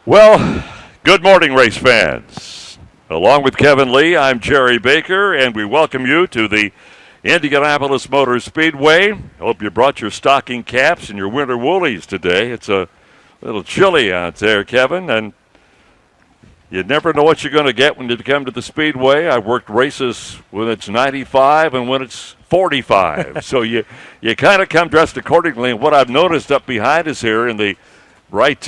Well, good morning, race fans. Along with Kevin Lee, I'm Jerry Baker, and we welcome you to the Indianapolis Motor Speedway. Hope you brought your stocking caps and your winter woolies today. It's a little chilly out there, Kevin, and you never know what you're going to get when you come to the Speedway. I've worked races when it's 95 and when it's 45. So you kind of come dressed accordingly. And what I've noticed up behind us here in the right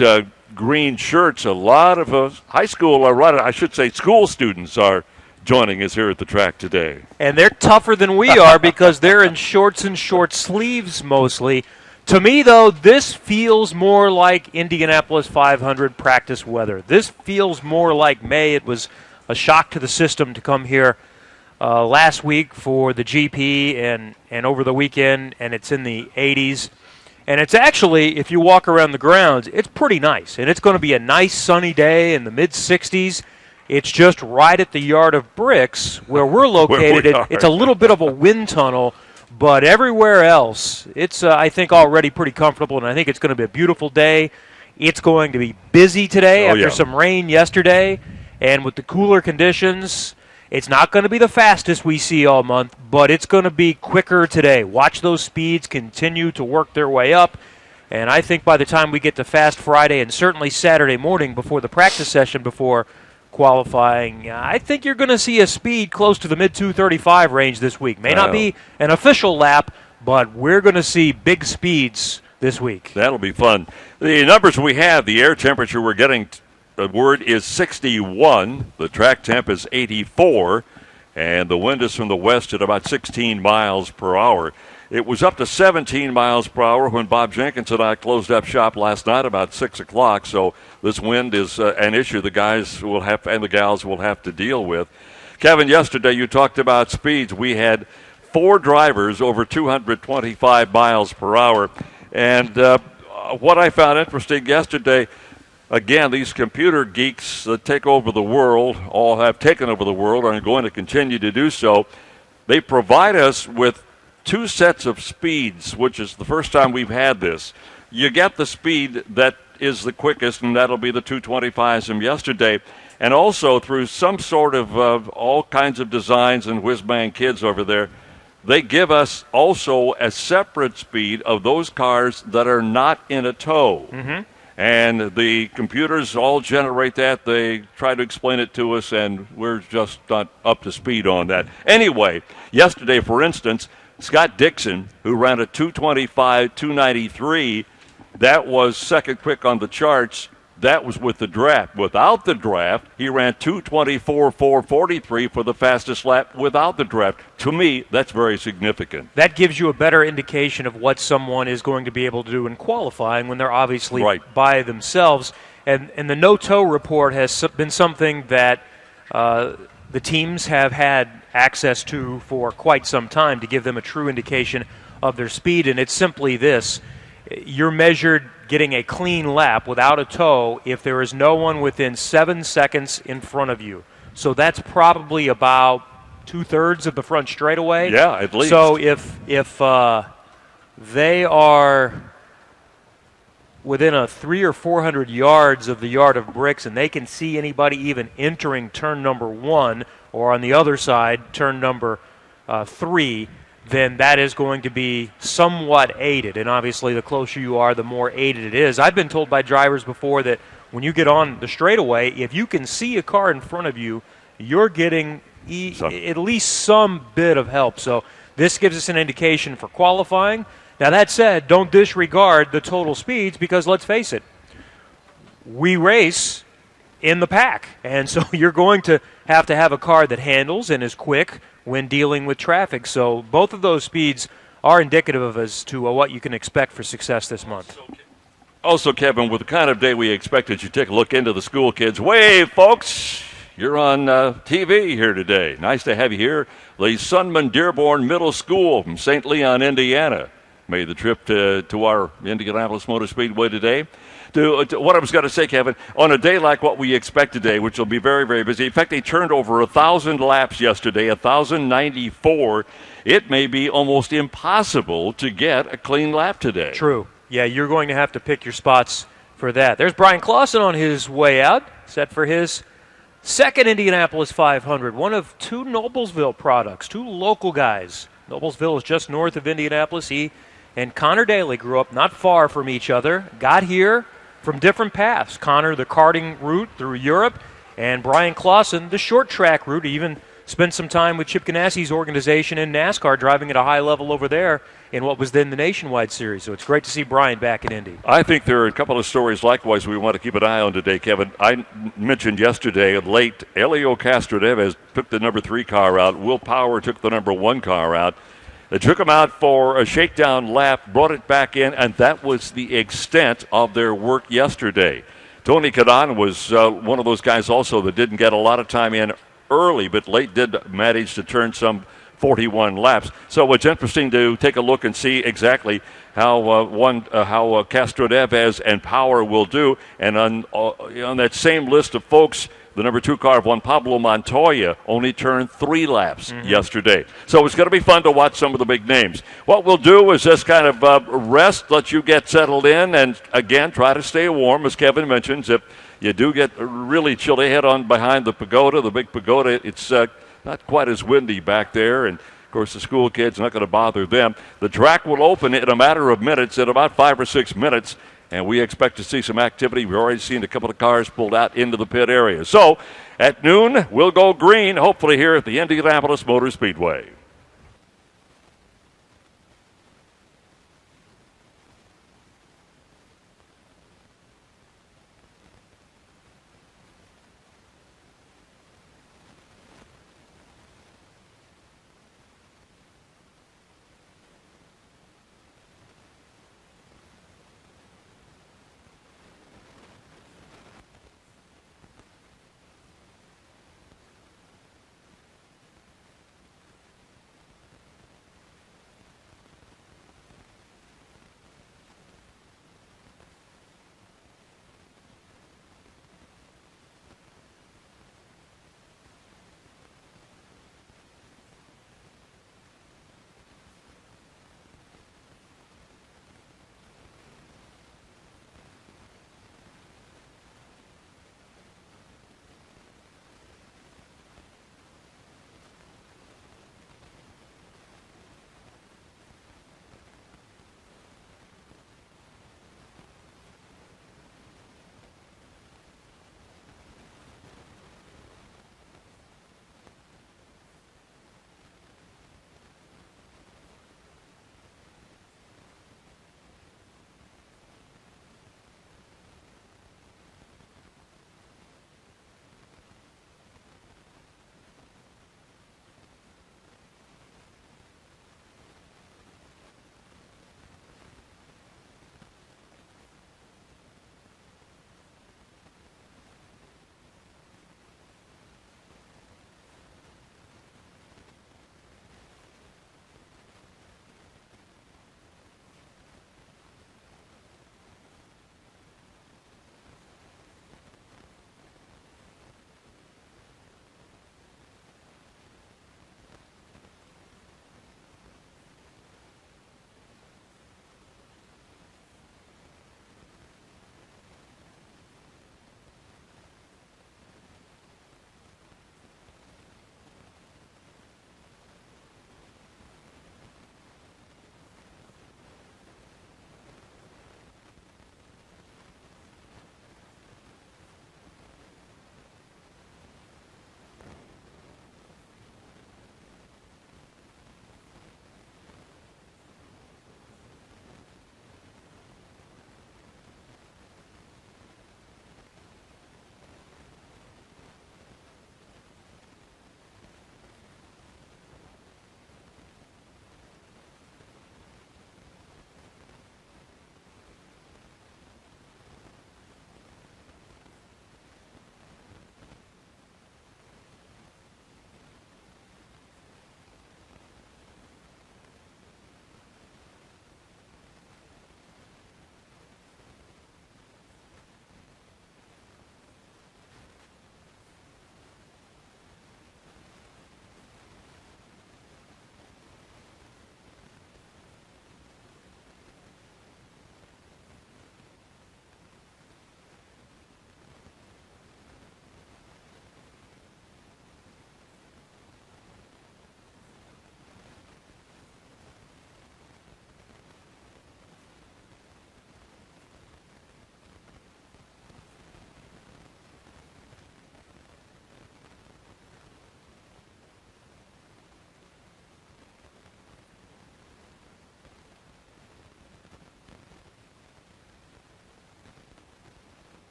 green shirts, a lot of high school, I should say school students are joining us here at the track today. And they're tougher than we are because they're in shorts and short sleeves mostly. To me, though, this feels more like Indianapolis 500 practice weather. This feels more like May. It was a shock to the system to come here last week for the GP and over the weekend, and it's in the 80s. And it's actually, if you walk around the grounds, it's pretty nice. And it's going to be a nice sunny day in the mid-60s. It's just right at the Yard of Bricks where we're located. It's a little bit of a wind tunnel, but everywhere else, it's, I think, already pretty comfortable. And I think it's going to be a beautiful day. It's going to be busy today after some rain yesterday. And with the cooler conditions, it's not going to be the fastest we see all month, but it's going to be quicker today. Watch those speeds continue to work their way up, and I think by the time we get to Fast Friday and certainly Saturday morning before the practice session before qualifying, I think you're going to see a speed close to the mid-235 range this week. May not be an official lap, but we're going to see big speeds this week. That'll be fun. The numbers we have, the air temperature we're getting the word is 61. The track temp is 84. And the wind is from the west at about 16 miles per hour. It was up to 17 miles per hour when Bob Jenkins and I closed up shop last night about 6 o'clock. So this wind is an issue the guys will have and the gals will have to deal with. Kevin, yesterday you talked about speeds. We had 4 drivers over 225 miles per hour. And what I found interesting yesterday, again, these computer geeks that take over the world, all have taken over the world and are going to continue to do so. They provide us with 2 sets of speeds, which is the first time we've had this. You get the speed that is the quickest, and that'll be the 225s from yesterday. And also through some sort of all kinds of designs and whiz-bang kids over there, they give us also a separate speed of those cars that are not in a tow. Mm-hmm. And the computers all generate that. They try to explain it to us, and we're just not up to speed on that. Anyway, yesterday, for instance, Scott Dixon, who ran a 225, 293, that was second quick on the charts. That was with the draft. Without the draft, he ran 224, 443 for the fastest lap without the draft. To me, that's very significant. That gives you a better indication of what someone is going to be able to do in qualifying when they're obviously by themselves. And the no-tow report has been something that the teams have had access to for quite some time to give them a true indication of their speed. And it's simply this. You're measured getting a clean lap without a tow if there is no one within 7 seconds in front of you. So that's probably about 2/3 of the front straightaway. Yeah, at least. So if they are within 300 or 400 yards of the Yard of Bricks and they can see anybody even entering turn number 1 or on the other side, turn number 3, then that is going to be somewhat aided. And obviously the closer you are, the more aided it is. I've been told by drivers before that when you get on the straightaway, if you can see a car in front of you, you're getting at least some bit of help. So this gives us an indication for qualifying. Now that said, don't disregard the total speeds because let's face it, we race in the pack. And so you're going to have a car that handles and is quick when dealing with traffic. So both of those speeds are indicative as to what you can expect for success this month. Also, Kevin, with the kind of day we expected, you take a look into the school kids. Wave, folks! You're on TV here today. Nice to have you here. The Sunman Dearborn Middle School from St. Leon, Indiana, made the trip to our Indianapolis Motor Speedway today. To what I was going to say, Kevin, on a day like what we expect today, which will be very, very busy. In fact, they turned over 1,000 laps yesterday, 1,094. It may be almost impossible to get a clean lap today. True. Yeah, you're going to have to pick your spots for that. There's Brian Clausen on his way out, set for his second Indianapolis 500, one of two Noblesville products, two local guys. Noblesville is just north of Indianapolis. He and Connor Daly grew up not far from each other, got here from different paths. Connor, the karting route through Europe, and Brian Clausen, the short track route. He even spent some time with Chip Ganassi's organization in NASCAR, driving at a high level over there in what was then the Nationwide Series. So it's great to see Brian back in Indy. I think there are a couple of stories likewise we want to keep an eye on today, Kevin. I mentioned yesterday late, Elio Castroneves took the number 3 car out. Will Power took the number 1 car out. They took him out for a shakedown lap, brought it back in, and that was the extent of their work yesterday. Tony Cadon was one of those guys also that didn't get a lot of time in early, but late did manage to turn some 41 laps. So it's interesting to take a look and see exactly how Castroneves and Power will do. And on that same list of folks, the number 2 car of Juan Pablo Montoya only turned 3 laps yesterday. So it's going to be fun to watch some of the big names. What we'll do is just kind of rest, let you get settled in, and again, try to stay warm, as Kevin mentions. If you do get really chilly, head on behind the pagoda, the big pagoda. It's not quite as windy back there, and of course the school kids are not going to bother them. The track will open in a matter of minutes, in about 5 or 6 minutes, and we expect to see some activity. We've already seen a couple of cars pulled out into the pit area. So at noon, we'll go green, hopefully here at the Indianapolis Motor Speedway.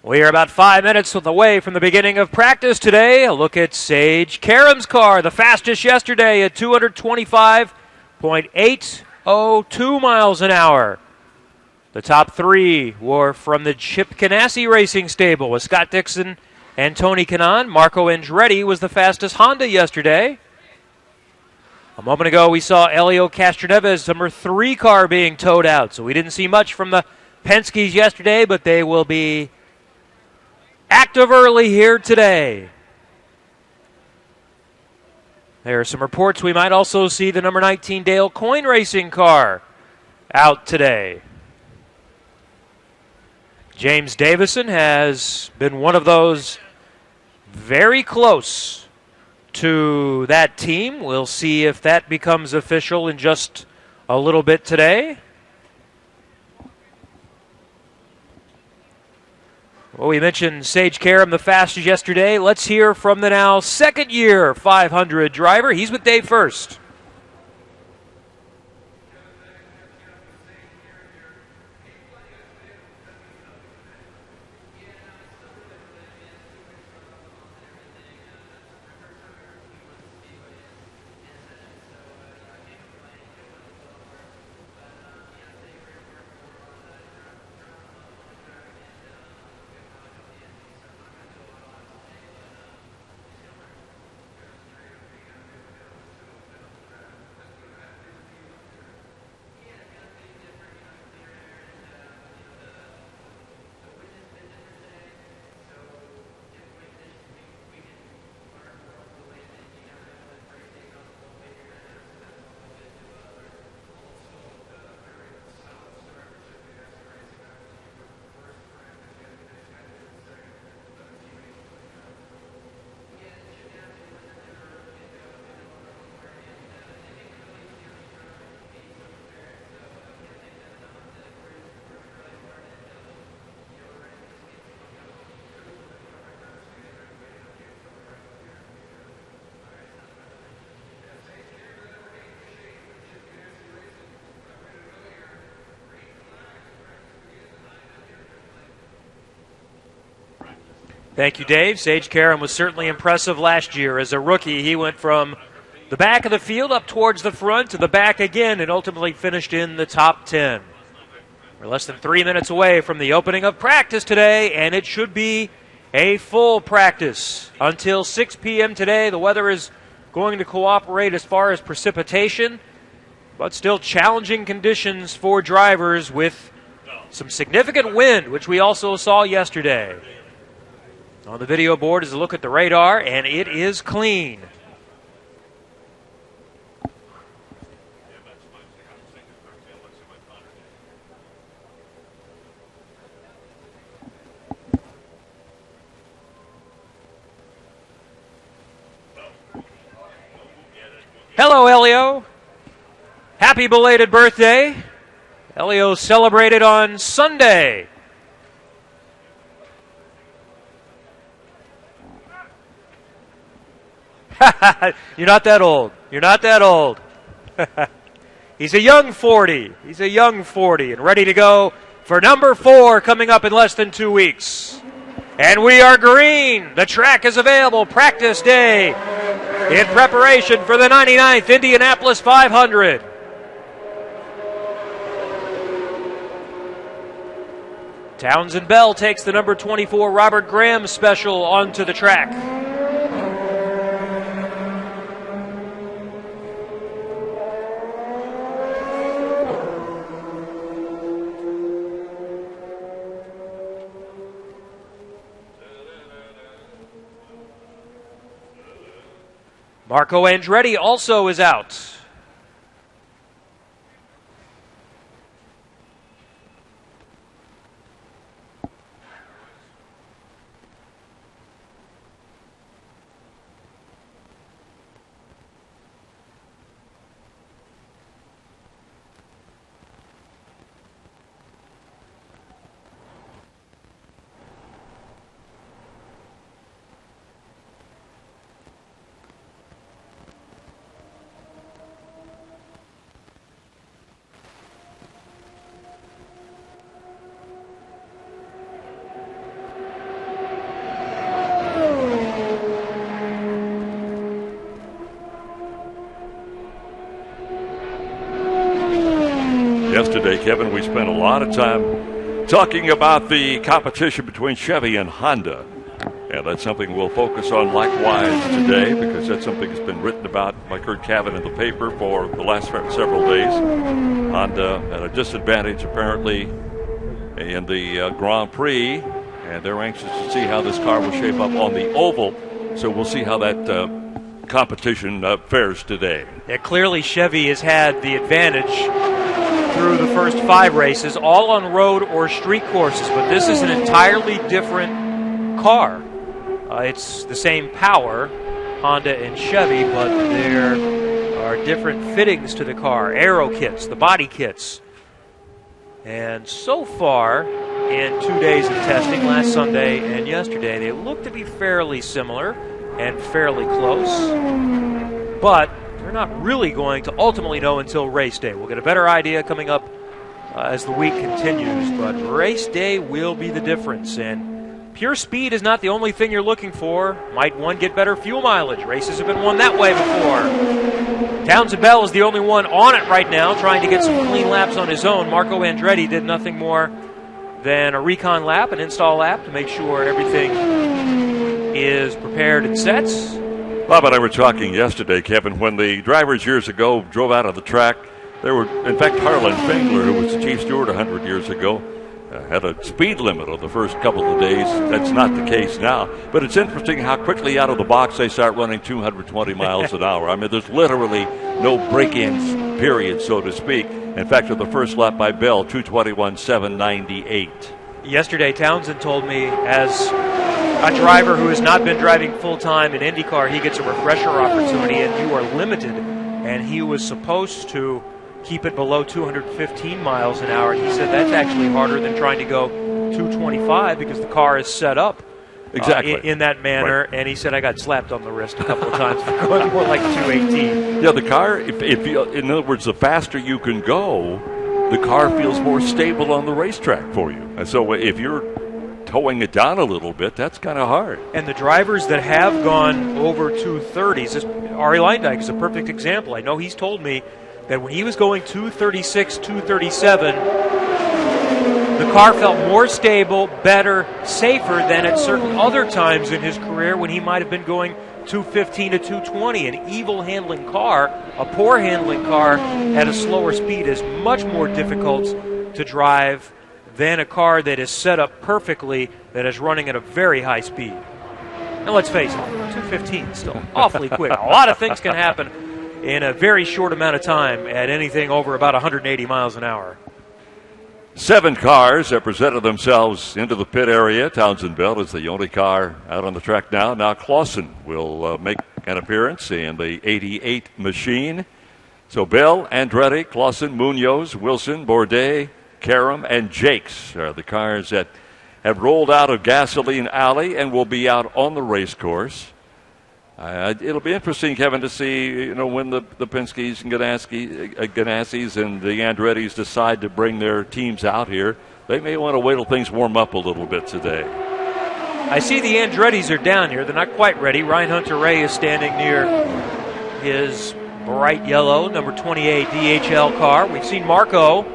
We are about 5 minutes away from the beginning of practice today. A look at Sage Karam's car, the fastest yesterday at 225.802 miles an hour. The top three were from the Chip Ganassi Racing stable with Scott Dixon and Tony Kanaan. Marco Andretti was the fastest Honda yesterday. A moment ago, we saw Elio Castroneves, number 3 car, being towed out. So we didn't see much from the Penske's yesterday, but they will be active early here today. There are some reports we might also see the number 19 Dale Coyne Racing car out today. James Davison has been one of those very close to that team. We'll see if that becomes official in just a little bit today. Well, we mentioned Sage Karam, the fastest yesterday. Let's hear from the now second-year 500 driver. He's with Dave first. Thank you, Dave. Sage Karam was certainly impressive last year. As a rookie, he went from the back of the field up towards the front to the back again and ultimately finished in the top 10. We're less than 3 minutes away from the opening of practice today, and it should be a full practice until 6 p.m. today. The weather is going to cooperate as far as precipitation, but still challenging conditions for drivers with some significant wind, which we also saw yesterday. On the video board is a look at the radar, and it is clean. Hello, Elio. Happy belated birthday. Elio celebrated on Sunday. You're not that old. You're not that old. He's a young 40. He's a young 40 and ready to go for number 4 coming up in less than 2 weeks. And we are green. The track is available. Practice day in preparation for the 99th Indianapolis 500. Townsend Bell takes the number 24 Robert Graham special onto the track. Marco Andretti also is out. yesterday, Kevin, we spent a lot of time talking about the competition between Chevy and Honda. And that's something we'll focus on likewise today, because that's something that's been written about by Kurt Cavan in the paper for the last several days. Honda at a disadvantage, apparently, in the Grand Prix, and they're anxious to see how this car will shape up on the oval. So we'll see how that competition fares today. Yeah, clearly Chevy has had the advantage through the first 5 races, all on road or street courses, but this is an entirely different car. It's the same power, Honda and Chevy, but there are different fittings to the car, aero kits, the body kits. And so far, in 2 days of testing, last Sunday and yesterday, they look to be fairly similar and fairly close. But they're not really going to ultimately know until race day. We'll get a better idea coming up as the week continues, but race day will be the difference. And pure speed is not the only thing you're looking for. Might one get better fuel mileage? Races have been won that way before. Townsend Bell is the only one on it right now, trying to get some clean laps on his own. Marco Andretti did nothing more than a recon lap, an install lap, to make sure everything is prepared and sets. Bob and I were talking yesterday, Kevin, when the drivers years ago drove out of the track. There were, in fact, Harlan Fengler, who was the chief steward 100 years ago, had a speed limit on the first couple of days. That's not the case now. But it's interesting how quickly out of the box they start running 220 miles an hour. I mean, there's literally no break-in period, so to speak. In fact, at the first lap by Bell, 221.798. Yesterday, Townsend told me, as a driver who has not been driving full-time in IndyCar, he gets a refresher opportunity, and you are limited. And he was supposed to keep it below 215 miles an hour. He said that's actually harder than trying to go 225 because the car is set up exactly in that manner. Right. And he said I got slapped on the wrist a couple of times for going more like 218. Yeah, the car, if you, in other words, the faster you can go, the car feels more stable on the racetrack for you. And so if you're towing it down a little bit, that's kind of hard. And the drivers that have gone over 230s, Arie Luyendyk is a perfect example. I know he's told me that when he was going 236, 237, the car felt more stable, better, safer than at certain other times in his career when he might have been going 215 to 220. An evil handling car, a poor handling car at a slower speed is much more difficult to drive than a car that is set up perfectly, that is running at a very high speed. Now let's face it, 215 is still awfully quick. A lot of things can happen in a very short amount of time at anything over about 180 miles an hour. 7 cars have presented themselves into the pit area. Townsend Bell is the only car out on the track now. Now Clausen will make an appearance in the 88 machine. So Bell, Andretti, Clausen, Munoz, Wilson, Bourdais, Karam, and Jakes are the cars that have rolled out of Gasoline Alley and will be out on the race course. It'll be interesting, Kevin, to see when the Penske's and Ganassis and the Andrettis decide to bring their teams out here. They may want to wait till things warm up a little bit today. I see the Andrettis are down here. They're not quite ready. Ryan Hunter-Reay is standing near his bright yellow number 28 DHL car. We've seen Marco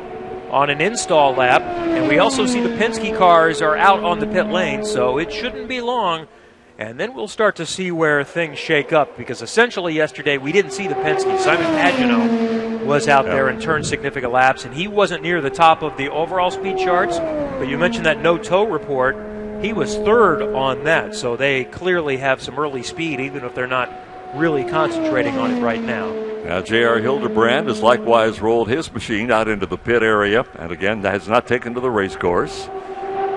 on an install lap, and we also see the Penske cars are out on the pit lane, so it shouldn't be long. And then we'll start to see where things shake up, because essentially yesterday we didn't see the Penske. Simon Pagenaud was out there and turned significant laps, and he wasn't near the top of the overall speed charts. But you mentioned that no-tow report. He was third on that, so they clearly have some early speed, even if they're not really concentrating on it right now. Now, J.R. Hildebrand has likewise rolled his machine out into the pit area, and again, has not taken to the race course.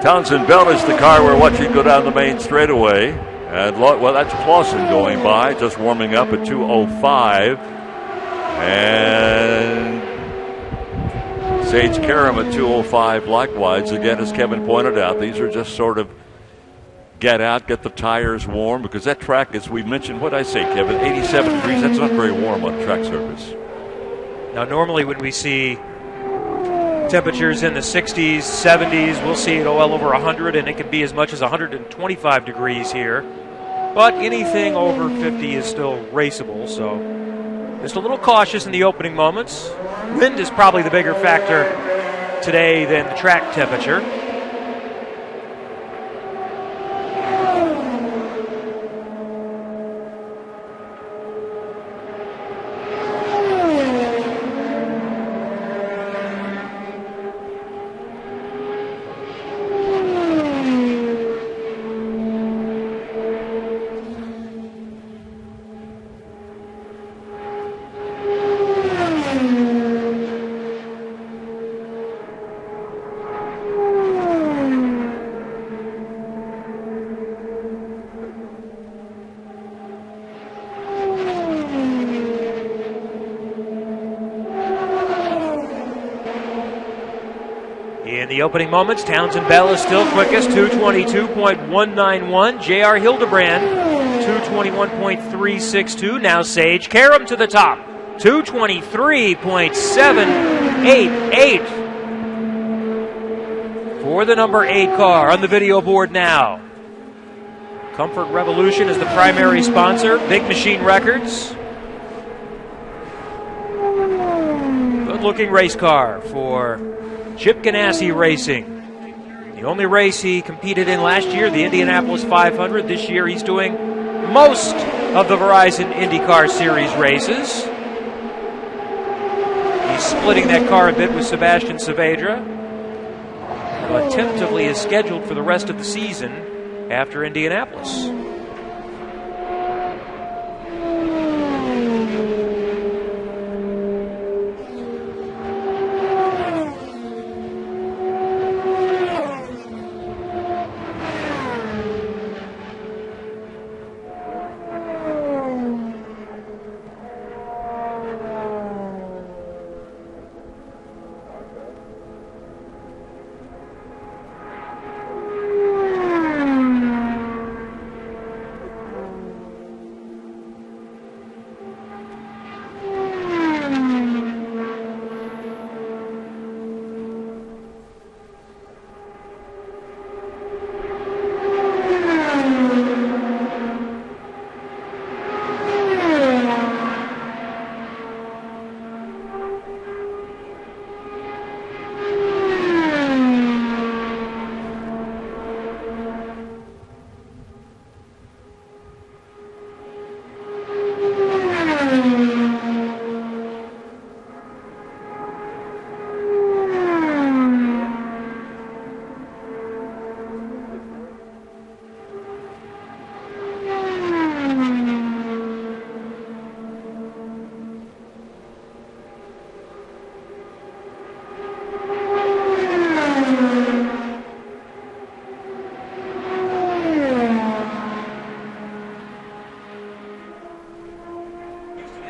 Townsend Bell is the car we're watching go down the main straightaway. And, well, that's Clausen going by, just warming up at 2:05. And Sage Karam at 2:05 likewise. Again, as Kevin pointed out, these are just sort of get out, get the tires warm, because that track, as we mentioned, what did I say, Kevin, 87 degrees, that's not very warm on track surface. Now, normally when we see temperatures in the 60s, 70s, we'll see it well over 100, and it can be as much as 125 degrees here. But anything over 50 is still raceable, so Just a little cautious in the opening moments. Wind is probably the bigger factor today than the track temperature. In the opening moments, Townsend Bell is still quickest, 222.191. J.R. Hildebrand, 221.362. Now Sage Karam to the top, 223.788 for the number 8 car on the video board now. Comfort Revolution is the primary sponsor. Big Machine Records. Good-looking race car for Chip Ganassi Racing. The only race he competed in last year, the Indianapolis 500. This year he's doing most of the Verizon IndyCar Series races. He's splitting that car a bit with Sebastian Saavedra, who tentatively is scheduled for the rest of the season after Indianapolis.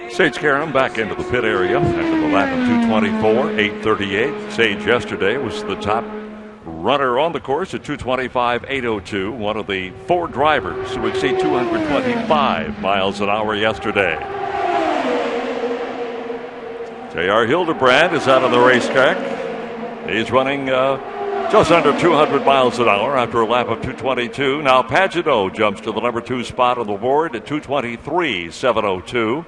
Sage Karam back into the pit area after the lap of 2:24, 8:38. Sage yesterday was the top runner on the course at 2:25.802. One of the 4 drivers who exceeded 225 miles an hour yesterday. J.R. Hildebrand is out of the racetrack. He's running just under 200 miles an hour after a lap of 2:22. Now Pagano jumps to the number 2 spot on the board at 2:23.702.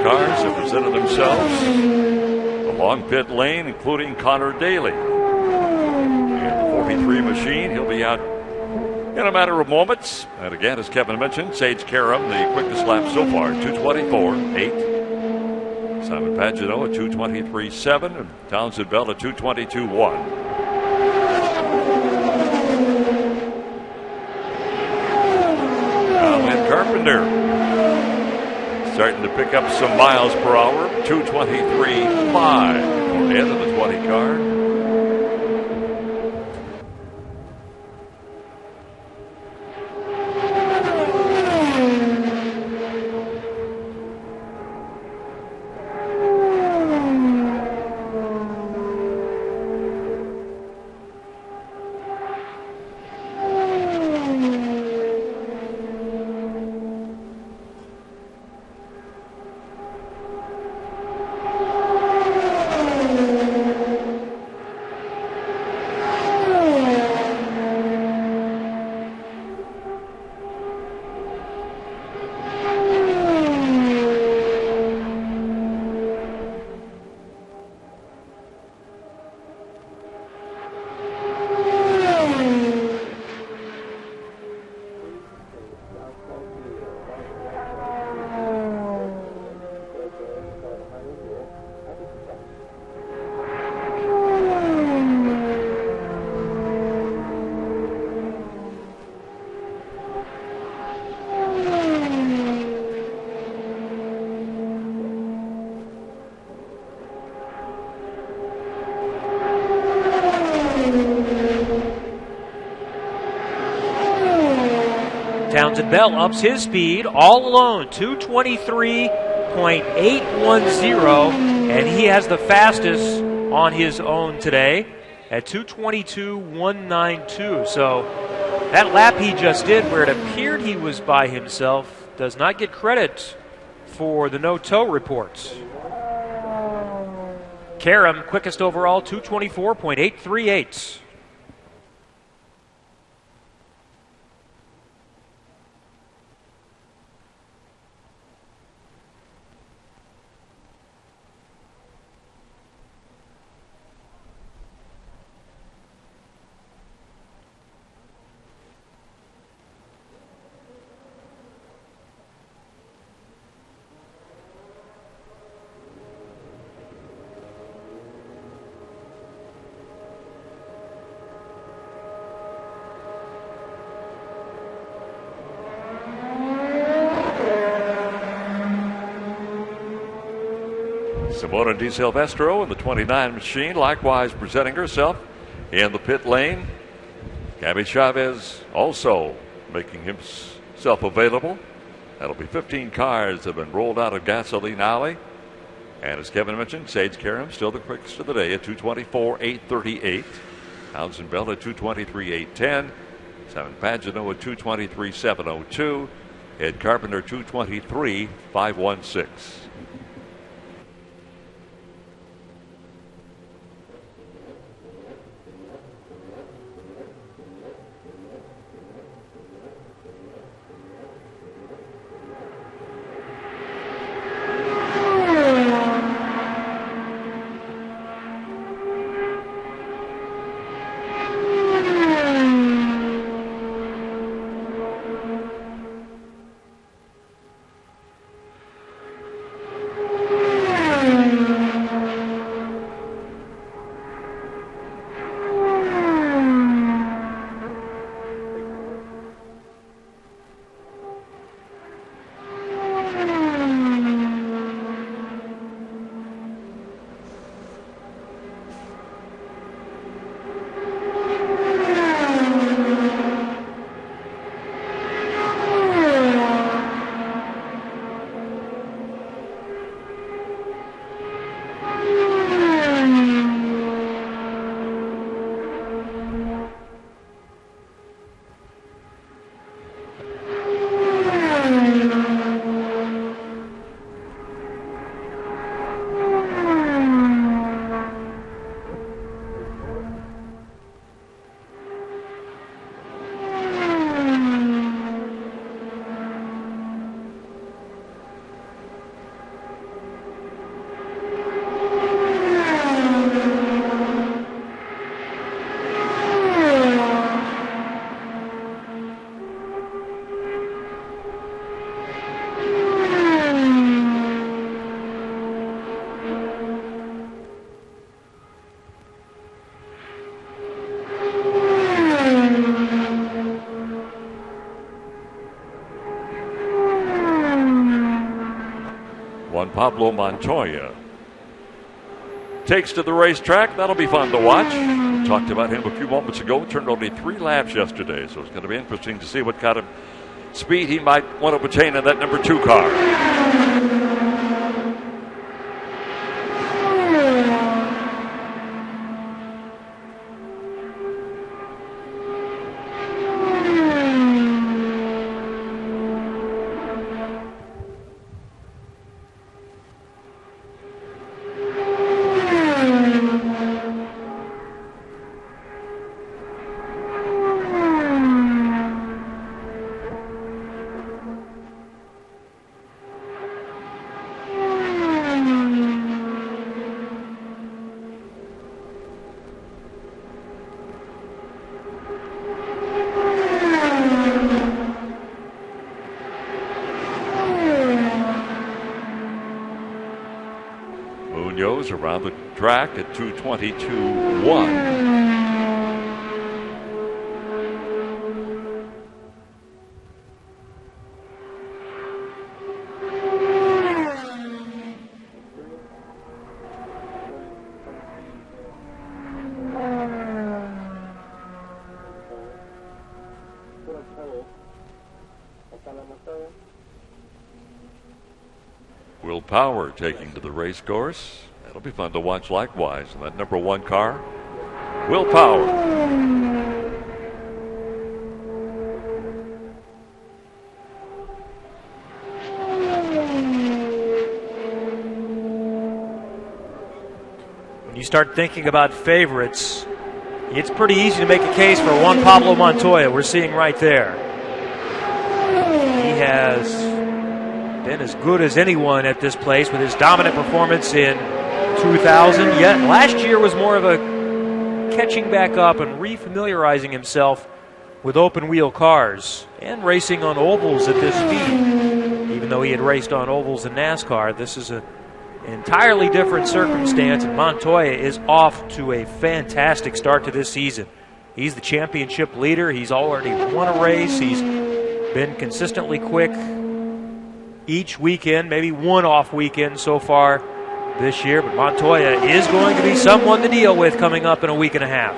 Cars have presented themselves along pit lane, including Connor Daly. In the 43 machine, he'll be out in a matter of moments. And again, as Kevin mentioned, Sage Karam, the quickest lap so far, 2:24.8. Simon Pagano at 2:23.7, and Townsend Bell at 2:22.1. Now Lynn Carpenter starting to pick up some miles per hour. 2:23.5 for Ed of the 20 car. Townsend Bell ups his speed all alone, 223.810, and he has the fastest on his own today at 222.192. So that lap he just did, where it appeared he was by himself, does not get credit for the no-tow reports. Karam, quickest overall, 224.838. Simona Di Silvestro in the 29 machine, likewise presenting herself in the pit lane. Gabby Chavez also making himself available. That'll be 15 cars that have been rolled out of Gasoline Alley. And as Kevin mentioned, Sage Karam still the quickest of the day at 224.838. Townsend Bell at 223.810. Simon Pagino at 223.702. Ed Carpenter 223.516. Juan Pablo Montoya takes to the racetrack. That'll be fun to watch. We talked about him a few moments ago. Turned only 3 laps yesterday, so it's going to be interesting to see what kind of speed he might want to attain in that number 2 car. Around the track at 2:22.1. Will Power taking to the race course. It'll be fun to watch likewise. And that number 1 car, Will Power. When you start thinking about favorites, it's pretty easy to make a case for Juan Pablo Montoya. We're seeing right there. He has been as good as anyone at this place with his dominant performance in 2000, yet last year was more of a catching back up and refamiliarizing himself with open wheel cars and racing on ovals at this speed. Even though he had raced on ovals in NASCAR, this is an entirely different circumstance, and Montoya is off to a fantastic start to this season. He's the championship leader. He's already won a race. He's been consistently quick each weekend, maybe one off weekend so far this year, but Montoya is going to be someone to deal with coming up in a week and a half.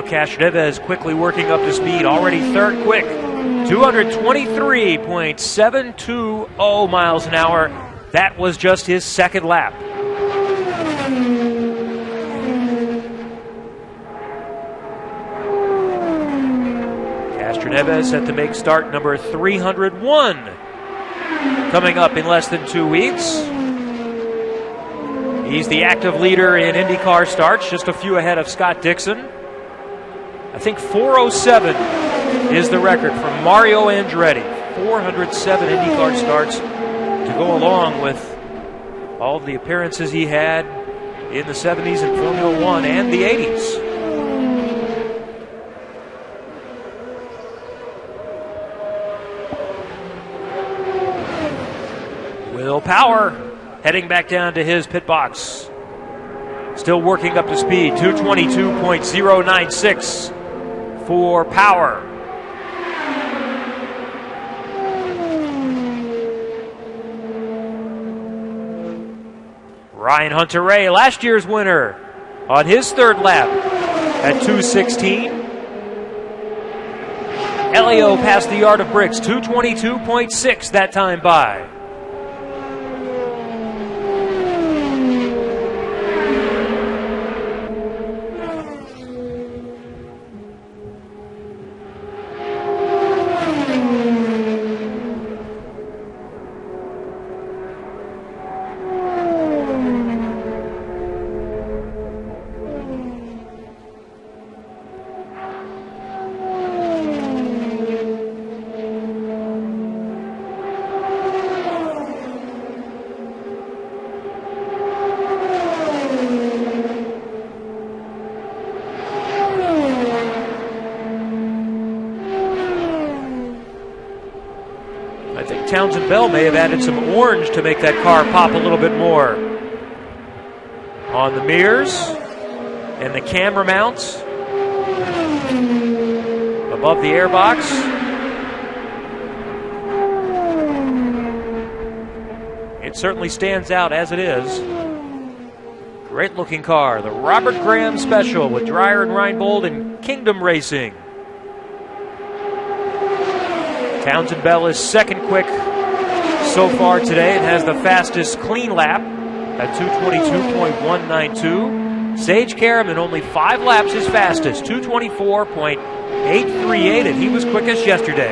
Castroneves quickly working up to speed, already third quick, 223.720 miles an hour. That was just his second lap. Castroneves set to make start number 301 coming up in less than 2 weeks. He's the active leader in IndyCar starts, just a few ahead of Scott Dixon. I think 407 is the record for Mario Andretti. 407 IndyCar starts to go along with all of the appearances he had in the 70s in Formula One and the 80s. Power heading back down to his pit box. Still working up to speed. 222.096 for Power. Ryan Hunter-Reay, last year's winner, on his third lap at 2:16. Elio passed the yard of bricks, 222.6 that time by. Townsend Bell may have added some orange to make that car pop a little bit more. On the mirrors and the camera mounts above the airbox. It certainly stands out as it is. Great looking car. The Robert Graham Special with Dreyer and Reinbold and Kingdom Racing. Townsend Bell is second quick so far today and has the fastest clean lap at 222.192. Sage Karam, only 5 laps his fastest, 224.838, and he was quickest yesterday.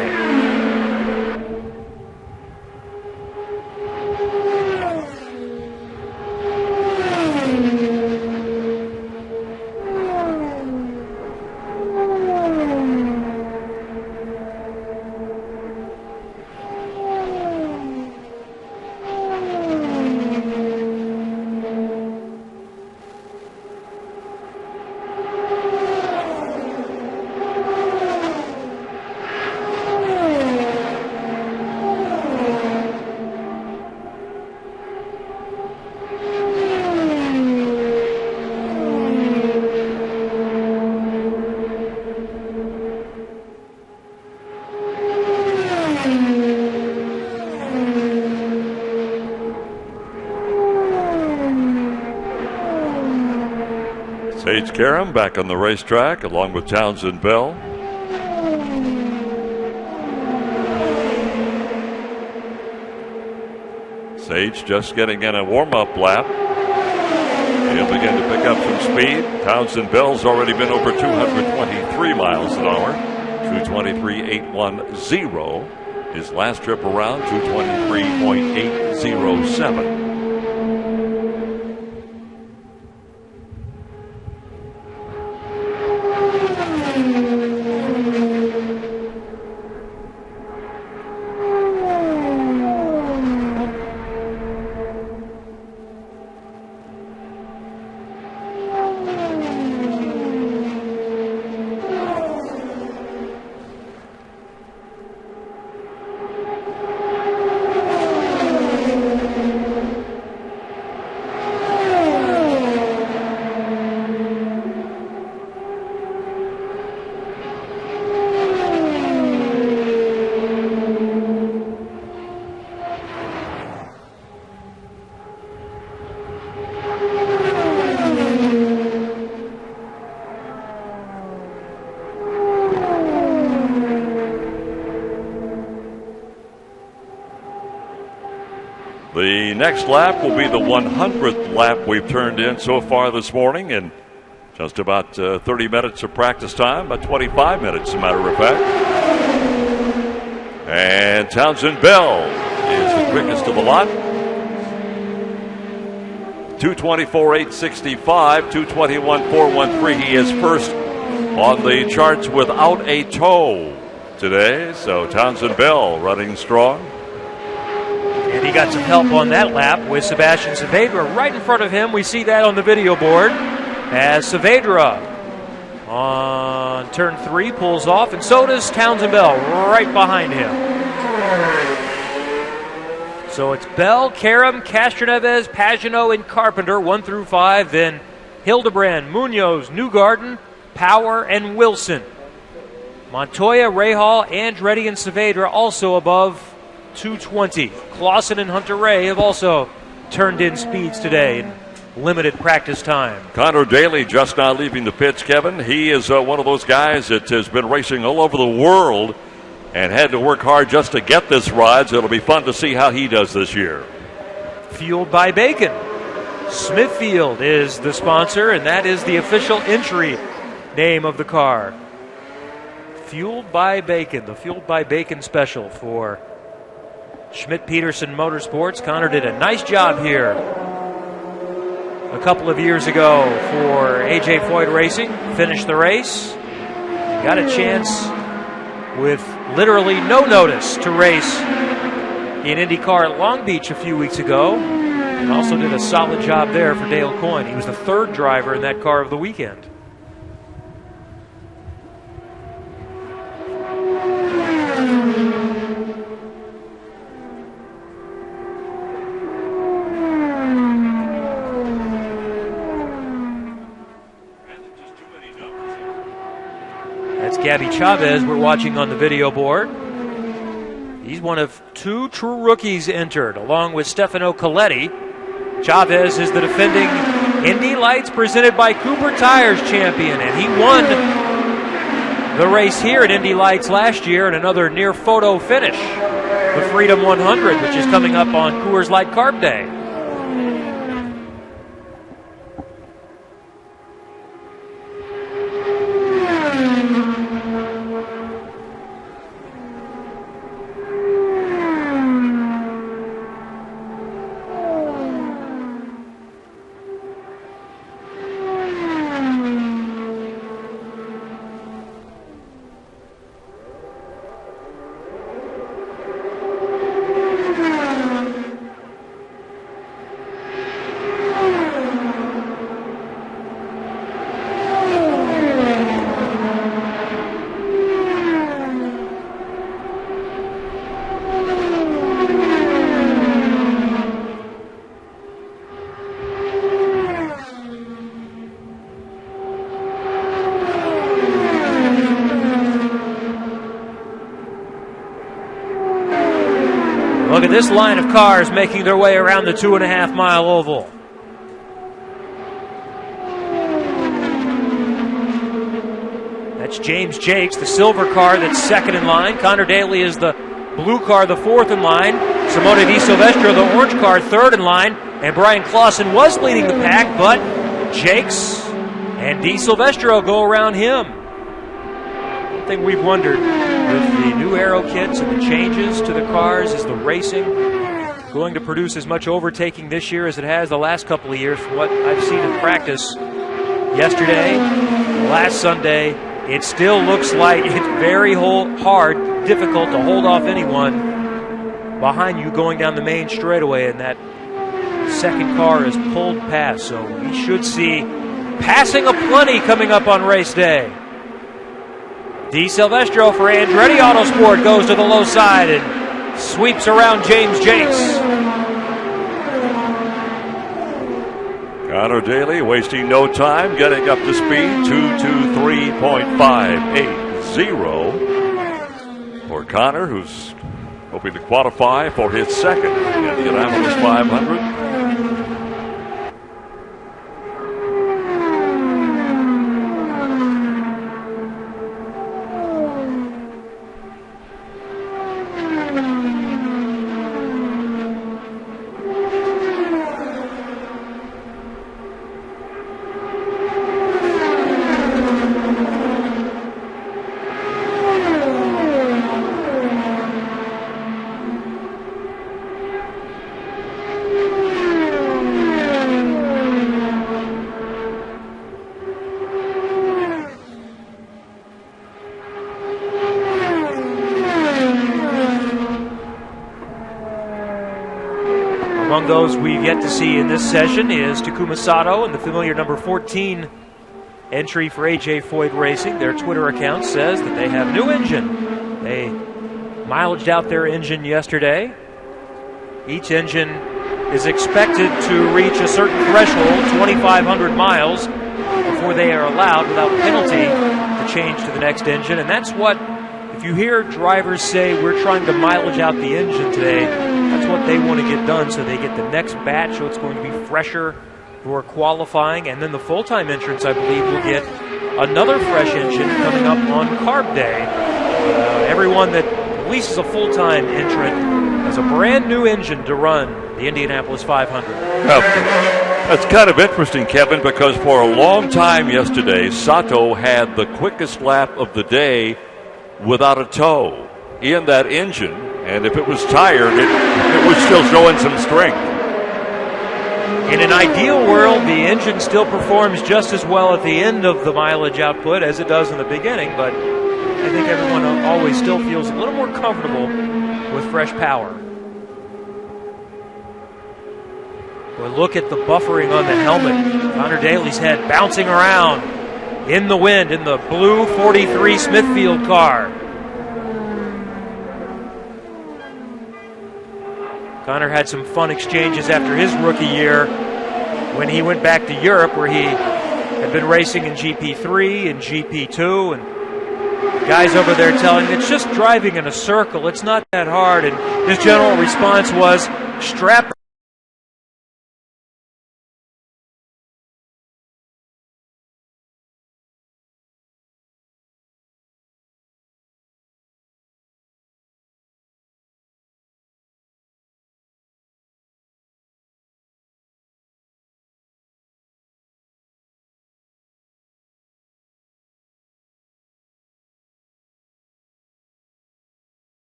Sage Karam back on the racetrack along with Townsend Bell. Sage just getting in a warm-up lap. He'll begin to pick up some speed. Townsend Bell's already been over 223 miles an hour. 223.810. His last trip around, 223.807. The next lap will be the 100th lap we've turned in so far this morning, and just about 30 minutes of practice time, about 25 minutes, as a matter of fact. And Townsend Bell is the quickest of the lot. 224.865, 221.413. He is first on the charts without a toe today, so Townsend Bell running strong. And he got some help on that lap with Sebastian Saavedra right in front of him. We see that on the video board as Saavedra on turn 3 pulls off, and so does Townsend Bell right behind him. So it's Bell, Karam, Castroneves, Pagenaud, and Carpenter, 1 through 5. Then Hildebrand, Munoz, Newgarden, Power, and Wilson. Montoya, Rahal, Andretti, and Saavedra also above 220. Clausen and Hunter Ray have also turned in speeds today in limited practice time. Connor Daly just now leaving the pits, Kevin. He is one of those guys that has been racing all over the world and had to work hard just to get this ride, so it'll be fun to see how he does this year. Fueled by Bacon. Smithfield is the sponsor, and that is the official entry name of the car. Fueled by Bacon, the Fueled by Bacon special for Schmidt-Peterson Motorsports. Connor did a nice job here a couple of years ago for A.J. Foyt Racing. Finished the race. Got a chance with literally no notice to race in IndyCar at Long Beach a few weeks ago. And also did a solid job there for Dale Coyne. He was the third driver in that car of the weekend. That's Gabby Chavez we're watching on the video board. He's one of 2 true rookies entered, along with Stefano Coletti. Chavez is the defending Indy Lights presented by Cooper Tires champion, and he won the race here at Indy Lights last year in another near photo finish, the Freedom 100, which is coming up on Coors Light Carb Day. Look at this line of cars making their way around the 2.5-mile oval. That's James Jakes, the silver car that's second in line. Connor Daly is the blue car, the fourth in line. Simone Di Silvestro, the orange car, third in line. And Brian Clausen was leading the pack, but Jakes and Di Silvestro go around him. One thing we've wondered with the new aero kits and the changes to the cars, is the racing going to produce as much overtaking this year as it has the last couple of years from what I've seen in practice yesterday, last Sunday. It still looks like it's very hard, difficult to hold off anyone behind you going down the main straightaway, and that second car is pulled past. So we should see passing aplenty coming up on race day. Di Silvestro for Andretti Autosport goes to the low side and sweeps around James Jakes. Connor Daly wasting no time, getting up to speed, 223.580 for Connor, who's hoping to qualify for his second Indianapolis 500. Among those we've yet to see in this session is Takuma Sato and the familiar number 14 entry for A.J. Foyt Racing. Their Twitter account says that they have new engine. They mileaged out their engine yesterday. Each engine is expected to reach a certain threshold, 2,500 miles, before they are allowed, without penalty, to change to the next engine. And that's what, if you hear drivers say, we're trying to mileage out the engine today, that's what they want to get done so they get the next batch, so it's going to be fresher for qualifying. And then the full-time entrants, I believe, will get another fresh engine coming up on Carb Day. Everyone that leases a full-time entrant has a brand new engine to run the Indianapolis 500. That's kind of interesting, Kevin, because for a long time yesterday, Sato had the quickest lap of the day without a toe in that engine, and if it was tired, it was still showing some strength. In an ideal world, the engine still performs just as well at the end of the mileage output as it does in the beginning, but I think everyone always still feels a little more comfortable with fresh power. Well, look at the buffering on the helmet. Connor Daly's head bouncing around in the wind in the blue 43 Smithfield car. Connor had some fun exchanges after his rookie year when he went back to Europe, where he had been racing in GP3 and GP2, and guys over there telling him it's just driving in a circle, it's not that hard, and his general response was, strap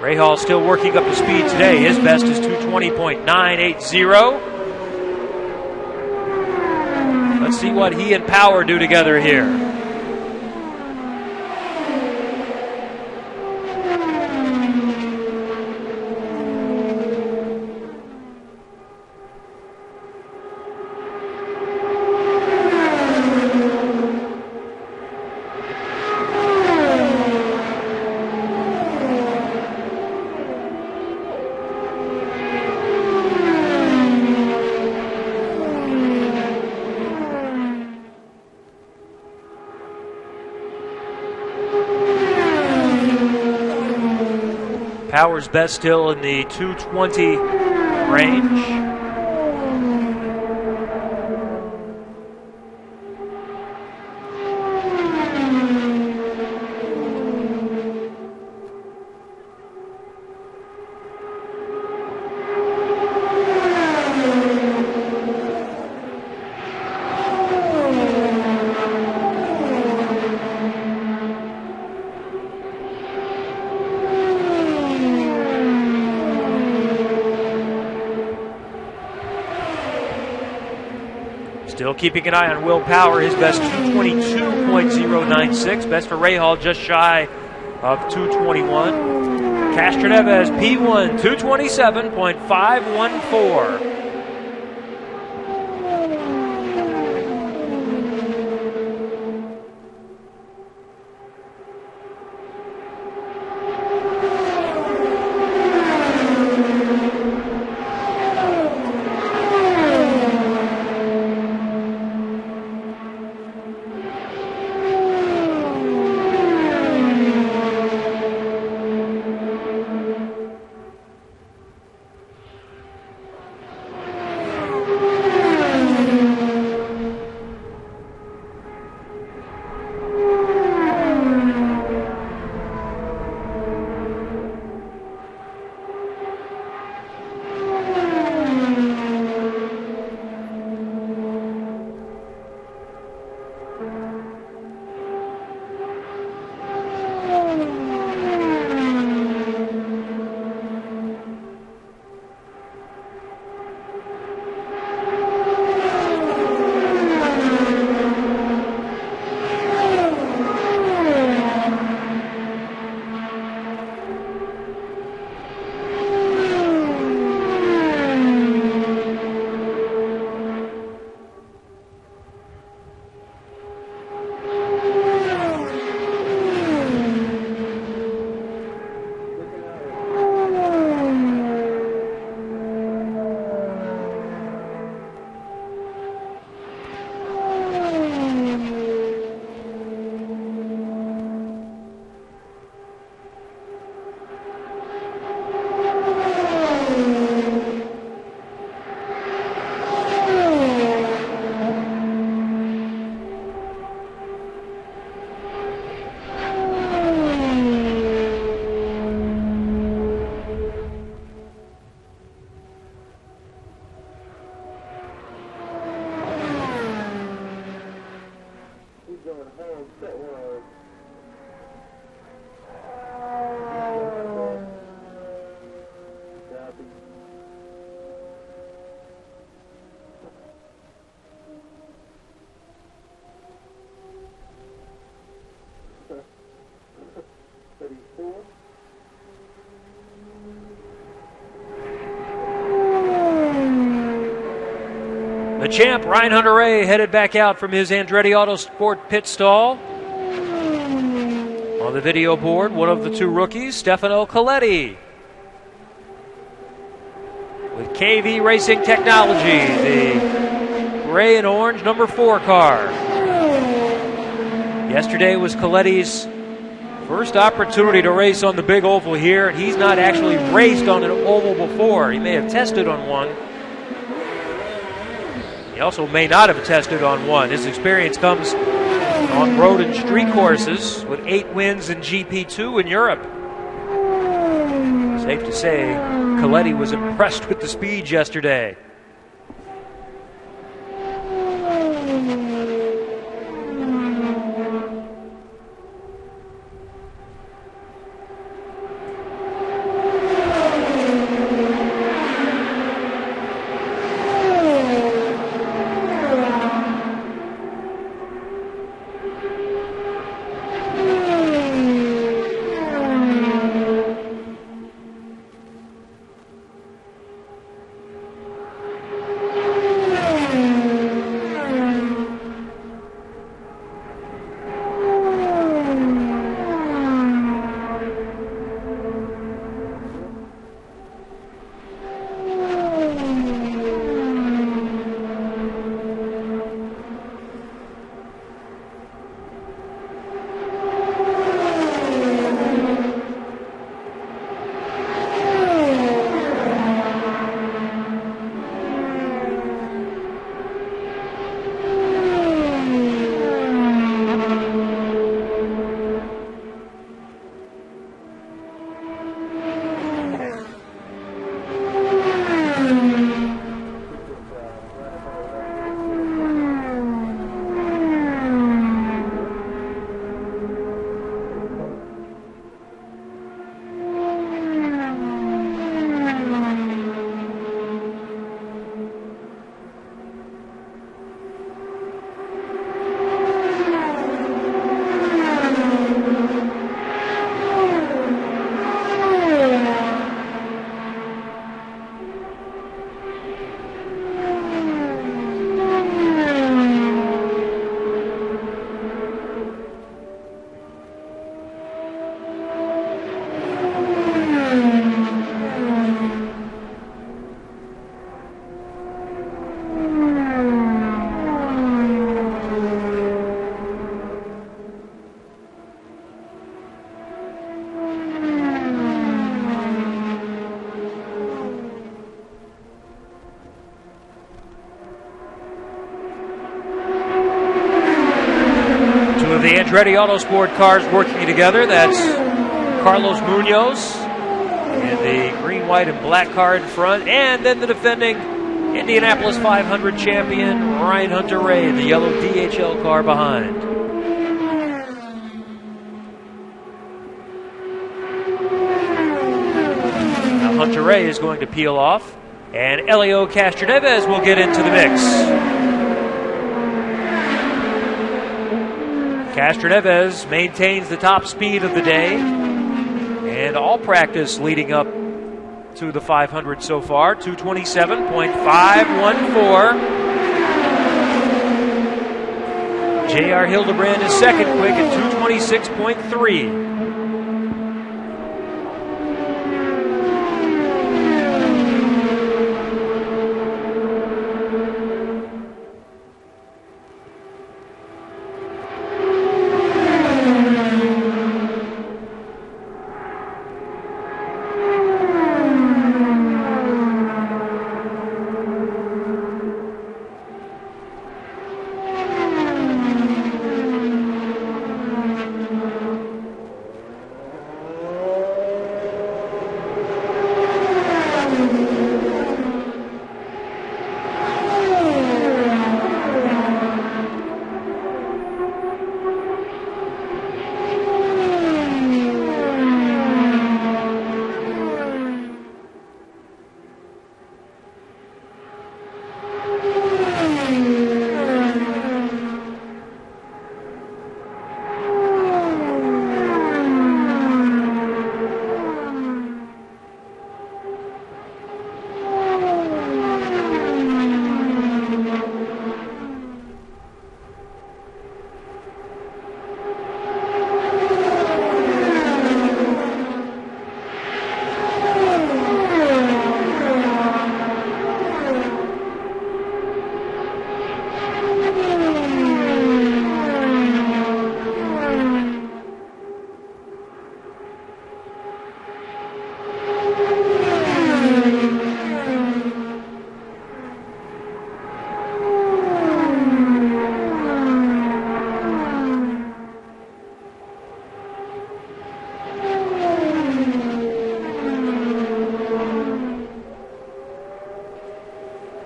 Rahal still working up to speed today. His best is 220.980. Let's see what he and Power do together here. Power's best still in the 220 range. Still keeping an eye on Will Power. His best 222.096. Best for Rahal, just shy of 221. Castroneves, P1, 227.514. The champ, Ryan Hunter-Reay, headed back out from his Andretti Autosport pit stall. On the video board, one of the two rookies, Stefano Coletti. With KV Racing Technology, the gray and orange number 4 car. Yesterday was Coletti's first opportunity to race on the big oval here, and he's not actually raced on an oval before. He may have tested on one. He also may not have tested on one. His experience comes on road and street courses with 8 wins in GP2 in Europe. Safe to say, Coletti was impressed with the speed yesterday. of the Andretti Autosport cars working together. That's Carlos Munoz in the green, white, and black car in front. And then the defending Indianapolis 500 champion, Ryan Hunter-Reay, in the yellow DHL car behind. Now Hunter-Reay is going to peel off, and Elio Castroneves will get into the mix. Castroneves maintains the top speed of the day, and all practice leading up to the 500 so far, 227.514. J.R. Hildebrand is second quick at 226.3.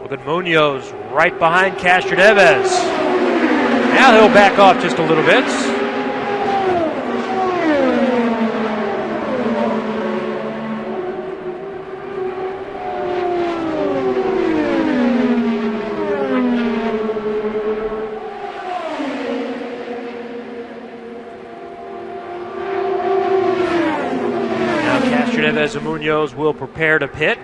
Look at Munoz right behind Castroneves. Now he'll back off just a little bit. Now Castroneves and Munoz will prepare to pit.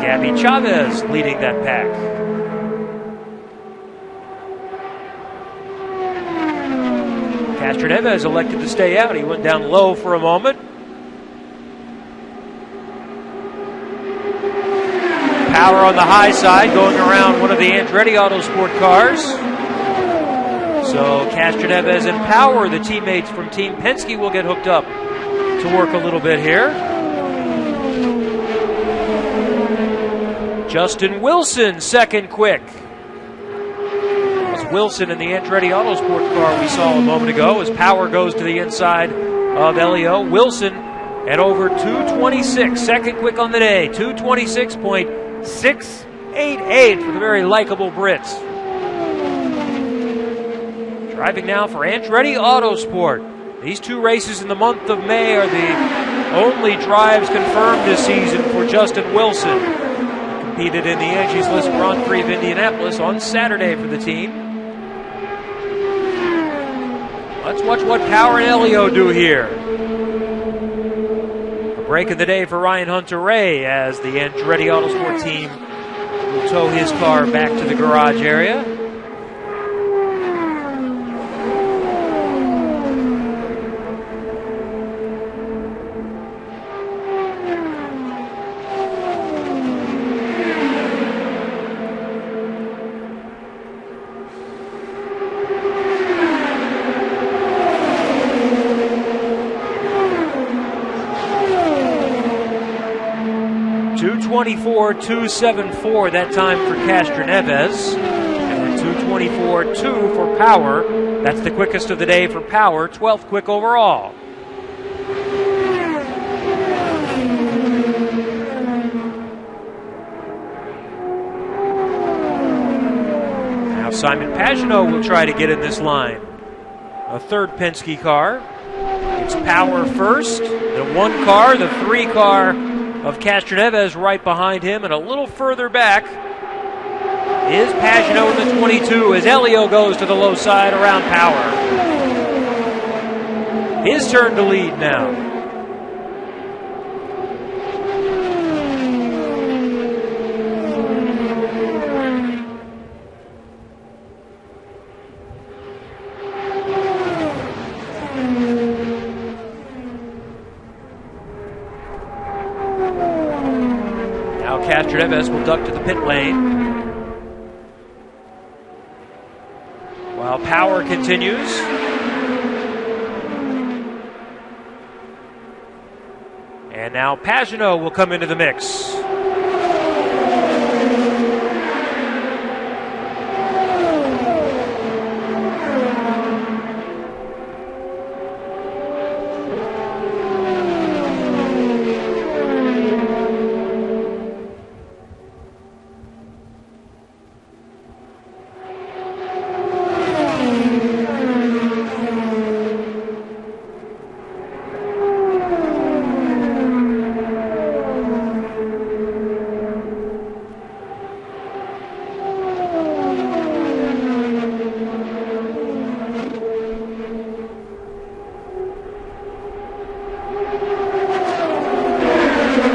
Gabby Chavez leading that pack. Castroneves elected to stay out. He went down low for a moment. Power on the high side going around one of the Andretti Autosport cars. So Castroneves and Power, the teammates from Team Penske, will get hooked up to work a little bit here. Justin Wilson, second quick. It was Wilson in the Andretti Autosport car we saw a moment ago as Power goes to the inside of Elio. Wilson at over 226, second quick on the day, 226.688 for the very likable Brits. Driving now for Andretti Autosport. These two races in the month of May are the only drives confirmed this season for Justin Wilson. Competed in the Angie's List Grand Prix of Indianapolis on Saturday for the team. Let's watch what Power and Elio do here. A break of the day for Ryan Hunter-Reay as the Andretti Autosport team will tow his car back to the garage area. .224.274 that time for Castroneves, and 224.274 4:2 for Power. That's the quickest of the day for Power, 12th quick overall. Now Simon Pagenaud will try to get in this line. A third Penske car. It's Power first, the 1 car, the 3 car of Castroneves right behind him, and a little further back is Pagenaud in the 22 as Elio goes to the low side around Power. His turn to lead now. Castroneves will duck to the pit lane while Power continues. And now Pagenaud will come into the mix.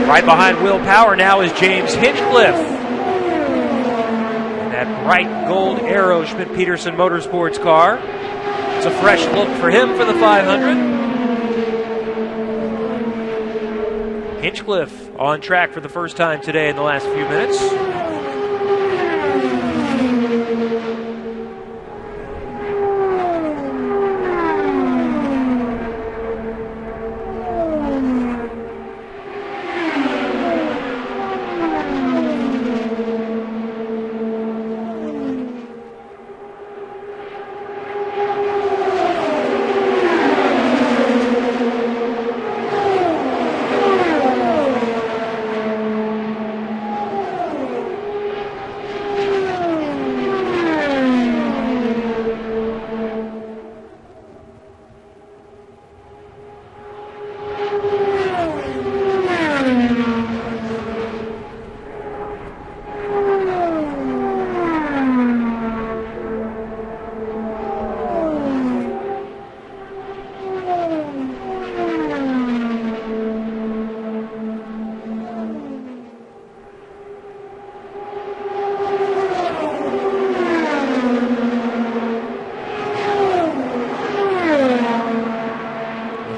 Right behind Will Power now is James Hinchcliffe. And that bright gold Aero Schmidt-Peterson Motorsports car. It's a fresh look for him for the 500. Hinchcliffe on track for the first time today in the last few minutes.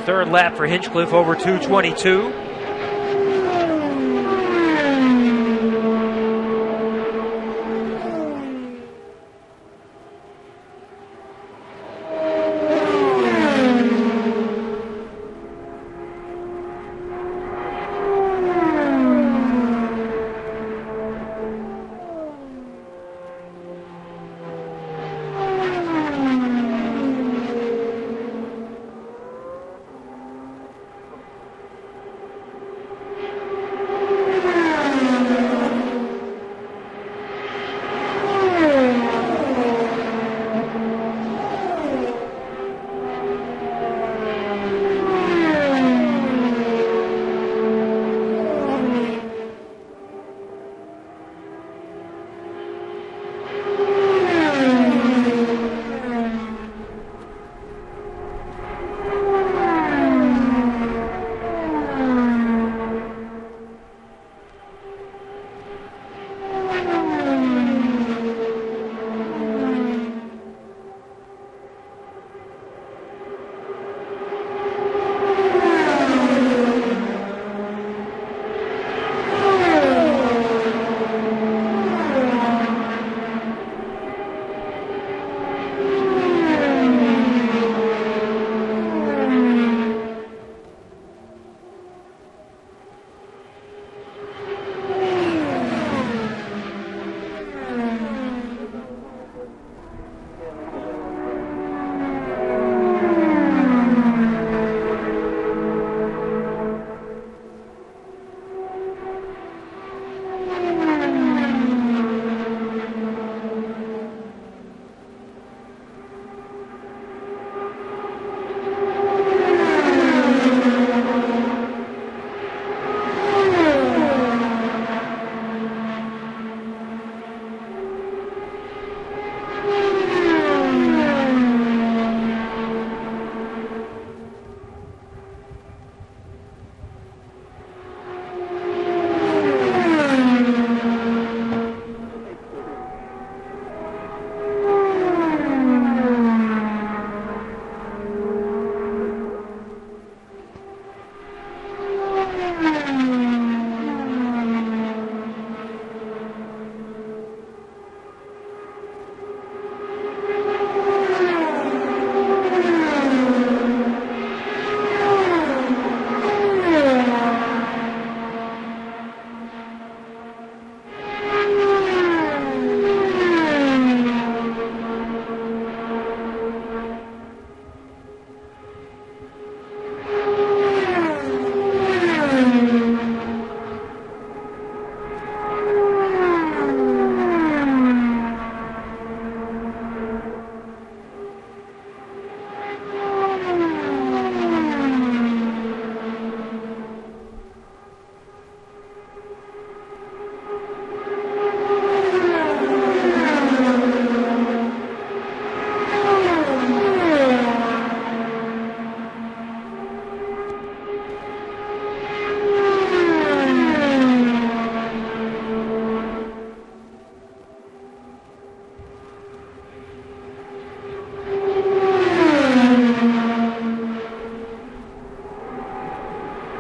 Third lap for Hinchcliffe over 2:22.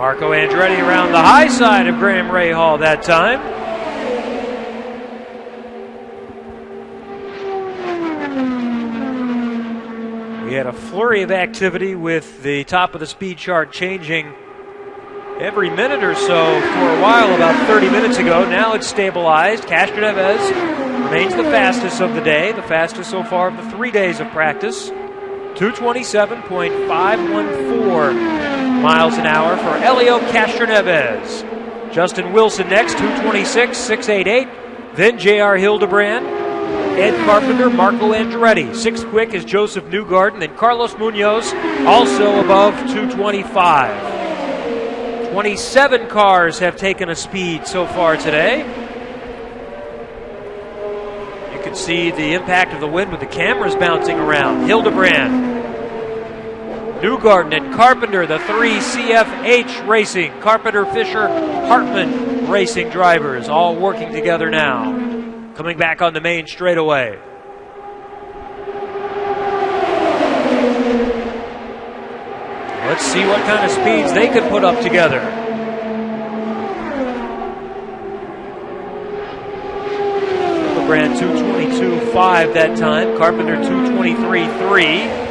Marco Andretti around the high side of Graham Rahal that time. We had a flurry of activity with the top of the speed chart changing every minute or so for a while, about 30 minutes ago. Now it's stabilized. Castroneves remains the fastest of the day, the fastest so far of the 3 days of practice. 227.514 miles an hour for Elio Castroneves. Justin Wilson next, 226.688. Then J.R. Hildebrand, Ed Carpenter, Marco Andretti. Sixth quick is Joseph Newgarden. Then Carlos Munoz, also above 225. 27 cars have taken a speed so far today. You can see the impact of the wind with the cameras bouncing around. Hildebrand, Newgarden, and Carpenter, the three CFH Racing, Carpenter, Fisher, Hartman Racing drivers, all working together now. Coming back on the main straightaway. Let's see what kind of speeds they can put up together. Hildebrand 222.5 that time. Carpenter 223.3.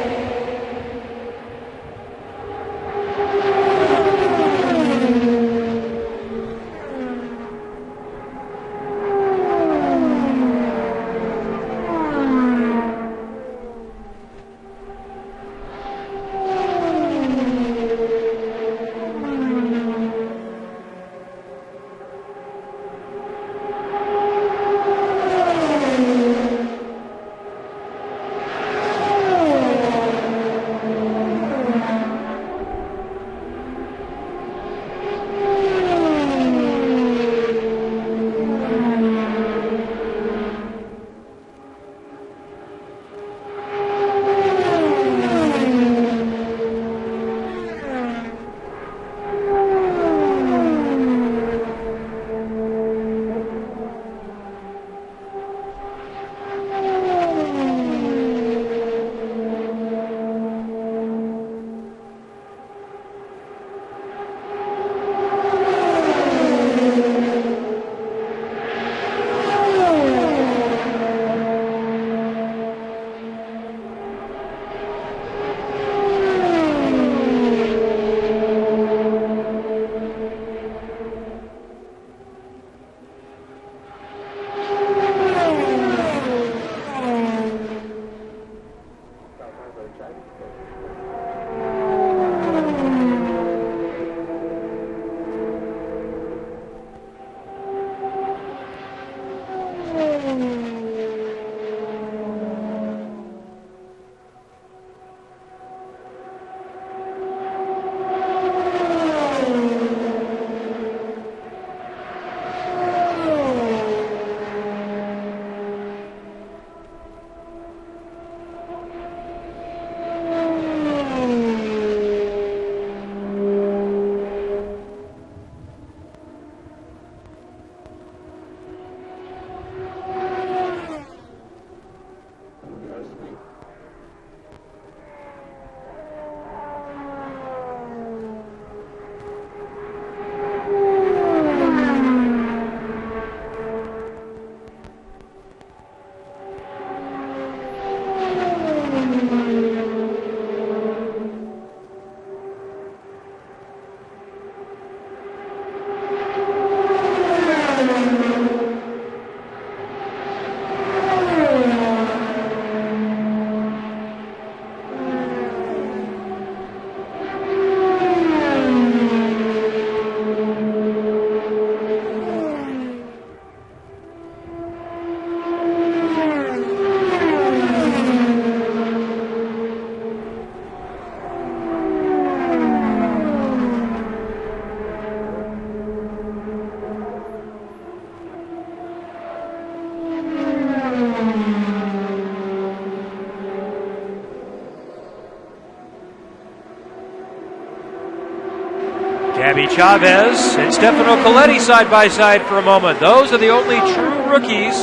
Gabby Chavez and Stefano Coletti side by side for a moment. Those are the only true rookies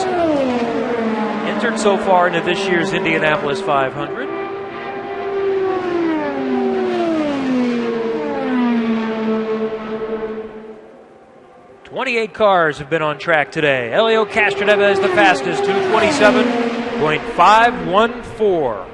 entered so far into this year's Indianapolis 500. 28 cars have been on track today. Elio Castroneves is the fastest, 227.514.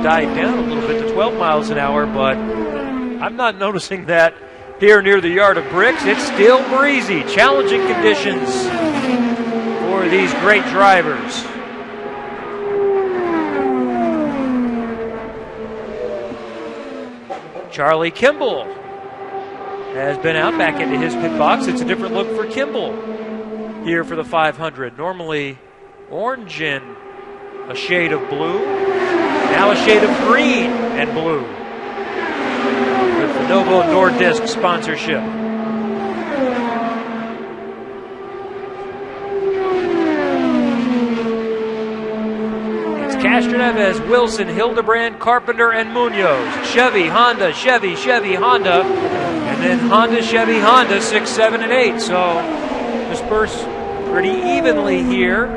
Died down a little bit to 12 miles an hour, but I'm not noticing that here near the yard of bricks. It's still breezy. Challenging conditions for these great drivers. Charlie Kimball has been out back into his pit box. It's a different look for Kimball here for the 500. Normally orange and a shade of blue. Now a shade of green and blue with the Novo Nordisk sponsorship. It's Castroneves, Wilson, Hildebrand, Carpenter, and Munoz. Chevy, Honda, Chevy, Chevy, Honda, and then Honda, Chevy, Honda, 6, 7, and 8. So dispersed pretty evenly here.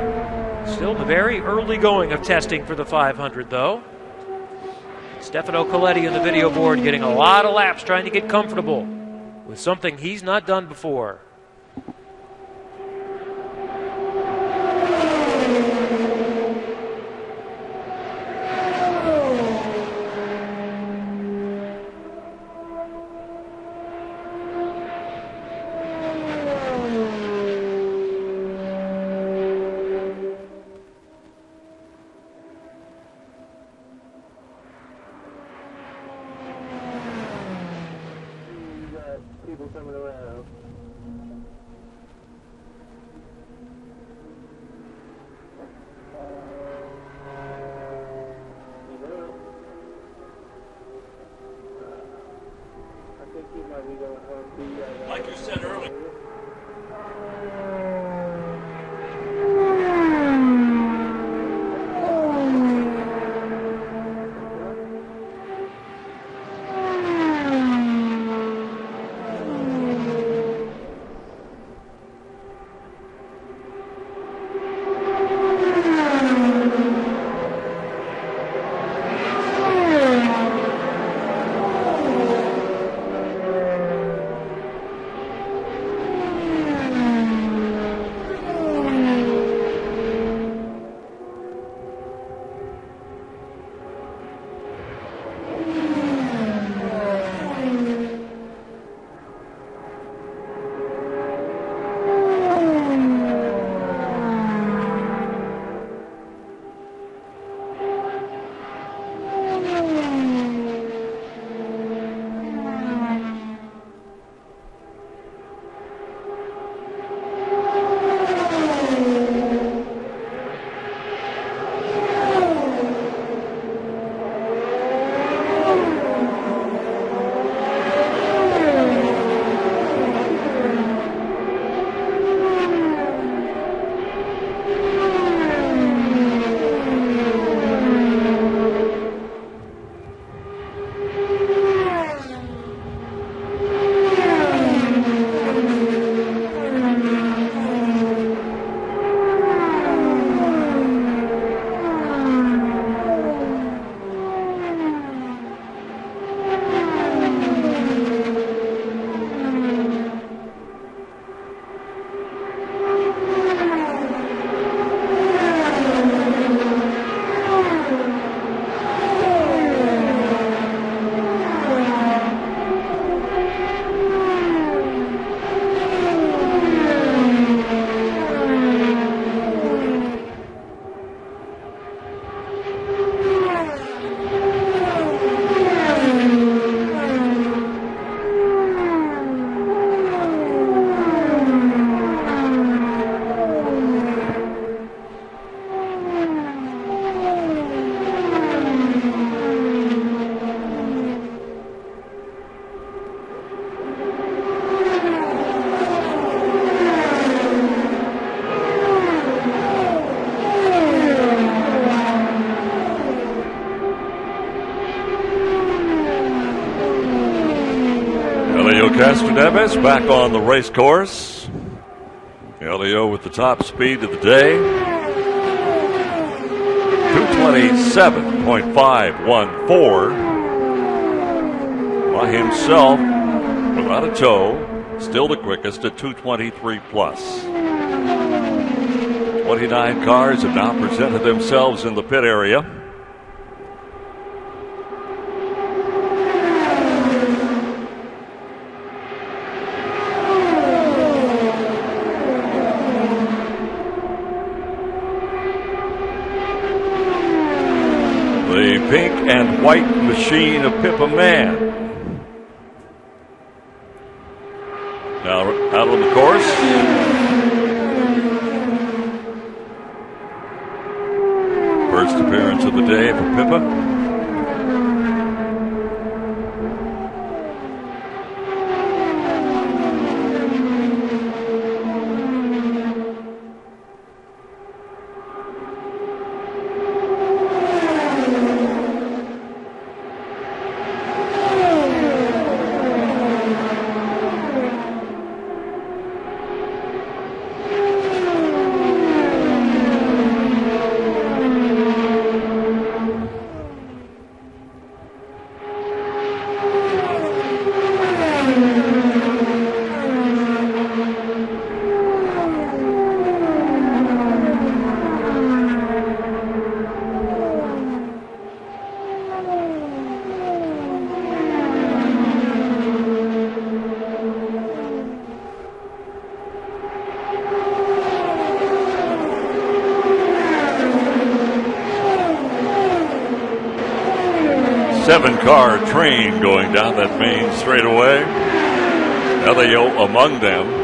Still the very early going of testing for the 500, though. Stefano Coletti on the video board getting a lot of laps trying to get comfortable with something he's not done before. People coming around. Like you said earlier. Castroneves back on the race course. Elio with the top speed of the day. 227.514 by himself without a tow. Still the quickest at 223 plus. 29 cars have now presented themselves in the pit area. The pink and white machine of Pippa Mann. Now out on the course. First appearance of the day for Pippa. Seven-car train going down that main straightaway. Elio among them.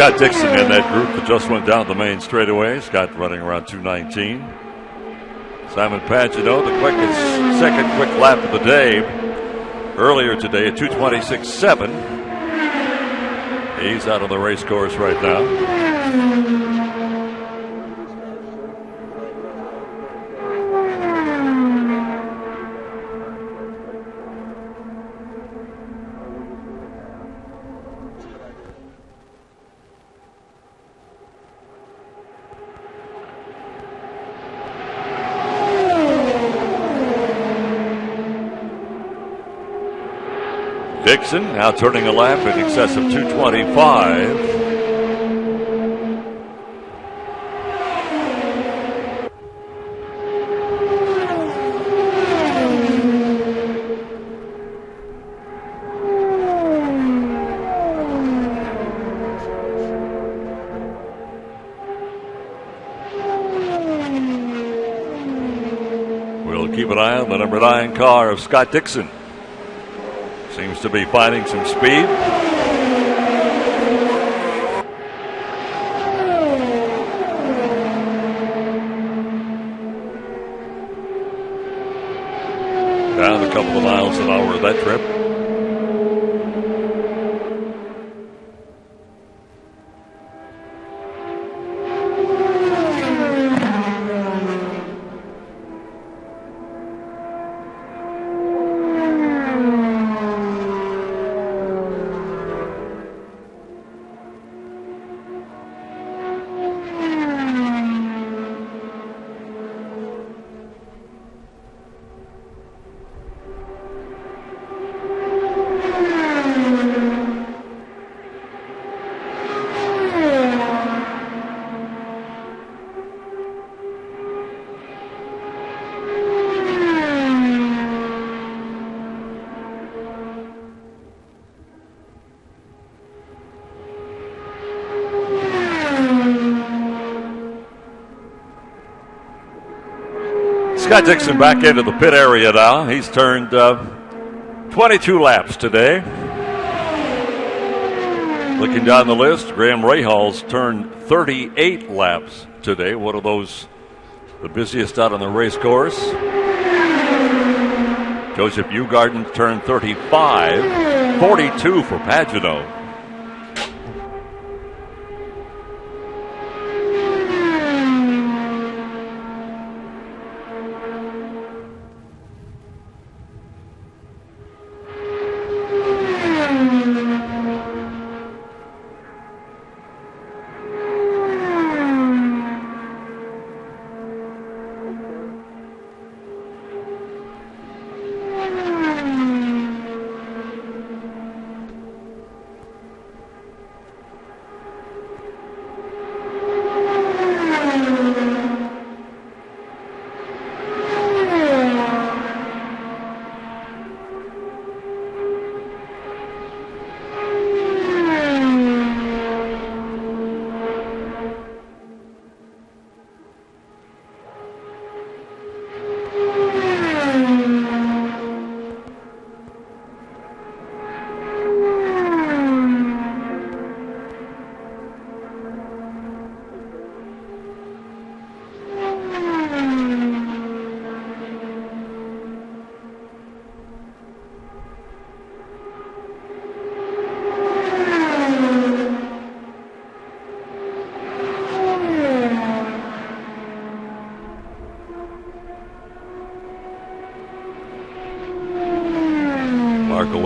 Scott Dixon in that group that just went down the main straightaway. Scott running around 2:19. Simon Pagano, the second quick lap of the day, earlier today at 2:26.7. He's out on the race course right now. Dixon now turning a lap in excess of 2:25. We'll keep an eye on the number 9 car of Scott Dixon. Seems to be finding some speed. Down a couple of miles an hour of that trip. Scott Dixon back into the pit area now. He's turned 22 laps today. Looking down the list, Graham Rahal's turned 38 laps today. One of those, the busiest out on the race course. Joseph Newgarden turned 35, 42 for Pagano.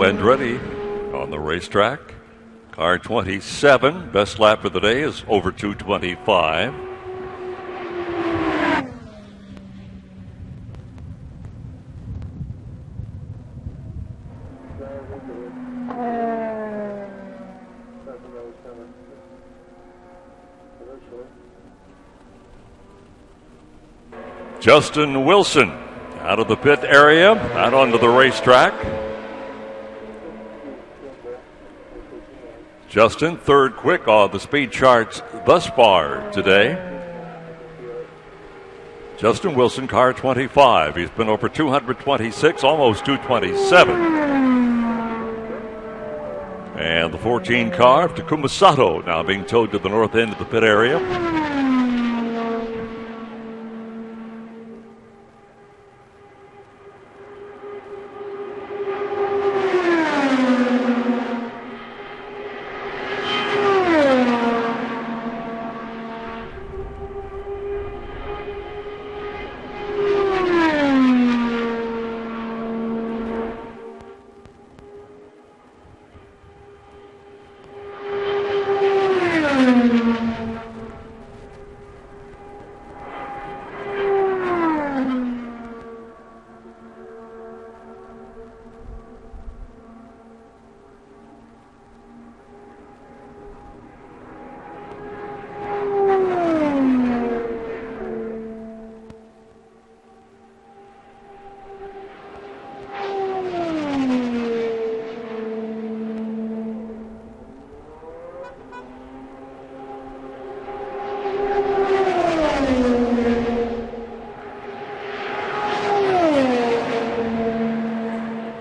Andretti on the racetrack. Car 27, best lap of the day is over 2:25. Justin Wilson out of the pit area, out onto the racetrack. Justin, third quick on the speed charts thus far today. Justin Wilson, car 25. He's been over 226, almost 227. And the 14 car of Takuma Sato now being towed to the north end of the pit area.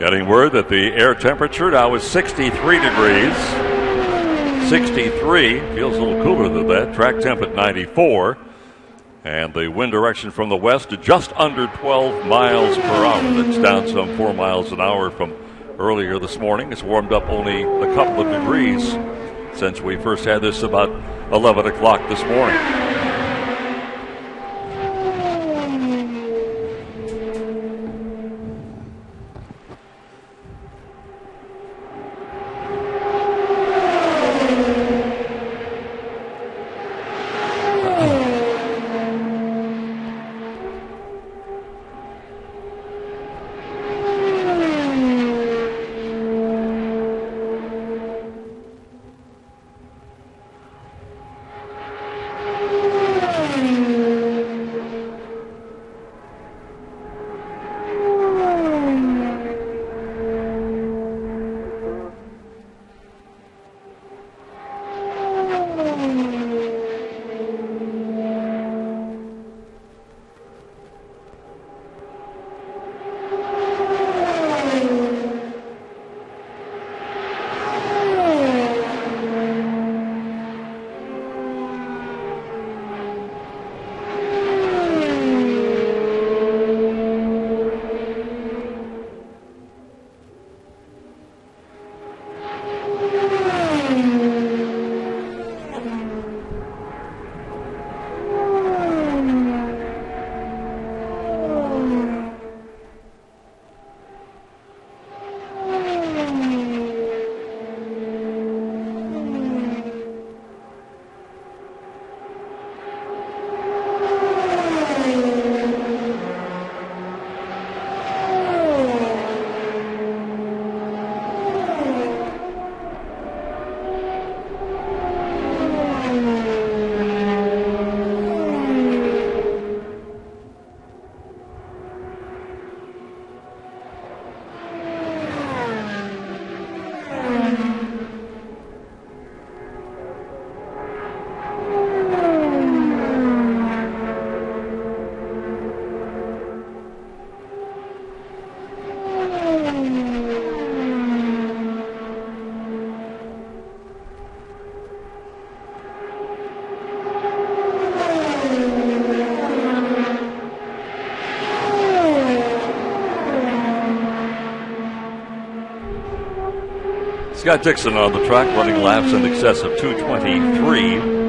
Getting word that the air temperature now is 63 degrees. 63, feels a little cooler than that. Track temp at 94. And the wind direction from the west to just under 12 miles per hour. That's down some 4 miles an hour from earlier this morning. It's warmed up only a couple of degrees since we first had this about 11 o'clock this morning. Scott Dixon on the track, running laps in excess of 223.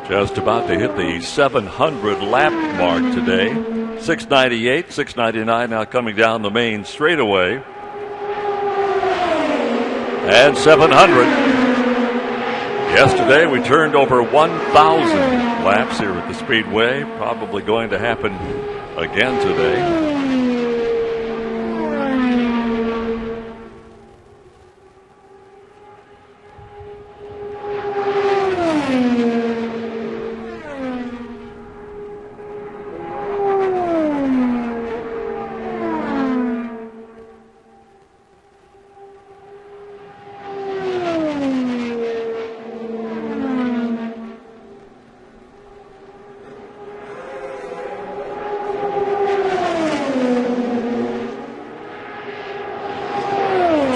Just about to hit the 700 lap mark today. 698, 699 now coming down the main straightaway. And 700. Yesterday we turned over 1,000 laps here at the Speedway. Probably going to happen again today.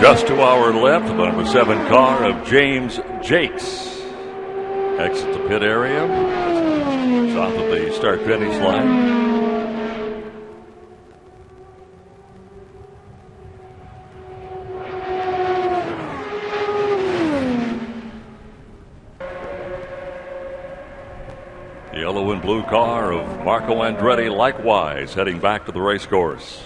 Just to our left, the number 7 car of James Jakes. Exit the pit area. South of the start-finish line. The yellow and blue car of Marco Andretti likewise heading back to the race course.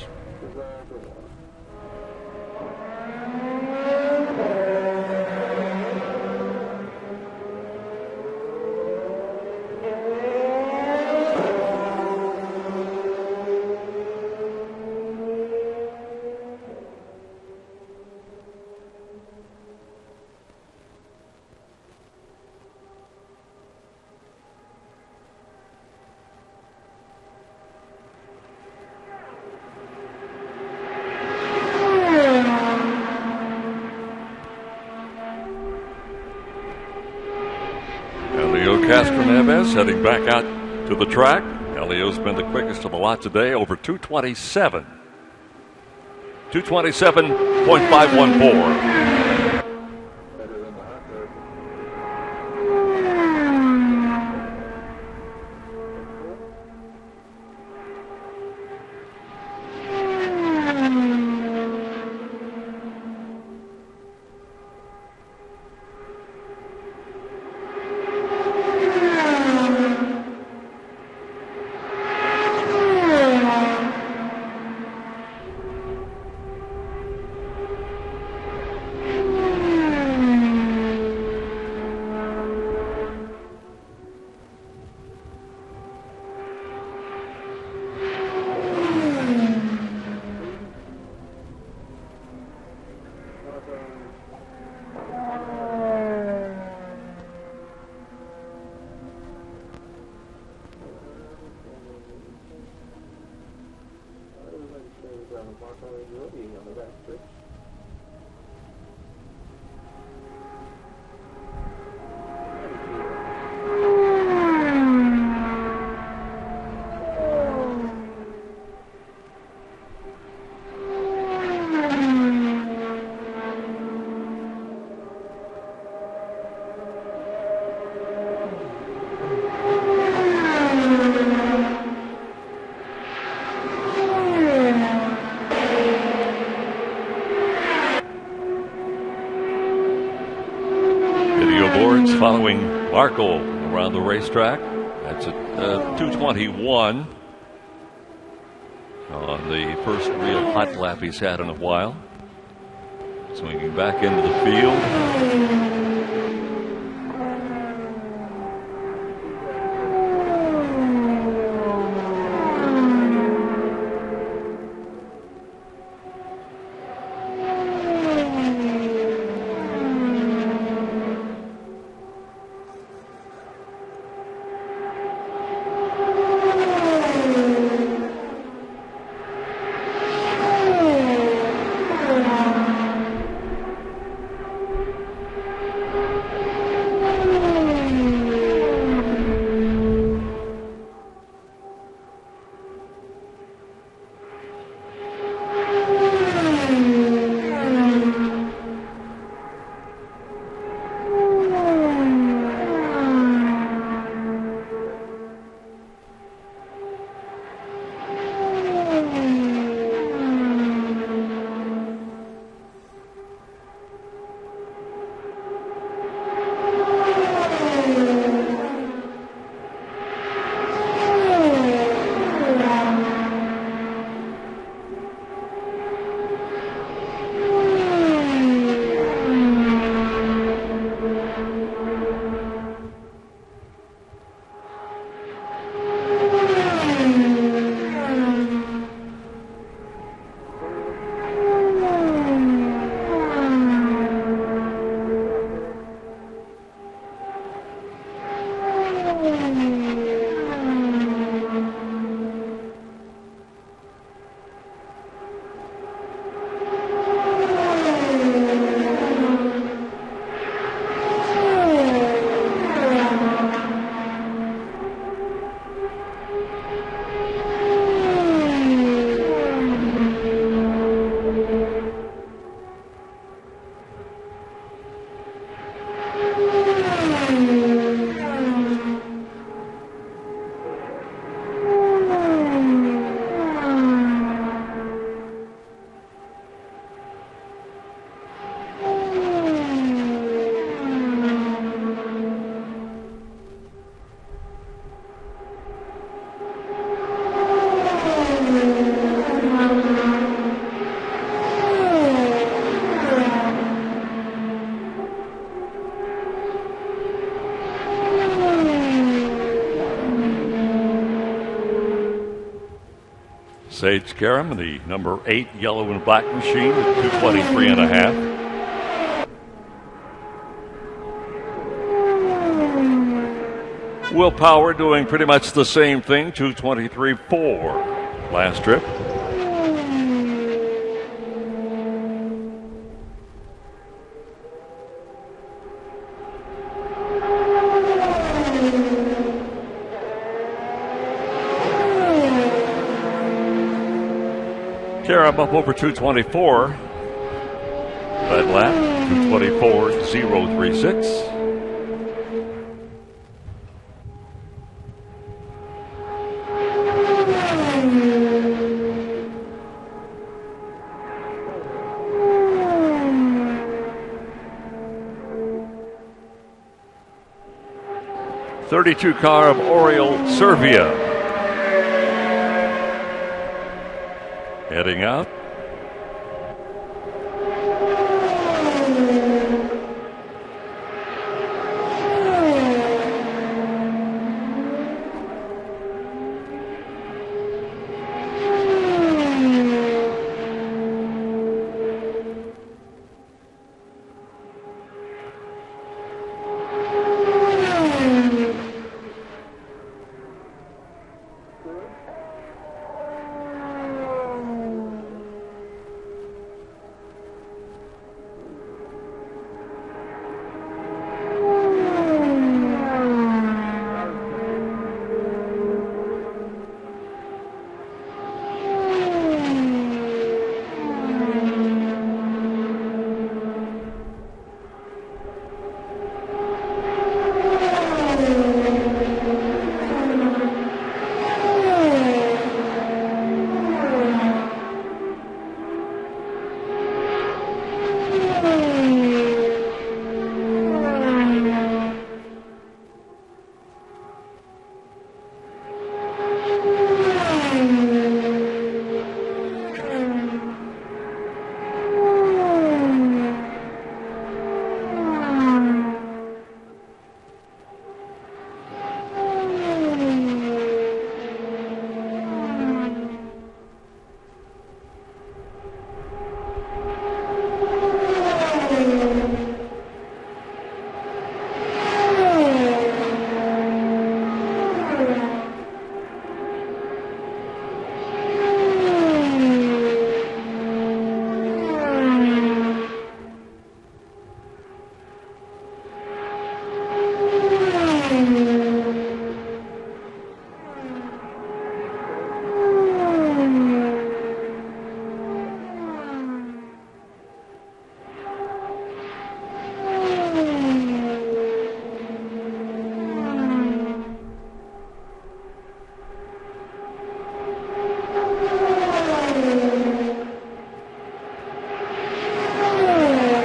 Heading back out to the track. Elio's been the quickest of the lot today, over 227. 227.514. Following Marco around the racetrack. That's at 2:21 on the first real hot lap he's had in a while. Swinging back into the field. Sage Karam, the number 8 yellow and black machine at 223.5. Willpower doing pretty much the same thing, 223.4 last trip. Karam up over 224. That lap, 224.036. .32 car of Oriol Servia heading out.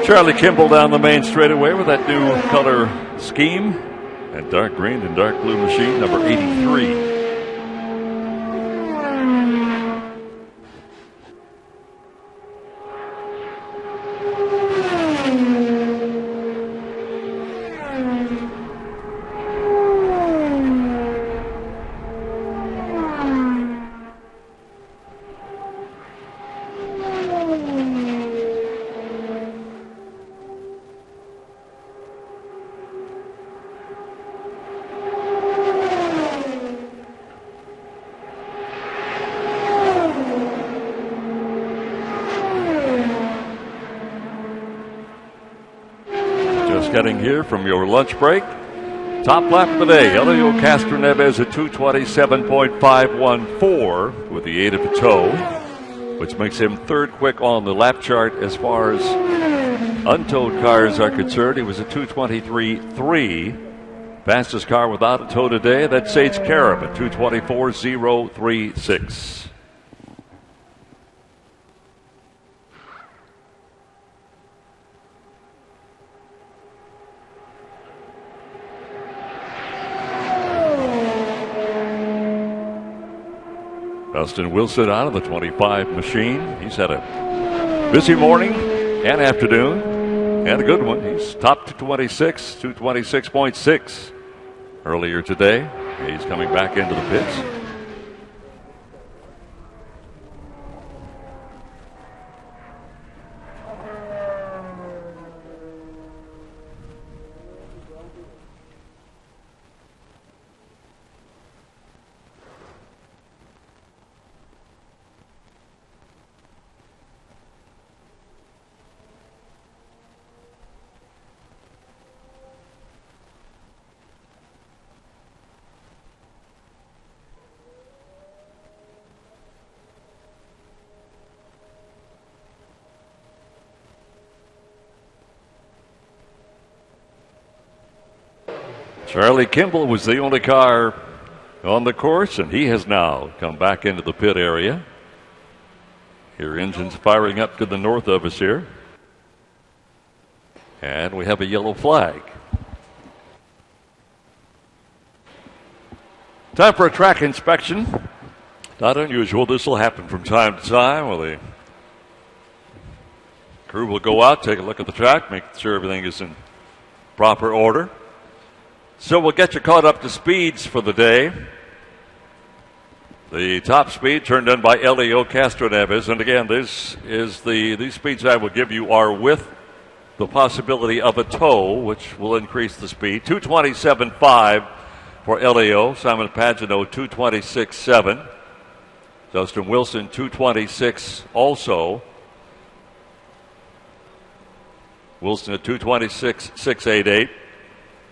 Charlie Kimball down the main straightaway with that new color scheme. And dark green and dark blue machine, number 83. Getting here from your lunch break. Top lap of the day, Elio Castroneves at 227.514 with the 8 of a toe, which makes him third quick on the lap chart as far as untowed cars are concerned. He was at 223.3. Fastest car without a tow today, that's Sage Karam at 224.036. Dustin Wilson out of the 25 machine. He's had a busy morning and afternoon and a good one. He's top to 26, 226.6 earlier today. He's coming back into the pits. Charlie Kimball was the only car on the course, and he has now come back into the pit area. Here, engines firing up to the north of us here. And we have a yellow flag. Time for a track inspection. Not unusual. This will happen from time to time. Well, the crew will go out, take a look at the track, make sure everything is in proper order. So we'll get you caught up to speeds for the day. The top speed turned in by Elio Castroneves. And again, this is these speeds I will give you are with the possibility of a tow, which will increase the speed. 227.5 for Elio. Simon Pagino, 226.7. Justin Wilson, 226 also. Wilson at 226.688.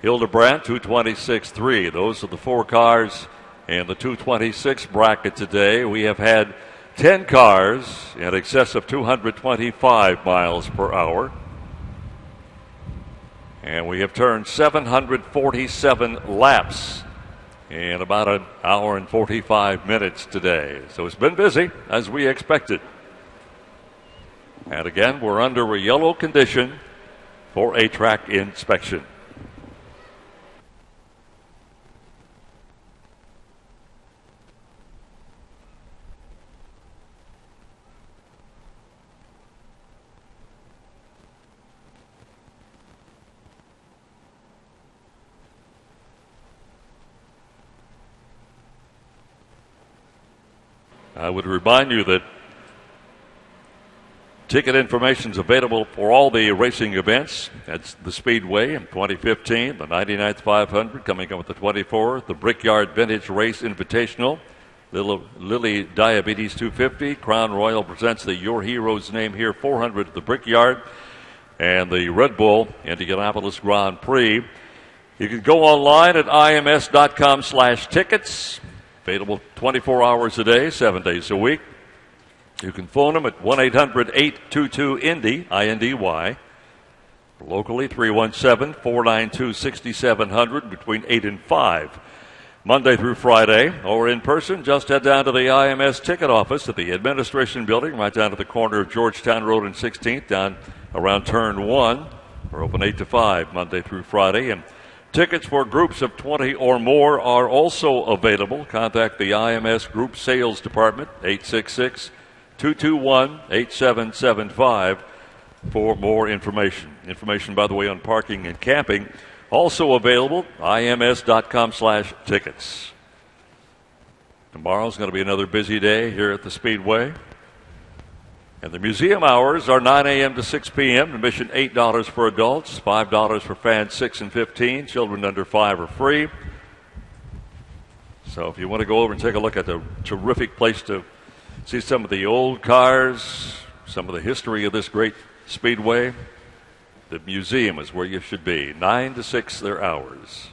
Hildebrandt, 226.3. Those are the four cars in the 226 bracket today. We have had 10 cars in excess of 225 miles per hour. And we have turned 747 laps in about an hour and 45 minutes today. So it's been busy, as we expected. And again, we're under a yellow condition for a track inspection. I would remind you that ticket information is available for all the racing events. That's the Speedway in 2015, the 99th 500 coming up with the 24th, the Brickyard Vintage Race Invitational, Lilly Diabetes 250, Crown Royal presents the Your Heroes Name Here 400 at the Brickyard, and the Red Bull Indianapolis Grand Prix. You can go online at ims.com/tickets. Available 24 hours a day, 7 days a week. You can phone them at 1-800-822-INDY, I-N-D-Y. Locally, 317-492-6700 between 8 and 5. Monday through Friday, or in person, just head down to the IMS ticket office at the administration building, right down to the corner of Georgetown Road and 16th, down around turn 1. We're open 8 to 5, Monday through Friday. And tickets for groups of 20 or more are also available. Contact the IMS Group Sales Department, 866-221-8775 for more information. Information, by the way, on parking and camping also available, ims.com/tickets. Tomorrow's going to be another busy day here at the Speedway. And the museum hours are 9 a.m. to 6 p.m. Admission $8 for adults, $5 for fans 6 and 15. Children under 5 are free. So if you want to go over and take a look at the terrific place to see some of the old cars, some of the history of this great speedway, the museum is where you should be. 9 to 6 their hours.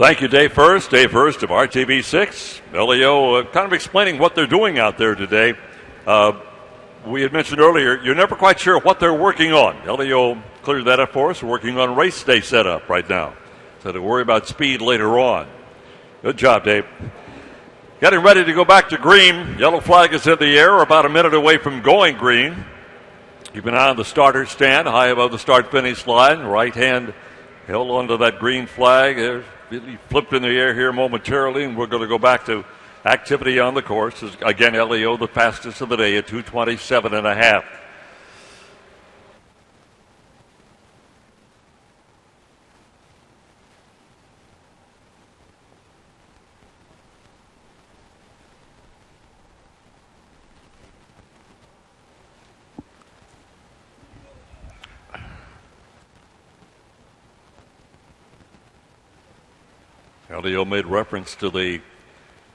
Thank you, Dave First. Dave First of RTV6. Leo kind of explaining what they're doing out there today. We had mentioned earlier, you're never quite sure what they're working on. Leo cleared that up for us. We're working on race day setup right now. So to worry about speed later on. Good job, Dave. Getting ready to go back to green. Yellow flag is in the air. We're about a minute away from going green. Keep an eye on the starter stand, high above the start-finish line. Right hand held onto that green flag. There's really flipped in the air here momentarily, and we're going to go back to activity on the course. Again, Leo, the fastest of the day at 2:27.5. Leo made reference to the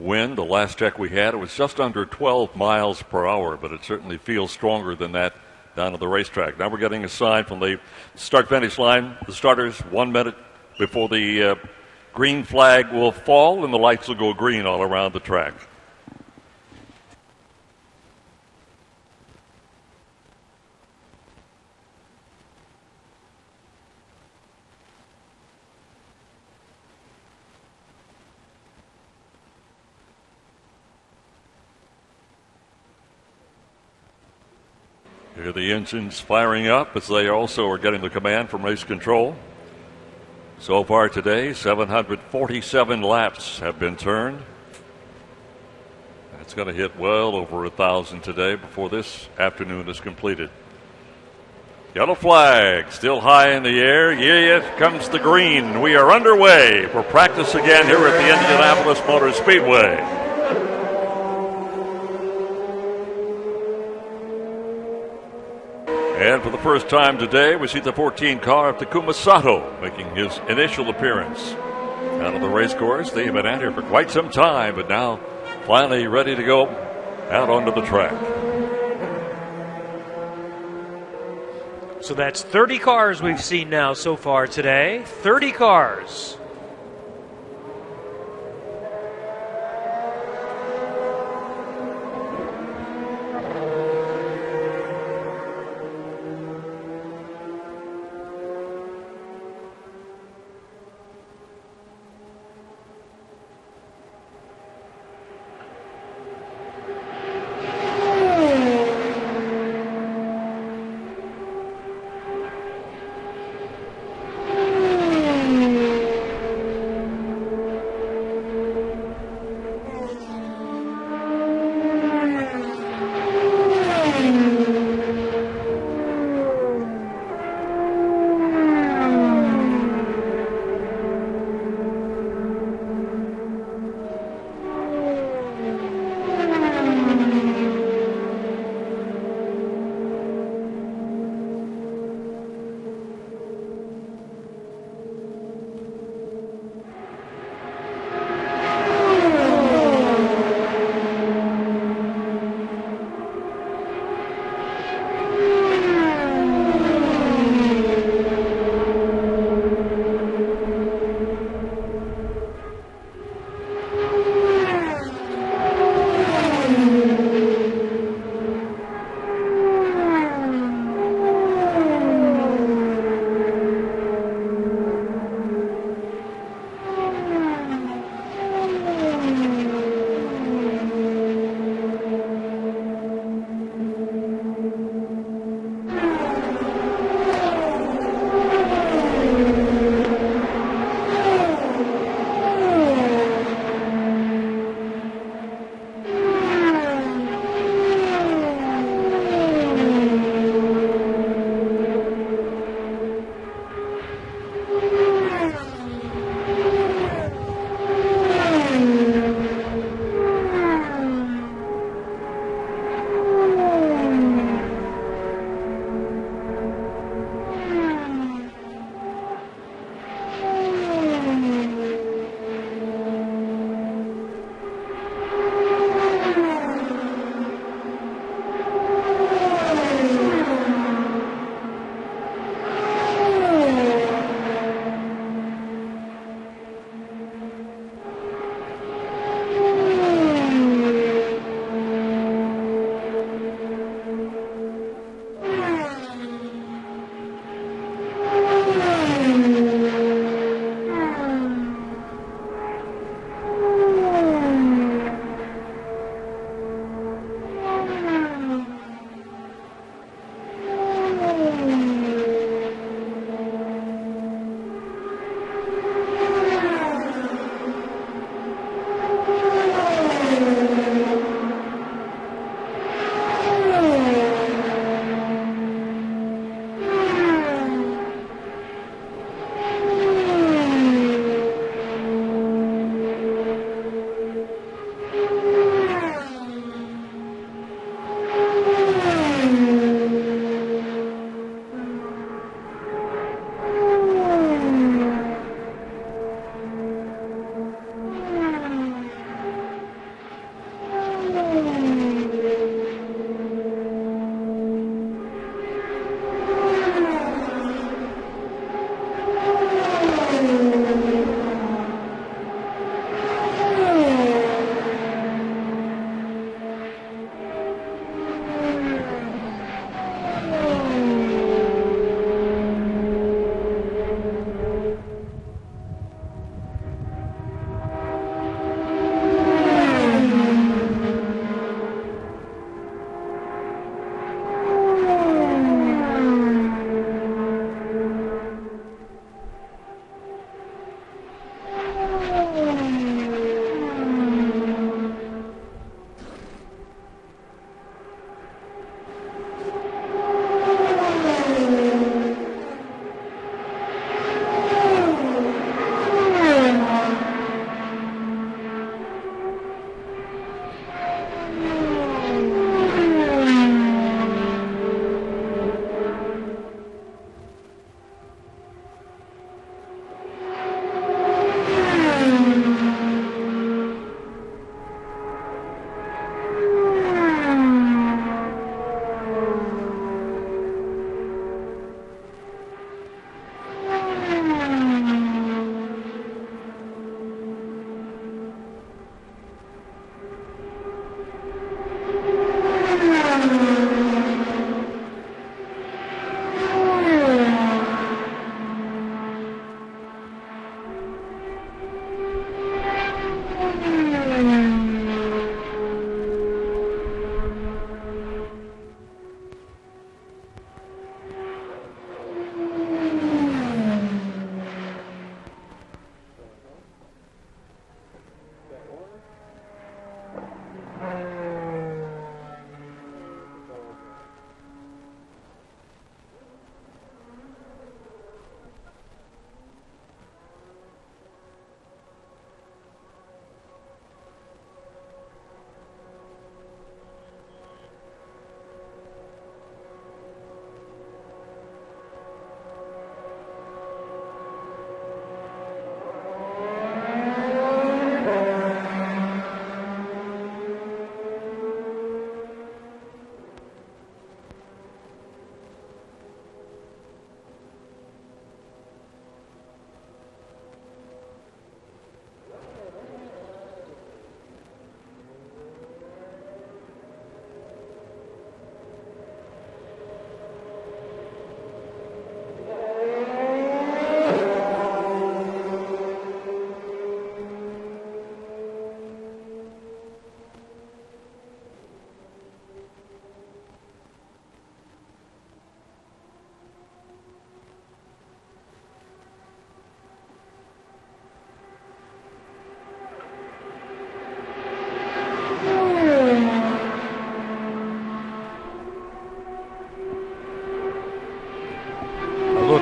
wind. The last check we had, it was just under 12 miles per hour, but it certainly feels stronger than that down at the racetrack. Now we're getting a sign from the start-finish line. The starters 1 minute before the green flag will fall, and the lights will go green all around the track. Here the engines firing up as they also are getting the command from race control. So far today, 747 laps have been turned. It's going to hit well over 1,000 today before this afternoon is completed. Yellow flag still high in the air. Here comes the green. We are underway for practice again here at the Indianapolis Motor Speedway. And for the first time today, we see the 14 car of Takuma Sato making his initial appearance out of the race course. They've been out here for quite some time, but now finally ready to go out onto the track. So that's 30 cars we've seen now so far today. 30 cars.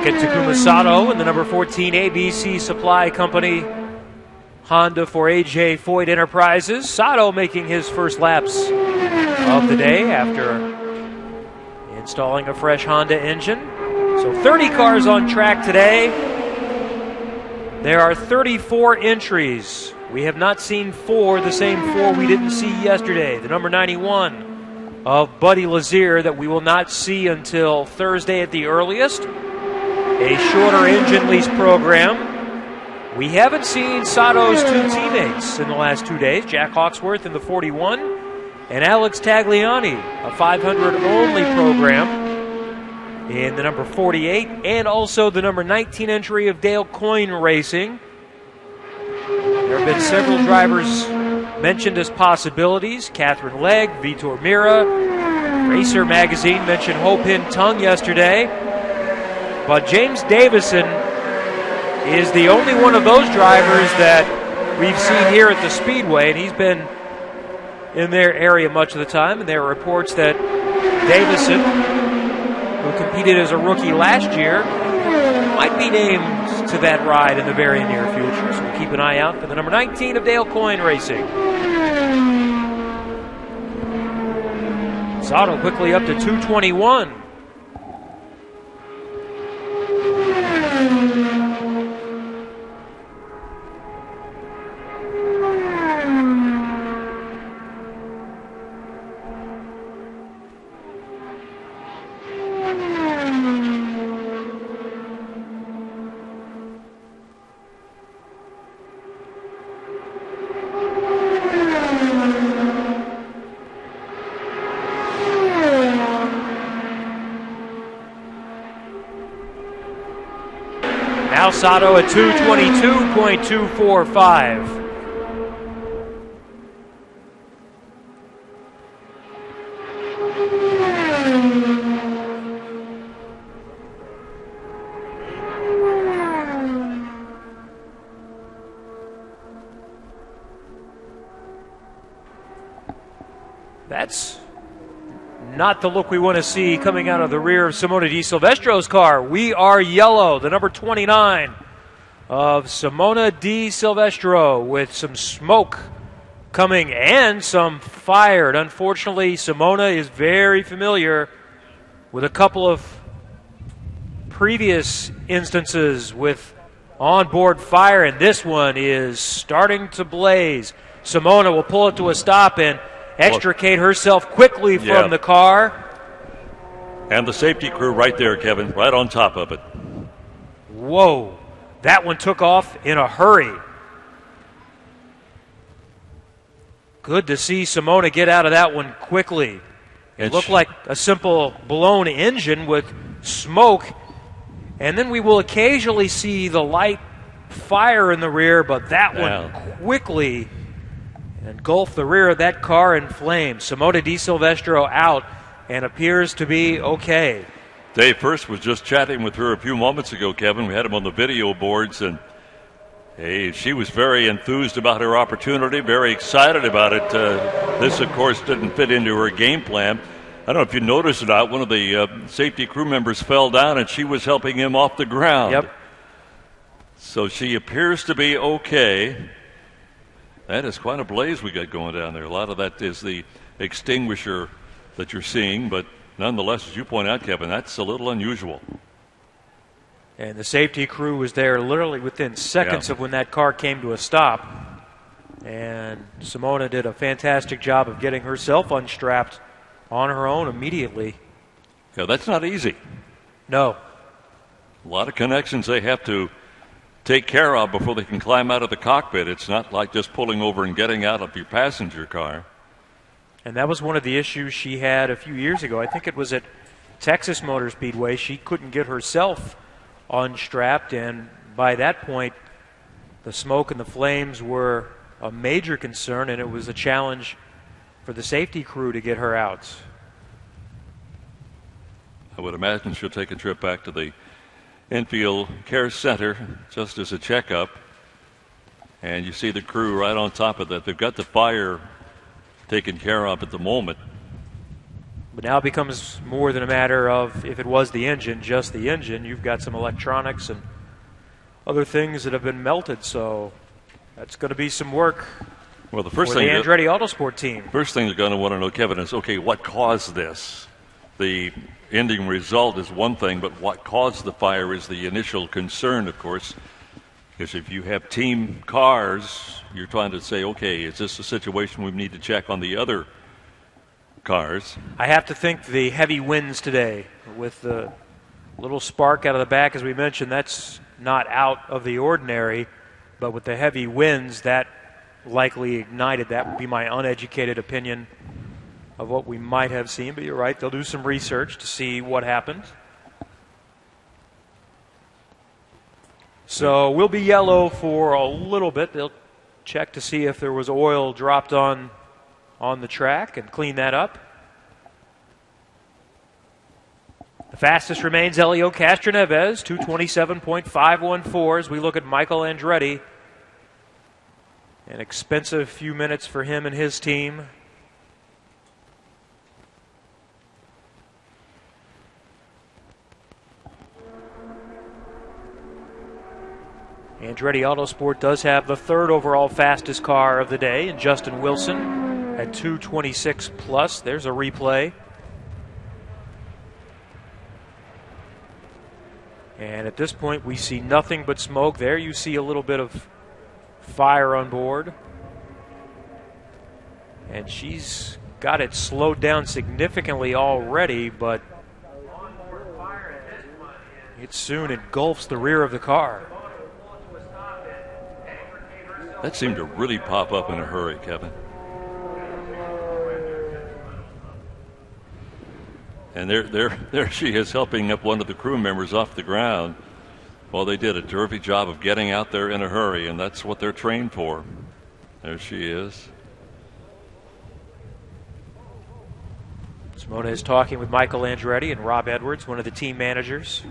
Second, Takuma Sato in the number 14 ABC Supply Company Honda for A.J. Foyt Enterprises. Sato making his first laps of the day after installing a fresh Honda engine. So 30 cars on track today. There are 34 entries. We have not seen the same four we didn't see yesterday. The number 91 of Buddy Lazier that we will not see until Thursday at the earliest. A shorter engine lease program. We haven't seen Sato's two teammates in the last 2 days, Jack Hawksworth in the 41 and Alex Tagliani, a 500 only program in the number 48, and also the number 19 entry of Dale Coyne Racing. There have been several drivers mentioned as possibilities. Catherine Legg, Vitor Mira, Racer Magazine mentioned Ho Pin Tung yesterday. But James Davison is the only one of those drivers that we've seen here at the Speedway, and he's been in their area much of the time. And there are reports that Davison, who competed as a rookie last year, might be named to that ride in the very near future. So we'll keep an eye out for the number 19 of Dale Coyne Racing. Sato quickly up to 221. Now Sato at 222.245. That's not the look we want to see coming out of the rear of Simona Di Silvestro's car. We are yellow, the number 29 of Simona Di Silvestro, with some smoke coming and some fire. Unfortunately, Simona is very familiar with a couple of previous instances with onboard fire, and this one is starting to blaze. Simona will pull it to a stop and extricate herself quickly from the car. And the safety crew right there, Kevin, right on top of it. Whoa, that one took off in a hurry. Good to see Simona get out of that one quickly. It looked like a simple blown engine with smoke, and then we will occasionally see the light fire in the rear, but that one quickly engulfed the rear of that car in flames. Simona Di Silvestro out and appears to be okay. Dave First was just chatting with her a few moments ago, Kevin. We had him on the video boards, and she was very enthused about her opportunity, very excited about it. This, of course, didn't fit into her game plan. I don't know if you noticed it out. One of the safety crew members fell down, and she was helping him off the ground. Yep. So she appears to be okay. That is quite a blaze we got going down there. A lot of that is the extinguisher that you're seeing, but nonetheless, as you point out, Kevin, that's a little unusual. And the safety crew was there literally within seconds of when that car came to a stop. And Simona did a fantastic job of getting herself unstrapped on her own immediately. Yeah, that's not easy. No. A lot of connections they have to take care of before they can climb out of the cockpit. It's not like just pulling over and getting out of your passenger car. And that was one of the issues she had a few years ago. I think it was at Texas Motor Speedway. She couldn't get herself unstrapped, and by that point, the smoke and the flames were a major concern, and it was a challenge for the safety crew to get her out. I would imagine she'll take a trip back to the Infield Care Center just as a checkup. And you see the crew right on top of that. They've got the fire taken care of at the moment. But now it becomes more than a matter of if it was the engine, just the engine. You've got some electronics and other things that have been melted, so that's going to be some work Well, the first for thing the Andretti Autosport team. First thing they're going to want to know, Kevin, is, okay, what caused this? The ending result is one thing, but what caused the fire is the initial concern, of course. Because if you have team cars, you're trying to say, okay, is this a situation we need to check on the other cars? I have to think the heavy winds today with the little spark out of the back, as we mentioned, that's not out of the ordinary. But with the heavy winds, that likely ignited. That would be my uneducated opinion of what we might have seen. But you're right, they'll do some research to see what happened. So we'll be yellow for a little bit. They'll check to see if there was oil dropped on the track and clean that up. The fastest remains Elio Castroneves, 227.514 as we look at Michael Andretti. An expensive few minutes for him and his team. Andretti Autosport does have the third overall fastest car of the day in Justin Wilson at 226 plus. There's a replay. And at this point, we see nothing but smoke. There you see a little bit of fire on board. And she's got it slowed down significantly already, but it soon engulfs the rear of the car. That seemed to really pop up in a hurry, Kevin. And there she is, helping up one of the crew members off the ground. Well, they did a terrific job of getting out there in a hurry, and that's what they're trained for. There she is. Simona is talking with Michael Andretti and Rob Edwards, one of the team managers.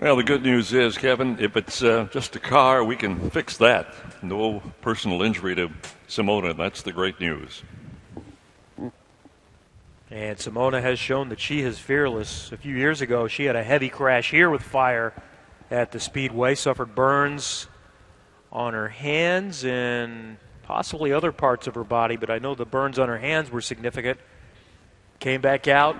Well, the good news is, Kevin, if it's just a car, we can fix that. No personal injury to Simona. That's the great news. And Simona has shown that she is fearless. A few years ago, she had a heavy crash here with fire at the Speedway, suffered burns on her hands and possibly other parts of her body, but I know the burns on her hands were significant. Came back out,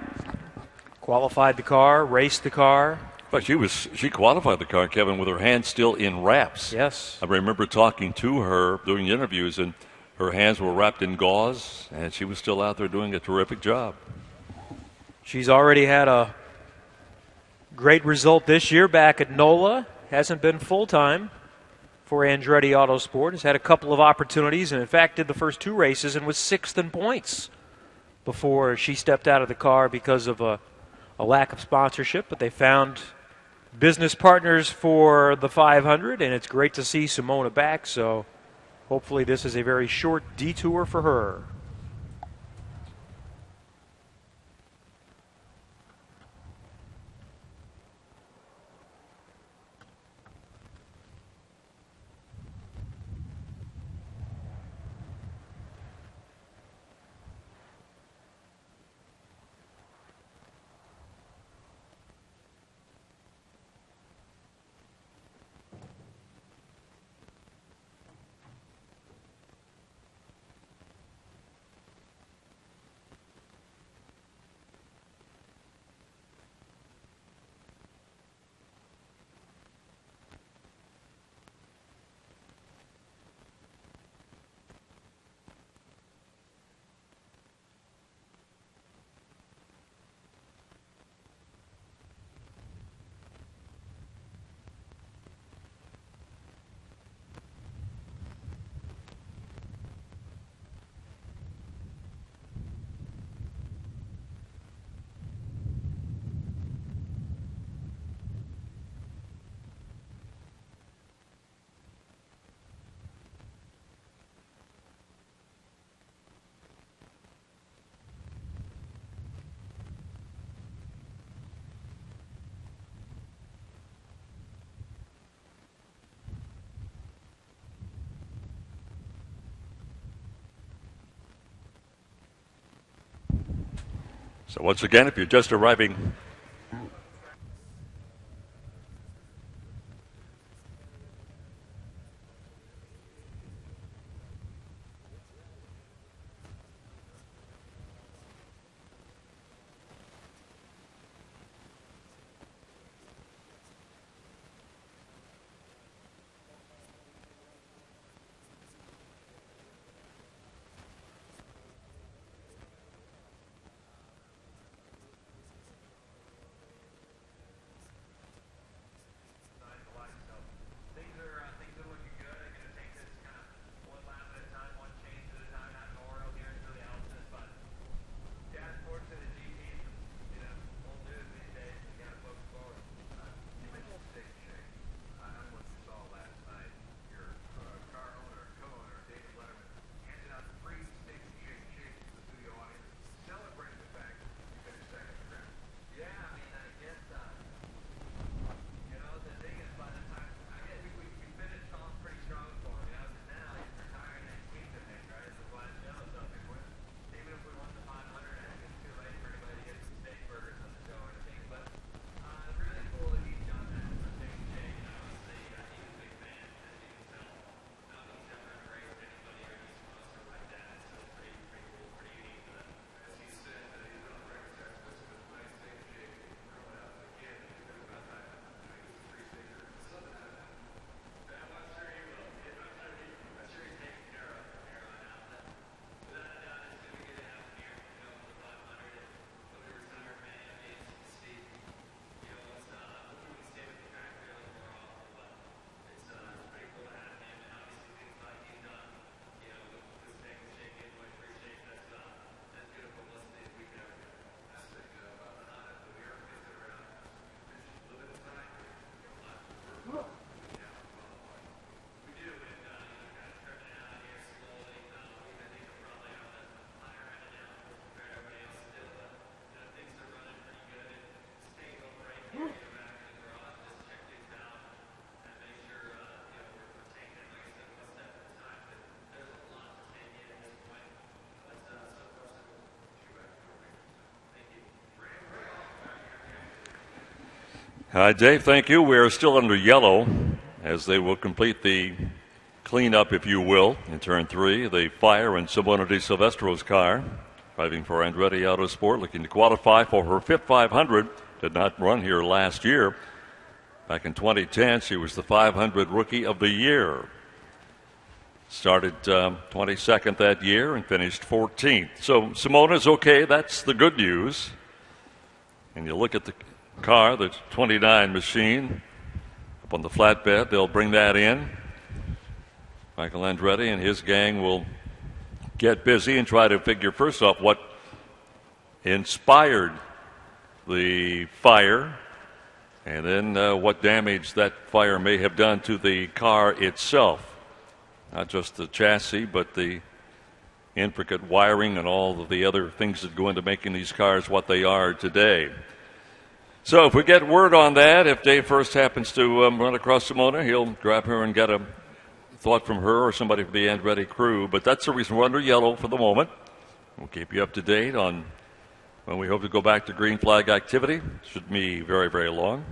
qualified the car, raced the car. But she qualified the car, Kevin, with her hands still in wraps. Yes. I remember talking to her, doing interviews, and her hands were wrapped in gauze, and she was still out there doing a terrific job. She's already had a great result this year back at NOLA. Hasn't been full-time for Andretti Autosport. Has had a couple of opportunities, and in fact did the first two races and was sixth in points before she stepped out of the car because of a lack of sponsorship. But they found business partners for the 500, and it's great to see Simona back, so hopefully this is a very short detour for her. So once again, if you're just arriving, hi, Dave. Thank you. We are still under yellow as they will complete the cleanup, if you will, in turn 3. The fire in Simona Di Silvestro's car, driving for Andretti Autosport, looking to qualify for her 5th 500. Did not run here last year. Back in 2010, she was the 500 Rookie of the Year. Started 22nd that year and finished 14th. So Simona's okay. That's the good news. And you look at the car, the 29 machine, up on the flatbed. They'll bring that in. Michael Andretti and his gang will get busy and try to figure first off what inspired the fire, and then what damage that fire may have done to the car itself. Not just the chassis, but the intricate wiring and all of the other things that go into making these cars what they are today. So if we get word on that, if Dave first happens to run across Simona, he'll grab her and get a thought from her or somebody from the Andretti crew. But that's the reason we're under yellow for the moment. We'll keep you up to date on when we hope to go back to green flag activity. Shouldn't be very, very long.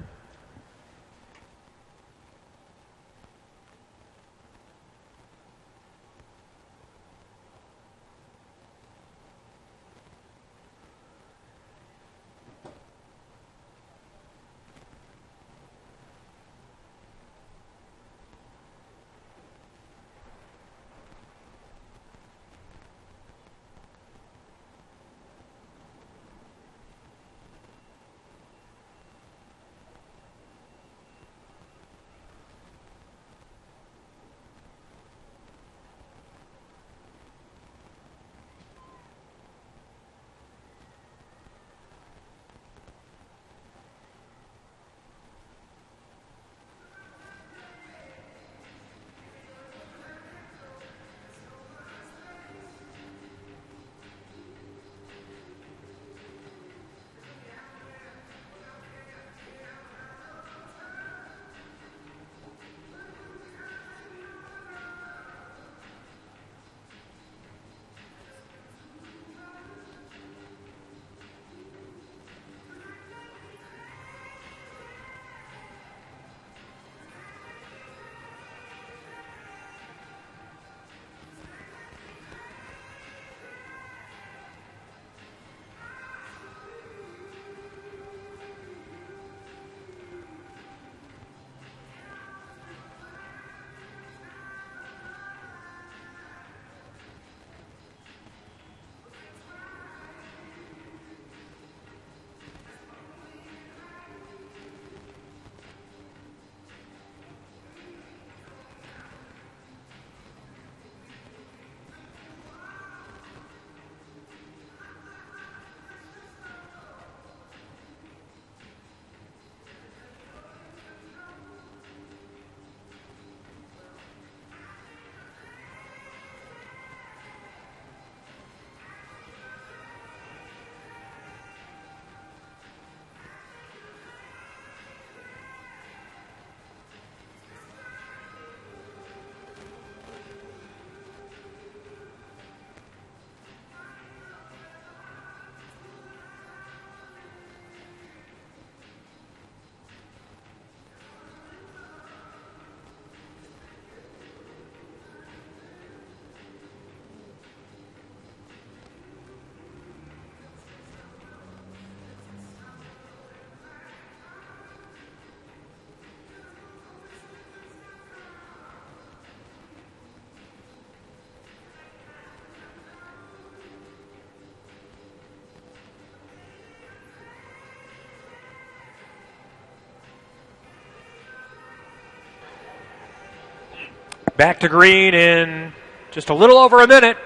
Back to green in just a little over a minute.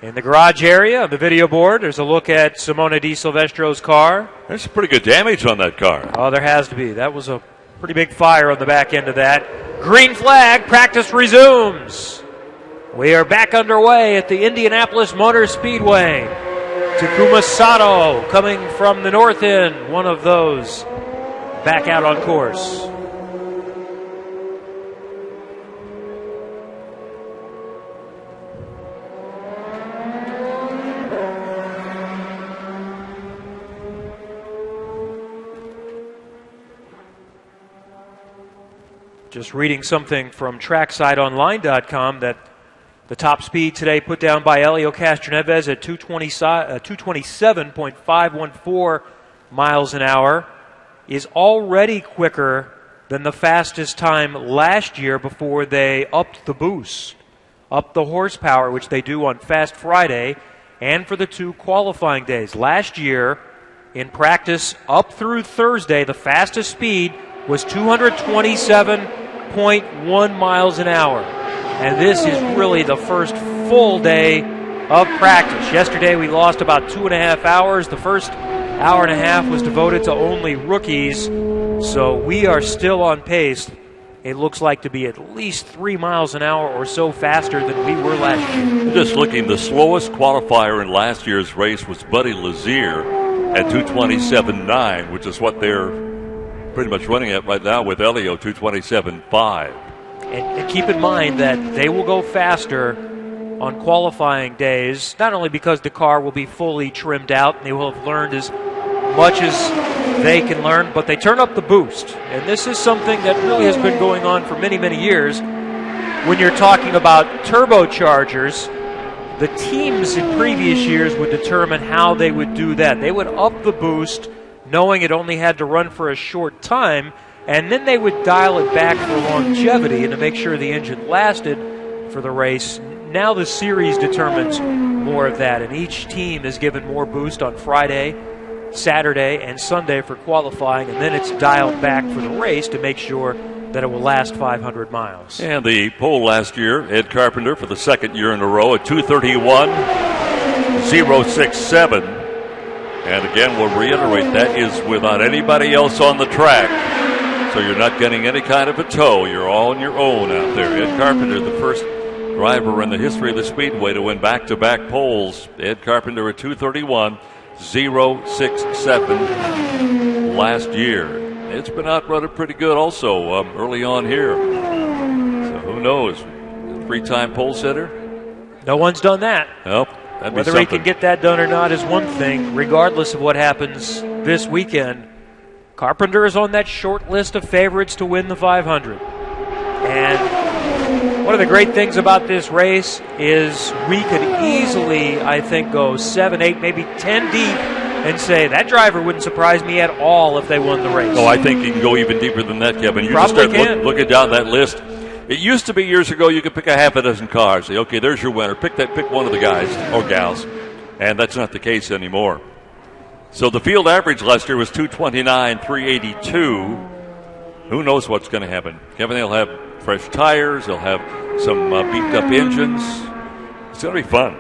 In the garage area of the video board, there's a look at Simona Di Silvestro's car. There's some pretty good damage on that car. Oh, there has to be. That was a pretty big fire on the back end of that. Green flag, practice resumes. We are back underway at the Indianapolis Motor Speedway. Takuma Sato coming from the north end, one of those back out on course. Just reading something from TrackSideOnline.com that the top speed today put down by Helio Castroneves at 227.514 miles an hour is already quicker than the fastest time last year before they upped the boost, upped the horsepower, which they do on Fast Friday, and for the 2 qualifying days. Last year, in practice up through Thursday, the fastest speed was 227.1 miles an hour. And this is really the first full day of practice. Yesterday we lost about 2.5 hours. The first hour and a half was devoted to only rookies. So we are still on pace, it looks like, to be at least 3 miles an hour or so faster than we were last year. Just looking, the slowest qualifier in last year's race was Buddy Lazier at 227.9, which is what they're pretty much running at right now with Helio, 227.5. And keep in mind that they will go faster on qualifying days, not only because the car will be fully trimmed out and they will have learned as much as they can learn, but they turn up the boost. And this is something that really has been going on for many, many years. When you're talking about turbochargers, the teams in previous years would determine how they would do that. They would up the boost, knowing it only had to run for a short time, and then they would dial it back for longevity and to make sure the engine lasted for the race. Now the series determines more of that, and each team is given more boost on Friday, Saturday, and Sunday for qualifying, and then it's dialed back for the race to make sure that it will last 500 miles. And the pole last year, Ed Carpenter for the second year in a row at 231.067. And again, we'll reiterate, that is without anybody else on the track. So you're not getting any kind of a tow. You're all on your own out there. Ed Carpenter, the first driver in the history of the Speedway to win back-to-back poles. Ed Carpenter at 231.067 last year. It's been outrunning pretty good also early on here. So who knows? Three-time pole sitter? No one's done that. Nope. Whether he can get that done or not is one thing. Regardless of what happens this weekend, Carpenter is on that short list of favorites to win the 500. And one of the great things about this race is we could easily, I think, go 7, 8, maybe 10 deep and say that driver wouldn't surprise me at all if they won the race. Oh, I think you can go even deeper than that, Kevin. You Probably just start looking down that list. It used to be years ago you could pick a half a dozen cars. Say, okay, there's your winner. Pick one of the guys or gals. And that's not the case anymore. So the field average last year was 229.382. Who knows what's going to happen? Kevin, they'll have fresh tires. They'll have some beefed-up engines. It's going to be fun.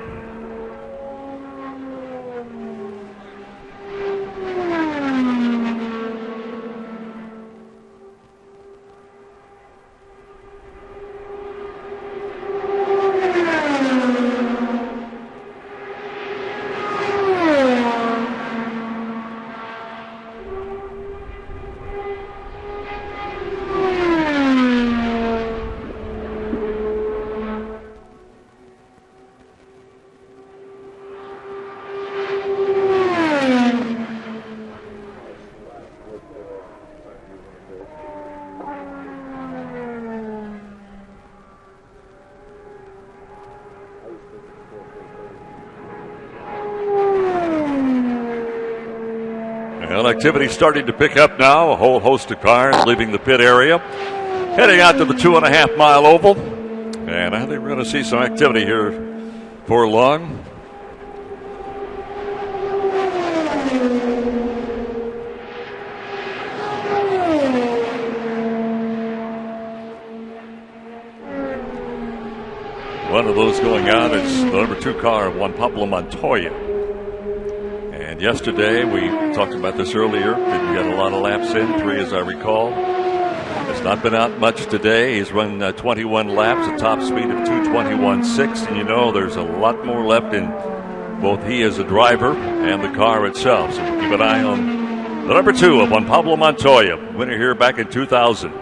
Well, activity starting to pick up now. A whole host of cars leaving the pit area, heading out to the 2.5 mile oval. And I think we're going to see some activity here for long. One of those going on is the number 2 car of Juan Pablo Montoya. And yesterday, we talked about this earlier, didn't get a lot of laps in, 3 as I recall. Has not been out much today. He's run 21 laps, a top speed of 2:21.6, and you know there's a lot more left in both he as a driver and the car itself. So keep an eye on the number 2 of Juan Pablo Montoya, winner here back in 2000.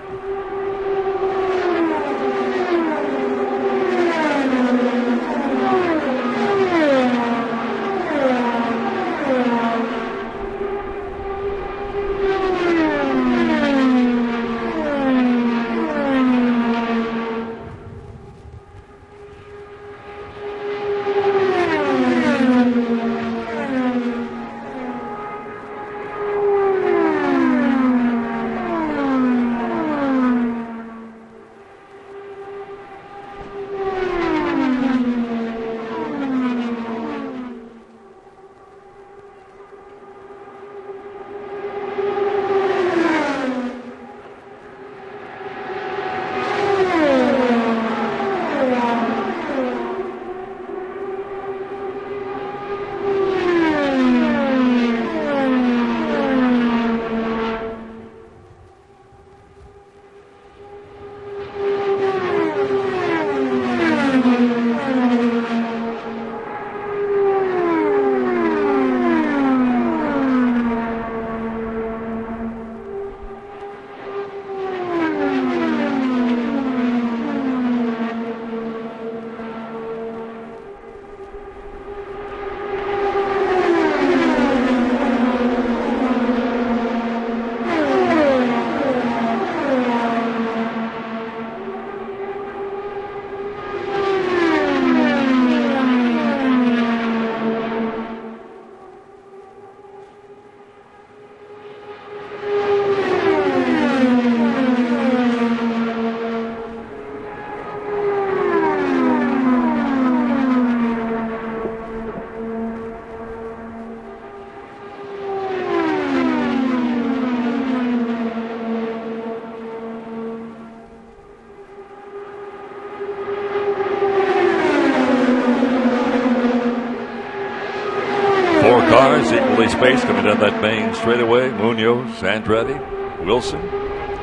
Cars equally spaced coming down that main straightaway. Munoz, Andretti, Wilson,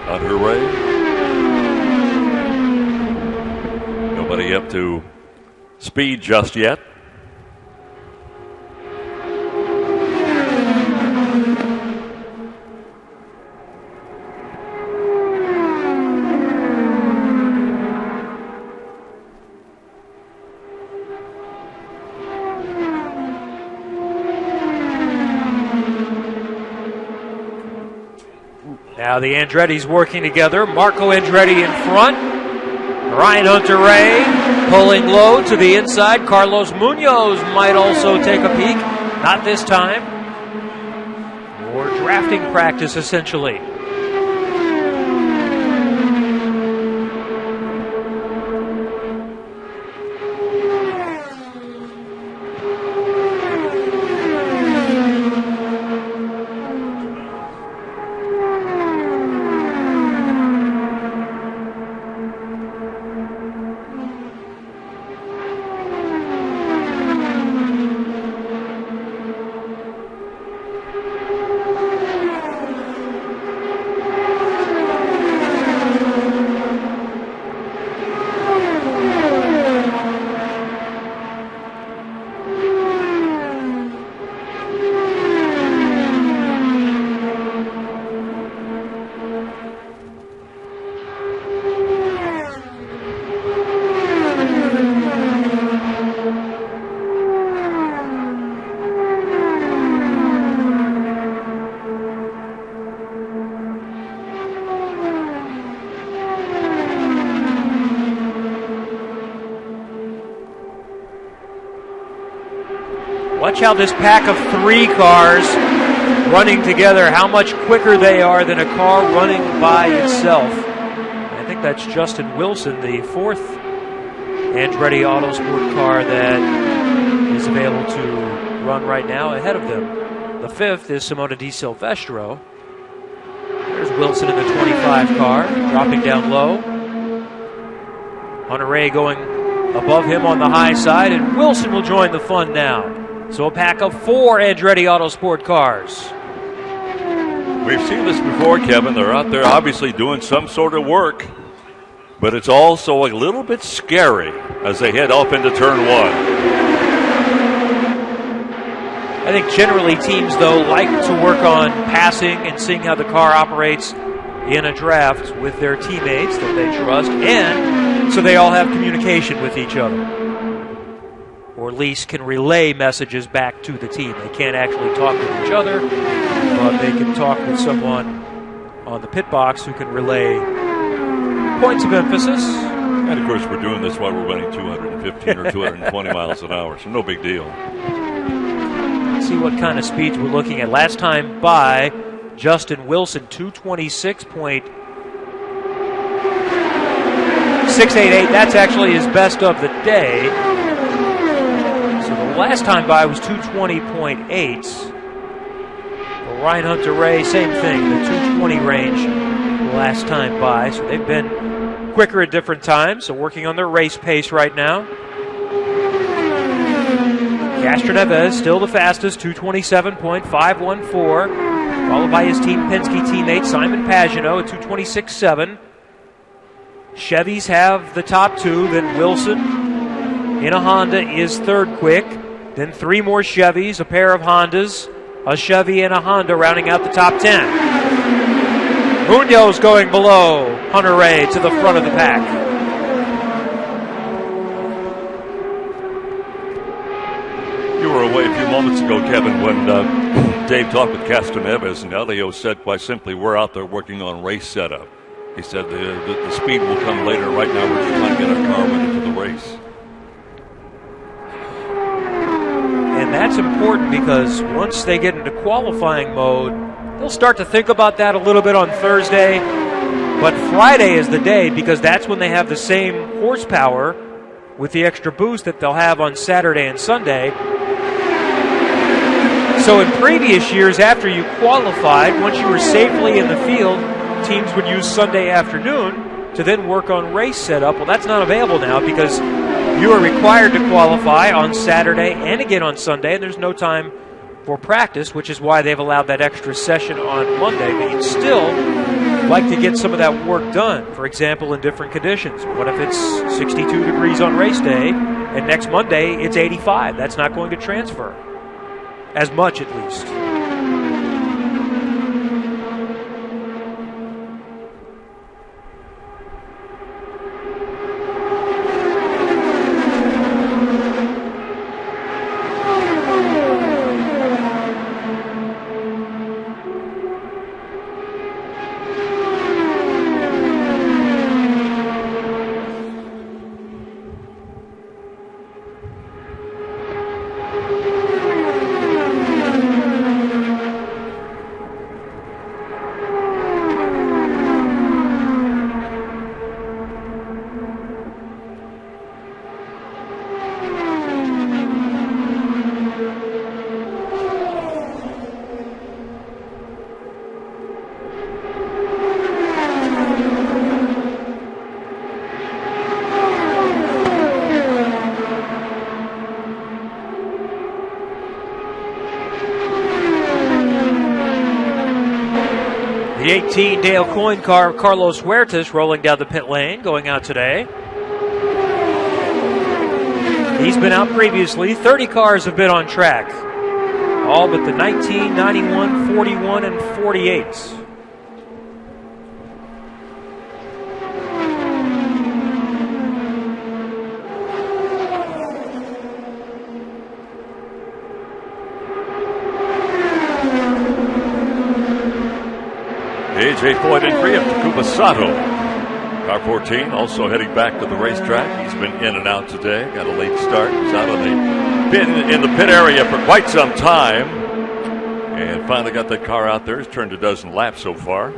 Hunter Ray. Nobody up to speed just yet. Now the Andretti's working together. Marco Andretti in front. Ryan Hunter-Ray pulling low to the inside. Carlos Munoz might also take a peek. Not this time. More drafting practice, essentially. Watch how this pack of 3 cars running together, how much quicker they are than a car running by itself. I think that's Justin Wilson, the 4th Andretti Autosport car that is available to run right now ahead of them. The 5th is Simona Di Silvestro. There's Wilson in the 25 car, dropping down low. Hunter-Ray going above him on the high side, and Wilson will join the fun now. So a pack of 4 Andretti Autosport cars. We've seen this before, Kevin. They're out there obviously doing some sort of work, but it's also a little bit scary as they head off into turn 1. I think generally teams, though, like to work on passing and seeing how the car operates in a draft with their teammates that they trust, and so they all have communication with each other, or at least can relay messages back to the team. They can't actually talk with each other, but they can talk with someone on the pit box who can relay points of emphasis. And of course, we're doing this while we're running 215 or 220 miles an hour, so no big deal. Let's see what kind of speeds we're looking at. Last time by, Justin Wilson, 226.688. That's actually his best of the day. So the last time by was 220.8. Ryan Hunter-Reay, same thing, the 220 range last time by. So they've been quicker at different times, so working on their race pace right now. Castroneves still the fastest, 227.514, followed by his Team Penske teammate Simon Pagenaud at 226.7. Chevys have the top 2, then Wilson in a Honda is third quick, then 3 more Chevys, a pair of Hondas, a Chevy and a Honda rounding out the top 10. Munoz going below Hunter-Reay to the front of the pack. You were away a few moments ago, Kevin, when Dave talked with Castroneves, and Elio said quite simply, we're out there working on race setup. He said the speed will come later. Right now we're just trying to get our car ready for the race. And that's important because once they get into qualifying mode, they'll start to think about that a little bit on Thursday. But Friday is the day because that's when they have the same horsepower with the extra boost that they'll have on Saturday and Sunday. So in previous years, after you qualified, once you were safely in the field, teams would use Sunday afternoon to then work on race setup. Well, that's not available now because you are required to qualify on Saturday and again on Sunday, and there's no time for practice, which is why they've allowed that extra session on Monday. But you'd still like to get some of that work done, for example, in different conditions. What if it's 62 degrees on race day, and next Monday it's 85? That's not going to transfer as much, at least. The 18 Dale Coyne car of Carlos Huertas rolling down the pit lane, going out today. He's been out previously. 30 cars have been on track. All but the 19, 91, 41, and 48. A.J. Foyt and Graham Takuma Sato. Car 14 also heading back to the racetrack. He's been in and out today. Got a late start. He's out on the pit, in the pit area for quite some time. And finally got that car out there. He's turned a dozen laps so far.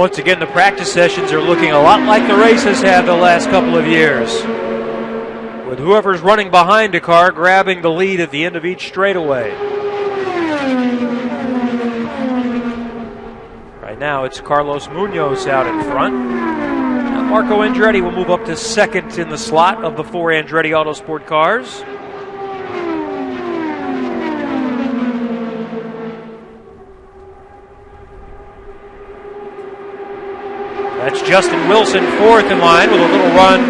once again, the practice sessions are looking a lot like the races have the last couple of years, with whoever's running behind a car grabbing the lead at the end of each straightaway. Right now, it's Carlos Munoz out in front. Now Marco Andretti will move up to second in the slot of the 4 Andretti Autosport cars. That's Justin Wilson fourth in line with a little run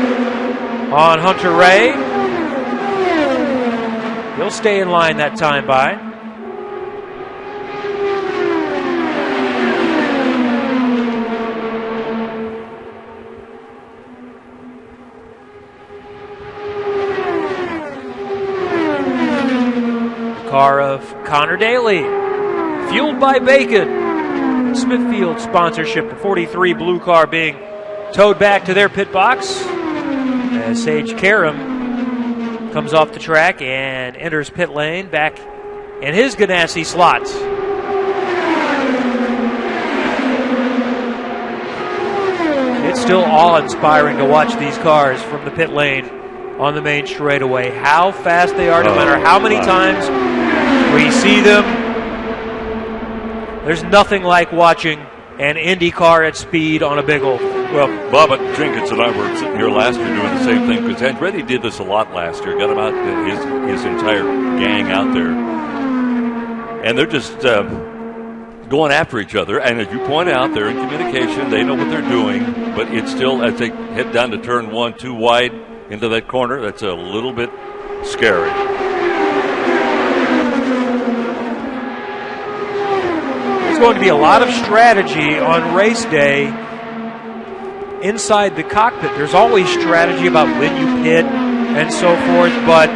on Hunter Ray. He'll stay in line that time by. The car of Connor Daly, fueled by bacon. Smithfield sponsorship, the 43 blue car being towed back to their pit box as Sage Karam comes off the track and enters pit lane back in his Ganassi slot. It's still awe-inspiring to watch these cars from the pit lane on the main straightaway. How fast they are, no matter how many times we see them. There's nothing like watching an Indy car at speed on a big oval. Well, Bob Jenkins and I were sitting here last year doing the same thing because Andretti did this a lot last year. Got him out, his entire gang out there. And they're just going after each other. And as you point out, they're in communication. They know what they're doing. But it's still, as they head down to turn 1, too wide into that corner, that's a little bit scary. Going to be a lot of strategy on race day inside the cockpit. There's always strategy about when you pit and so forth, but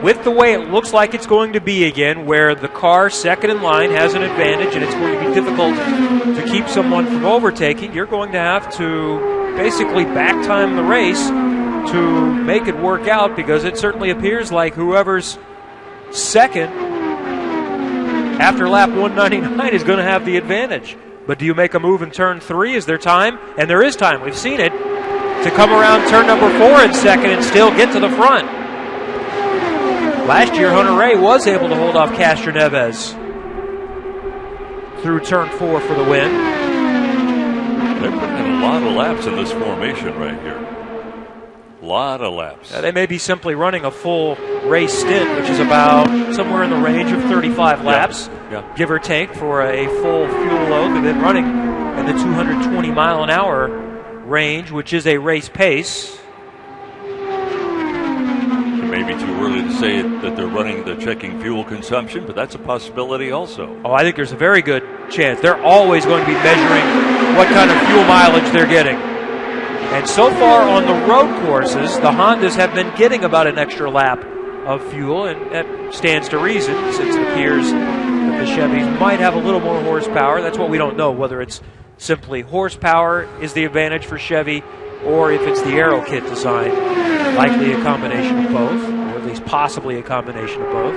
with the way it looks like it's going to be again, where the car second in line has an advantage and it's going to be difficult to keep someone from overtaking, you're going to have to basically back time the race to make it work out, because it certainly appears like whoever's second after lap 199 is going to have the advantage. But do you make a move in turn 3? Is there time? And there is time. We've seen it. To come around turn number 4 in second and still get to the front. Last year, Hunter Ray was able to hold off Castro Neves through turn 4 for the win. They're putting in a lot of laps in this formation right here. A lot of laps. They may be simply running a full race stint, which is about somewhere in the range of 35 laps, give or take, for a full fuel load. They've been running in the 220 mile an hour range, which is a race pace. It may be too early to say that they're running the checking fuel consumption, but that's a possibility also. Oh, I think there's a very good chance. They're always going to be measuring what kind of fuel mileage they're getting. And so far on the road courses, the Hondas have been getting about an extra lap of fuel, and that stands to reason, since it appears that the Chevys might have a little more horsepower. That's what we don't know, whether it's simply horsepower is the advantage for Chevy, or if it's the aero kit design. Likely a combination of both, or at least possibly a combination of both.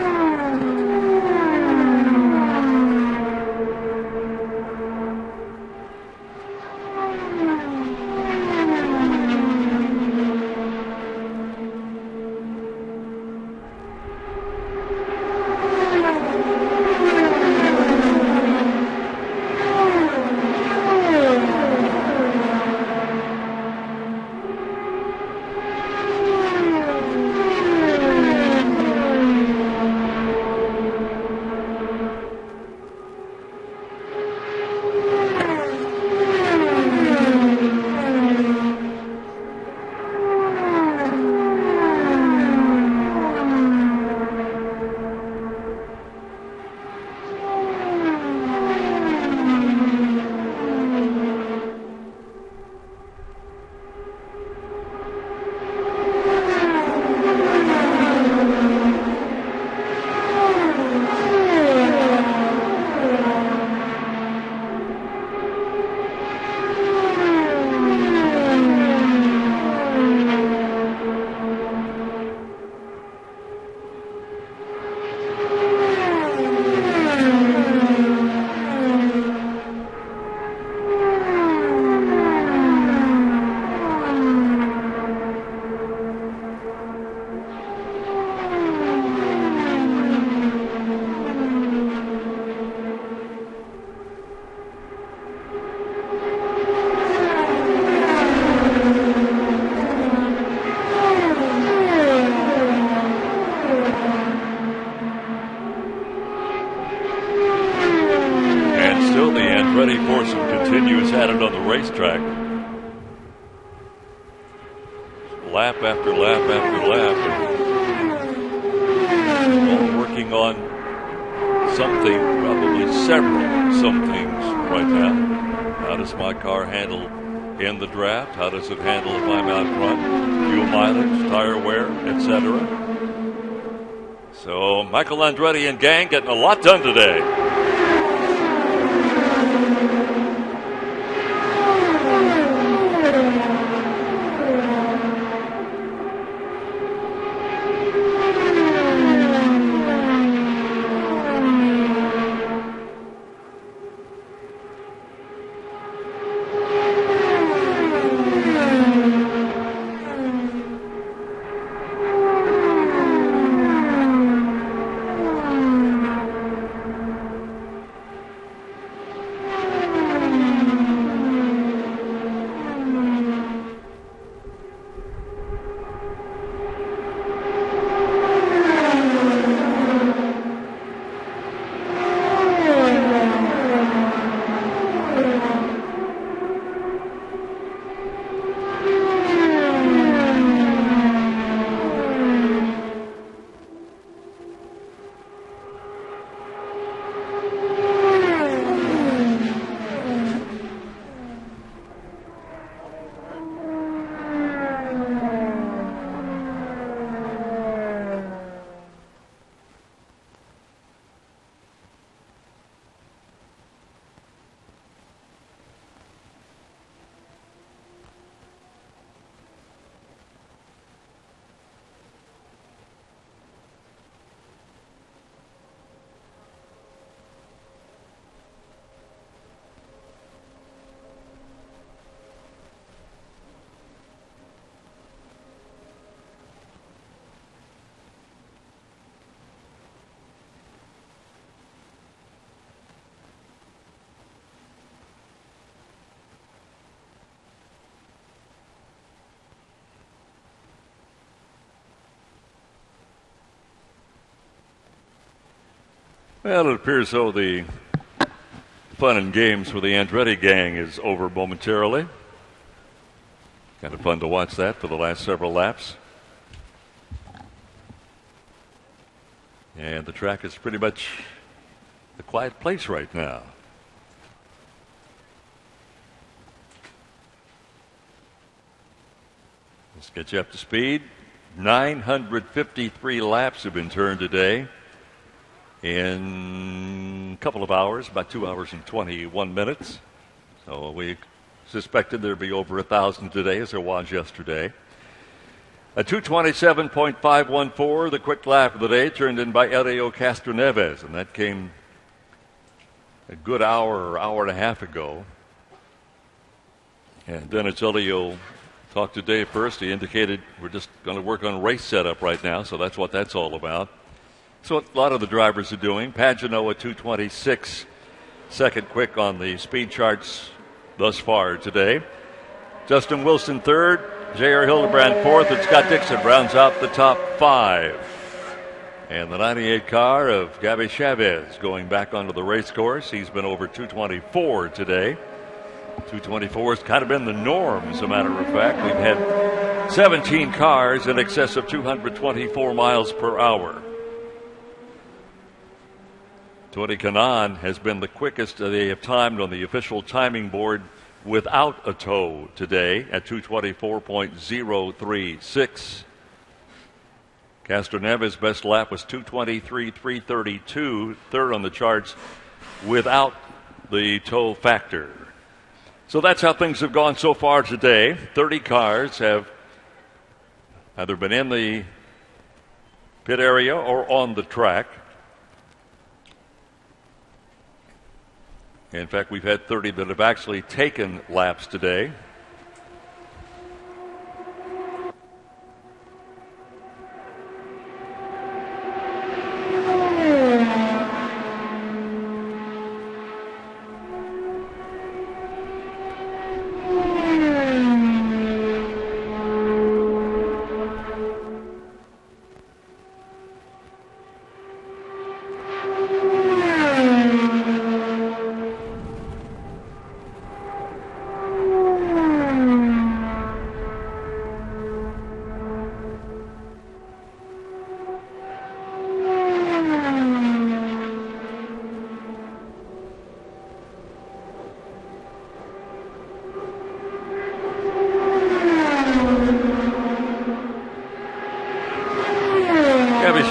ready for some continuous added on the racetrack. Lap after lap after lap. All working on something, probably several somethings right now. How does my car handle in the draft? How does it handle if I'm out front? Fuel mileage, tire wear, etc. So Michael Andretti and gang getting a lot done today. Well, it appears though the fun and games for the Andretti gang is over momentarily. Kind of fun to watch that for the last several laps. And the track is pretty much a quiet place right now. Let's get you up to speed. 953 laps have been turned today. In a couple of hours, about 2 hours and 21 minutes. So we suspected there'd be over 1,000 today, as there was yesterday. A 227.514, the quick lap of the day, turned in by Elio Castroneves, and that came a good hour and a half ago. And then it's Elio talked to Dave first. He indicated we're just going to work on race setup right now, so that's what that's all about. So a lot of the drivers are doing. Pagano at 226, second quick on the speed charts thus far today. Justin Wilson third, J.R. Hildebrand fourth, and Scott Dixon rounds out the top five. And the 98 car of Gabby Chavez going back onto the race course. He's been over 224 today. 224 has kind of been the norm, as a matter of fact. We've had 17 cars in excess of 224 miles per hour. Tony Kanaan has been the quickest they have timed on the official timing board without a tow today at 224.036. Castroneves' best lap was 223.332, third on the charts without the tow factor. So that's how things have gone so far today. 30 cars have either been in the pit area or on the track. In fact, we've had 30 that have actually taken laps today.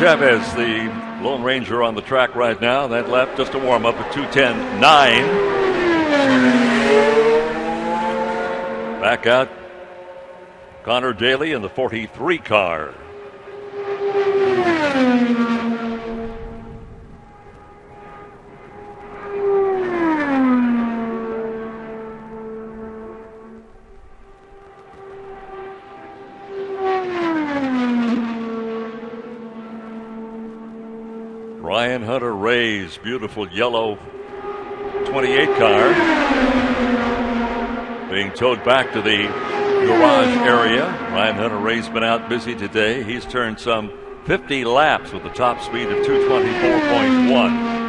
Chavez, the Lone Ranger on the track right now. That lap just a warm-up at 2:10.9. Back out, Connor Daly in the 43 car. Ryan Hunter-Reay's beautiful yellow 28 car being towed back to the garage area. Ryan Hunter-Reay's been out busy today. He's turned some 50 laps with a top speed of 224.1.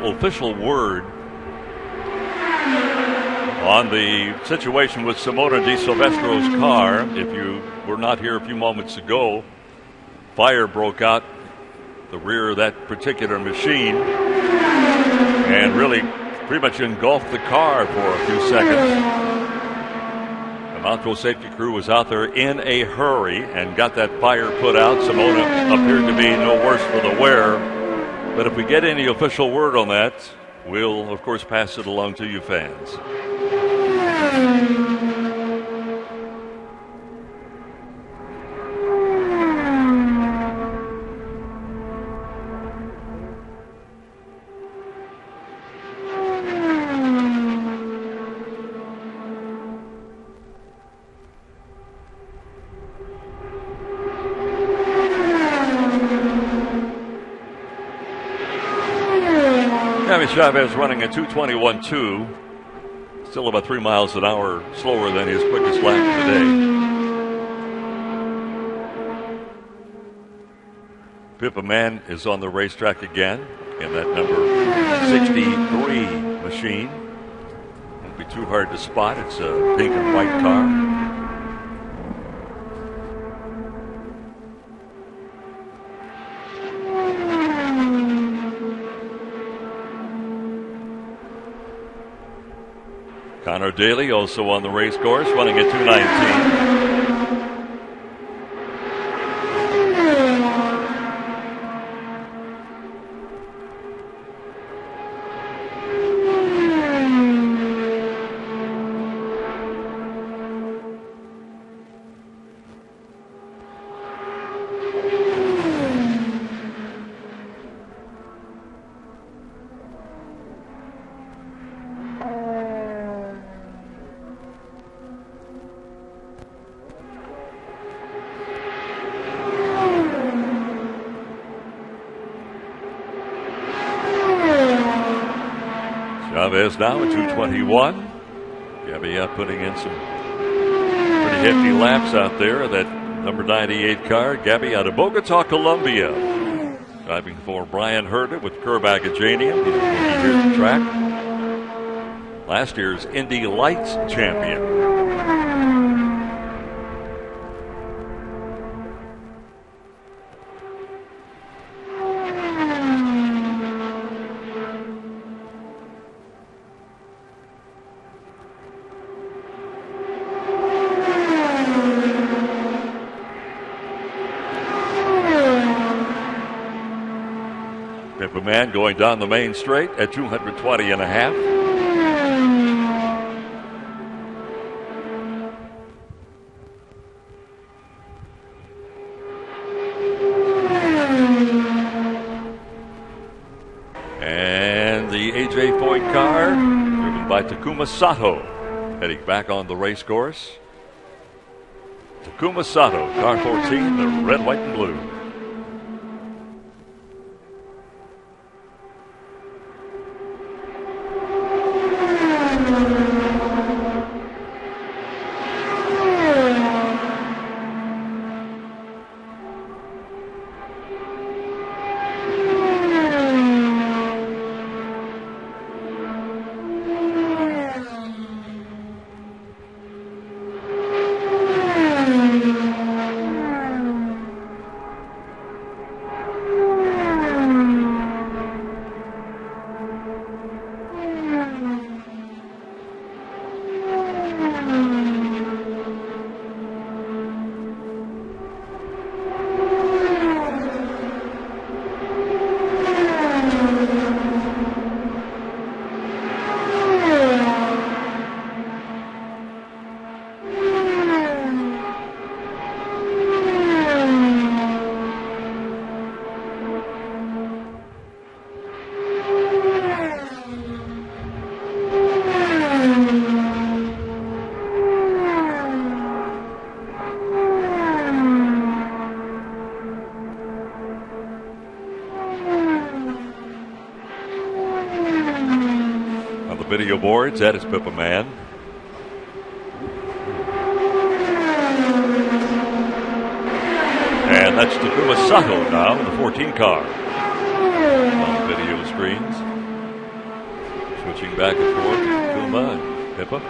Official word on the situation with Simona Di Silvestro's car. If you were not here a few moments ago, fire broke out the rear of that particular machine and really pretty much engulfed the car for a few seconds. The Malco safety crew was out there in a hurry and got that fire put out. Simona appeared to be no worse for the wear. But if we get any official word on that, we'll, of course, pass it along to you fans. Chavez running a 2:21.2, still about 3 miles an hour slower than his quickest lap today. Pippa Mann is on the racetrack again in that number 63 machine. Won't be too hard to spot. It's a pink and white car. Connor Daly also on the race course, running at 2:19. Chavez now at 2:21. Gabby putting in some pretty hefty laps out there. That number 98 car. Gabby out of Bogota, Colombia. Driving for Brian Herta with Curb Agajanian. He's here at the track. Last year's Indy Lights champion. Man going down the main straight at 220 and a half. And the AJ Foyt car, driven by Takuma Sato, heading back on the race course. Takuma Sato, car 14, the red, white, and blue. the video boards. That is Pippa Mann. And that's Takuma Sato now in the 14 car. On the video screens. Switching back and forth to Takuma and Pippa.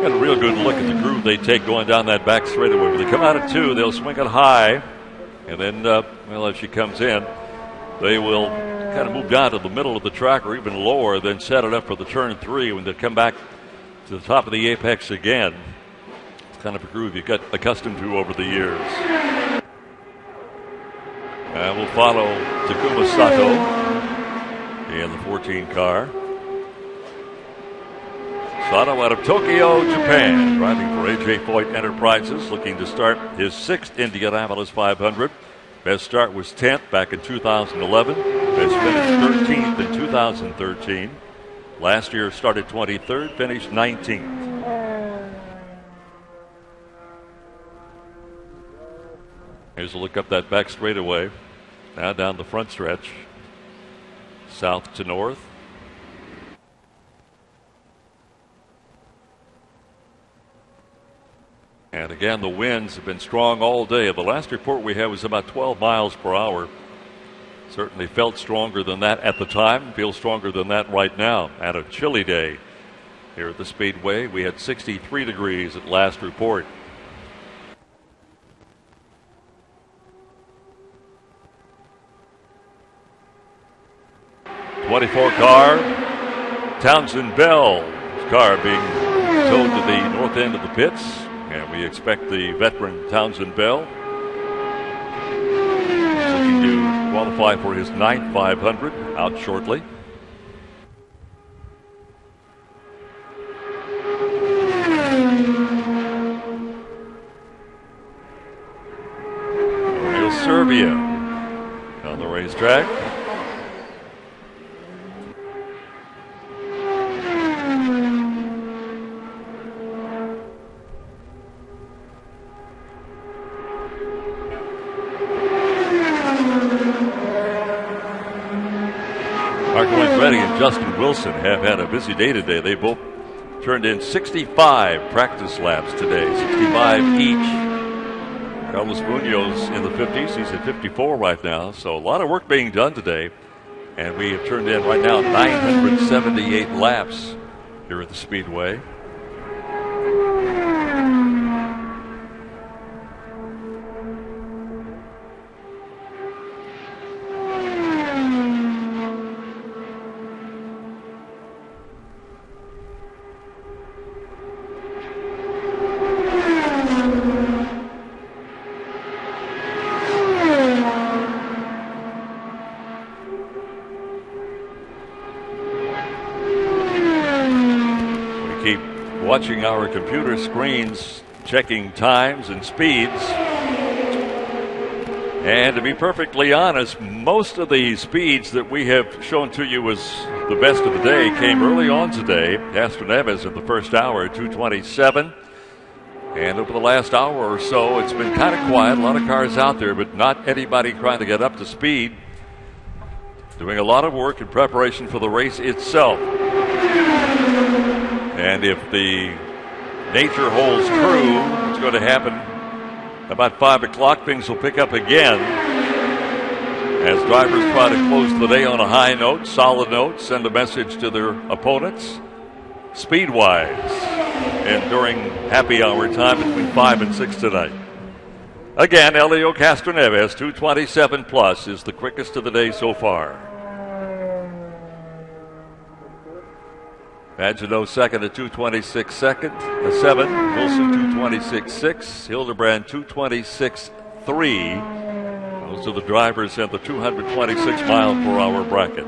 Got a real good look at the groove they take going down that back straightaway. When they come out at 2, they'll swing it high. And then, well, as she comes in, they will kind of move down to the middle of the track or even lower, then set it up for the turn 3 when they come back to the top of the apex again. It's kind of a groove you got accustomed to over the years. And we'll follow Takuma Sato in the 14 car. Sato out of Tokyo, Japan, driving for A.J. Foyt Enterprises, looking to start his 6th Indianapolis 500. Best start was 10th back in 2011. Best finished 13th in 2013. Last year started 23rd, finished 19th. Here's a look up that back straightaway. Now down the front stretch. South to north. And again, the winds have been strong all day. The last report we had was about 12 miles per hour. Certainly felt stronger than that at the time. Feels stronger than that right now. And a chilly day here at the Speedway. We had 63 degrees at last report. '24 car, Townsend Bell's car being towed to the north end of the pits. And we expect the veteran Townsend Bell looking to qualify for his 9th 500 out shortly. Real Serbia on the racetrack. Justin Wilson have had a busy day today. They both turned in 65 practice laps today, 65 each. Carlos Munoz in the 50s. He's at 54 right now. So a lot of work being done today. And we have turned in right now 978 laps here at the Speedway. Watching our computer screens, checking times and speeds. And to be perfectly honest, most of the speeds that we have shown to you as the best of the day came early on today. Castroneves in the first hour, 227. And over the last hour or so, it's been kind of quiet. A lot of cars out there, but not anybody trying to get up to speed. Doing a lot of work in preparation for the race itself. And if the nature holds true, it's going to happen about 5 o'clock. Things will pick up again as drivers try to close the day on a high note, solid note, send a message to their opponents, speed-wise, and during happy hour time between 5 and 6 tonight. Again, Elio Castroneves, 227 plus, is the quickest of the day so far. Maginot second at 226 7. Wilson 226.6. Hildebrand 226.3. Those are the drivers in the 226 mile per hour bracket.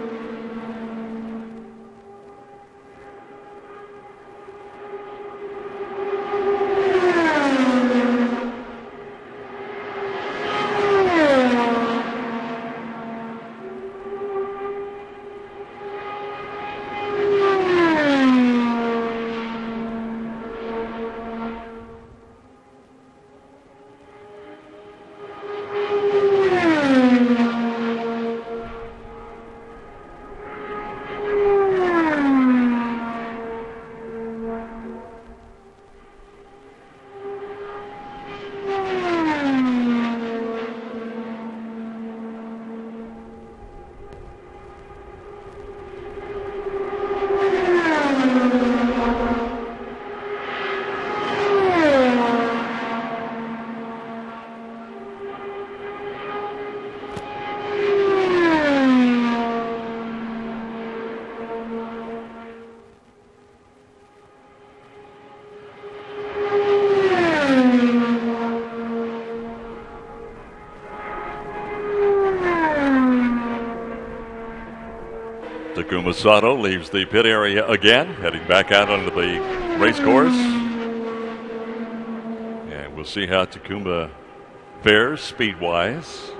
Takuma Sato leaves the pit area again, heading back out onto the race course. And we'll see how Takuma fares speed-wise.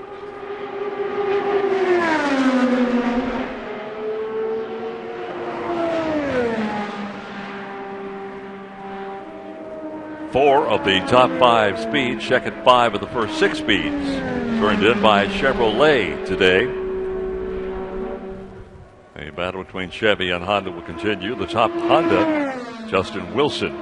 Four of the top 5 speeds, second 5 of the first 6 speeds, turned in by Chevrolet today. A battle between Chevy and Honda will continue. The top Honda, Justin Wilson.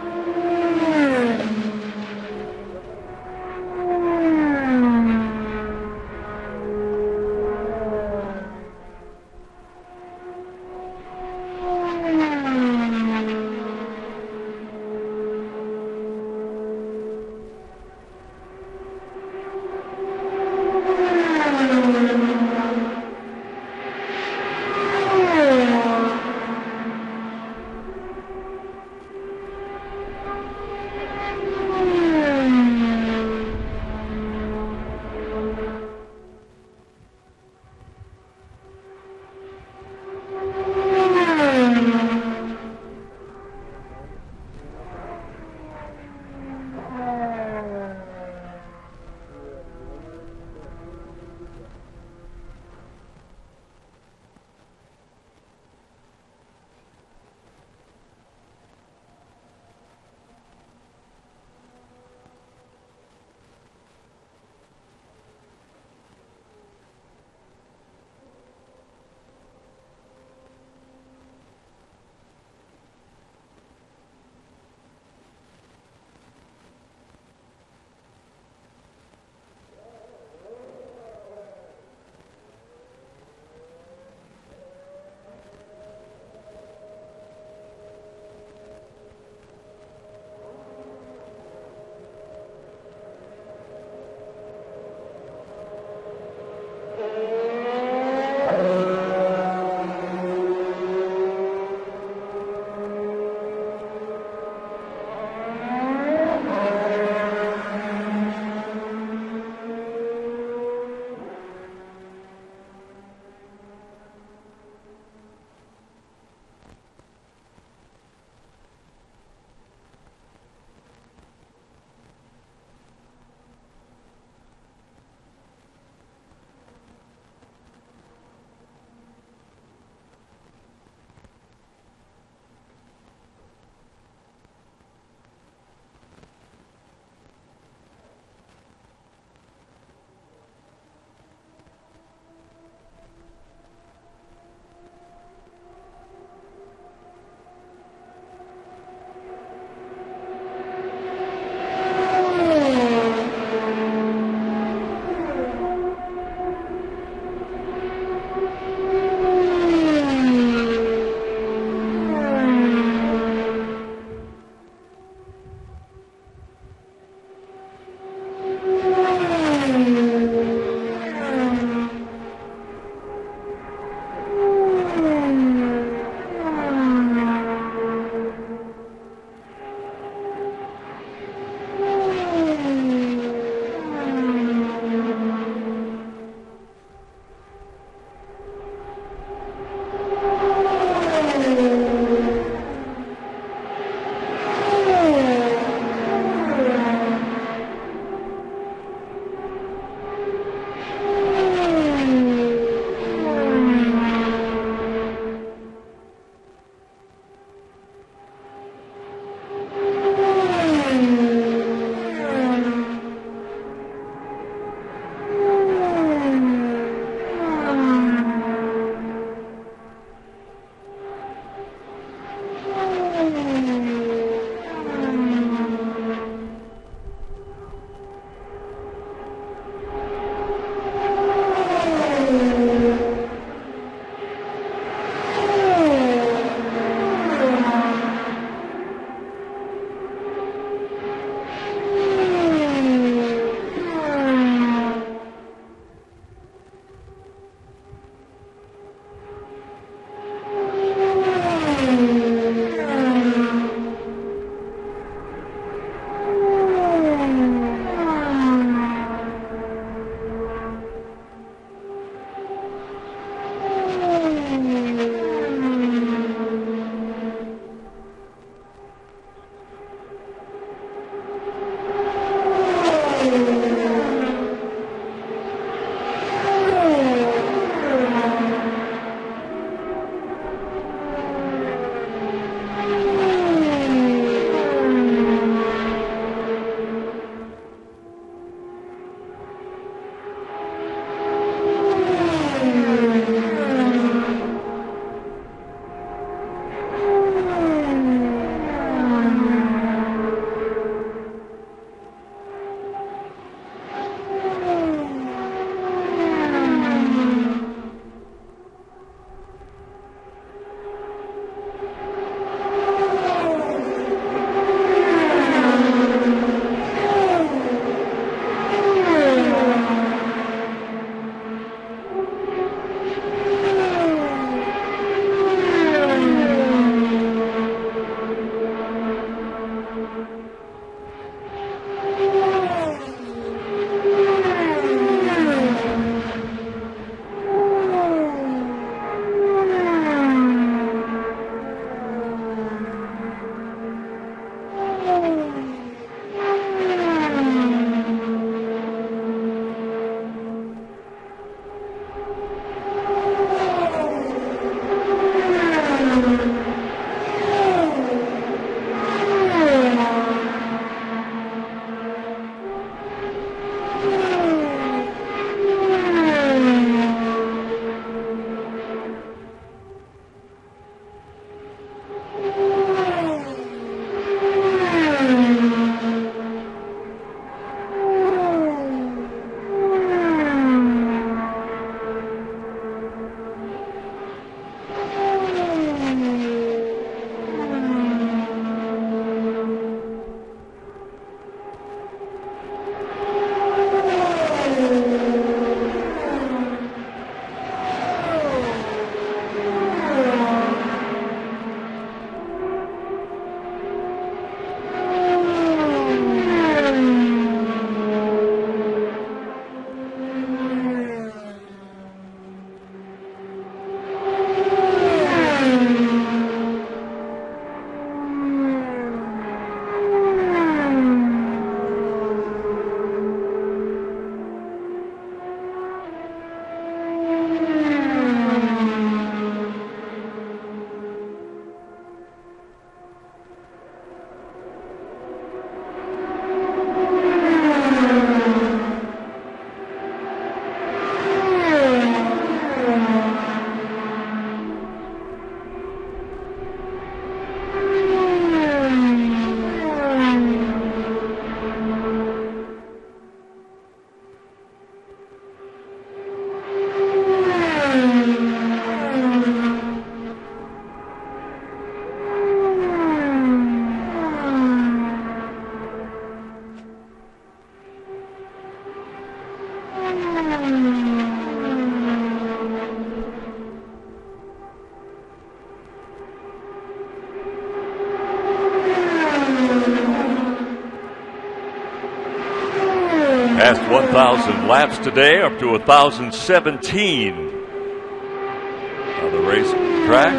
Past 1,000 laps today, up to 1,017 on the race track.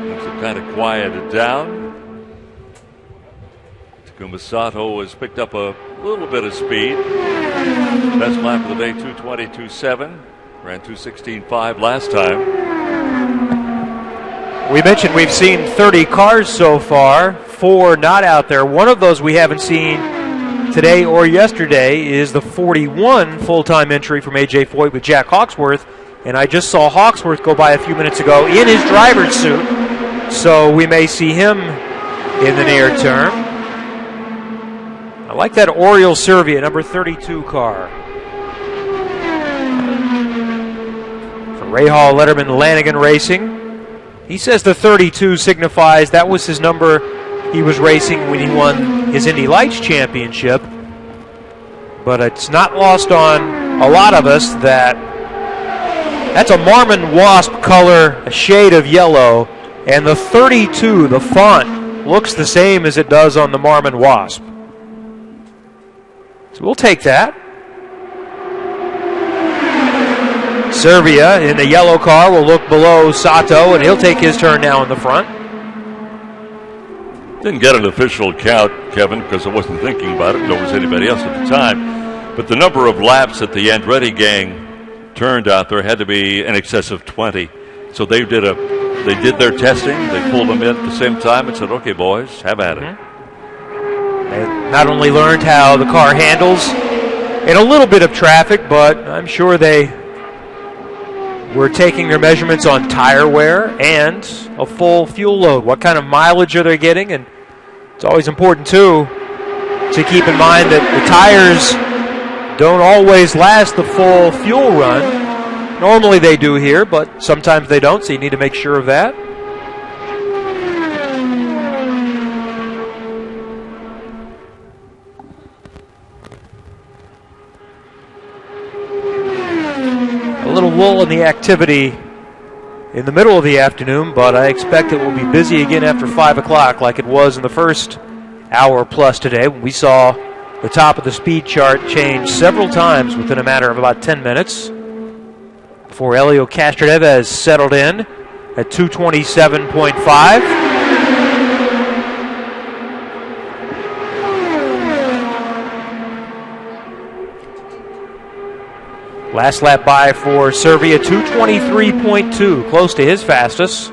Things have kind of quieted down. Takuma Sato has picked up a little bit of speed. Best lap of the day, 2:22.7. Ran 2:16.5 last time. We mentioned we've seen 30 cars so far, 4 not out there. One of those we haven't seen today or yesterday is the 41 full-time entry from A.J. Foyt with Jack Hawksworth. And I just saw Hawksworth go by a few minutes ago in his driver's suit. So we may see him in the near term. I like that Oriole Servia, number 32 car. For Ray Hall, Letterman, Lanigan Racing. He says the 32 signifies that was his number he was racing when he won his Indy Lights Championship. But it's not lost on a lot of us that that's a Marmon Wasp color, a shade of yellow, and the 32, the font, looks the same as it does on the Marmon Wasp. So we'll take that. Servia in the yellow car will look below Sato, and he'll take his turn now in the front. Didn't get an official count, Kevin, because I wasn't thinking about it, nor was anybody else at the time. But the number of laps that the Andretti gang turned out there had to be in excess of 20. So they did their testing, they pulled them in at the same time and said, okay, boys, have at it. They not only learned how the car handles in a little bit of traffic, but I'm sure they were taking their measurements on tire wear and a full fuel load. What kind of mileage are they getting? And it's always important, too, to keep in mind that the tires don't always last the full fuel run. Normally they do here, but sometimes they don't, so you need to make sure of that. A little lull in the activity in the middle of the afternoon, but I expect it will be busy again after 5 o'clock like it was in the first hour plus today when we saw the top of the speed chart change several times within a matter of about 10 minutes before Helio Castroneves settled in at 227.5. Last lap by for Servia, 223.2, close to his fastest.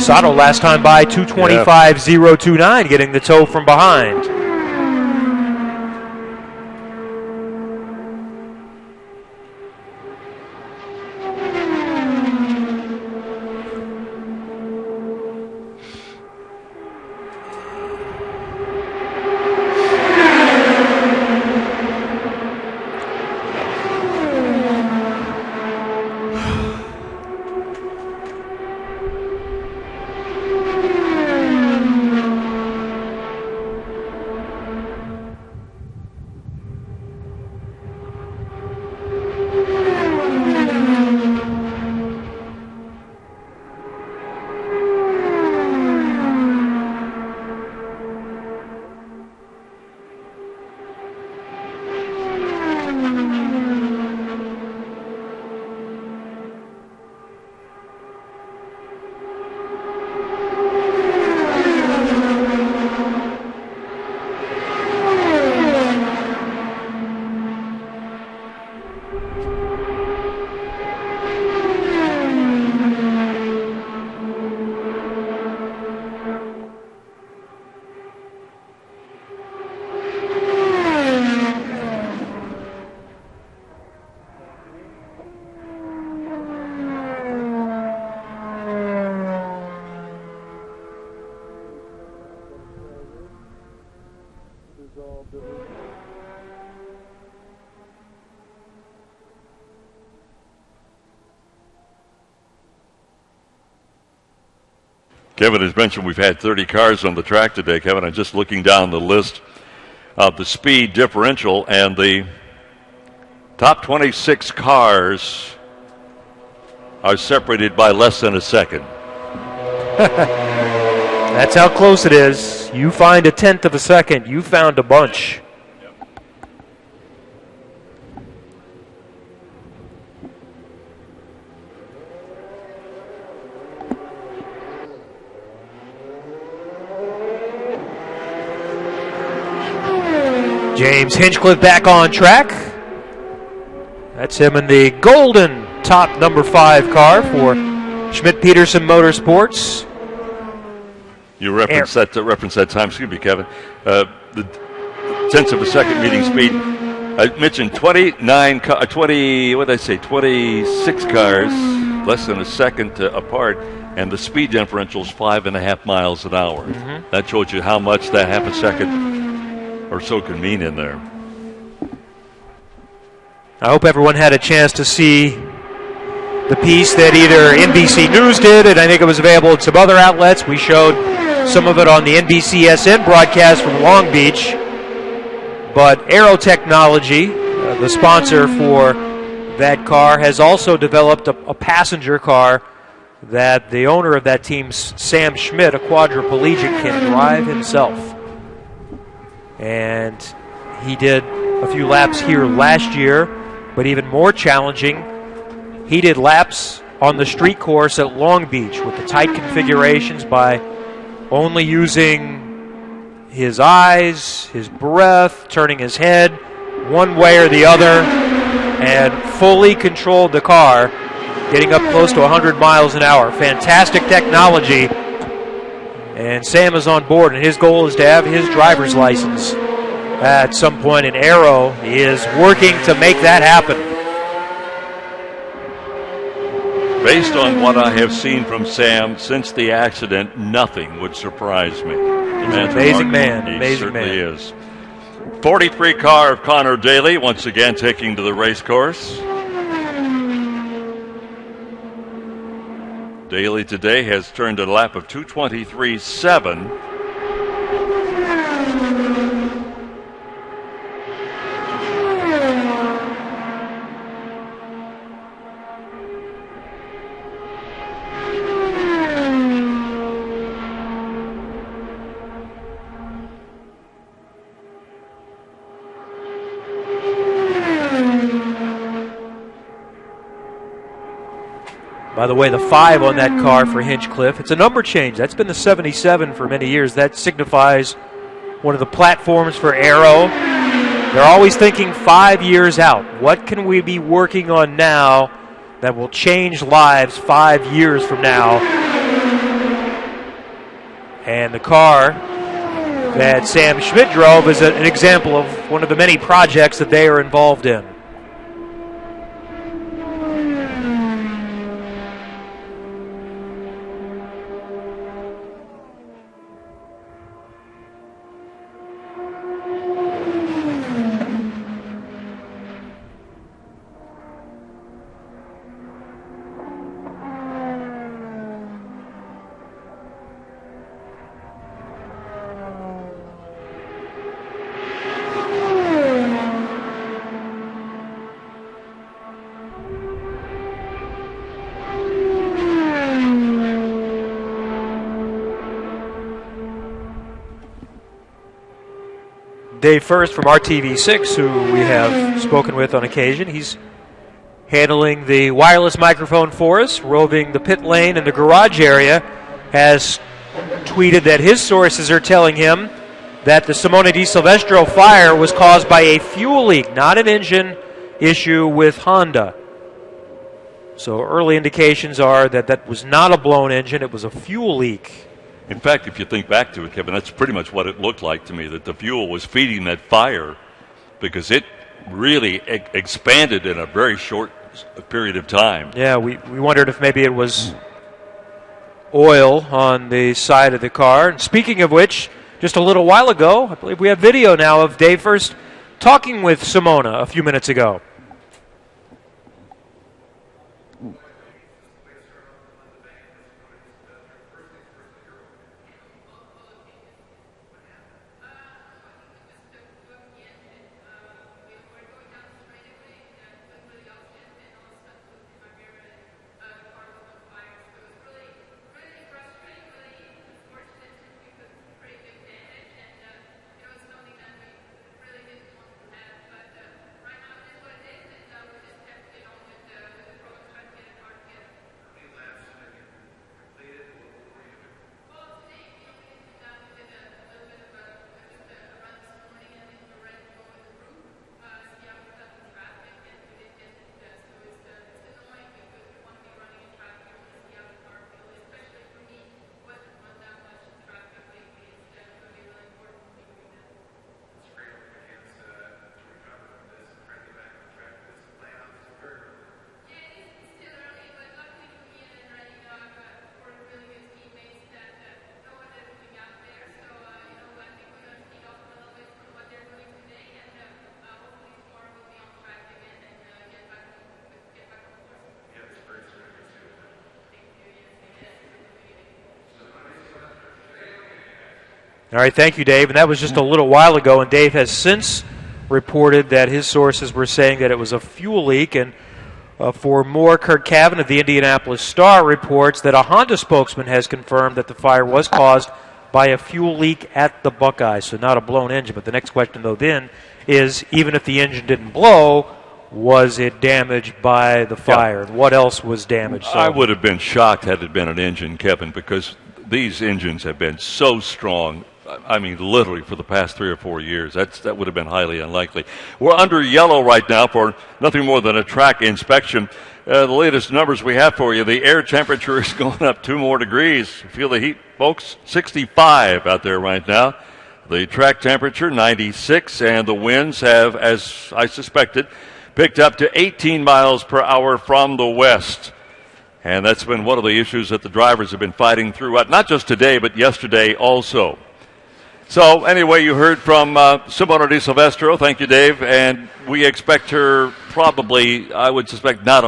Sato last time by 225.029, getting the tow from behind. Kevin has mentioned we've had 30 cars on the track today. Kevin, I'm just looking down the list of the speed differential, and the top 26 cars are separated by less than a second. That's how close it is. You find a tenth of a second, you found a bunch. James Hinchcliffe back on track. That's him in the golden top number 5 car for Schmidt-Peterson Motorsports. You reference that time. Excuse me, Kevin. The tenths of a second meeting speed. I mentioned 26 cars, less than a second apart, and the speed differential is 5.5 miles an hour. Mm-hmm. That shows you how much that half a second or so can mean in there. I hope everyone had a chance to see the piece that either NBC News did, and I think it was available at some other outlets. We showed some of it on the NBCSN broadcast from Long Beach. But Aero Technology, the sponsor for that car, has also developed a passenger car that the owner of that team, Sam Schmidt, a quadriplegic, can drive himself. And he did a few laps here last year, but even more challenging, he did laps on the street course at Long Beach with the tight configurations by only using his eyes, his breath, turning his head one way or the other, and fully controlled the car, getting up close to 100 miles an hour. Fantastic technology. And Sam is on board, and his goal is to have his driver's license at some point, and Aero is working to make that happen. Based on what I have seen from Sam since the accident, nothing would surprise me. He's an amazing man. He certainly is. 43 car of Connor Daly, once again taking to the race course. Daly today has turned a lap of 2:23.7. By the way, the 5 on that car for Hinchcliffe, it's a number change. That's been the 77 for many years. That signifies one of the platforms for Aero. They're always thinking 5 years out. What can we be working on now that will change lives 5 years from now? And the car that Sam Schmidt drove is an example of one of the many projects that they are involved in. Dave First from RTV6, who we have spoken with on occasion. He's handling the wireless microphone for us, roving the pit lane and the garage area, has tweeted that his sources are telling him that the Simone Di Silvestro fire was caused by a fuel leak, not an engine issue with Honda. So early indications are that that was not a blown engine, it was a fuel leak. In fact, if you think back to it, Kevin, that's pretty much what it looked like to me, that the fuel was feeding that fire because it really expanded in a very short period of time. Yeah, we wondered if maybe it was oil on the side of the car. And speaking of which, just a little while ago, I believe we have video now of Dave First talking with Simona a few minutes ago. All right, thank you, Dave. And that was just a little while ago, and Dave has since reported that his sources were saying that it was a fuel leak. And for more, Kirk Cavan of the Indianapolis Star reports that a Honda spokesman has confirmed that the fire was caused by a fuel leak at the Buckeyes, so not a blown engine. But the next question, though, then is, even if the engine didn't blow, was it damaged by the fire? Yeah. What else was damaged? I would have been shocked had it been an engine, Kevin, because these engines have been so strong. I mean, literally for the past 3 or 4 years. That would have been highly unlikely. We're under yellow right now for nothing more than a track inspection. The latest numbers we have for you, the air temperature is going up 2 more degrees. Feel the heat, folks. 65 out there right now. The track temperature, 96, and the winds have, as I suspected, picked up to 18 miles per hour from the west. And that's been one of the issues that the drivers have been fighting throughout, not just today, but yesterday also. So, anyway, you heard from Simona Di Silvestro. Thank you, Dave. And we expect her probably, I would suspect, not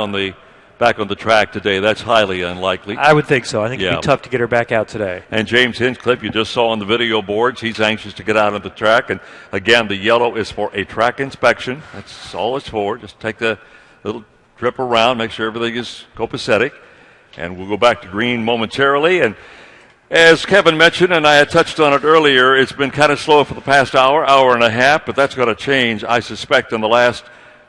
back on the track today. That's highly unlikely. I would think so. I think it'd be tough to get her back out today. And James Hinchcliffe, you just saw on the video boards, he's anxious to get out on the track. And, again, the yellow is for a track inspection. That's all it's for. Just take the little trip around, make sure everything is copacetic. And we'll go back to green momentarily. And as Kevin mentioned, and I had touched on it earlier, it's been kind of slow for the past hour and a half, but that's going to change, I suspect, in the last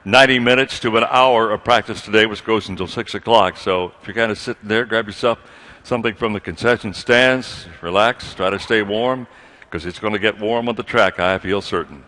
90 minutes to an hour of practice today, which goes until 6 o'clock. So if you're kind of sitting there, grab yourself something from the concession stands, relax, try to stay warm, because it's going to get warm on the track, I feel certain.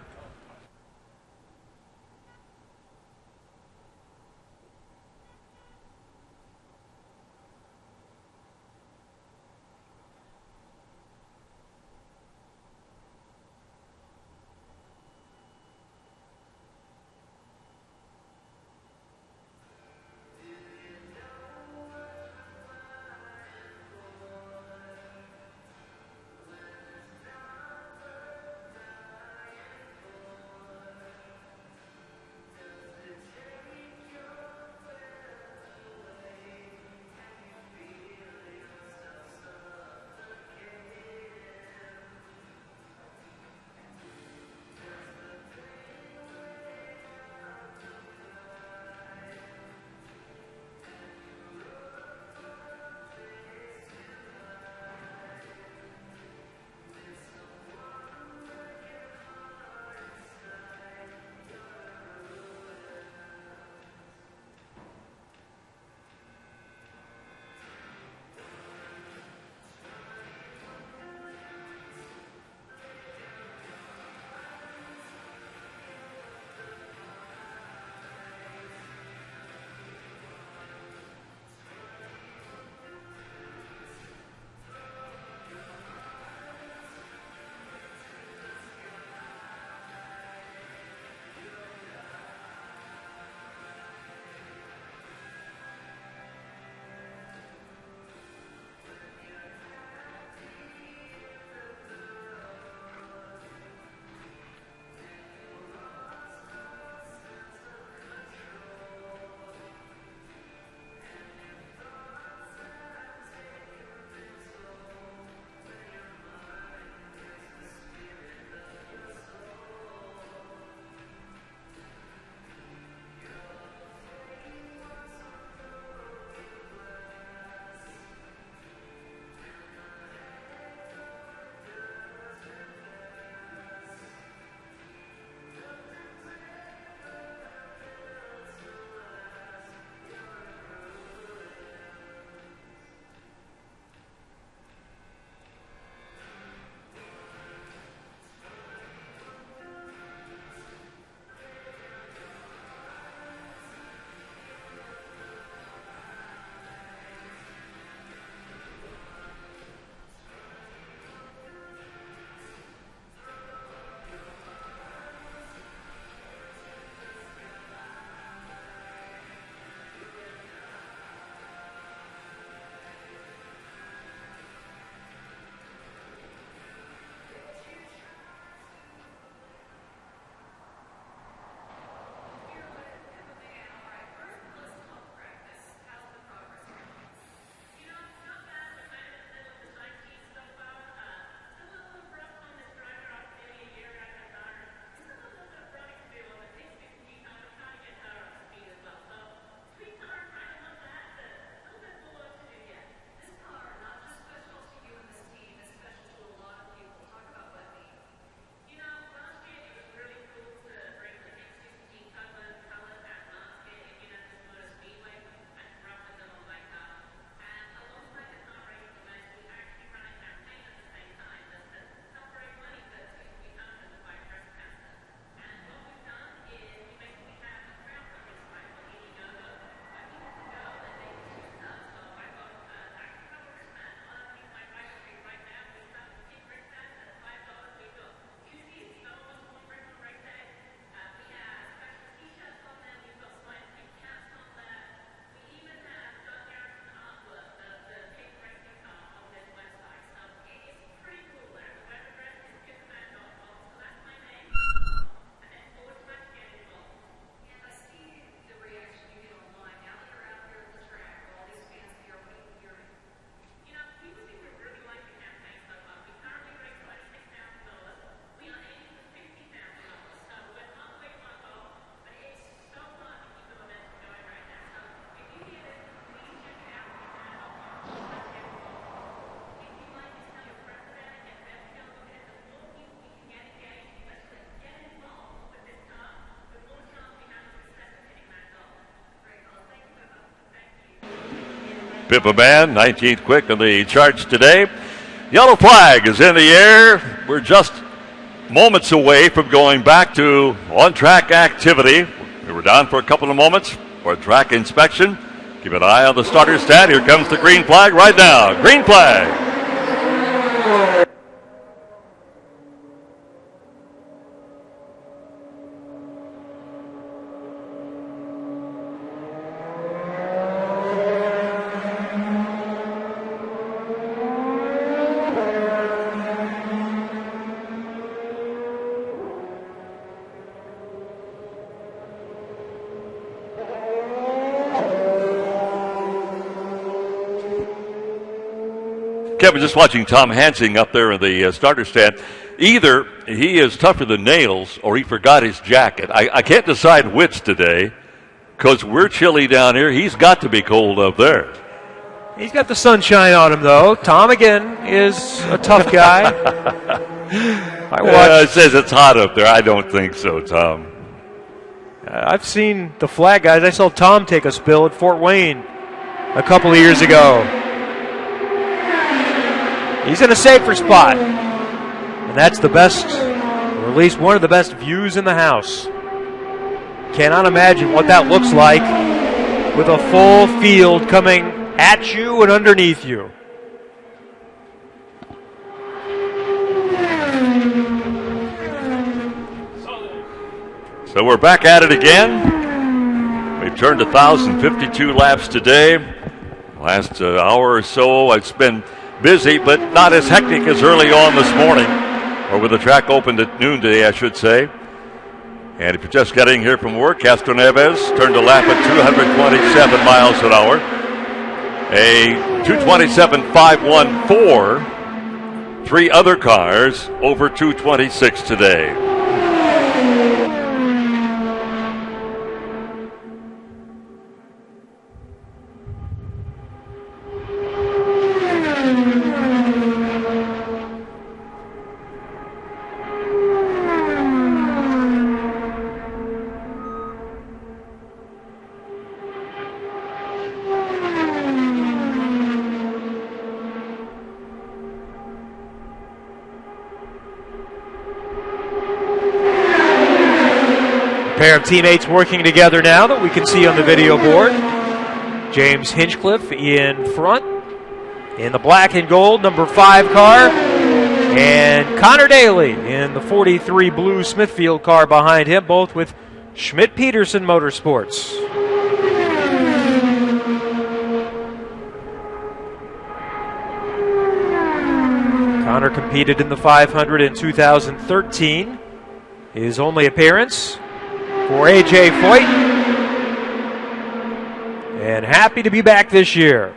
Pippa Man, 19th quick on the charts today. Yellow flag is in the air. We're just moments away from going back to on-track activity. We were down for a couple of moments for a track inspection. Keep an eye on the starter stand. Here comes the green flag right now. Green flag. Kevin, just watching Tom Hansing up there in the starter stand. Either he is tougher than nails or he forgot his jacket. I can't decide which today because we're chilly down here. He's got to be cold up there. He's got the sunshine on him, though. Tom, again, is a tough guy. It says it's hot up there. I don't think so, Tom. I've seen the flag guys. I saw Tom take a spill at Fort Wayne a couple of years ago. He's in a safer spot. And that's the best, or at least one of the best views in the house. Cannot imagine what that looks like with a full field coming at you and underneath you. So we're back at it again. We've turned 1,052 laps today. Last hour or so, it's been busy, but not as hectic as early on this morning, or with the track opened at noon today, I should say. And if you're just getting here from work, Castro Neves turned a lap at 227 miles an hour. A 227.514. 3 other cars over 226 today. Pair of teammates working together now that we can see on the video board. James Hinchcliffe in front in the black and gold number 5 car, and Connor Daly in the 43 blue Smithfield car behind him, both with Schmidt-Peterson Motorsports. Connor competed in the 500 in 2013. His only appearance for A.J. Foyt, and happy to be back this year.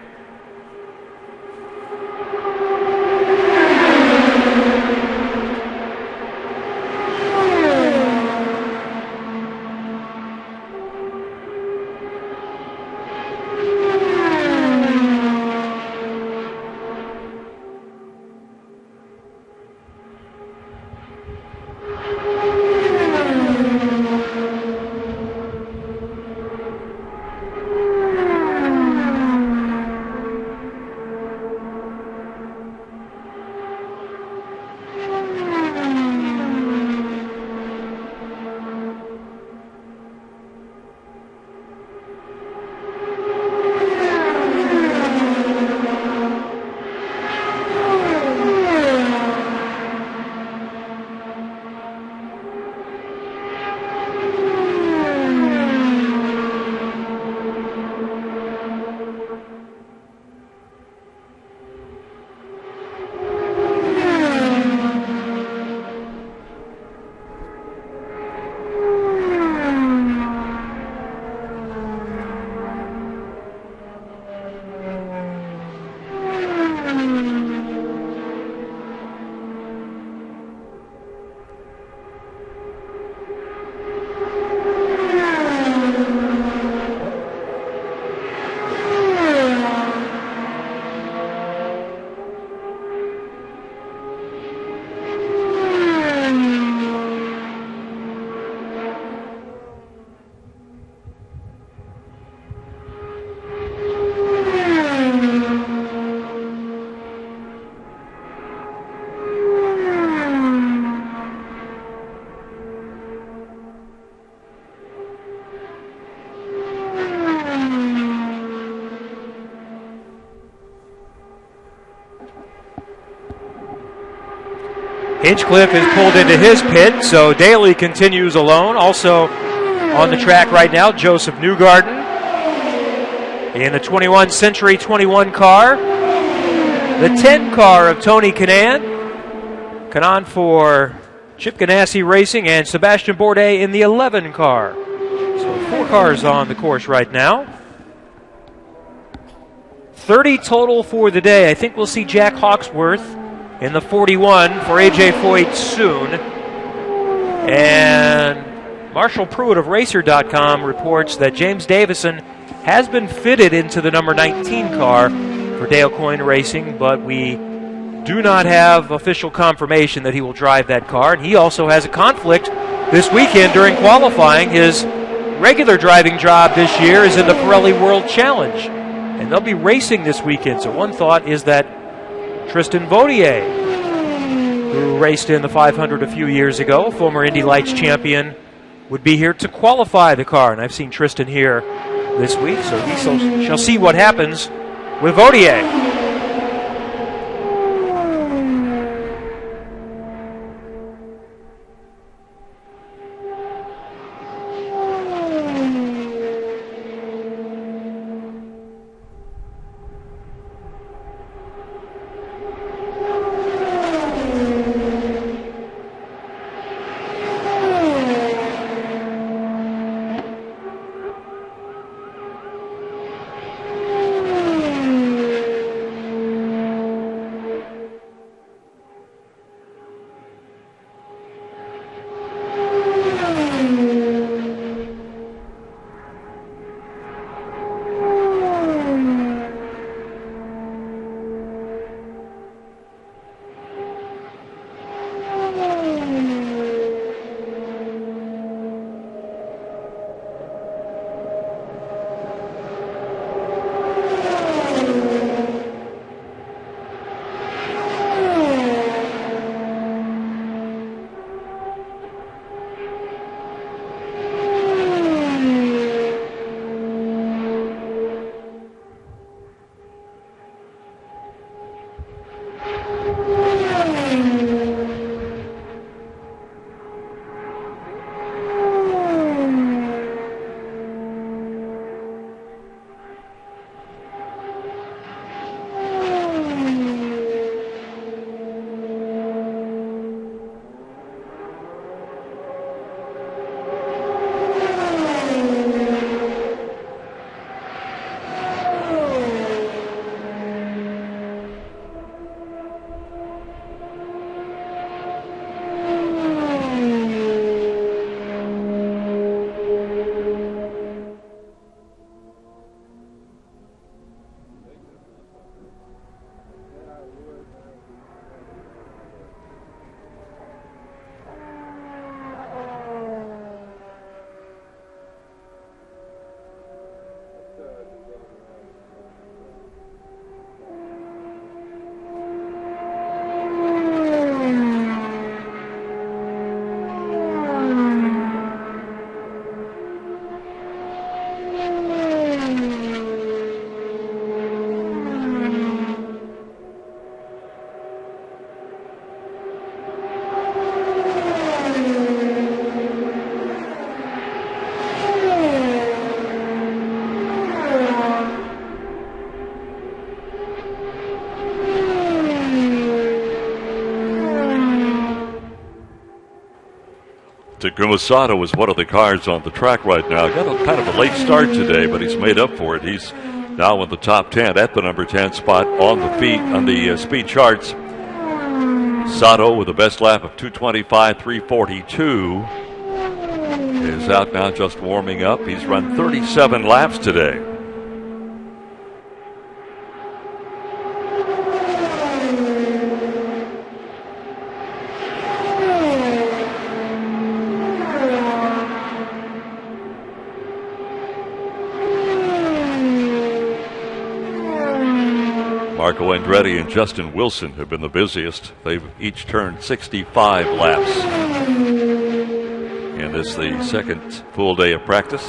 Hinchcliffe has pulled into his pit, so Daly continues alone. Also on the track right now, Joseph Newgarden in the 21 Century 21 car. The 10 car of Tony Kanaan. Kanaan for Chip Ganassi Racing, and Sebastian Bourdais in the 11 car. So 4 cars on the course right now. 30 total for the day. I think we'll see Jack Hawksworth in the 41 for A.J. Foyt soon. And Marshall Pruitt of Racer.com reports that James Davison has been fitted into the number 19 car for Dale Coyne Racing, but we do not have official confirmation that he will drive that car. And he also has a conflict this weekend during qualifying. His regular driving job this year is in the Pirelli World Challenge, and they'll be racing this weekend. So one thought is that Tristan Vautier, who raced in the 500 a few years ago, former Indy Lights champion, would be here to qualify the car. And I've seen Tristan here this week, so we shall see what happens with Vautier. Takuma Sato was one of the cars on the track right now. Got a kind of a late start today, but he's made up for it. He's now in the top 10 at the number 10 spot on the speed charts. Sato with the best lap of 2:25.342 is out now, just warming up. He's run 37 laps today. Marco Andretti and Justin Wilson have been the busiest. They've each turned 65 laps. And it's the second full day of practice.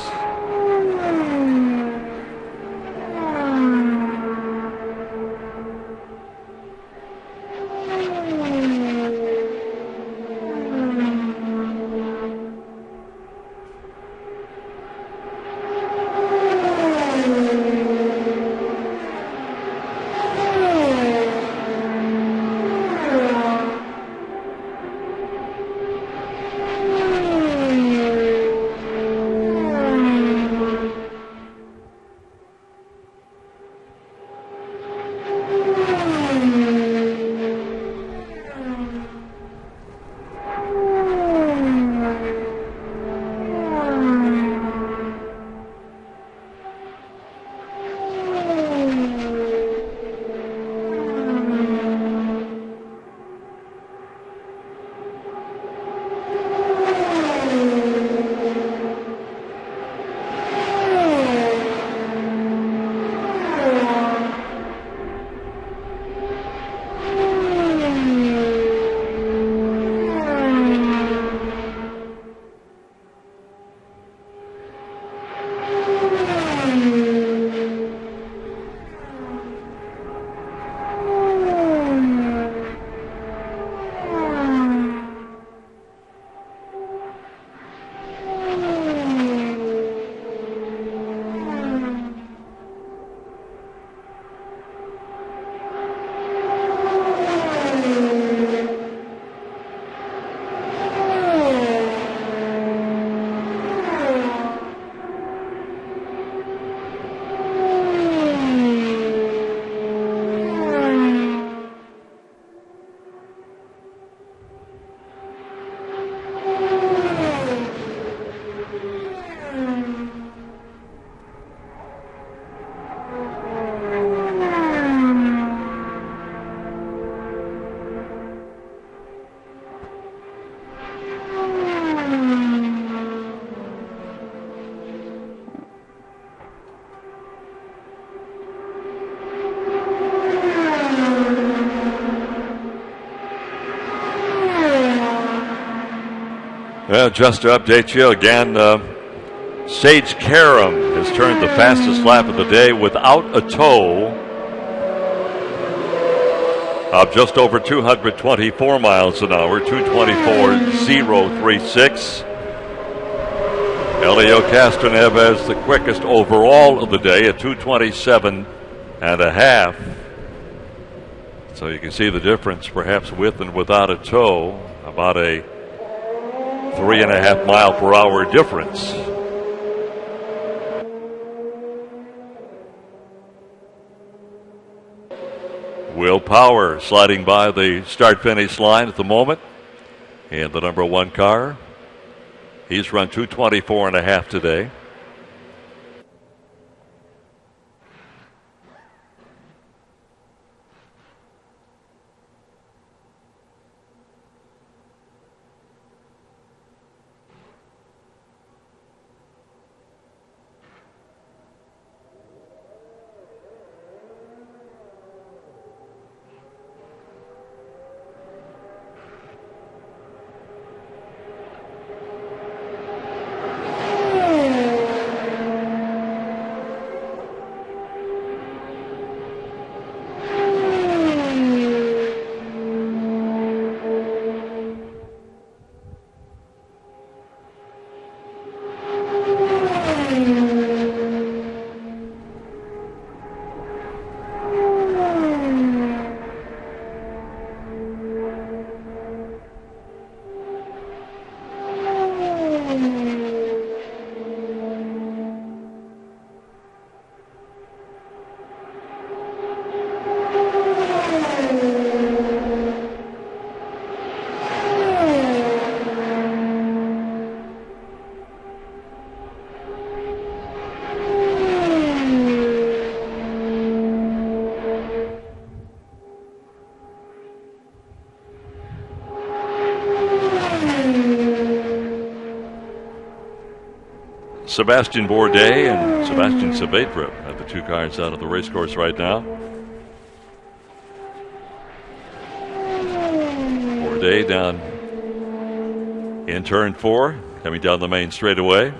Well, just to update you again, Sage Karam has turned the fastest lap of the day without a tow of just over 224 miles an hour, 224.036. Elio Castroneves has the quickest overall of the day at 227.5. So you can see the difference, perhaps with and without a tow, about a 3.5 mile per hour difference. Will Power sliding by the start-finish line at the moment in the number 1 car. He's run 224.5 today. Sebastian Bourdais and Sebastian Saavedra have the 2 cars out of the race course right now. Bourdais down in turn 4, coming down the main straightaway.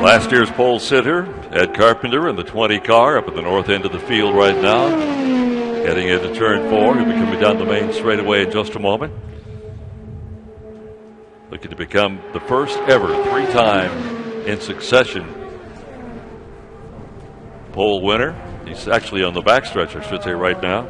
Last year's pole sitter, Ed Carpenter, in the 20 car up at the north end of the field right now. Heading into turn 4. He'll be coming down the main straightaway in just a moment. Looking to become the first ever 3-time in succession pole winner. He's actually on the backstretch, I should say, right now.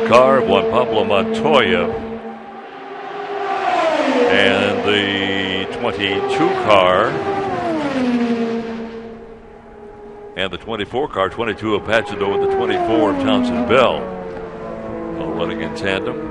Car of Juan Pablo Montoya, and the 22 car and the 24 car, 22 of Pachado and the 24 of Townsend Bell, all running in tandem.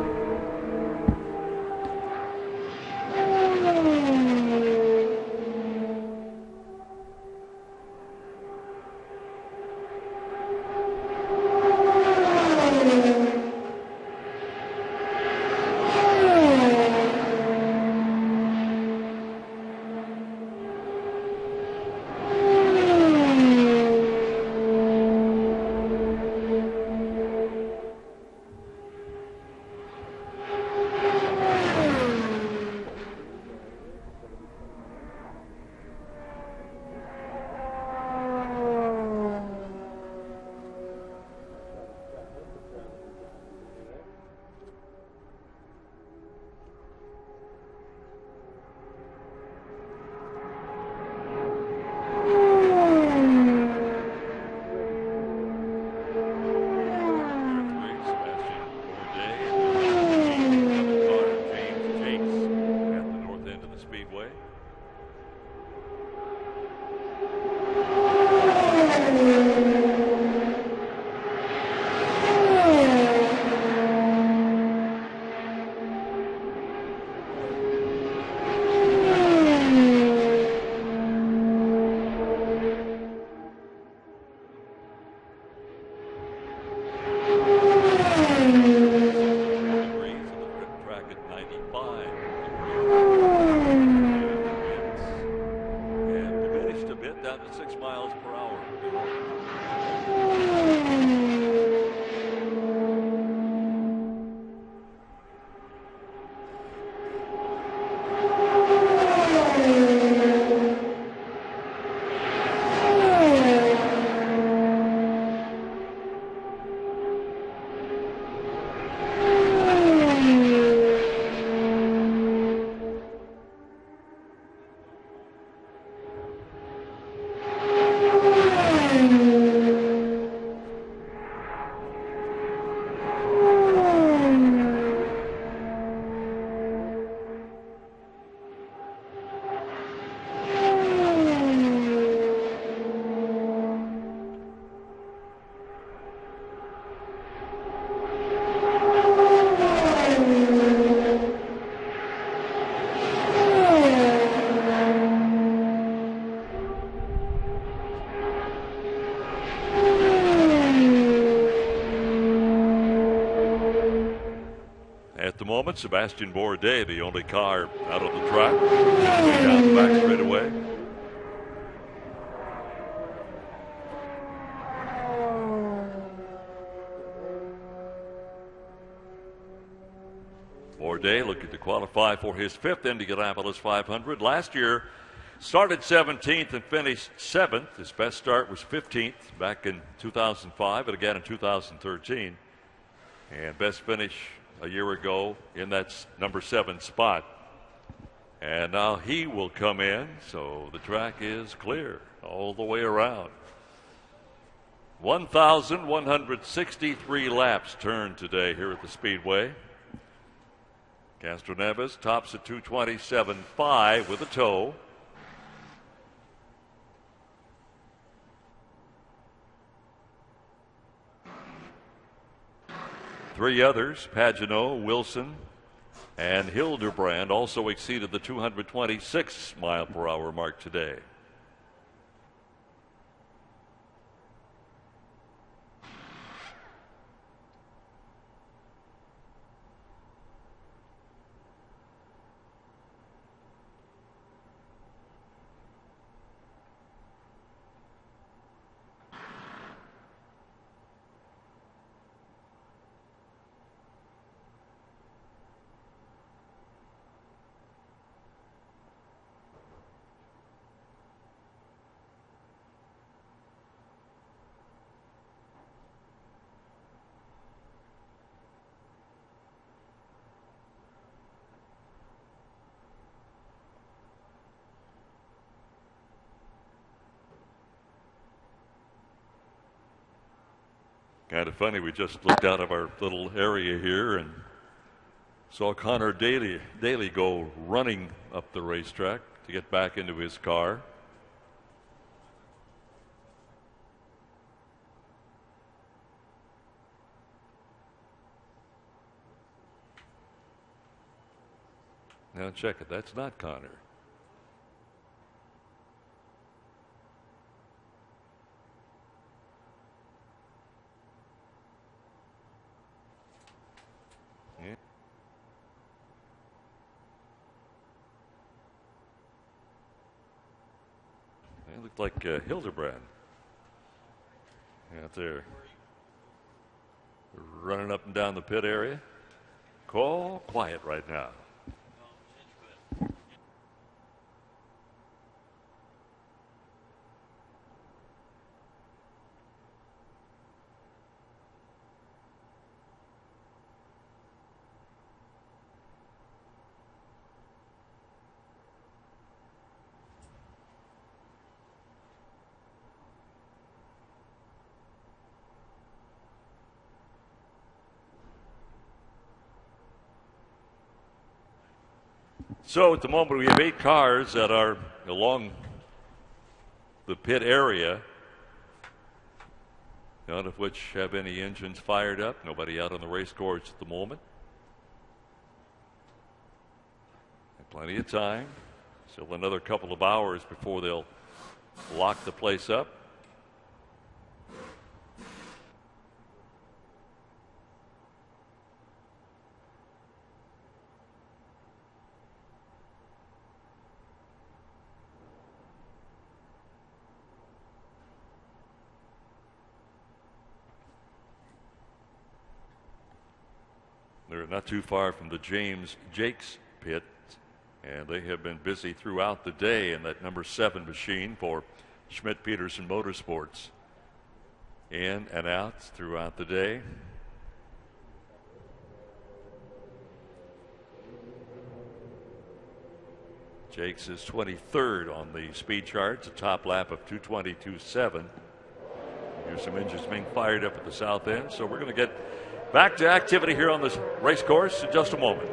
moment. Sebastian Bourdais, the only car out on the track, down the back straightaway. Bourdais looking to qualify for his 5th Indianapolis 500. Last year, started 17th and finished 7th. His best start was 15th back in 2005 and again in 2013. And best finish a year ago in that number 7 spot. And now he will come in, so the track is clear all the way around. 1,163 laps turned today here at the Speedway. Castroneves tops at 227.5 with a tow. Three others, Pagenaud, Wilson, and Hildebrand, also exceeded the 226 mile per hour mark today. Kind of funny, we just looked out of our little area here and saw Connor Daly go running up the racetrack to get back into his car. Now check it, that's not Connor. It looked like Hildebrand out there running up and down the pit area. Quiet right now. So at the moment we have 8 cars that are along the pit area, none of which have any engines fired up. Nobody out on the race course at the moment. And plenty of time. Still another couple of hours before they'll lock the place up. They're not too far from the Jakes pit, and they have been busy throughout the day in that number 7 machine for Schmidt-Peterson Motorsports. In and out throughout the day. Jakes is 23rd on the speed charts, a top lap of 222.7. Here's some engines being fired up at the south end, so we're going to get back to activity here on this race course in just a moment.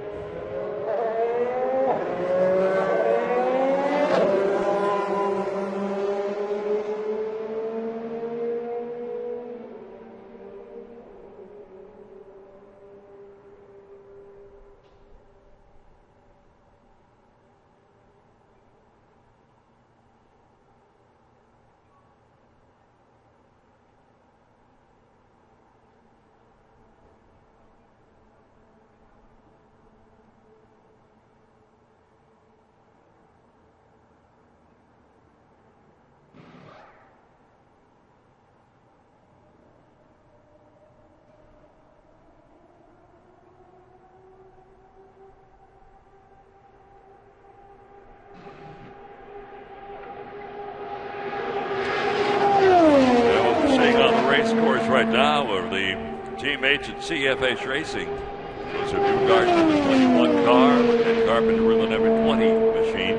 right now are the teammates at CFH Racing. Those are Drew Gardner in the 21 car and Carpenter in the number 20 machine.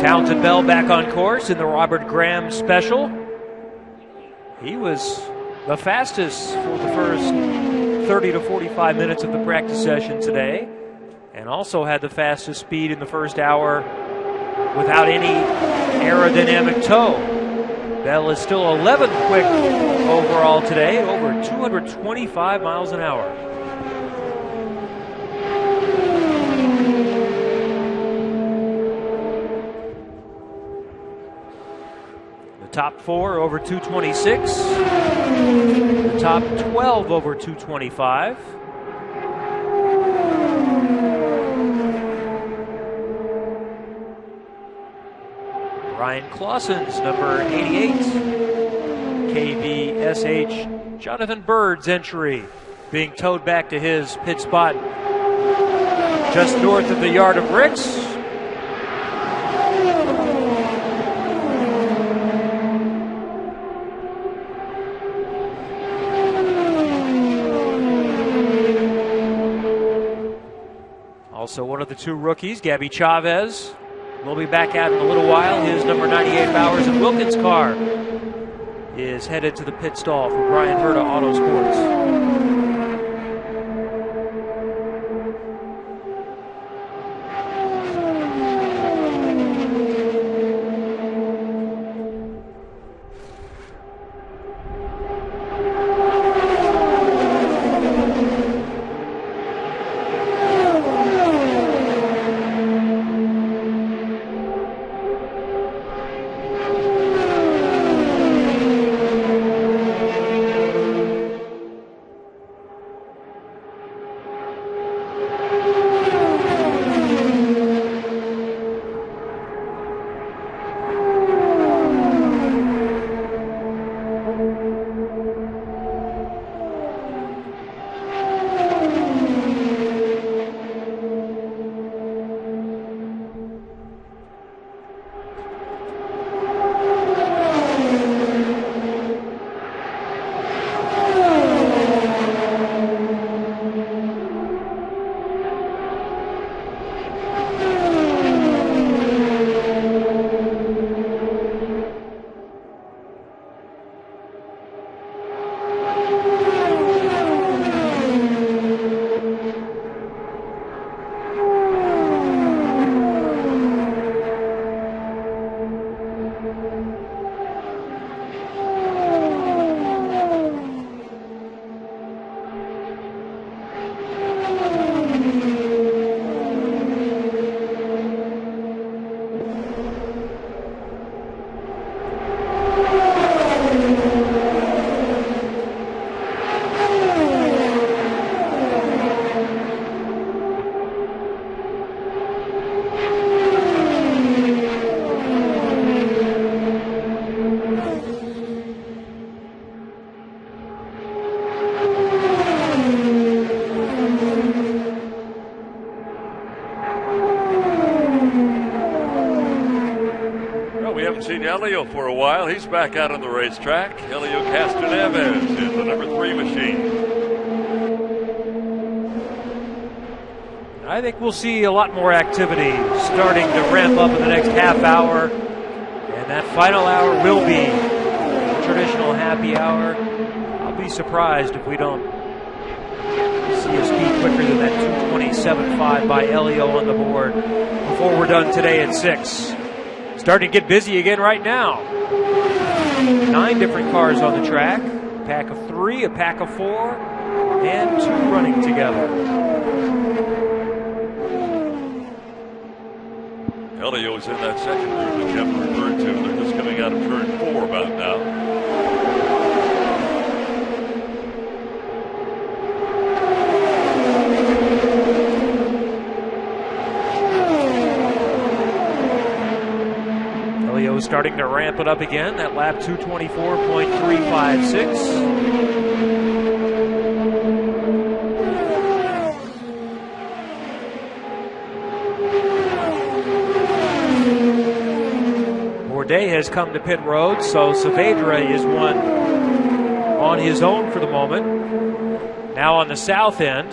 Townsend Bell back on course in the Robert Graham Special. He was the fastest for the first 30 to 45 minutes of the practice session today, and also had the fastest speed in the first hour without any aerodynamic tow. Bell is still 11th quick overall today, over 225 miles an hour. Top 4 over 226. The top 12 over 225. Ryan Clausen's number 88. KVSH Jonathan Bird's entry being towed back to his pit spot just north of the yard of Rick's. Also, one of the two rookies, Gabby Chavez, will be back out in a little while. His number 98 Bowers and Wilkins car is headed to the pit stall for Brian Herta Autosports. Elio for a while. He's back out on the racetrack. Elio Castroneves in the number 3 machine. I think we'll see a lot more activity starting to ramp up in the next half hour. And that final hour will be a traditional happy hour. I'll be surprised if we don't see a speed quicker than that 227.5 by Elio on the board before we're done today at 6. Starting to get busy again right now. 9 different cars on the track. A pack of 3, a pack of 4, and 2 running together. Elio's in that second group that Jeff referred to. They're just coming out of turn 4 about now. Starting to ramp it up again. That lap 224.356. Day has come to pit road, so Saavedra is one on his own for the moment. Now on the south end,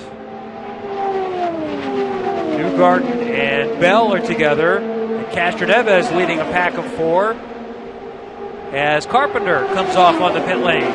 Newgarden and Bell are together, and Castroneves leading a pack of 4 as Carpenter comes off on the pit lane.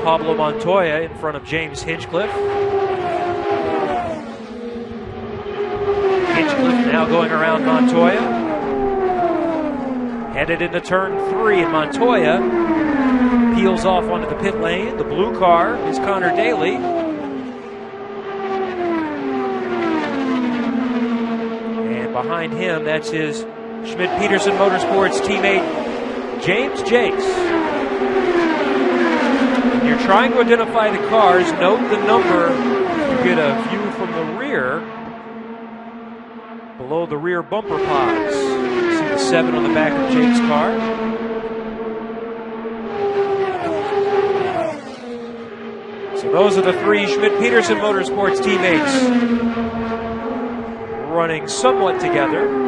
Pablo Montoya in front of James Hinchcliffe. Hinchcliffe now going around Montoya. Headed into turn 3, and Montoya peels off onto the pit lane. The blue car is Connor Daly. And behind him, that's his Schmidt-Peterson Motorsports teammate, James Jakes. You're trying to identify the cars, note the number. You get a view from the rear, below the rear bumper pods. You see the 7 on the back of Jake's car. So those are the 3 Schmidt-Peterson Motorsports teammates running somewhat together.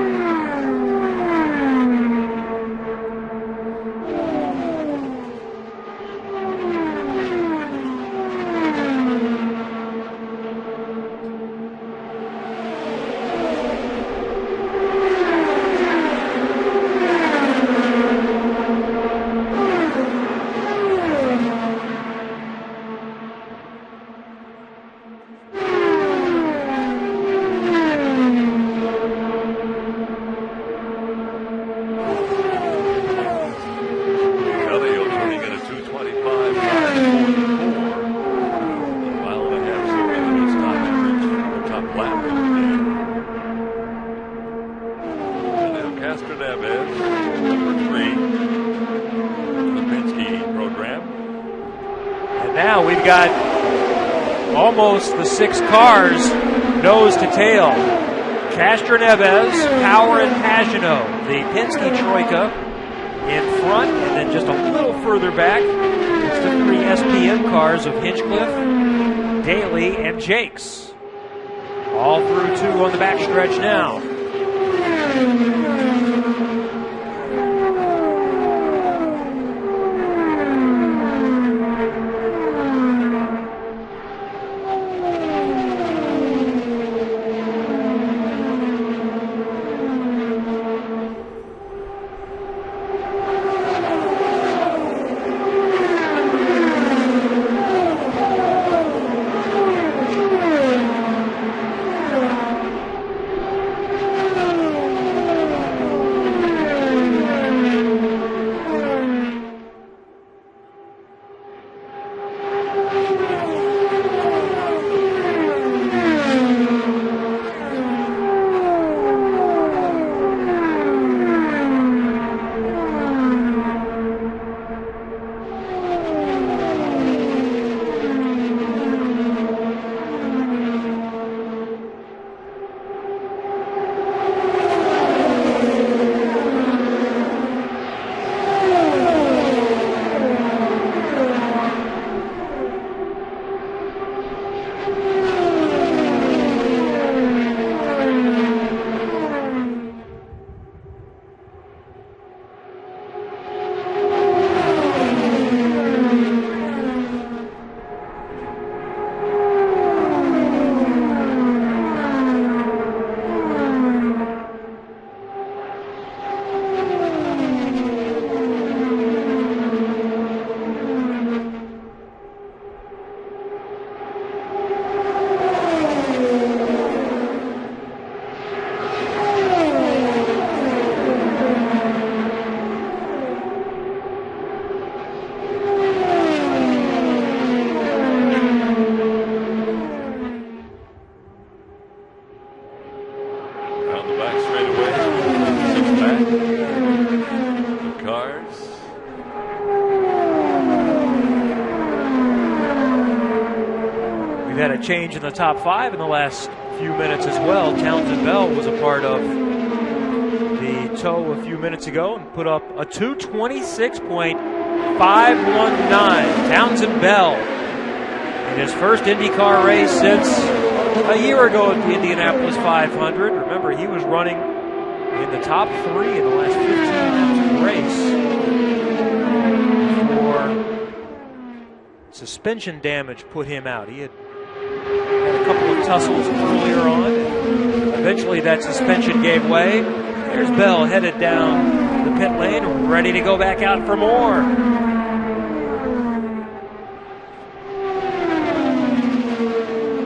Almost the 6 cars nose to tail. Castroneves, Power, and Pagano. The Penske Troika in front, and then just a little further back, it's the 3 SPM cars of Hinchcliffe, Daly, and Jakes. All through 2 on the backstretch now. change in the top 5 in the last few minutes as well. Townsend Bell was a part of the tow a few minutes ago and put up a 2:26.519. Townsend Bell in his first IndyCar race since a year ago at the Indianapolis 500. Remember, he was running in the top 3 in the last 15 laps of the race before suspension damage put him out. He had a couple of tussles earlier on. Eventually that suspension gave way. There's Bell headed down the pit lane, ready to go back out for more.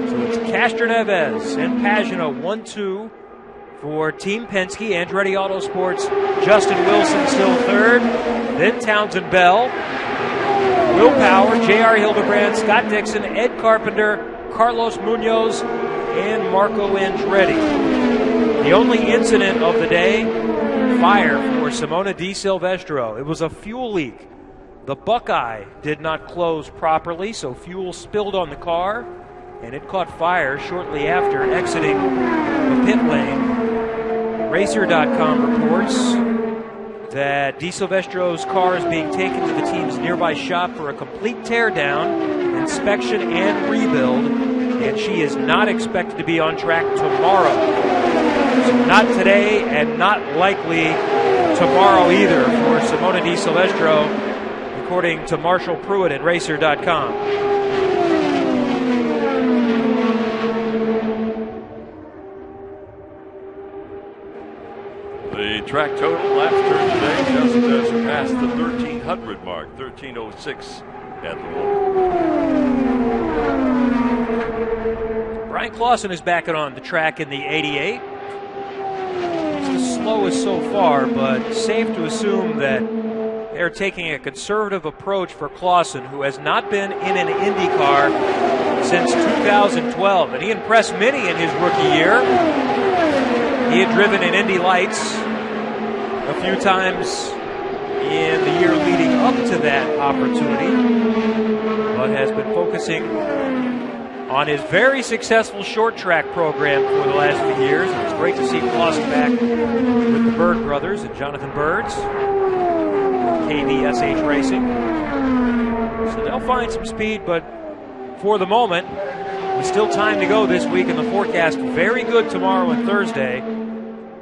So it's Castroneves and Pagano 1-2 for Team Penske. Andretti Autosports, Justin Wilson still third. Then Townsend Bell, Will Power, J.R. Hildebrand, Scott Dixon, Ed Carpenter, Carlos Munoz, and Marco Andretti. The only incident of the day, fire for Simona Di Silvestro. It was a fuel leak. The Buckeye did not close properly, so fuel spilled on the car, and it caught fire shortly after exiting the pit lane. Racer.com reports that Di Silvestro's car is being taken to the team's nearby shop for a complete teardown, inspection, and rebuild, and she is not expected to be on track tomorrow. So not today and not likely tomorrow either for Simona Di Silvestro, according to Marshall Pruitt at Racer.com. The track total last turn today just surpassed the 1,300 mark, 1,306 at the moment. Brian Clausen is back on the track in the 88. It's the slowest so far, but safe to assume that they're taking a conservative approach for Clausen, who has not been in an Indy car since 2012. And he impressed many in his rookie year. He had driven in Indy Lights a few times in the year leading up to that opportunity, but has been focusing on his very successful short track program for the last few years. And it's great to see Clausen back with the Bird brothers and Jonathan Birds, KVSH Racing. So they'll find some speed, but for the moment, there's still time to go this week, and the forecast very good tomorrow and Thursday.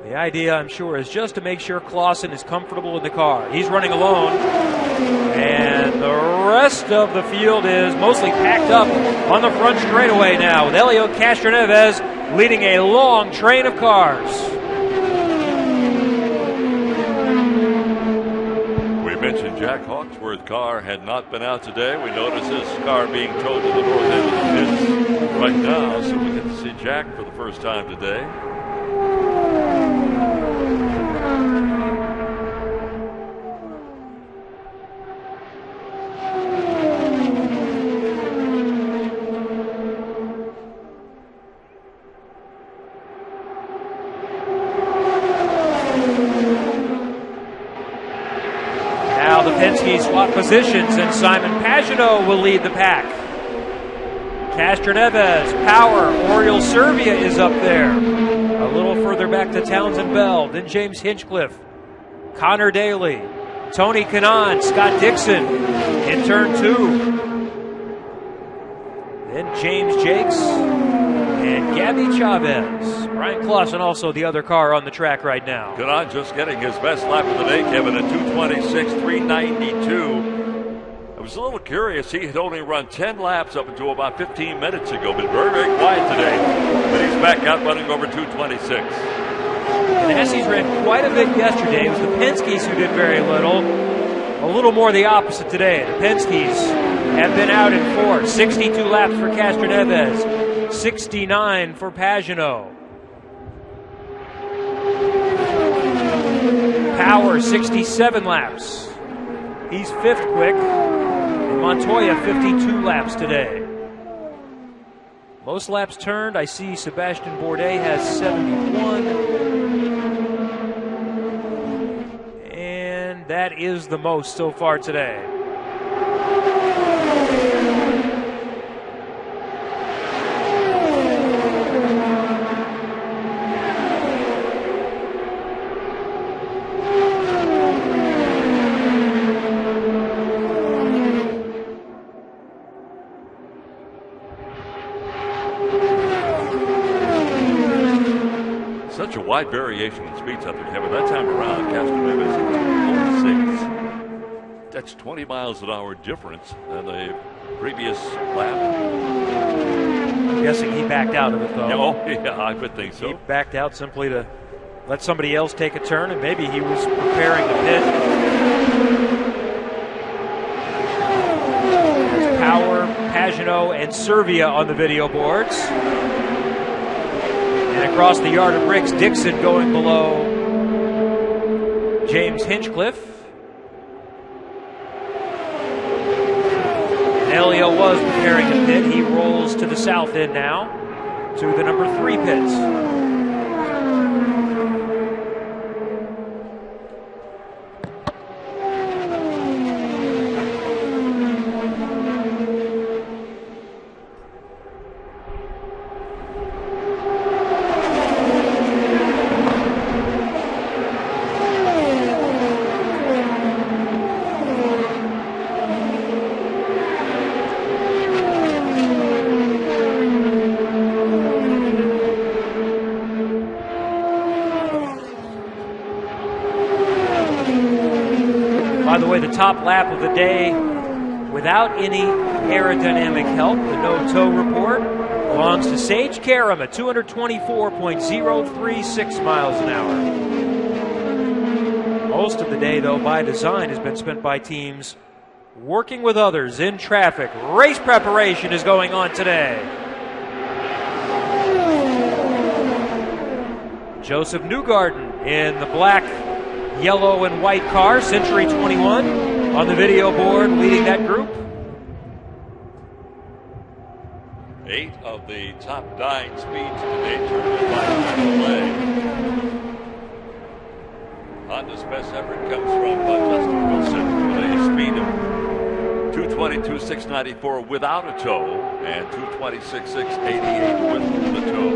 The idea, I'm sure, is just to make sure Clausen is comfortable in the car. He's running alone, and the rest of the field is mostly packed up on the front straightaway now, with Helio Castroneves leading a long train of cars. We mentioned Jack Hawksworth's car had not been out today. We notice his car being towed to the north end of the pits right now, so we get to see Jack for the first time today. Penske swap positions, and Simon Pagano will lead the pack. Castroneves, Power, Oriol Servia is up there. A little further back to Townsend Bell, then James Hinchcliffe, Connor Daly, Tony Kanaan, Scott Dixon in turn 2. Then James Jakes and Gabby Chavez. Brian Clausen also the other car on the track right now. Kanaan just getting his best lap of the day, Kevin, at 2:26, 3:92. I was a little curious. He had only run 10 laps up until about 15 minutes ago, but very, very quiet today. But he's back out running over 2:26. Ganassi's ran quite a bit yesterday. It was the Penske's who did very little. A little more the opposite today. The Penske's have been out in 4. 62 laps for Castroneves, 69 for Pagano. Power, 67 laps. He's 5th quick. And Montoya, 52 laps today. Most laps turned, I see Sebastian Bourdais has 71. And that is the most so far today. such a wide variation in speeds out there, Kevin. That time around, Castroneves is 46. That's 20 miles an hour difference than the previous lap. I'm guessing he backed out of it, though. Oh, yeah, I would think so. He backed out simply to let somebody else take a turn, and maybe he was preparing to pit. There's Power, Pagano, and Servia on the video boards. And across the yard of bricks, Dixon going below James Hinchcliffe. Elio was preparing to pit. He rolls to the south end now to the number 3 pits. Top lap of the day without any aerodynamic help. The no-tow report belongs to Sage Karam at 224.036 miles an hour. Most of the day, though, by design, has been spent by teams working with others in traffic. Race preparation is going on today. Joseph Newgarden in the black, yellow, and white car, Century 21. On the video board, leading that group. 8 of the top 9 speeds today turned in by delay. Honda's best effort comes from Justin Wilson with a speed of 222.694 without a tow and 226.688 with the tow.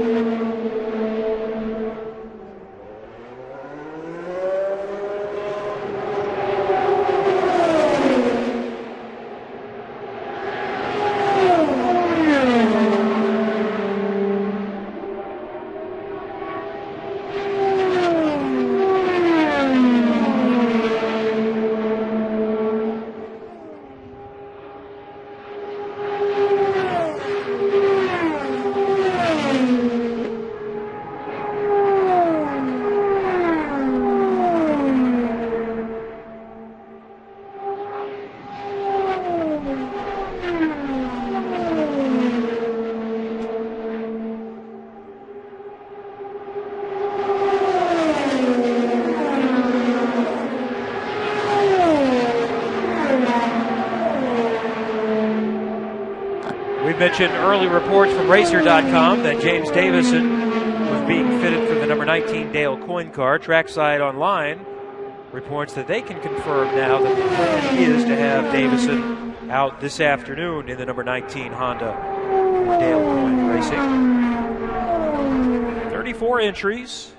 Mentioned early reports from Racer.com that James Davison was being fitted for the number 19 Dale Coyne car. Trackside Online reports that they can confirm now that the plan is to have Davison out this afternoon in the number 19 Honda for Dale Coyne Racing. 34 entries,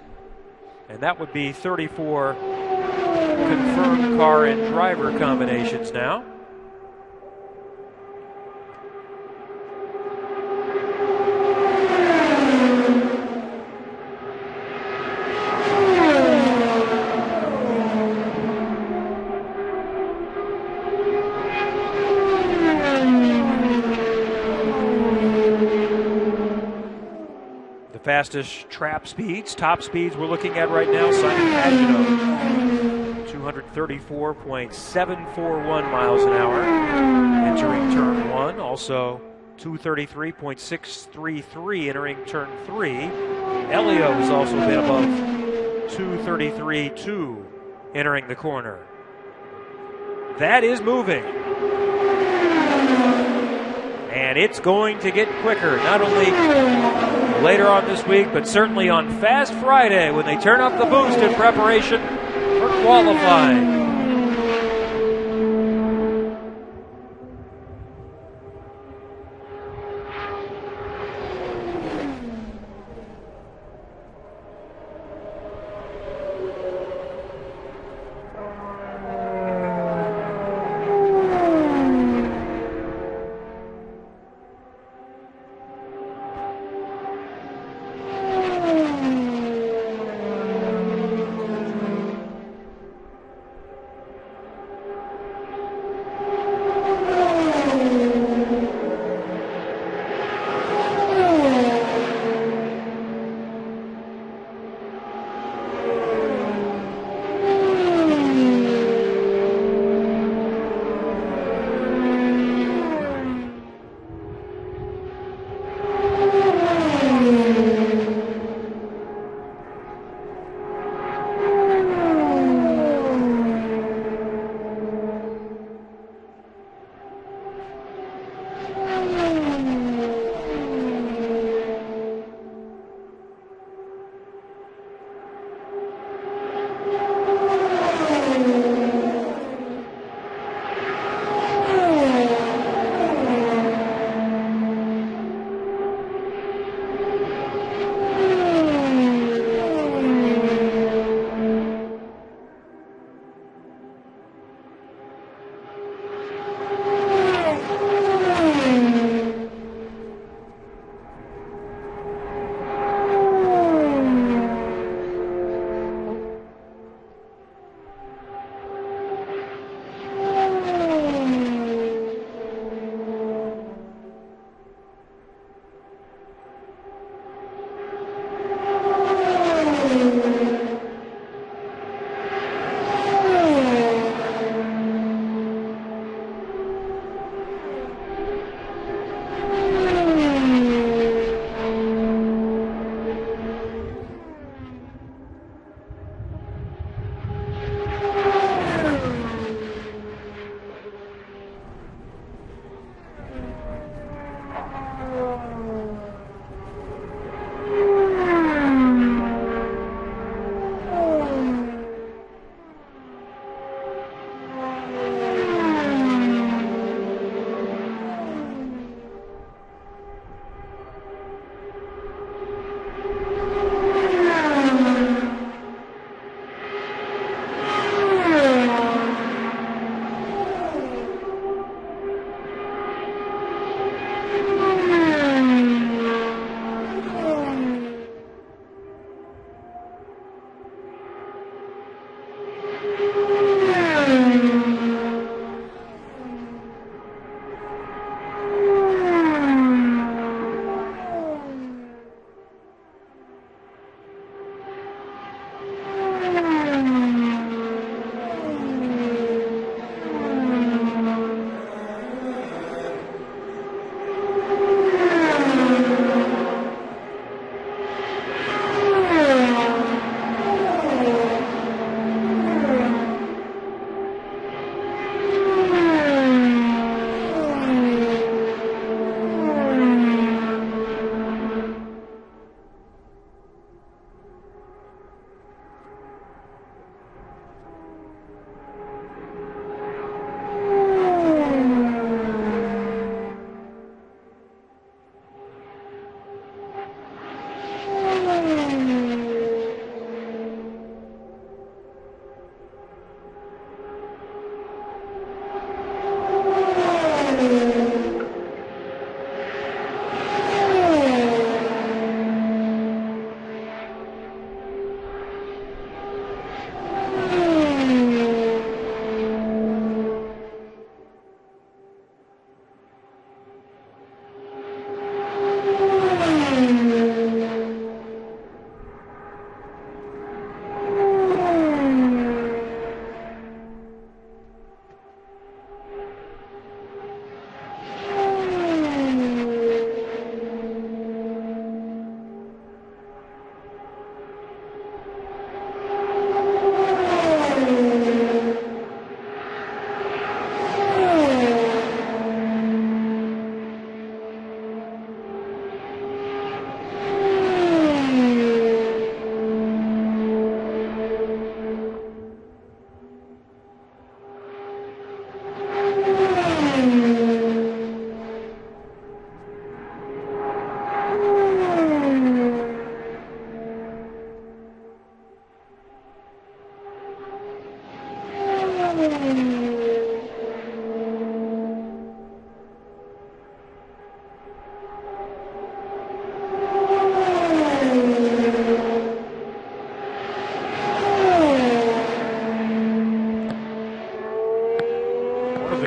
and that would be 34 confirmed car and driver combinations now. Fastest trap speeds, top speeds we're looking at right now. Simon Pagano, 234.741 miles an hour entering turn 1. Also 233.633 entering turn 3. Elio has also been above 233.2 entering the corner. That is moving. And it's going to get quicker, not only later on this week, but certainly on Fast Friday when they turn up the boost in preparation for qualifying.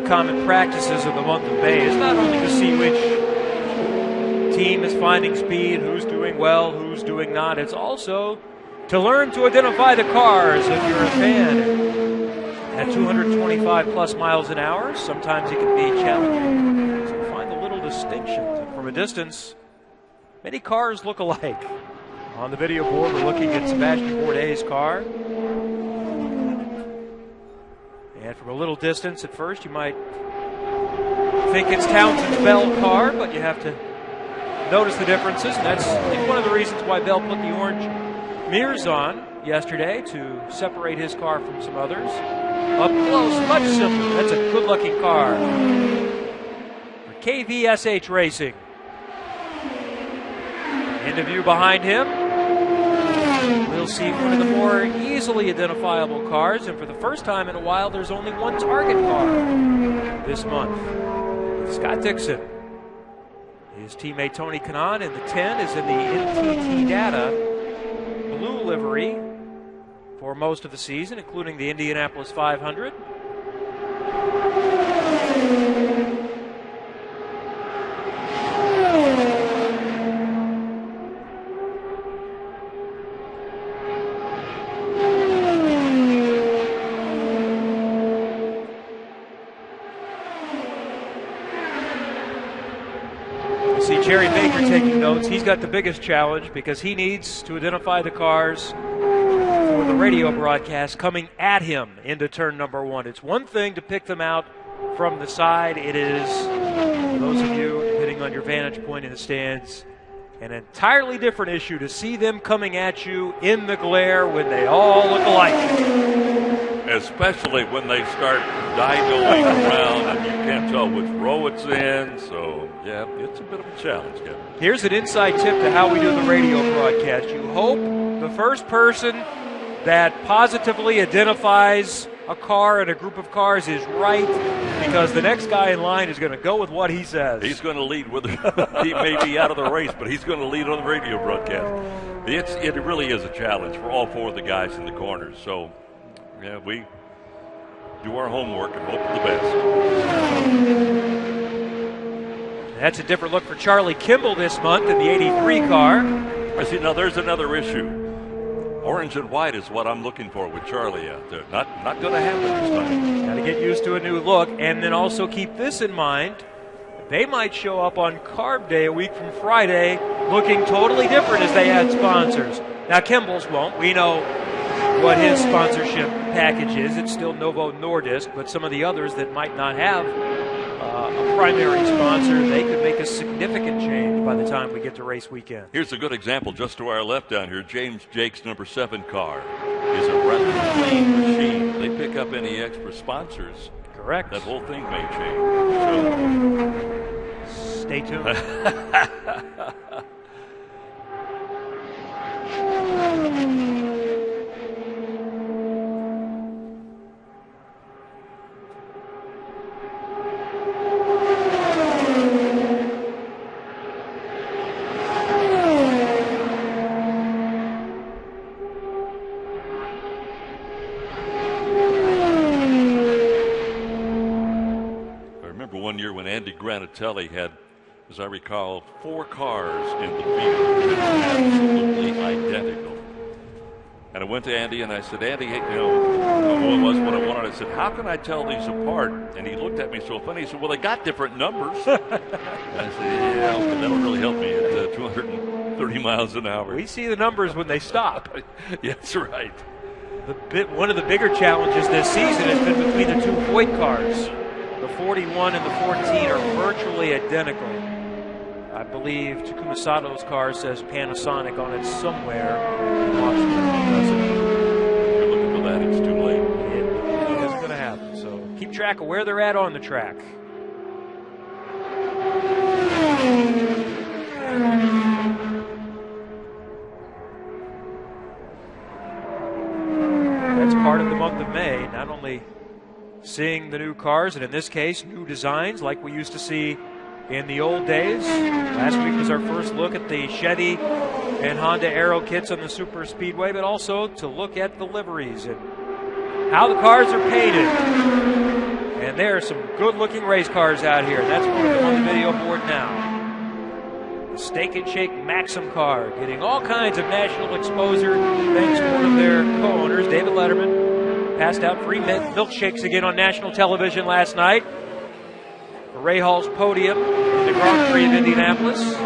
common practices of the month of May is not only to see which team is finding speed, who's doing well, who's doing not. It's also to learn to identify the cars if you're a fan. At 225 plus miles an hour, sometimes it can be challenging to find the little distinctions. And from a distance, many cars look alike. On the video board, we're looking at Sebastian Bourdais' car. And from a little distance at first, you might think it's Townsend's Bell car, but you have to notice the differences. And that's one of the reasons why Bell put the orange mirrors on yesterday, to separate his car from some others. Up close, much simpler. That's a good-looking car for KVSH Racing. In the view behind him, we'll see one of the more easily identifiable cars, and for the first time in a while, there's only one target car this month. Scott Dixon. His teammate Tony Kanaan in the 10 is in the NTT Data blue livery for most of the season, including the Indianapolis 500. See Jerry Baker taking notes. He's got the biggest challenge because he needs to identify the cars for the radio broadcast coming at him into turn number one. It's one thing to pick them out from the side. It is, for those of you, depending on your vantage point in the stands, an entirely different issue to see them coming at you in the glare when they all look alike. Especially when they start diagonally around and you can't tell which row it's in. So, yeah, it's a bit of a challenge, Kevin. Here's an inside tip to how we do the radio broadcast. You hope the first person that positively identifies a car and a group of cars is right, because the next guy in line is going to go with what he says. He's going to lead with he may be out of the race, but he's going to lead on the radio broadcast. It really is a challenge for all four of the guys in the corners. So, yeah, we do our homework and hope for the best. That's a different look for Charlie Kimball this month in the 83 car. See, now there's another issue. Orange and white is what I'm looking for with Charlie out there. Not going to happen this time. Got to get used to a new look, and then also keep this in mind. They might show up on Carb Day a week from Friday looking totally different as they add sponsors. Now, Kimball's won't. We know what his sponsorship package is. It's still Novo Nordisk, but some of the others that might not have a primary sponsor, they could make a significant change by the time we get to race weekend. Here's a good example just to our left down here. James Jake's number 7 car is a rather clean machine. They pick up any extra sponsors. Correct. That whole thing may change. So. Stay tuned. One year when Andy Granatelli had, as I recall, 4 cars in the field, absolutely identical. And I went to Andy and I said, Andy, hey, what was what I wanted? I said, how can I tell these apart? And he looked at me so funny. He said, well, they got different numbers. I said, yeah, okay, that'll really help me at 230 miles an hour. We see the numbers when they stop. Yeah, that's right. One of the bigger challenges this season has been between the 2 Voigt cars. The 41 and the 14 are virtually identical. I believe Takuma Sato's car says Panasonic on it somewhere. If you're looking for that, it's too late. It isn't going to happen. So keep track of where they're at on the track. That's part of the month of May. Not only seeing the new cars, and in this case, new designs like we used to see in the old days. Last week was our first look at the Chevy and Honda Aero kits on the Super Speedway, but also to look at the liveries and how the cars are painted. And there are some good-looking race cars out here. That's one of them on the video board now. The Steak and Shake Maxim car getting all kinds of national exposure thanks to one of their co-owners, David Letterman. Passed out free milkshakes again on national television last night for Ray Hall's podium in the Grand Prix of Indianapolis.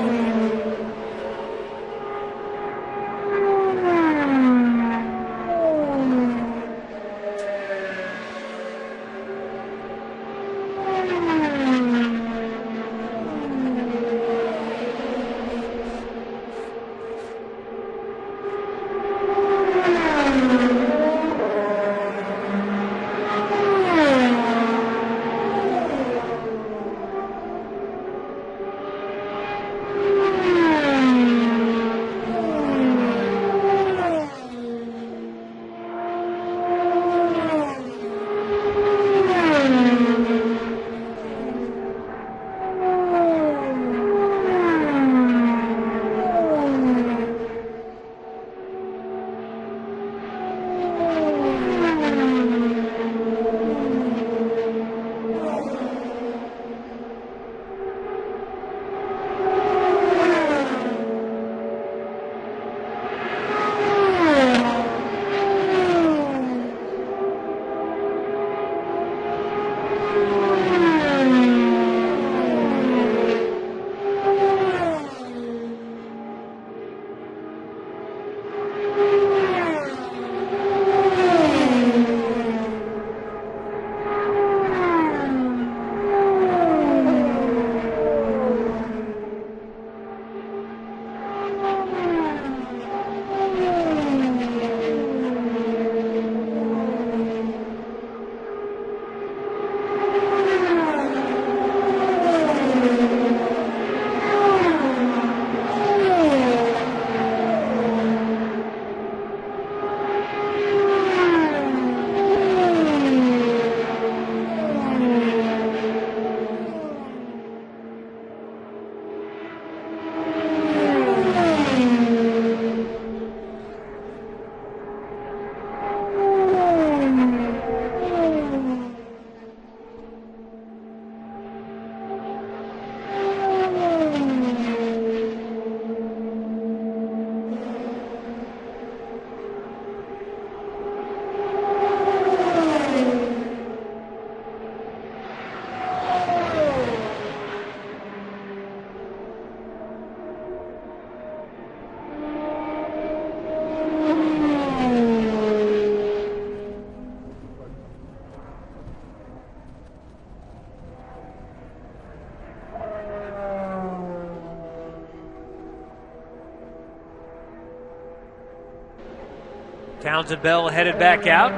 Townsend Bell headed back out.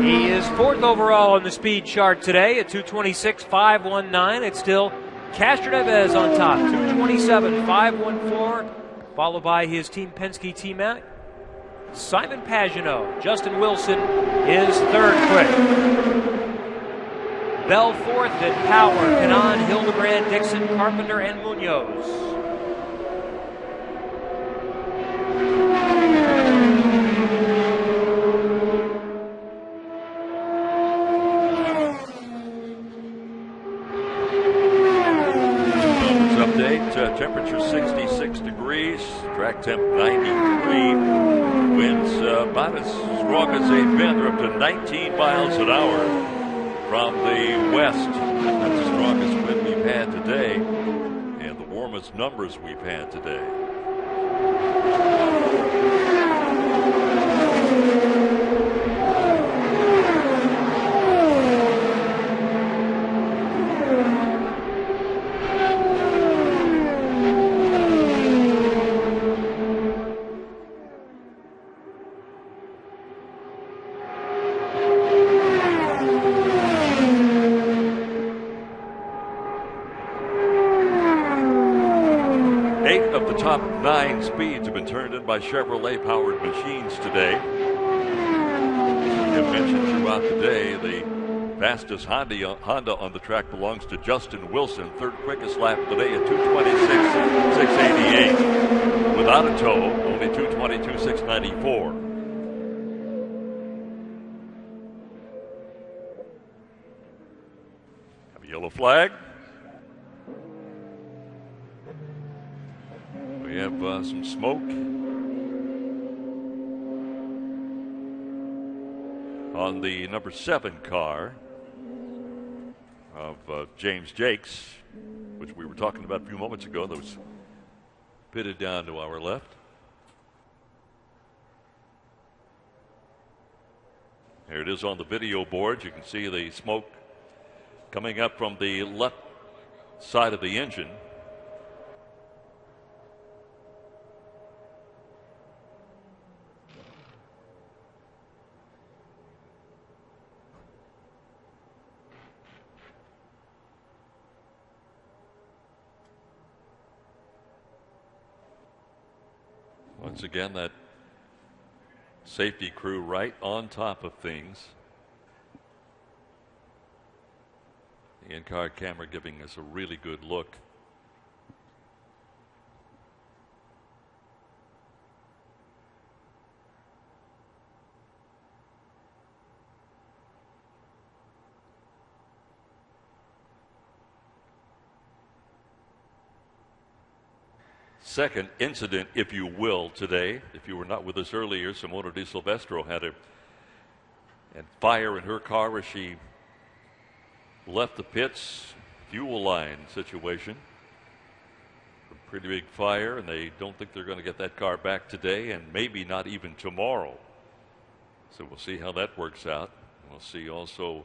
He is fourth overall on the speed chart today at 226.519. It's still Castroneves on top, 227.514, followed by his Team Penske teammate, Simon Pagenaud. Justin Wilson is third quick. Bell fourth, then Power, Kanan, Hildebrand, Dixon, Carpenter, and Munoz. Temperature 66 degrees, track temp 93, winds about as strong as they've been. They're up to 19 miles an hour from the west. That's the strongest wind we've had today and the warmest numbers we've had today. Top 9 speeds have been turned in by Chevrolet-powered machines today. As I mentioned throughout the day, the fastest Honda on the track belongs to Justin Wilson. Third quickest lap of the day at 226.688. Without a tow, only 222.694. Yellow flag. We have some smoke on the number 7 car of James Jakes, which we were talking about a few moments ago, that was pitted down to our left. Here it is on the video board. You can see the smoke coming up from the left side of the engine. Once again, that safety crew right on top of things. The in-car camera giving us a really good look. Second incident, if you will, today. If you were not with us earlier, Simona Di Silvestro had a fire in her car as she left the pits. Fuel line situation. A pretty big fire, and they don't think they're going to get that car back today, and maybe not even tomorrow. So we'll see how that works out. We'll see also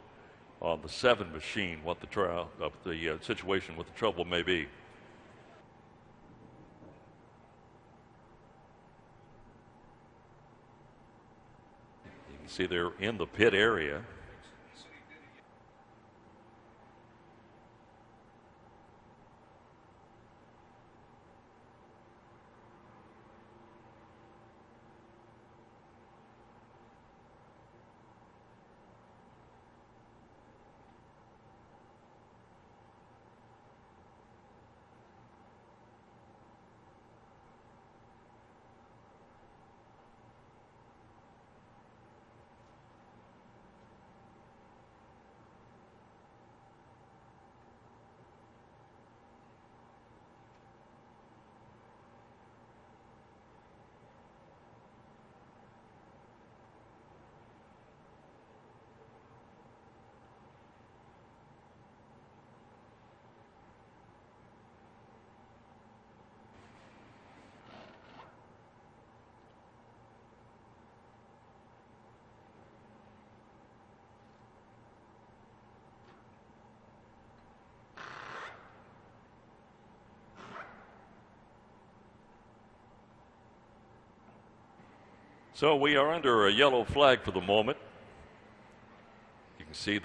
on the 7 machine what the situation, what the trouble may be. See, they're in the pit area. So we are under a yellow flag for the moment. You can see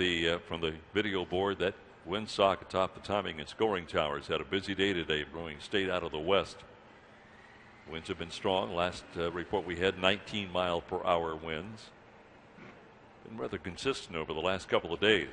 from the video board that windsock atop the timing and scoring towers had a busy day today, blowing straight out of the west. Winds have been strong. Last report we had 19-mile-per-hour winds. Been rather consistent over the last couple of days.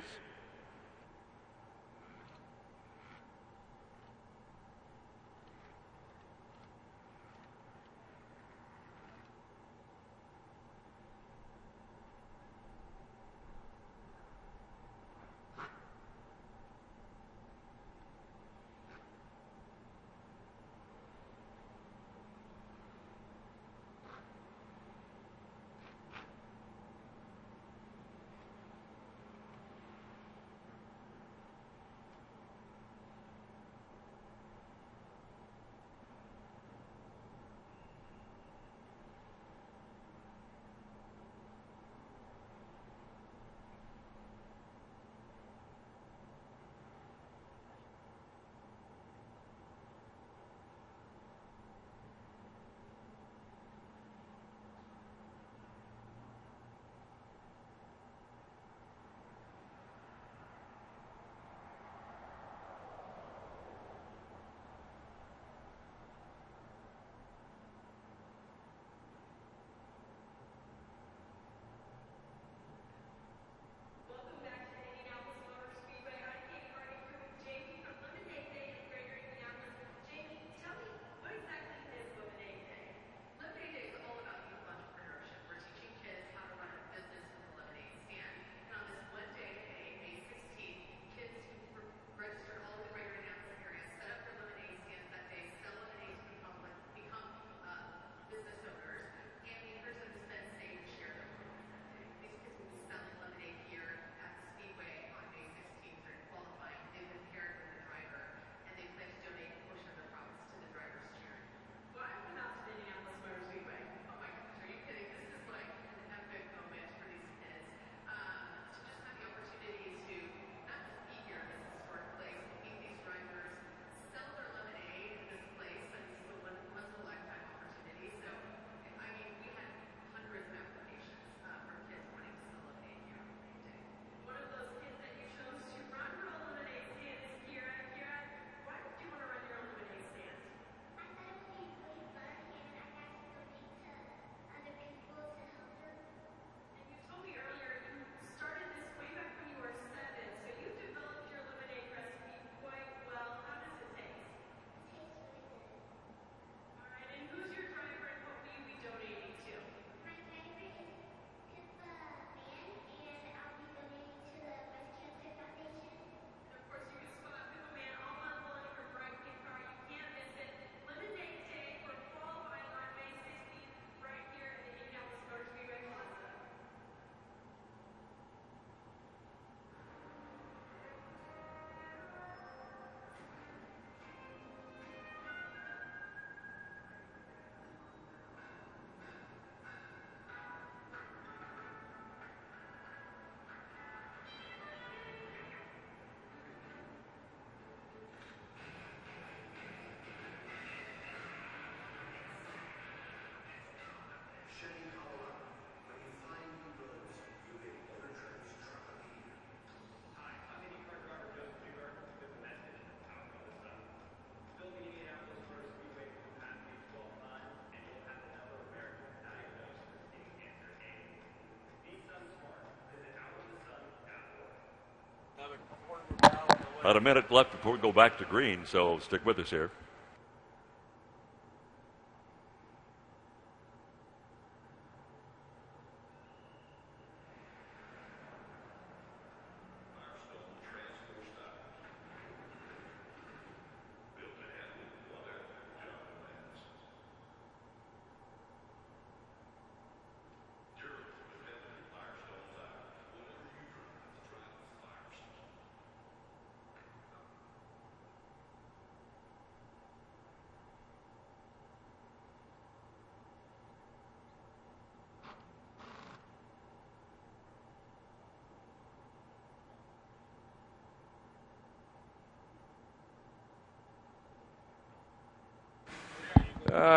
About a minute left before we go back to green, so stick with us here.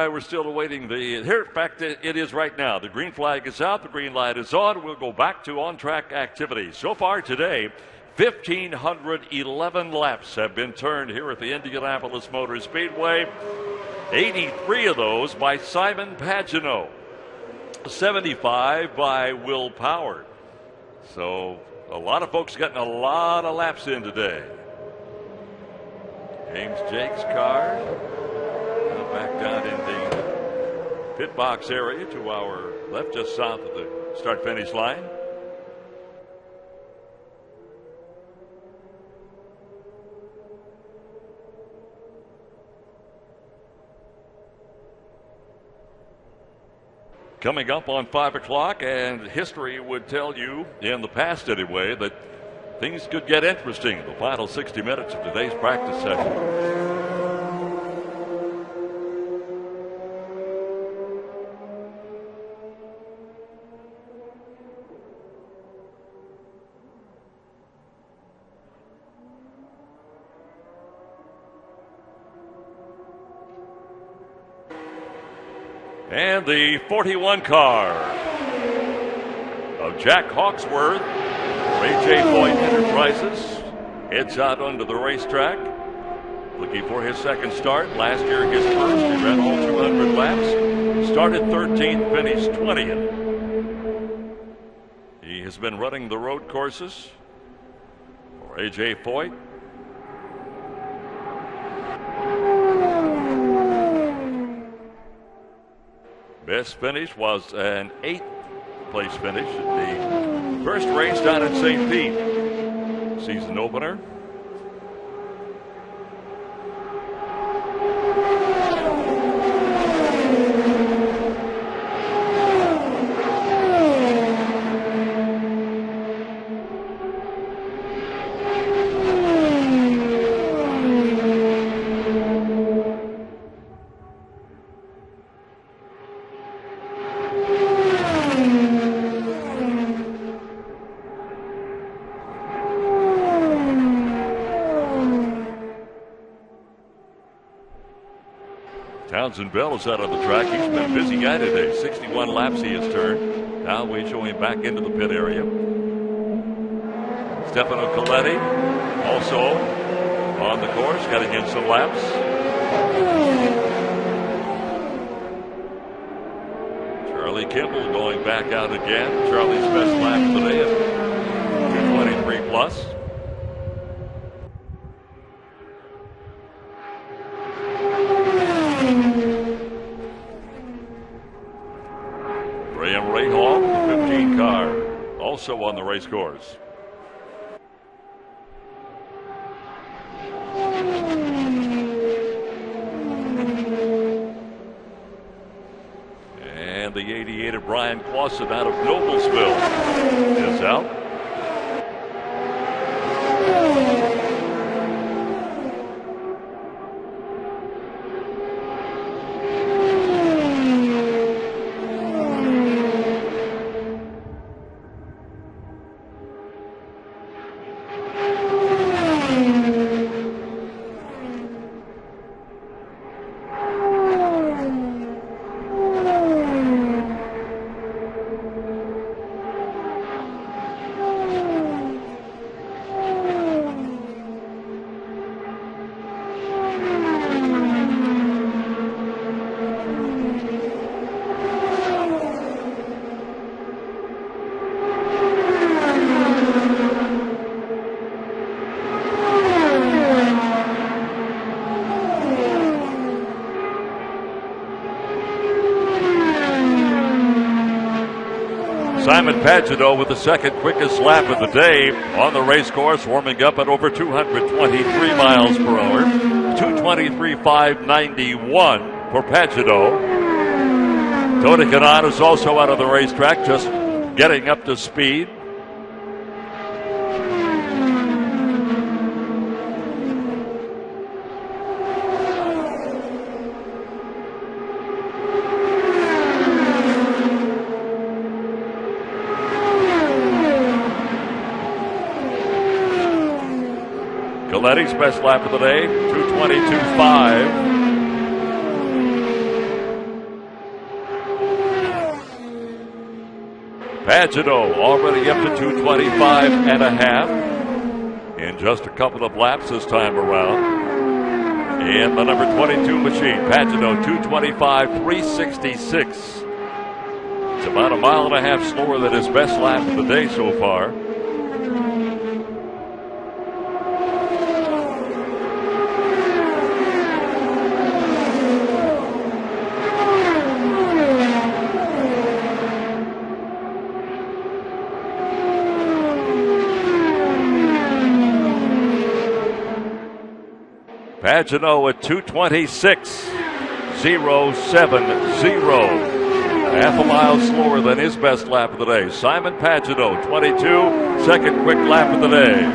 We're still awaiting the. Here, in fact, it is right now. The green flag is out. The green light is on. We'll go back to on-track activities. So far today, 1,511 laps have been turned here at the Indianapolis Motor Speedway. 83 of those by Simon Pagenaud. 75 by Will Power. So a lot of folks getting a lot of laps in today. James Jake's car. Back down in the pit box area to our left, just south of the start-finish line. Coming up on 5 o'clock, and history would tell you, in the past anyway, that things could get interesting the final 60 minutes of today's practice session. And the 41 car of Jack Hawksworth, A.J. Foyt Enterprises, heads out onto the racetrack, looking for his second start. Last year, his first. He ran all 200 laps. Started 13th, finished 20th. He has been running the road courses for A.J. Foyt. Best finish was an 8th place finish at the first race down at St. Pete. Season opener. Townsend Bell is out on the track. He's been a busy guy today. 61 laps he has turned. Now we show him back into the pit area. Stefano Coletti also on the course, getting in some laps. Charlie Kimball going back out again. Charlie's best lap today at 223 plus. Also on the race course. And the 88 of Brian Clausen out of Noblesville is out. Simon Pagano with the second quickest lap of the day on the race course, warming up at over 223 miles per hour. 223.591 for Pagano. Tony Kanaan is also out of the racetrack, just getting up to speed. Coletti's best lap of the day, 222.5. Pagano already up to 225.5 in just a couple of laps this time around. And the number 22 machine, Pagano, 225.366. It's about a mile and a half slower than his best lap of the day so far. Pagano at 226.070. Half a mile slower than his best lap of the day. Simon Pagano, 22, second quick lap of the day.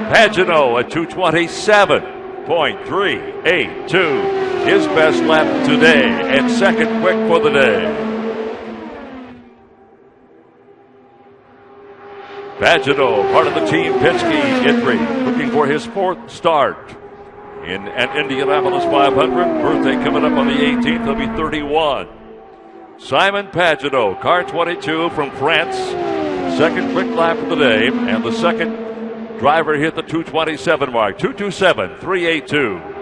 Pagano at 227.382. His best lap today and second quick for the day. Pagano, part of the Team Penske entry, looking for his fourth start in an Indianapolis 500. Birthday coming up on the 18th. He'll be 31. Simon Pagano, car 22 from France. Second quick lap of the day, and the second driver hit the 227 mark, 227.382.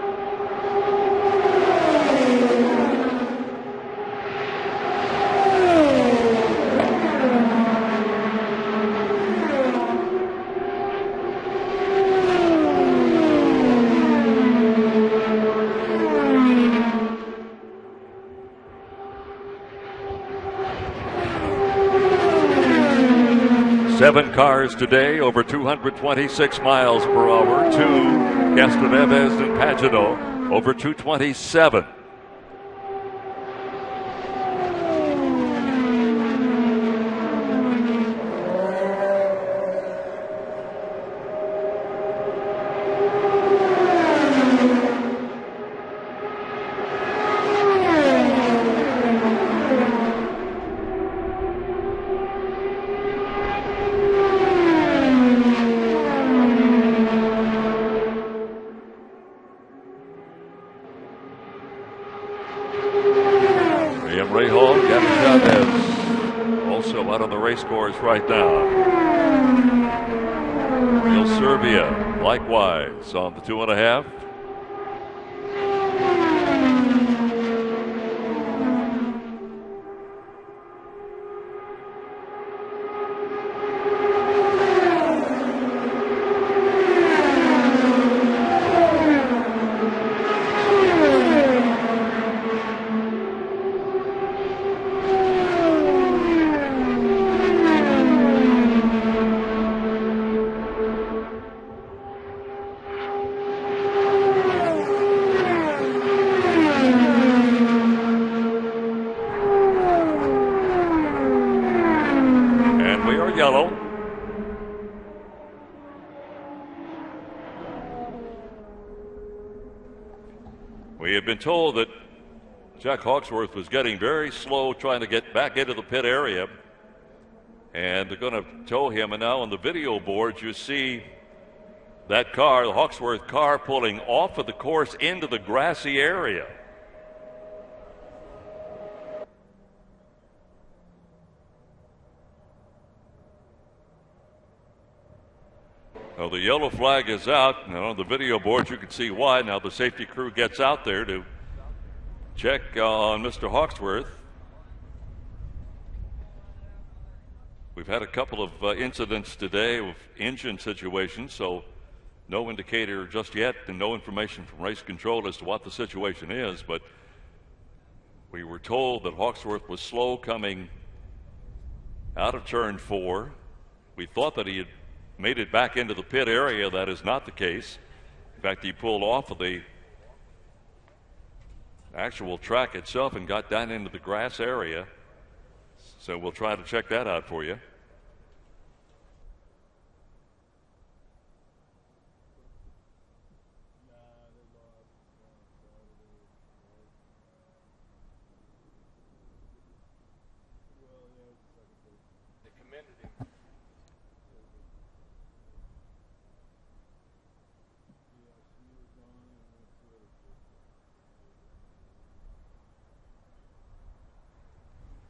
Seven cars today, over 226 miles per hour. Two, Castroneves and Pagano, over 227. Scores right now. Neil Serbia likewise on the 2.5. We had been told that Jack Hawksworth was getting very slow trying to get back into the pit area, and they're going to tow him. And now on the video board you see that car, the Hawksworth car, pulling off of the course into the grassy area. Well, the yellow flag is out, and on the video board you can see why. Now the safety crew gets out there to check on Mr. Hawksworth. We've had a couple of incidents today with engine situations, so no indicator just yet and no information from race control as to what the situation is, but we were told that Hawksworth was slow coming out of turn 4. We thought that he had made it back into the pit area. That is not the case. In fact, he pulled off of the actual track itself and got down into the grass area. So we'll try to check that out for you.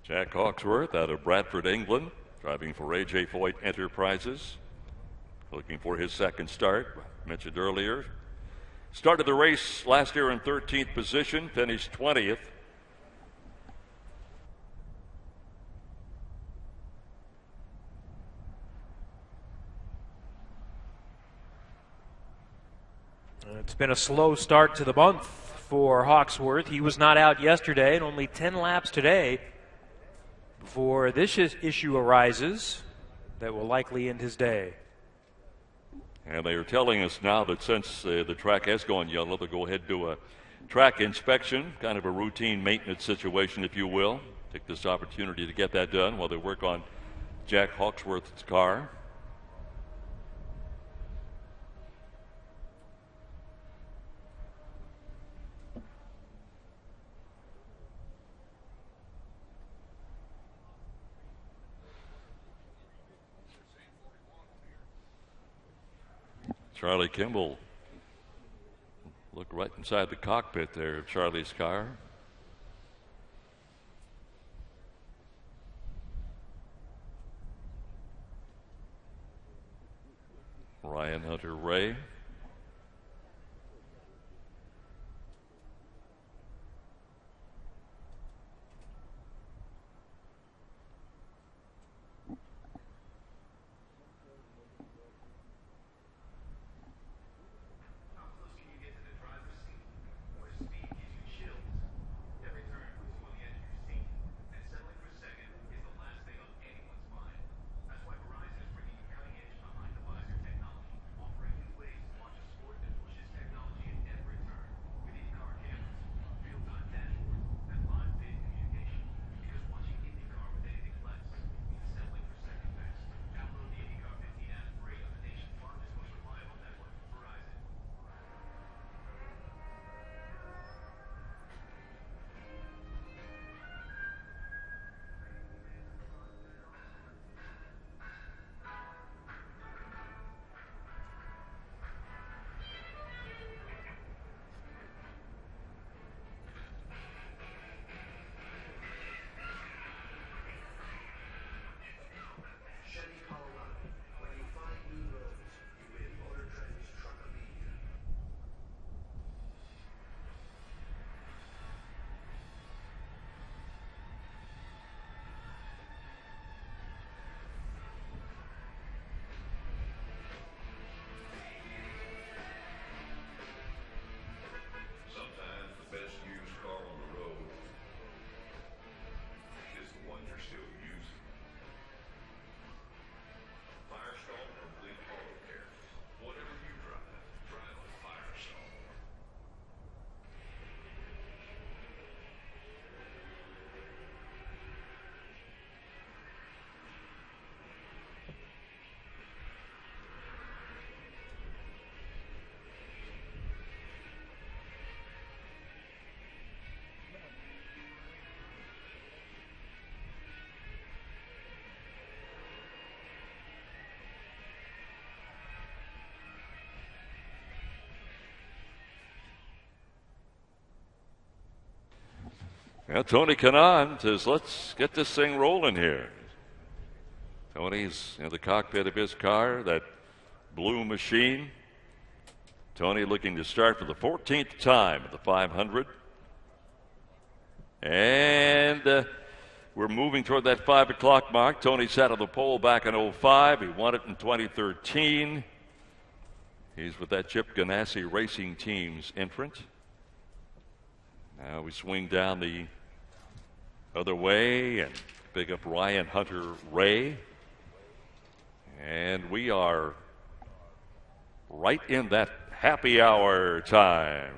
Jack Hawksworth out of Bradford, England, driving for A.J. Foyt Enterprises, looking for his second start. Mentioned earlier, started the race last year in 13th position, finished 20th. It's been a slow start to the month for Hawksworth. He was not out yesterday, and only 10 laps today before this issue arises that will likely end his day. And they are telling us now that since the track has gone yellow, they'll go ahead and do a track inspection, kind of a routine maintenance situation, if you will. Take this opportunity to get that done while they work on Jack Hawksworth's car. Charlie Kimball, look right inside the cockpit there of Charlie's car. Ryan Hunter-Ray. Well, Tony Kanaan says, let's get this thing rolling here. Tony's in the cockpit of his car, that blue machine. Tony looking to start for the 14th time at the 500. And we're moving toward that 5 o'clock mark. Tony sat on the pole back in '05. He won it in 2013. He's with that Chip Ganassi Racing Team's entrant. Now we swing down the other way and pick up Ryan Hunter Ray. And we are right in that happy hour time.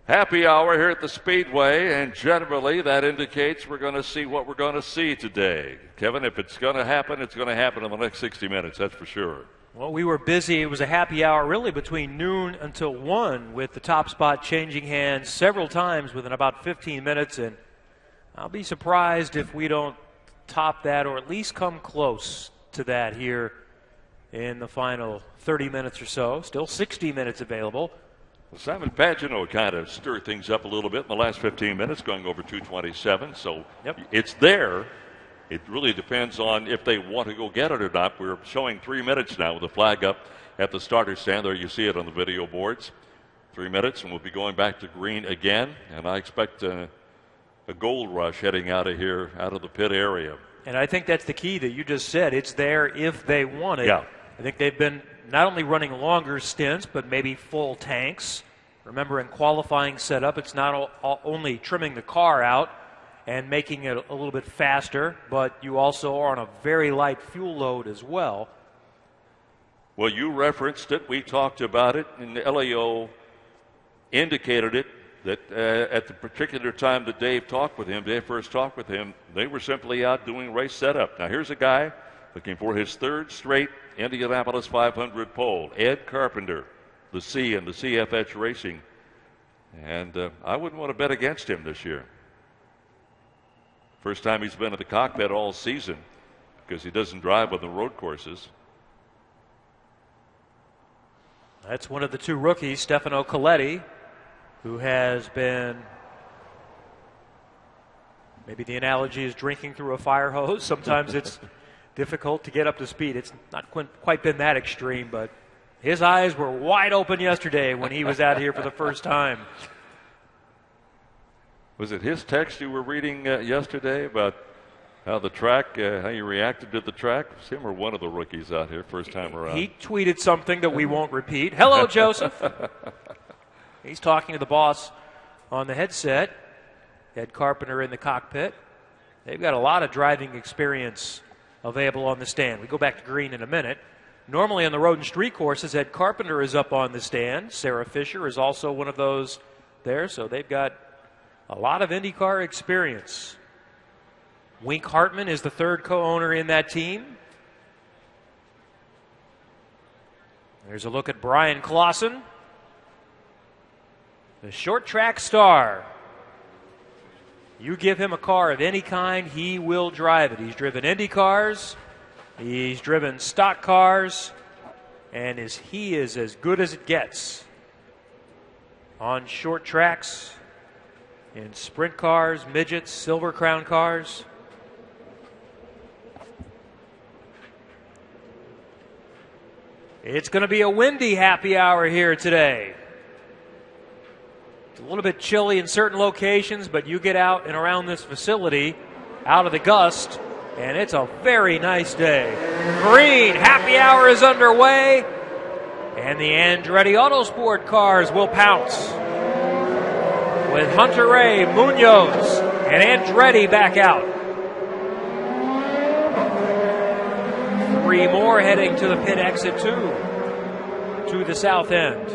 Happy hour here at the Speedway, and generally that indicates we're going to see what we're going to see today. Kevin, if it's going to happen, it's going to happen in the next 60 minutes, that's for sure. Well, we were busy. It was a happy hour really between noon until 1 with the top spot changing hands several times within about 15 minutes, and I'll be surprised if we don't top that or at least come close to that here in the final 30 minutes or so. Still 60 minutes available. Well, Simon Pagino kind of stirred things up a little bit in the last 15 minutes, going over 227. So It's there. It really depends on if they want to go get it or not. We're showing 3 minutes now with the flag up at the starter stand. There you see it on the video boards. 3 minutes, and we'll be going back to green again. And I expect a gold rush heading out of here, out of the pit area. And I think that's the key that you just said. It's there if they want it. Yeah. I think they've been not only running longer stints, but maybe full tanks. Remember, in qualifying setup, it's not only trimming the car out and making it a little bit faster, but you also are on a very light fuel load as well. Well, you referenced it. We talked about it, and Elio indicated it, that at the particular time that Dave first talked with him, they were simply out doing race setup. Now, here's a guy looking for his third straight Indianapolis 500 pole, Ed Carpenter, the C and the CFH Racing. And I wouldn't want to bet against him this year. First time he's been at the cockpit all season because he doesn't drive on the road courses. That's one of the two rookies, Stefano Coletti, who has been, maybe the analogy is drinking through a fire hose. Sometimes it's difficult to get up to speed. It's not quite been that extreme, but his eyes were wide open yesterday when he was out here for the first time. Was it his text you were reading yesterday about how the track, how you reacted to the track? It was him or one of the rookies out here first time around? He tweeted something that we won't repeat. Hello, Joseph. He's talking to the boss on the headset. Ed Carpenter in the cockpit. They've got a lot of driving experience available on the stand. We go back to green in a minute. Normally on the road and street courses, Ed Carpenter is up on the stand. Sarah Fisher is also one of those there, so they've got a lot of IndyCar experience. Wink Hartman is the third co-owner in that team. There's a look at Brian Clausen, the short track star. You give him a car of any kind, he will drive it. He's driven Indy cars, he's driven stock cars, and he is as good as it gets on short tracks, in sprint cars, midgets, Silver Crown cars. It's going to be a windy happy hour here today. It's a little bit chilly in certain locations, but you get out and around this facility, out of the gust, and it's a very nice day. Green happy hour is underway, and the Andretti Autosport cars will pounce with Hunter Ray, Munoz, and Andretti back out. Three more heading to the pit exit to the south end.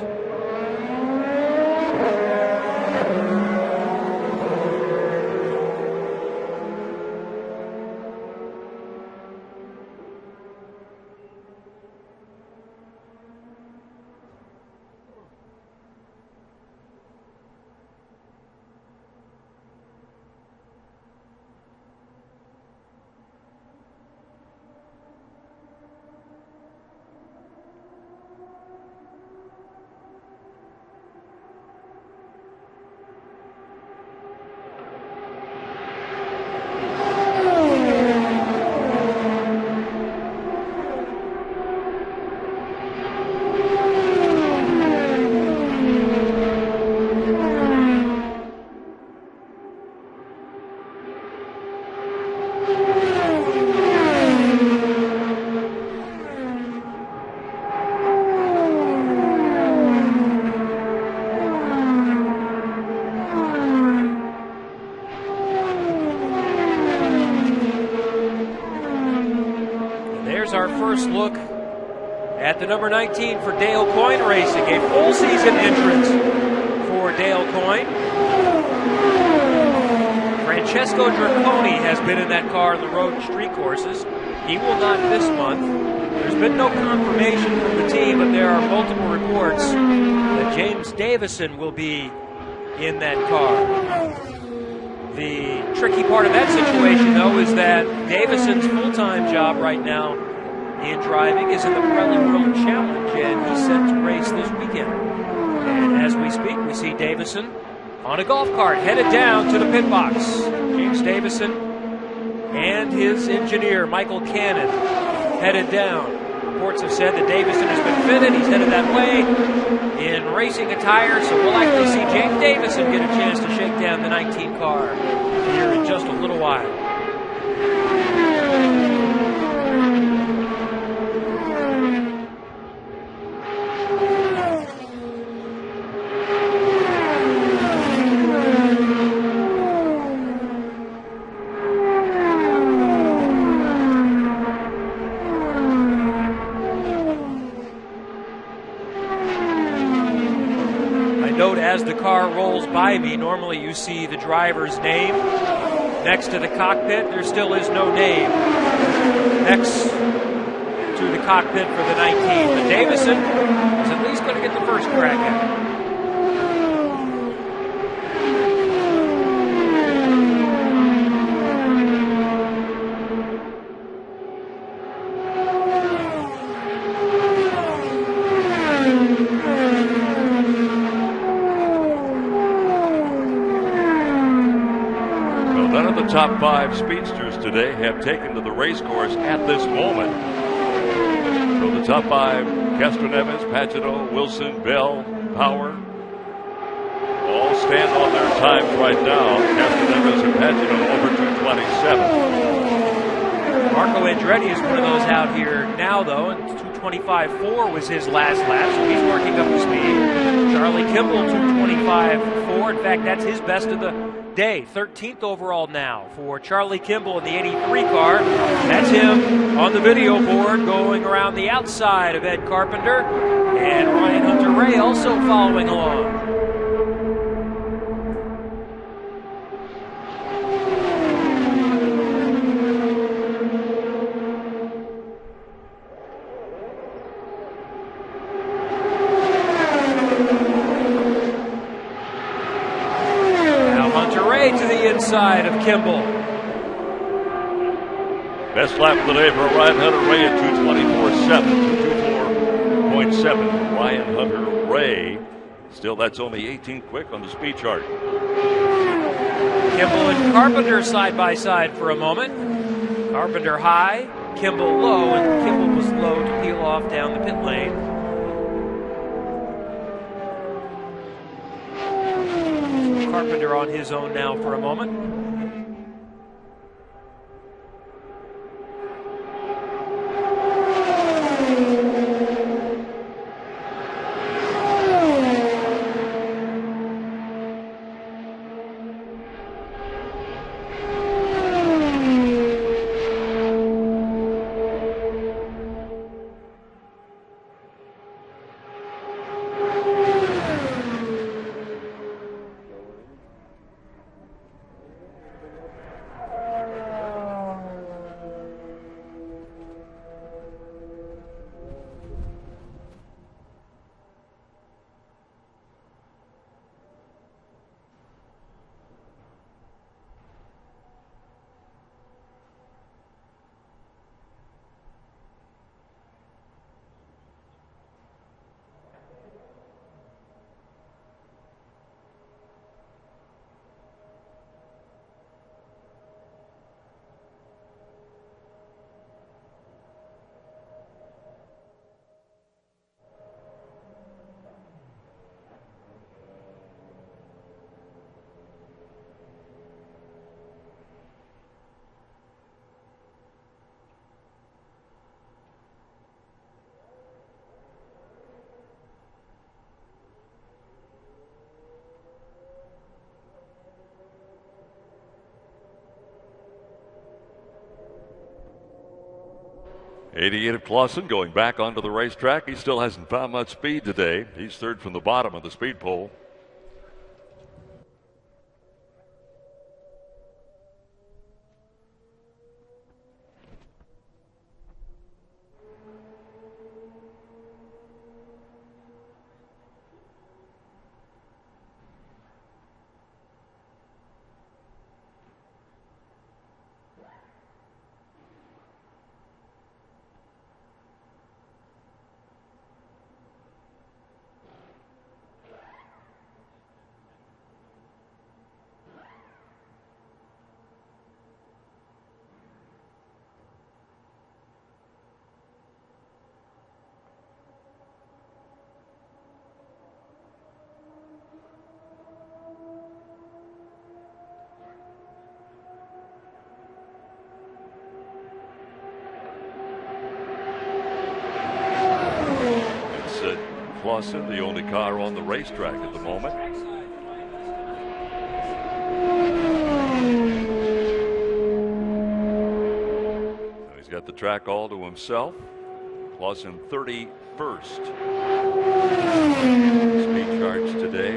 first look at the number 19 for Dale Coyne Racing, a full season entrance for Dale Coyne. Francesco Draconi has been in that car on the road and street courses. He will not this month. There's been no confirmation from the team, but there are multiple reports that James Davison will be in that car. The tricky part of that situation, though, is that Davison's full-time job right now in driving is in the Pirelli World Challenge, and he's set to race this weekend. And as we speak, we see Davison on a golf cart headed down to the pit box. James Davison and his engineer, Michael Cannon, headed down. Reports have said that Davison has been fitted. He's headed that way in racing attire, so we'll likely see James Davison get a chance to shake down the 19 car here in just a little while. As the car rolls by me, normally you see the driver's name next to the cockpit. There still is no name next to the cockpit for the 19. But Davison is at least going to get the first crack at it. Top 5 speedsters today have taken to the race course at this moment. So the top 5, Castroneves, Pagano, Wilson, Bell, Power, all stand on their times right now. Castroneves and Pagano over 2:27. Marco Andretti is one of those out here now, though, and 2:25.4 was his last lap, so he's working up to speed. Charlie Kimball, 2:25.4. In fact, that's his best of the day. 13th overall now for Charlie Kimball in the 83 car. That's him on the video board going around the outside of Ed Carpenter, and Ryan Hunter-Reay also following along. Inside of Kimball. Best lap of the day for Ryan Hunter-Reay at 2:24.7. Ryan Hunter-Reay. Still, that's only 18th quick on the speed chart. Kimball and Carpenter side by side for a moment. Carpenter high, Kimball low, and Kimball was low to peel off down the pit lane. Carpenter on his own now for a moment. 88 of Clausen going back onto the racetrack. He still hasn't found much speed today. He's third from the bottom of the speed pole. Clausen, the only car on the racetrack at the moment. Now he's got the track all to himself. Clausen 31st. Speed charge today.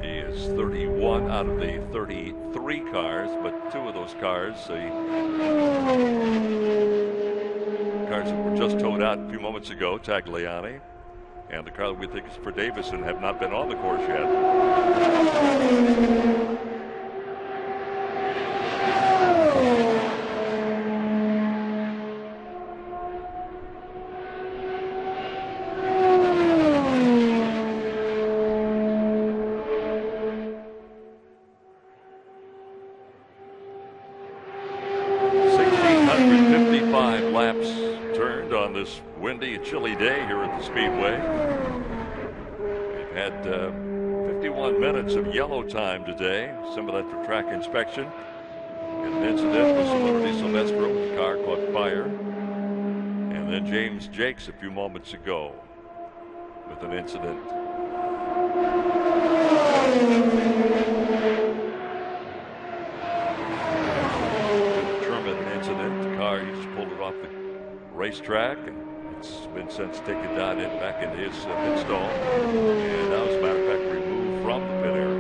He is 31 out of the 33 cars, but two of those cars, the cars that were just towed out a few moments ago, Tagliani, and the car that we think is for Davison, have not been on the course yet. 1,655 laps turned on this windy, chilly day here at the Speedway. We've had 51 minutes of yellow time today, some of that for track inspection. And an incident with Liberty Silvestro, the car caught fire. And then James Jakes a few moments ago with an incident. The car, he just pulled it off the racetrack, and it's been since taken down back into his pit stall, and now, as a matter of fact, removed from the pit area.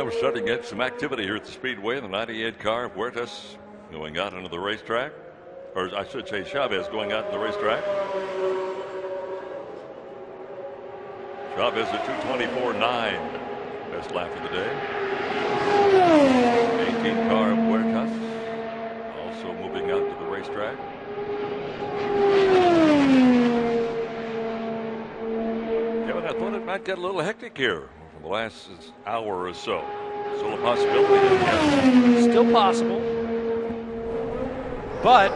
we're starting to get some activity here at the Speedway. The 98 car, Huertas, going out into the racetrack. Or I should say Chavez going out to the racetrack. Chavez at 2:24.9. Best lap of the day. 18 car, Huertas, also moving out to the racetrack. Kevin, I thought it might get a little hectic here for the last hour or so. Still a possibility. Yes. Still possible. But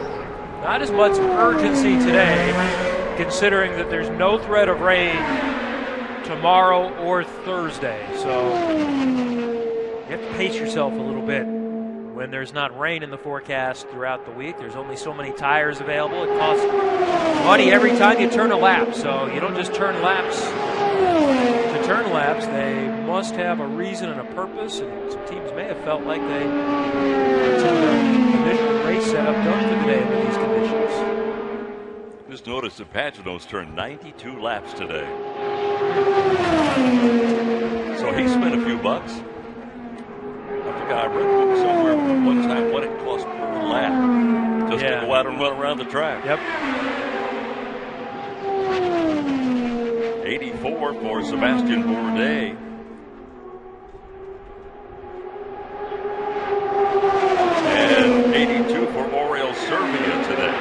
not as much urgency today, considering that there's no threat of rain tomorrow or Thursday. So you have to pace yourself a little bit. When there's not rain in the forecast throughout the week, there's only so many tires available. It costs money every time you turn a lap. So you don't just turn laps to turn laps. They must have a reason and a purpose. And some teams may have felt like they until the initial race setup done for the day under these conditions. Just noticed that Pagano's turned 92 laps today. So he spent a few bucks. I forgot, I read somewhere one time what it cost per lap just to go out and run around the track. Yep. 84 for Sebastian Bourdais. And 82 for Oriol Servia today.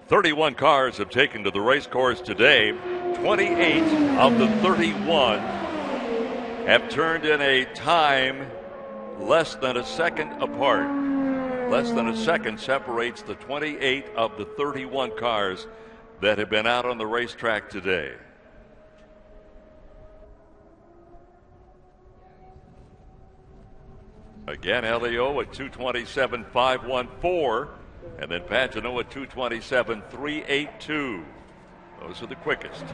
Thirty-one cars have taken to the race course today. 28 of the 31 have turned in a time less than a second apart. Less than a second separates the 28 of the 31 cars that have been out on the racetrack today. Again, Leo at 2:27.514. And then Pagano at 2:27.382. Those are the quickest.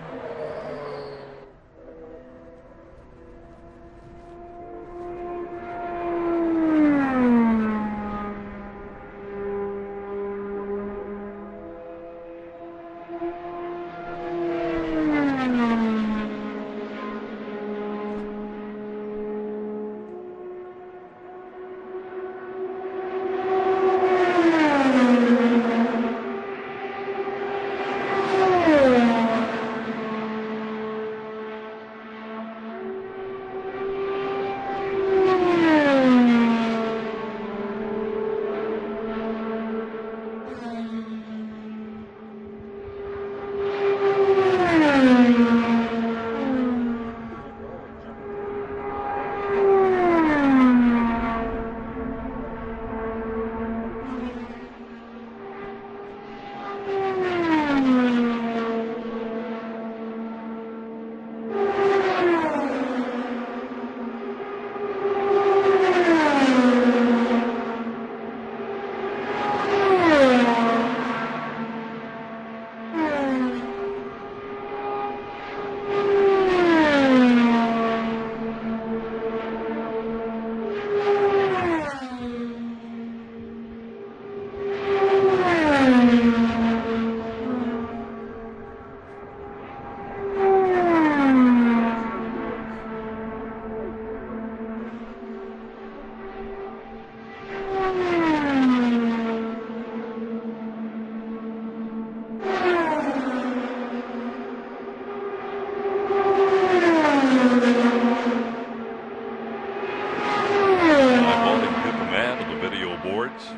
yards.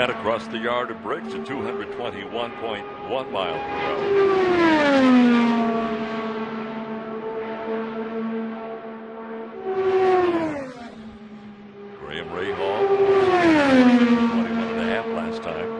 Across the yard of bricks at 221.1 miles per hour. Graham Rahal, 21.5 last time.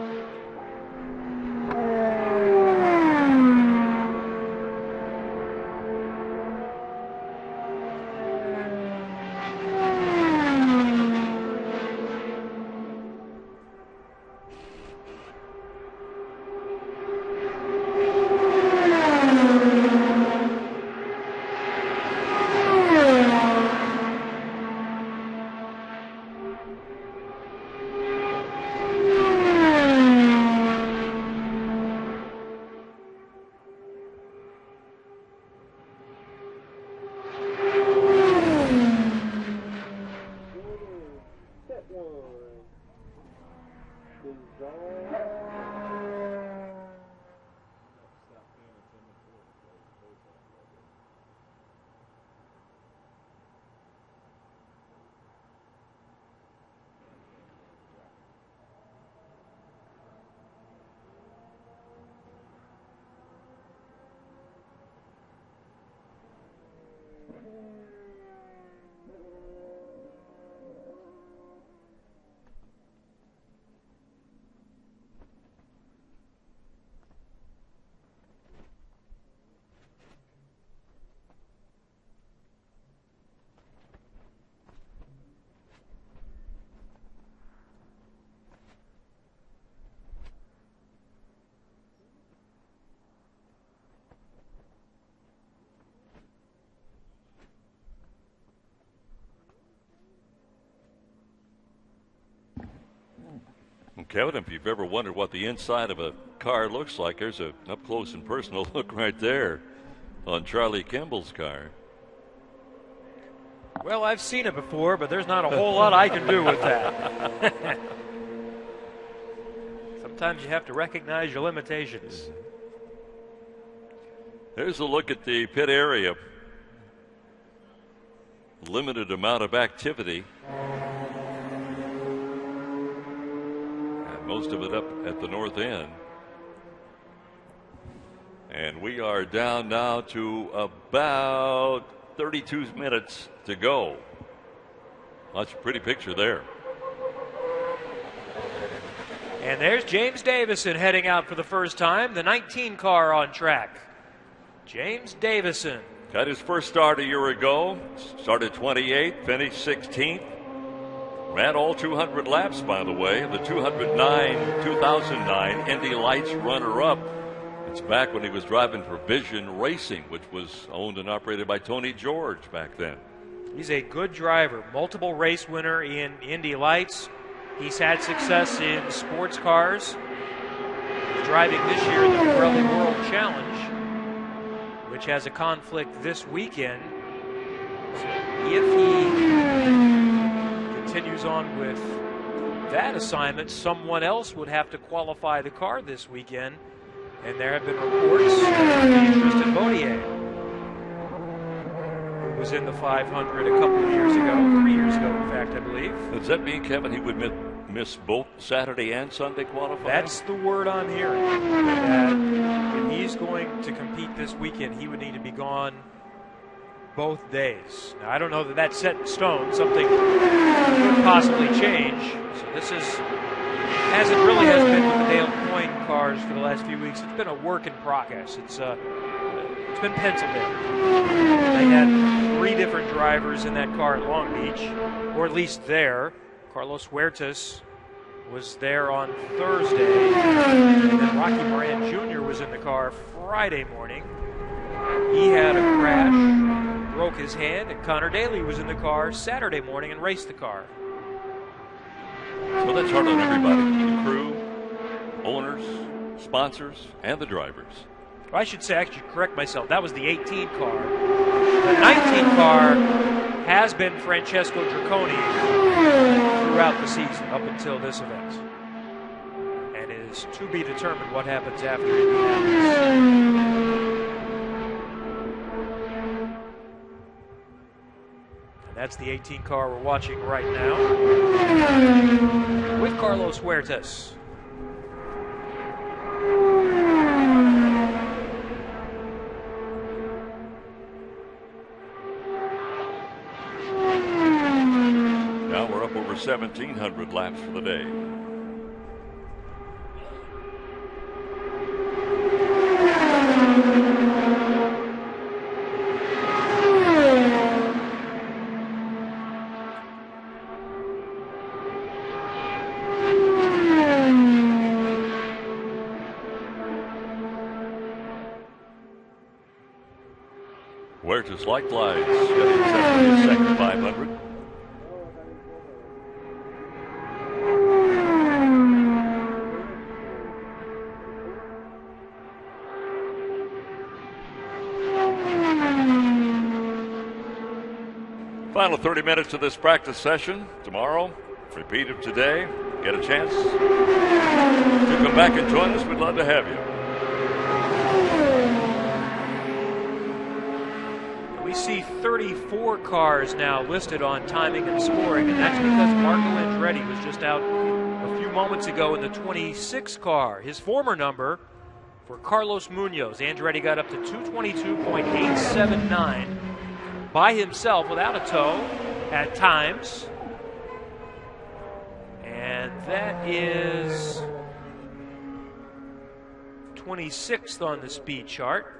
Kevin, if you've ever wondered what the inside of a car looks like, there's an up-close and personal look right there on Charlie Kimball's car. Well, I've seen it before, but there's not a whole lot I can do with that. Sometimes you have to recognize your limitations. There's a look at the pit area. Limited amount of activity. Most of it up at the north end. And we are down now to about 32 minutes to go. That's a pretty picture there. And there's James Davison heading out for the first time, the 19 car on track. James Davison. Got his first start a year ago. Started 28th, finished 16th. Ran all 200 laps, by the way. The 2009 Indy Lights runner-up. It's back when he was driving for Vision Racing, which was owned and operated by Tony George back then. He's a good driver. Multiple race winner in Indy Lights. He's had success in sports cars. He's driving this year in the Pirelli World Challenge, which has a conflict this weekend. So if he continues on with that assignment, someone else would have to qualify the car this weekend, and there have been reports of interest in Bonier, who was in the 500 a couple of years ago, 3 years ago, in fact, I believe. Does that mean, Kevin, he would miss both Saturday and Sunday qualifying? That's the word I'm hearing. That if he's going to compete this weekend, he would need to be gone both days. Now, I don't know that that's set in stone. Something could possibly change. So this is, as it really has been with the Dale Coyne cars for the last few weeks, it's been a work in progress. It's been penciled in. They had 3 different drivers in that car at Long Beach, or at least there. Carlos Huertas was there on Thursday, and then Rocky Moran Jr. was in the car Friday morning. He had a crash, broke his hand, and Connor Daly was in the car Saturday morning and raced the car. So that's hard on everybody, the crew, owners, sponsors, and the drivers. Well, I should say, I should correct myself, that was the 18 car. The 19 car has been Francesco Dracconi throughout the season up until this event. And it is to be determined what happens after Indianapolis. And that's the 18 car we're watching right now with Carlos Huertas. Now we're up over 1,700 laps for the day. Huertas likewise getting set for his second 500. Final 30 minutes of this practice session. Tomorrow, repeat of today. Get a chance to come back and join us. We'd love to have you. We see 34 cars now listed on timing and scoring, and that's because Marco Andretti was just out a few moments ago in the 26 car. His former number for Carlos Munoz. Andretti got up to 222.879 by himself without a tow at times. And that is 26th on the speed chart.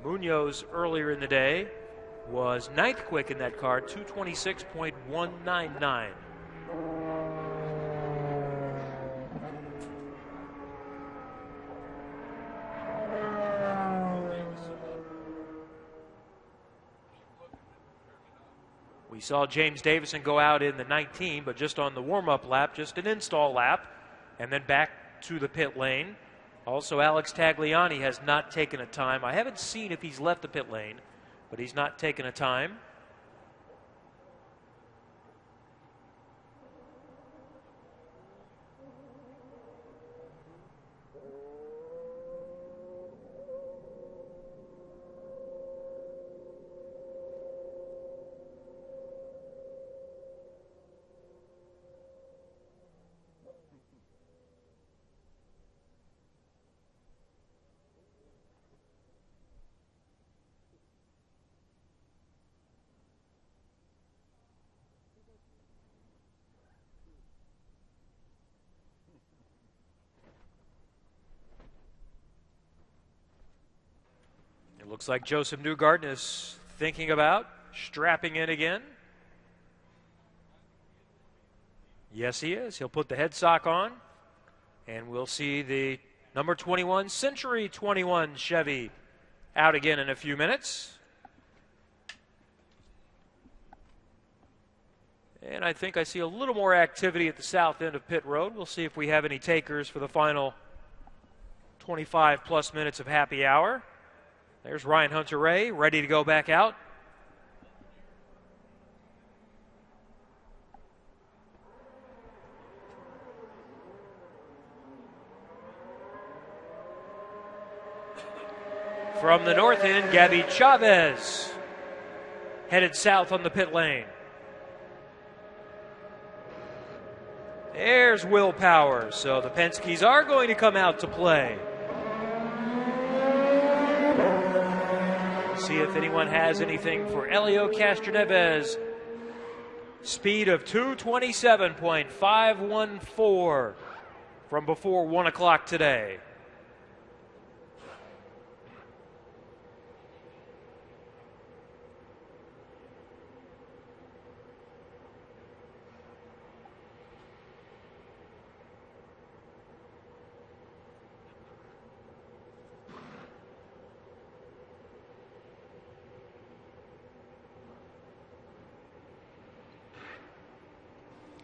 Munoz earlier in the day was 9th quick in that car, 226.199. We saw James Davison go out in the 19, but just on the warm-up lap, just an install lap, and then back to the pit lane. Also, Alex Tagliani has not taken a time. I haven't seen if he's left the pit lane, but he's not taken a time. Looks like Joseph Newgarden is thinking about strapping in again. Yes, he is. He'll put the head sock on, and we'll see the number 21 Century 21 Chevy out again in a few minutes. And I think I see a little more activity at the south end of pit road. We'll see if we have any takers for the final 25 plus minutes of happy hour. There's Ryan Hunter-Reay ready to go back out. From the north end, Gabby Chavez headed south on the pit lane. There's Will Powers, so the Penske's are going to come out to play. See if anyone has anything for Elio Castroneves. Speed of 227.514 from before 1 o'clock today.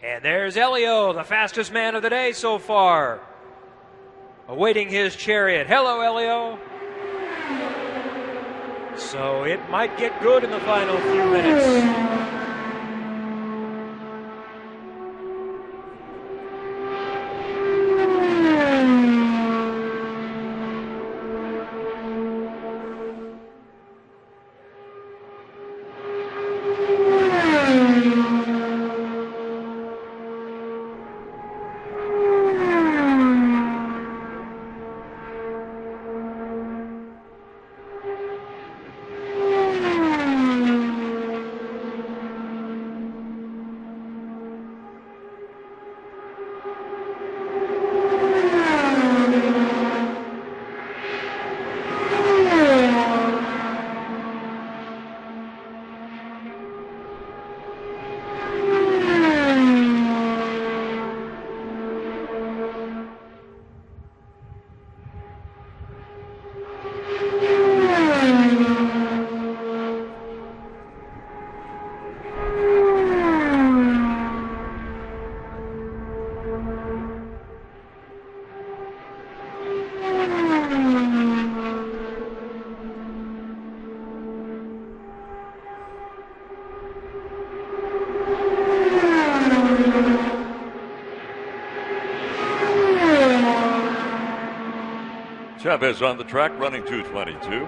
And there's Elio, the fastest man of the day so far, awaiting his chariot. Hello, Elio. So it might get good in the final few minutes. Chavez on the track running 222.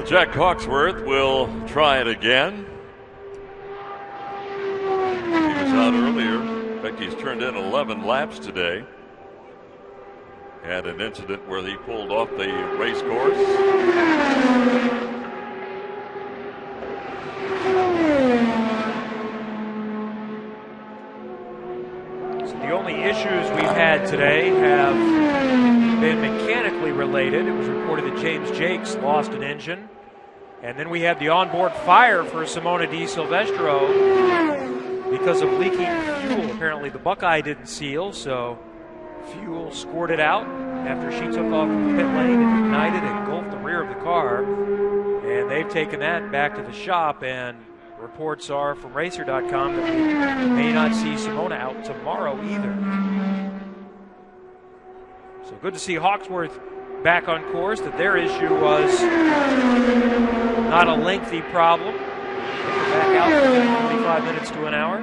Jack Hawksworth will try it again. He was out earlier. In fact, he's turned in 11 laps today. Had an incident where he pulled off the race course. So the only issues we've had today have been mechanically related. It was reported that James Jakes lost an engine. And then we had the onboard fire for Simona Di Silvestro because of leaking fuel. Apparently the Buckeye didn't seal, so fuel squirted out after she took off from the pit lane and ignited and engulfed the rear of the car. And they've taken that back to the shop and Reports are from Racer.com that we may not see Simona out tomorrow either. So good to see Hawksworth back on course, that their issue was not a lengthy problem. Back out for 45 minutes to an hour.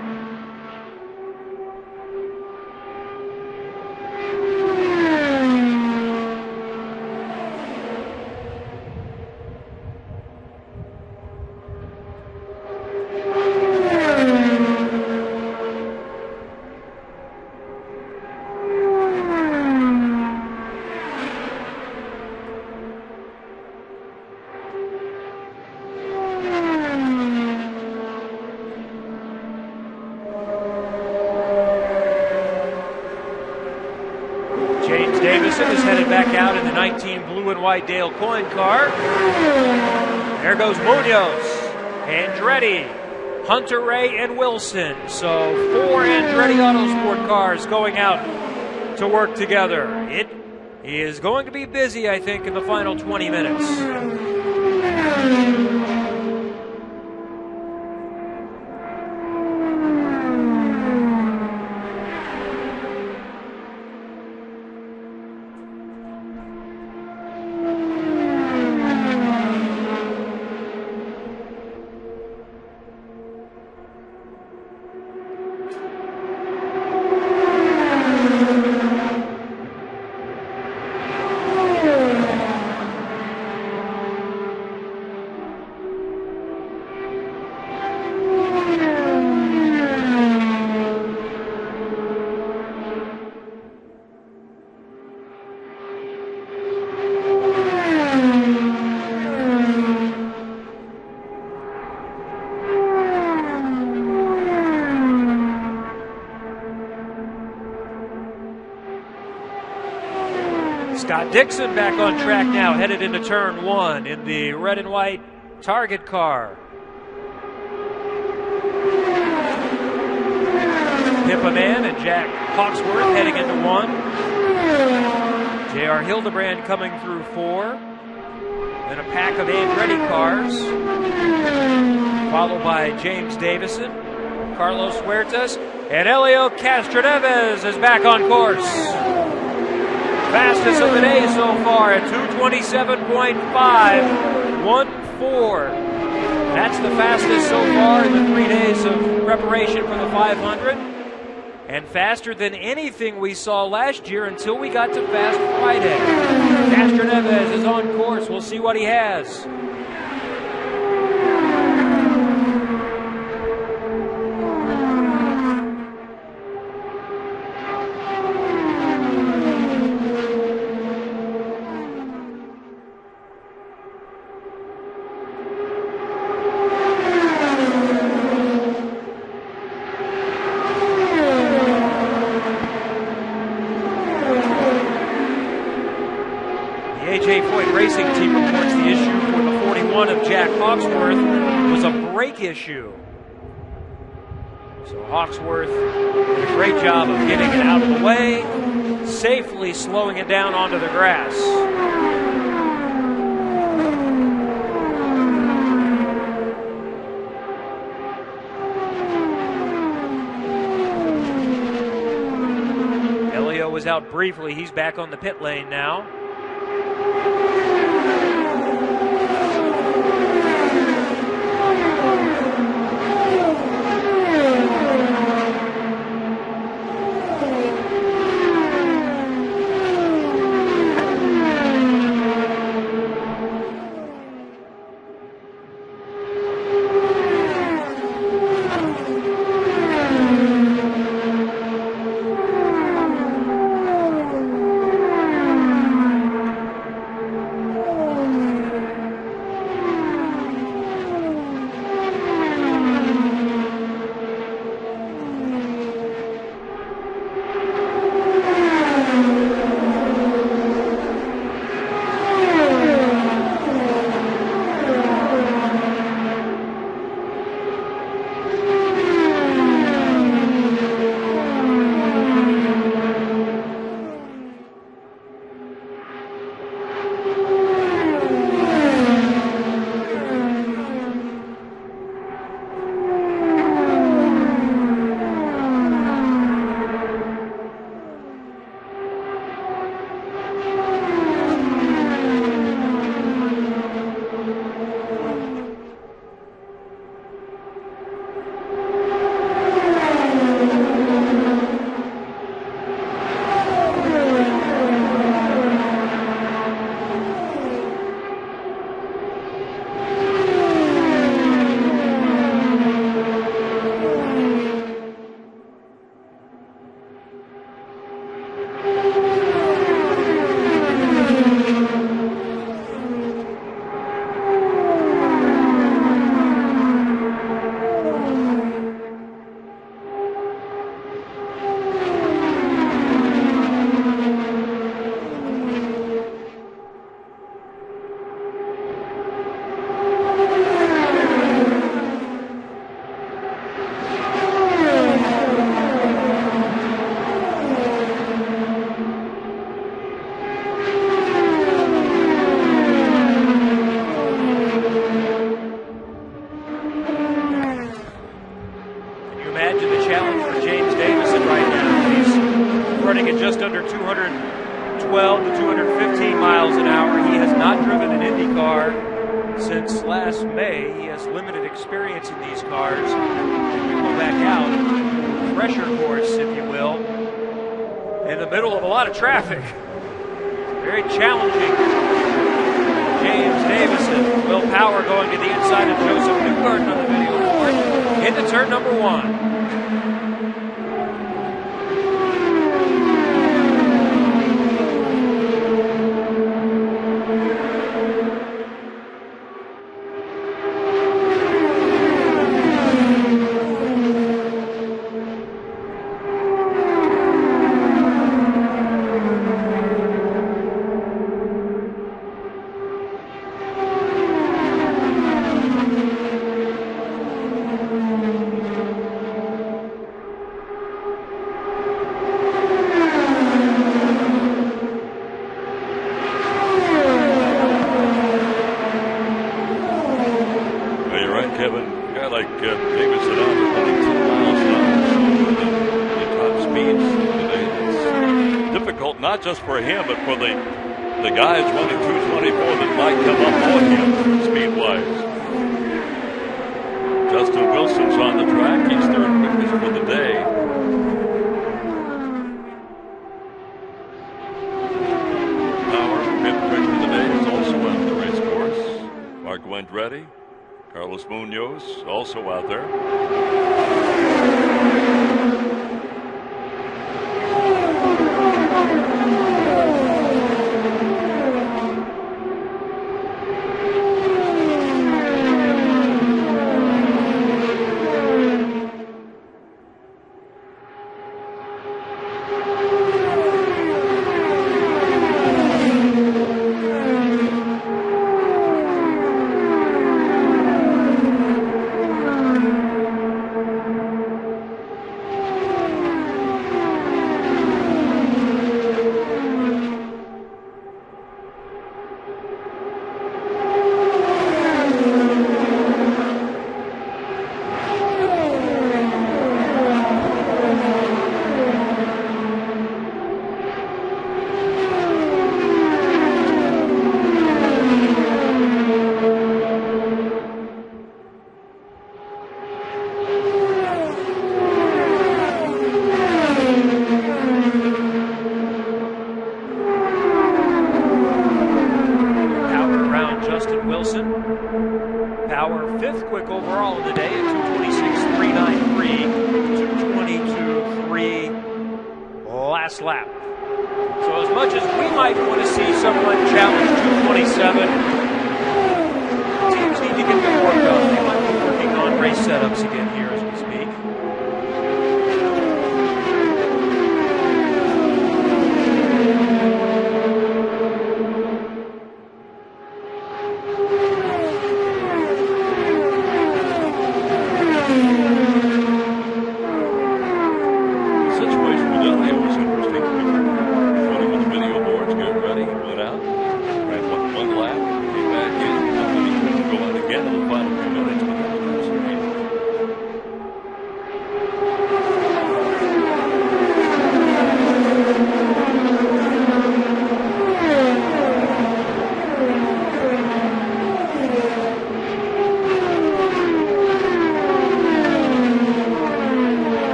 Is headed back out in the 19 blue and white Dale Coyne car. There goes Munoz, Andretti, Hunter Ray, and Wilson. So 4 Andretti Autosport cars going out to work together. It is going to be busy, I think, in the final 20 minutes. Scott Dixon back on track now, headed into turn 1 in the red and white Target car. Pippaman and Jack Hawksworth heading into 1. J.R. Hildebrand coming through 4. Then a pack of Andretti cars, followed by James Davison, Carlos Huertas, and Helio Castroneves is back on course. Fastest of the day so far at 2:27.5, 1:4. That's the fastest so far in the 3 days of preparation for the 500. And faster than anything we saw last year until we got to Fast Friday. Castroneves is on course. We'll see what he has. Racing team reports the issue for the 41 of Jack Hawksworth was a brake issue. So Hawksworth did a great job of getting it out of the way, safely slowing it down onto the grass. Helio was out briefly. He's back on the pit lane now. running at just under 212 to 215 miles an hour. He has not driven an Indy car since last May. He has limited experience in these cars. And we go back out, pressure course, if you will, in the middle of a lot of traffic. Very challenging. James Davison, Will Power going to the inside of Joseph Newgarden on the video board into turn number 1. Not just for him, but for the guys running 224 that might come up on him speed-wise. Justin Wilson's on the track. He's third quickest for the day. Power, fifth quick for the day, is also out the race course. Mark Andretti, Carlos Munoz also out there.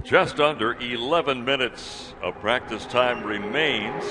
Just under 11 minutes of practice time remains.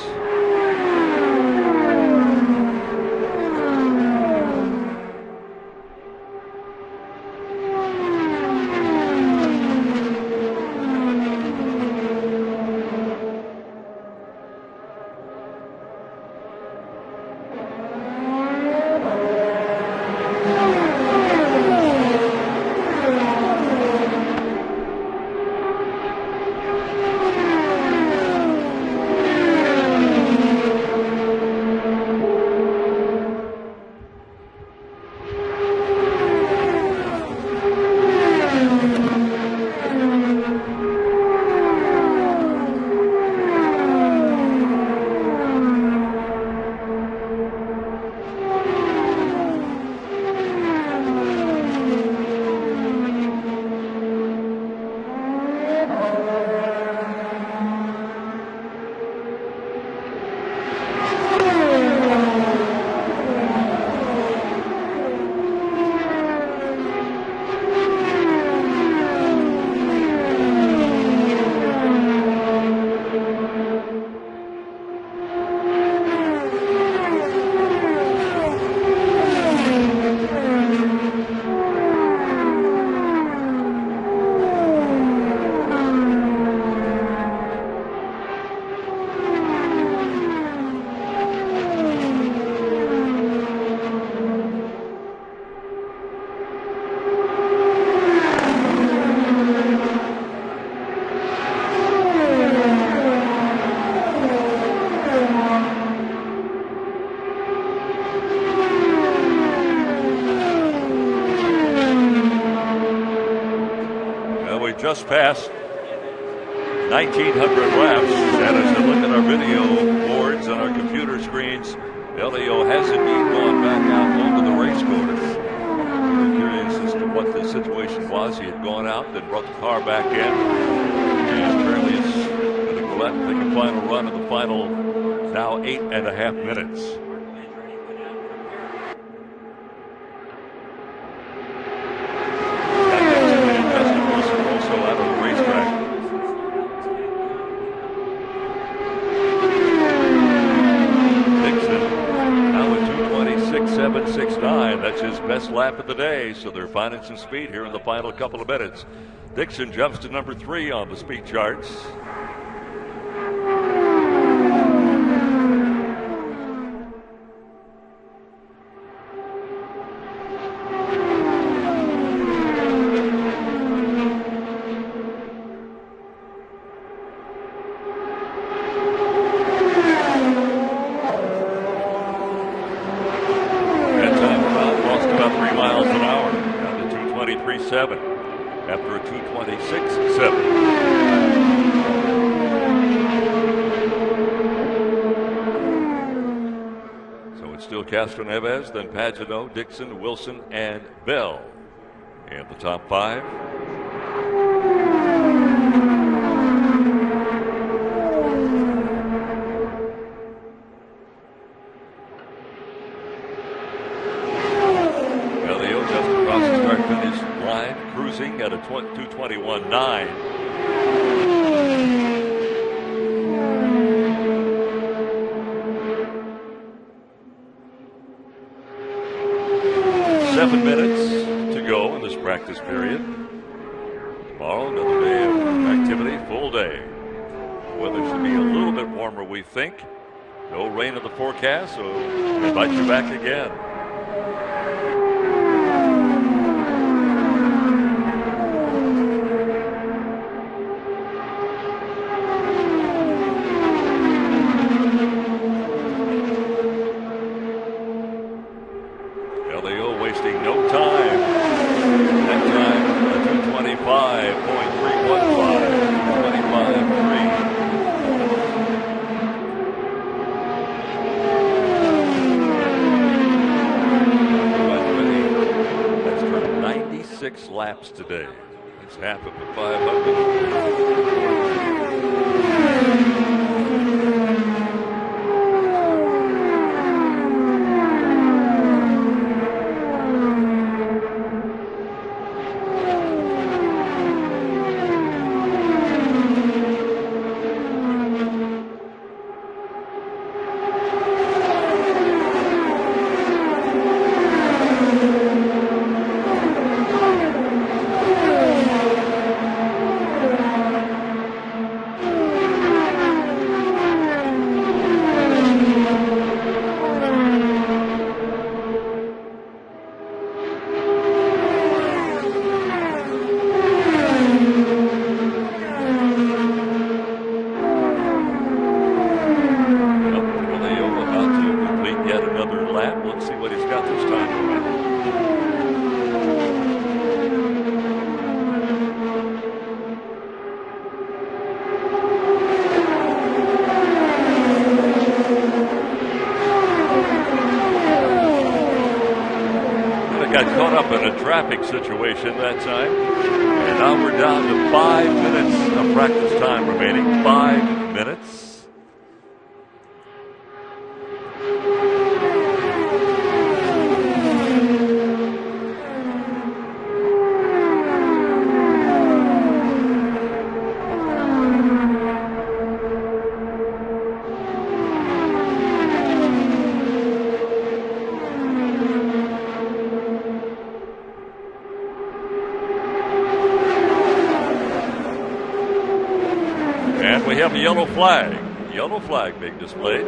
past 1,900 laps. And as we look at our video boards on our computer screens, Elio has indeed gone back out onto the race course. We're curious as to what the situation was. He had gone out, then brought the car back in, and apparently is going to go out and take a final run in the final now 8.5 minutes. Justin Wilson also out of the racetrack. Now at 2:26.769. That's his best lap of the day, so they're finding some speed here in the final couple of minutes. Dixon jumps to number 3 on the speed charts. After a 2:26.7. So it's still Castro Neves, then Pagenaud, Dixon, Wilson, and Bell in the top 5. At a 2:21.9. Seven minutes to go in this practice period. Tomorrow, another day of activity, full day. Weather should be a little bit warmer, we think. No rain in the forecast, so invite you back again. Laps today. It's half of the 500. Situation that time, and now we're down to 5 minutes of practice time remaining. 5 minutes. We have a yellow flag being displayed.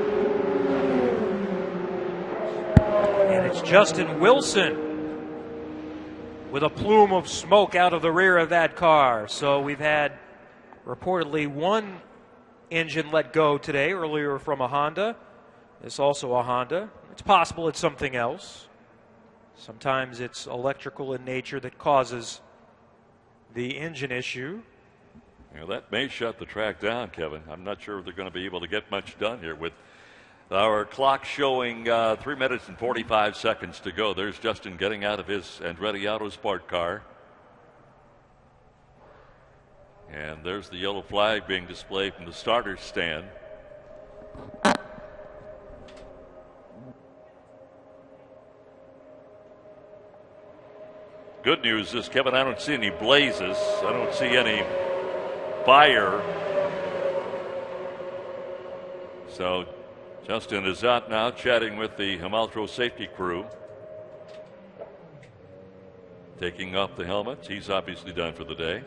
And it's Justin Wilson with a plume of smoke out of the rear of that car. So we've had reportedly one engine let go today, earlier from a Honda. It's also a Honda. It's possible it's something else. Sometimes it's electrical in nature that causes the engine issue. That may shut the track down, Kevin. I'm not sure if they're going to be able to get much done here with our clock showing 3 minutes and 45 seconds to go. There's Justin getting out of his Andretti Autosport car. And there's the yellow flag being displayed from the starter's stand. Good news is, Kevin, I don't see any blazes. I don't see any fire. So Justin is out now chatting with the Himaltro safety crew. Taking off the helmets. He's obviously done for the day.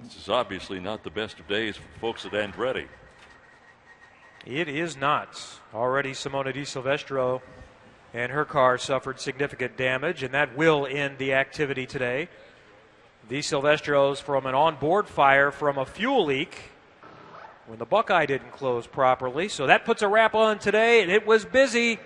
This is obviously not the best of days for folks at Andretti. It is not. Already Simona Di Silvestro and her car suffered significant damage, and that will end the activity today. Di Silvestro's from an onboard fire from a fuel leak when the Buckeye didn't close properly. So that puts a wrap on today, and it was busy.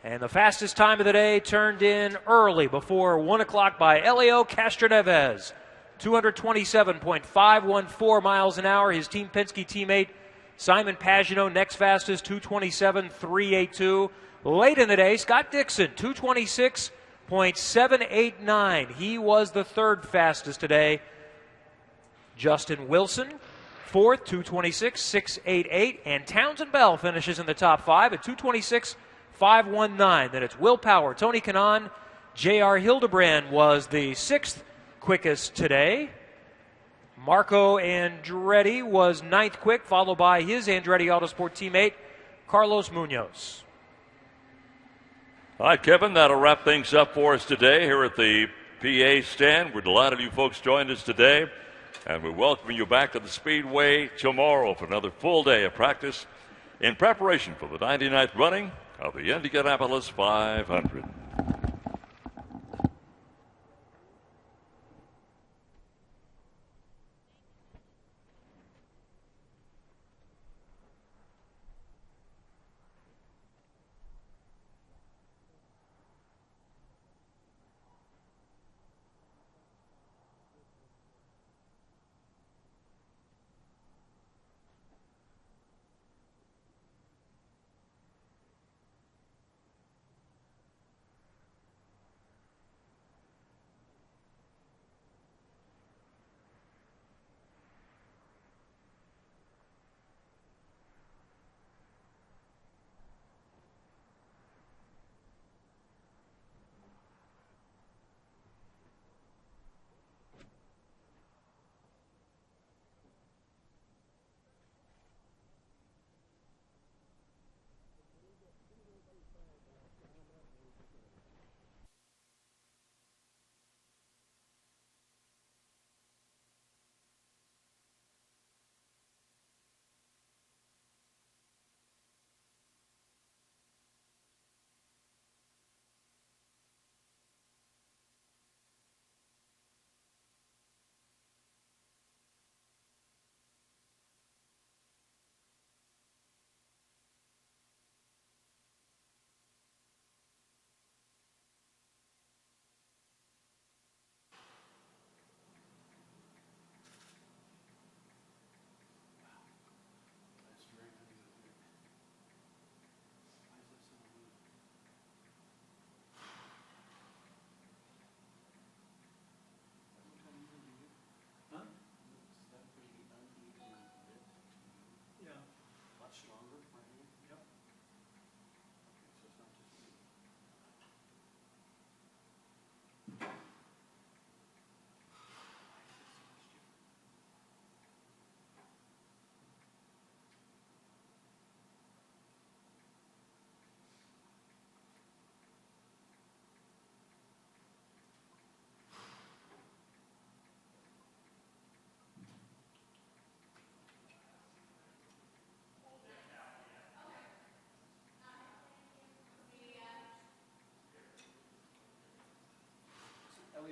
And the fastest time of the day turned in early before 1 o'clock by Elio Castroneves. 227.514 miles an hour. His Team Penske teammate Simon Pagenaud next fastest, 227.382. Late in the day, Scott Dixon, 226.789. He was the third fastest today. Justin Wilson, fourth, 226.688. And Townsend Bell finishes in the top five at 226.519. Then it's Will Power, Tony Kanaan, J.R. Hildebrand was the sixth quickest today. Marco Andretti was ninth quick, followed by his Andretti Autosport teammate, Carlos Munoz. All right, Kevin, that'll wrap things up for us today here at the PA stand. We're delighted you folks joined us today, and we welcome you back to the Speedway tomorrow for another full day of practice in preparation for the 99th running of the Indianapolis 500.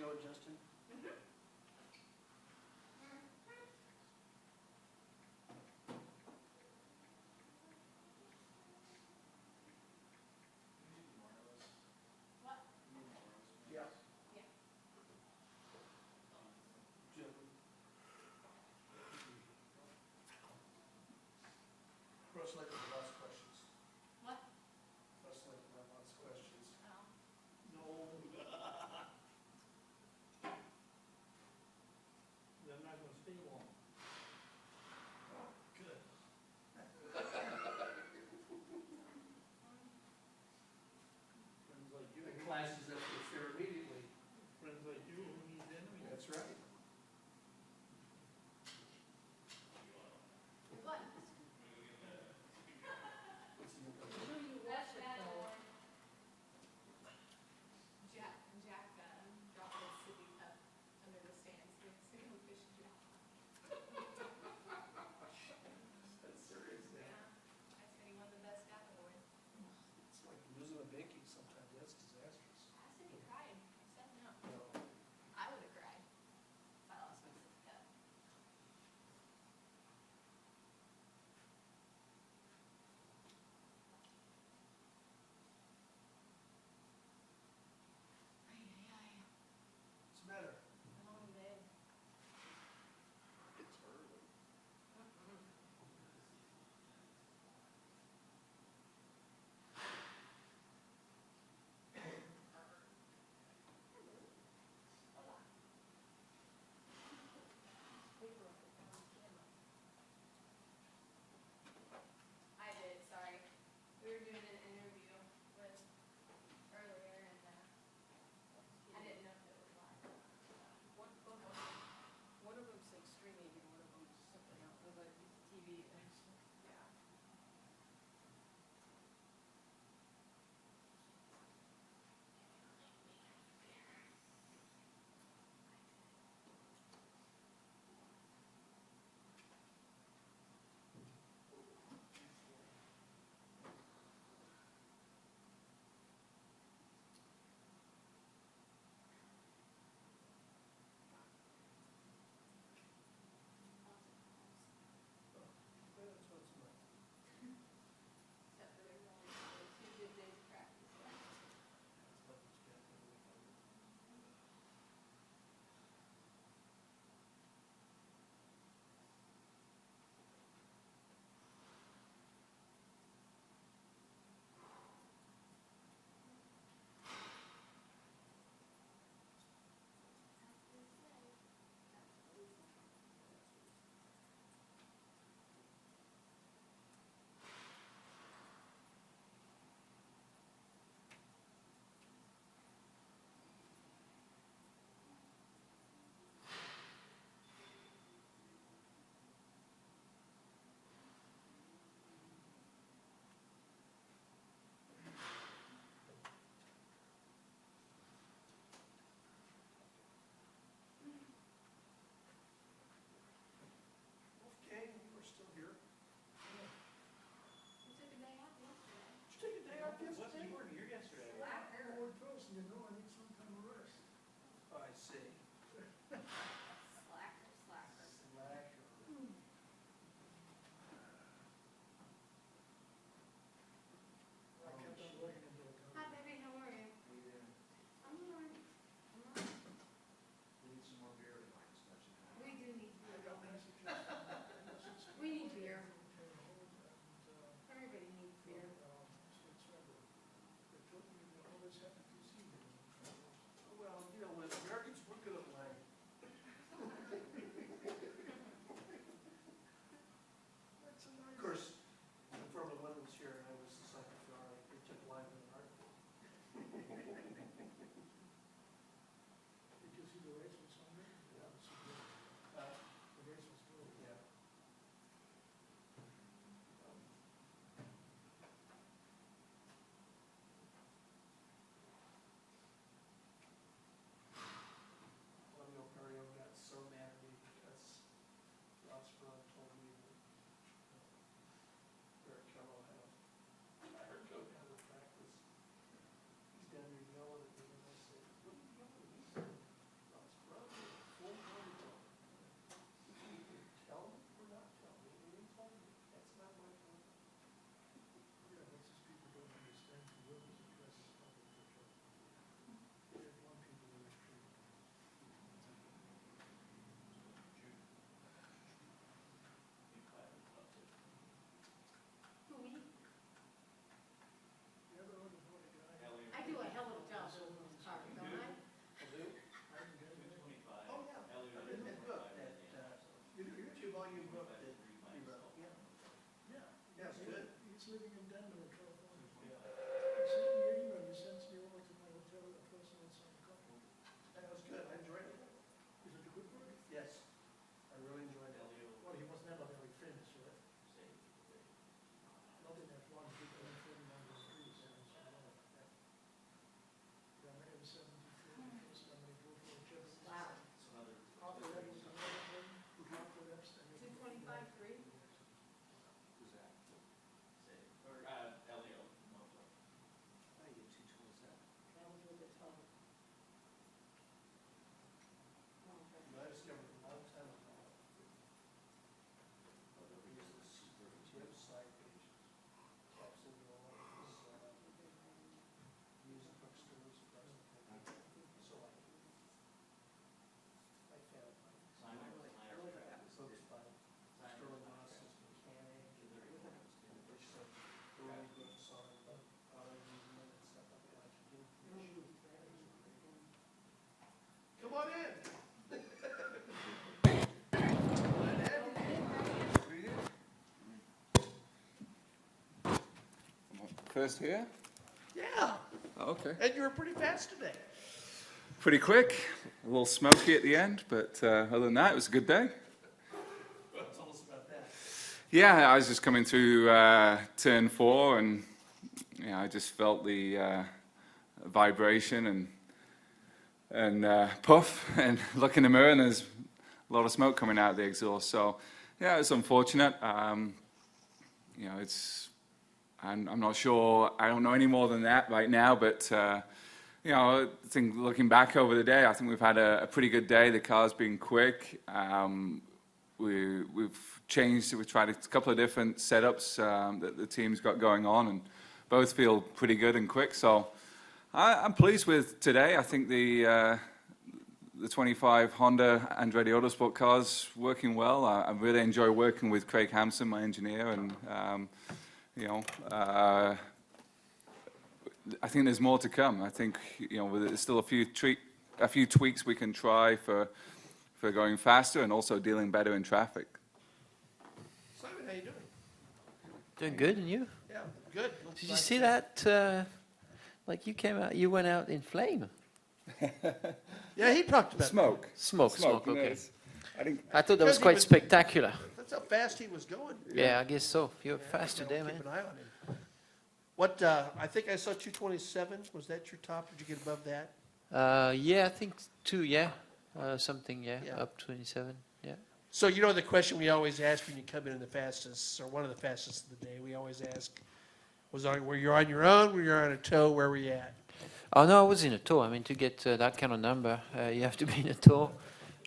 audio, Justin? What? Yeah. Yeah. Jim. Russ, like lots of questions. What? Russ, like lots of questions. Oh. No. first here? Yeah, Okay. and you were pretty fast today. Pretty quick, a little smoky at the end, but other than that, it was a good day. Tell us about that. Yeah, I was just coming through turn 4, and I just felt the vibration and puff, and look in the mirror, and there's a lot of smoke coming out of the exhaust. So, yeah, it's unfortunate. I'm not sure. I don't know any more than that right now, but. I think looking back over the day, I think we've had a pretty good day. The car's been quick. We've changed. We've tried a couple of different setups that the team's got going on, and both feel pretty good and quick. So I'm pleased with today. I think the 25 Honda Andretti Autosport car's working well. I really enjoy working with Craig Hampson, my engineer, and I think there's more to come. I think there's still a few tweaks we can try for going faster and also dealing better in traffic. Simon, how you doing? Doing good, and you? Yeah, good. Did you see that? Like you went out in flame. Yeah, he talked about Smoke. Smoke. Okay. Yes. I thought that was Because he quite was- spectacular. That's how fast he was going. Yeah, I guess so. You're fast today, Keep man. an eye on him. What, I think I saw 227. Was that your top? Did you get above that? Yeah, I think 2. Yeah, something. Yeah, Yeah. up 27. Yeah. So the question we always ask when you come in the fastest, or one of the fastest of the day, we always ask, were you on your own? Were you on a tow? Where were you at? Oh no, I was in a tow. I mean, to get that kind of number, you have to be in a tow.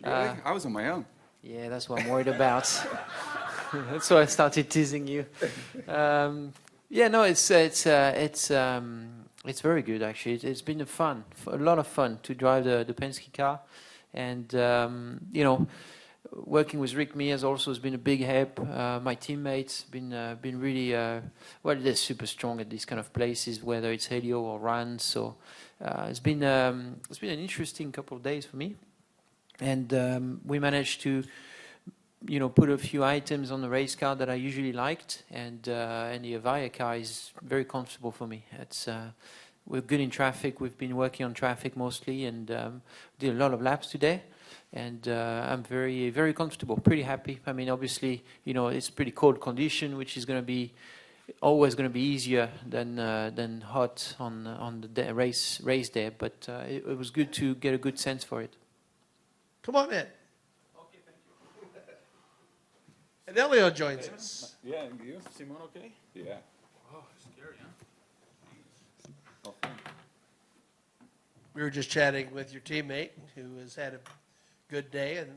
Really? I was on my own. Yeah, that's what I'm worried about. That's why I started teasing you. Yeah, no, it's very good actually. It's been a lot of fun to drive the Penske car, and working with Rick Mears also has been a big help. My teammates been really they're super strong at these kind of places, whether it's Helio or Run. So it's been an interesting couple of days for me, and we managed to put a few items on the race car that I usually liked, and the Avaya car is very comfortable for me. We're good in traffic. We've been working on traffic mostly, and did a lot of laps today, and I'm very, very comfortable, pretty happy. I mean, obviously, it's pretty cold condition, which is always going to be easier than hot on the race day, but it was good to get a good sense for it. Come on in. And Elio joins us. Yeah, and you? Simon, okay? Yeah. Oh, scary, huh? We were just chatting with your teammate who has had a good day, and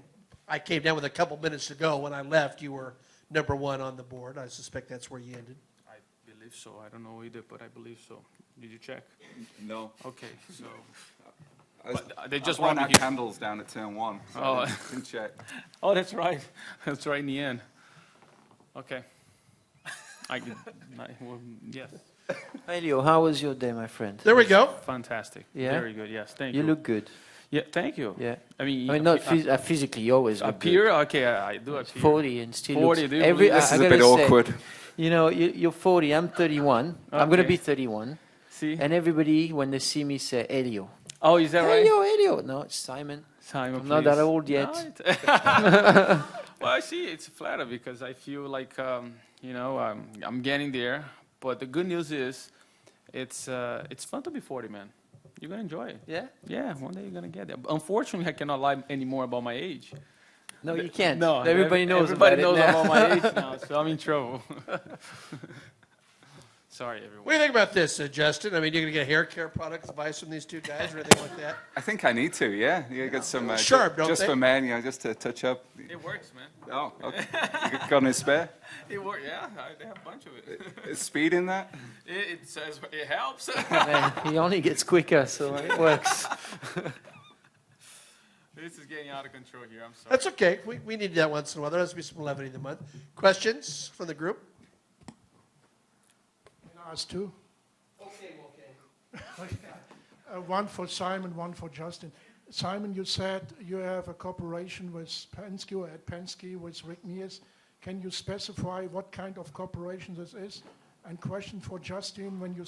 I came down with a couple minutes to go. When I left, you were number 1 on the board. I suspect that's where you ended. I believe so. I don't know either, but I believe so. Did you check? No. Okay, so. But they just ran wanted out you- candles down at turn 1. So Oh. I didn't check. Oh, that's right. That's right in the end. Okay. Yes. Elio, how was your day, my friend? There we go. Fantastic. Yeah? Very good. Yes. Thank you. You look good. Yeah. Thank you. Yeah. I mean, Not physically, you always look appear. Okay, I do good. appear. 40 and still 40, looks do you every. believe This I is a gotta bit say, awkward. you're 40. I'm 31. I'm gonna Okay. be 31. See? And everybody, when they see me, say Elio. Oh, is that right? Elio. No, it's Simon. Simon, I'm not that please. old yet. Right. Well, I see. It's flatter because I feel like I'm getting there. But the good news is, it's fun to be 40, man. You're gonna enjoy it. Yeah. Yeah, one day you're gonna get there. Unfortunately, I cannot lie anymore about my age. No, you can't. No, Everybody knows Everybody about knows it now. about my age now, so I'm in trouble. Sorry, everyone. What do you think about this, Justin? I mean, you're going to get hair care product advice from these two guys or anything like that? I think I need to, yeah. You get some Sharp, don't just they? for men, just to touch up. It works, man. Oh, okay. You got any spare? It works. Yeah, they have a bunch of it. Is speed in that? It says it helps. Man, he only gets quicker, so it works. This is getting out of control here. I'm sorry. That's okay. We need that once in a while. There has to be some levity in the month. Questions from the group? Us two. Okay. One for Simon, one for Justin. Simon, you said you have a cooperation with Penske or at Penske with Rick Mears. Can you specify what kind of cooperation this is? And question for Justin, when you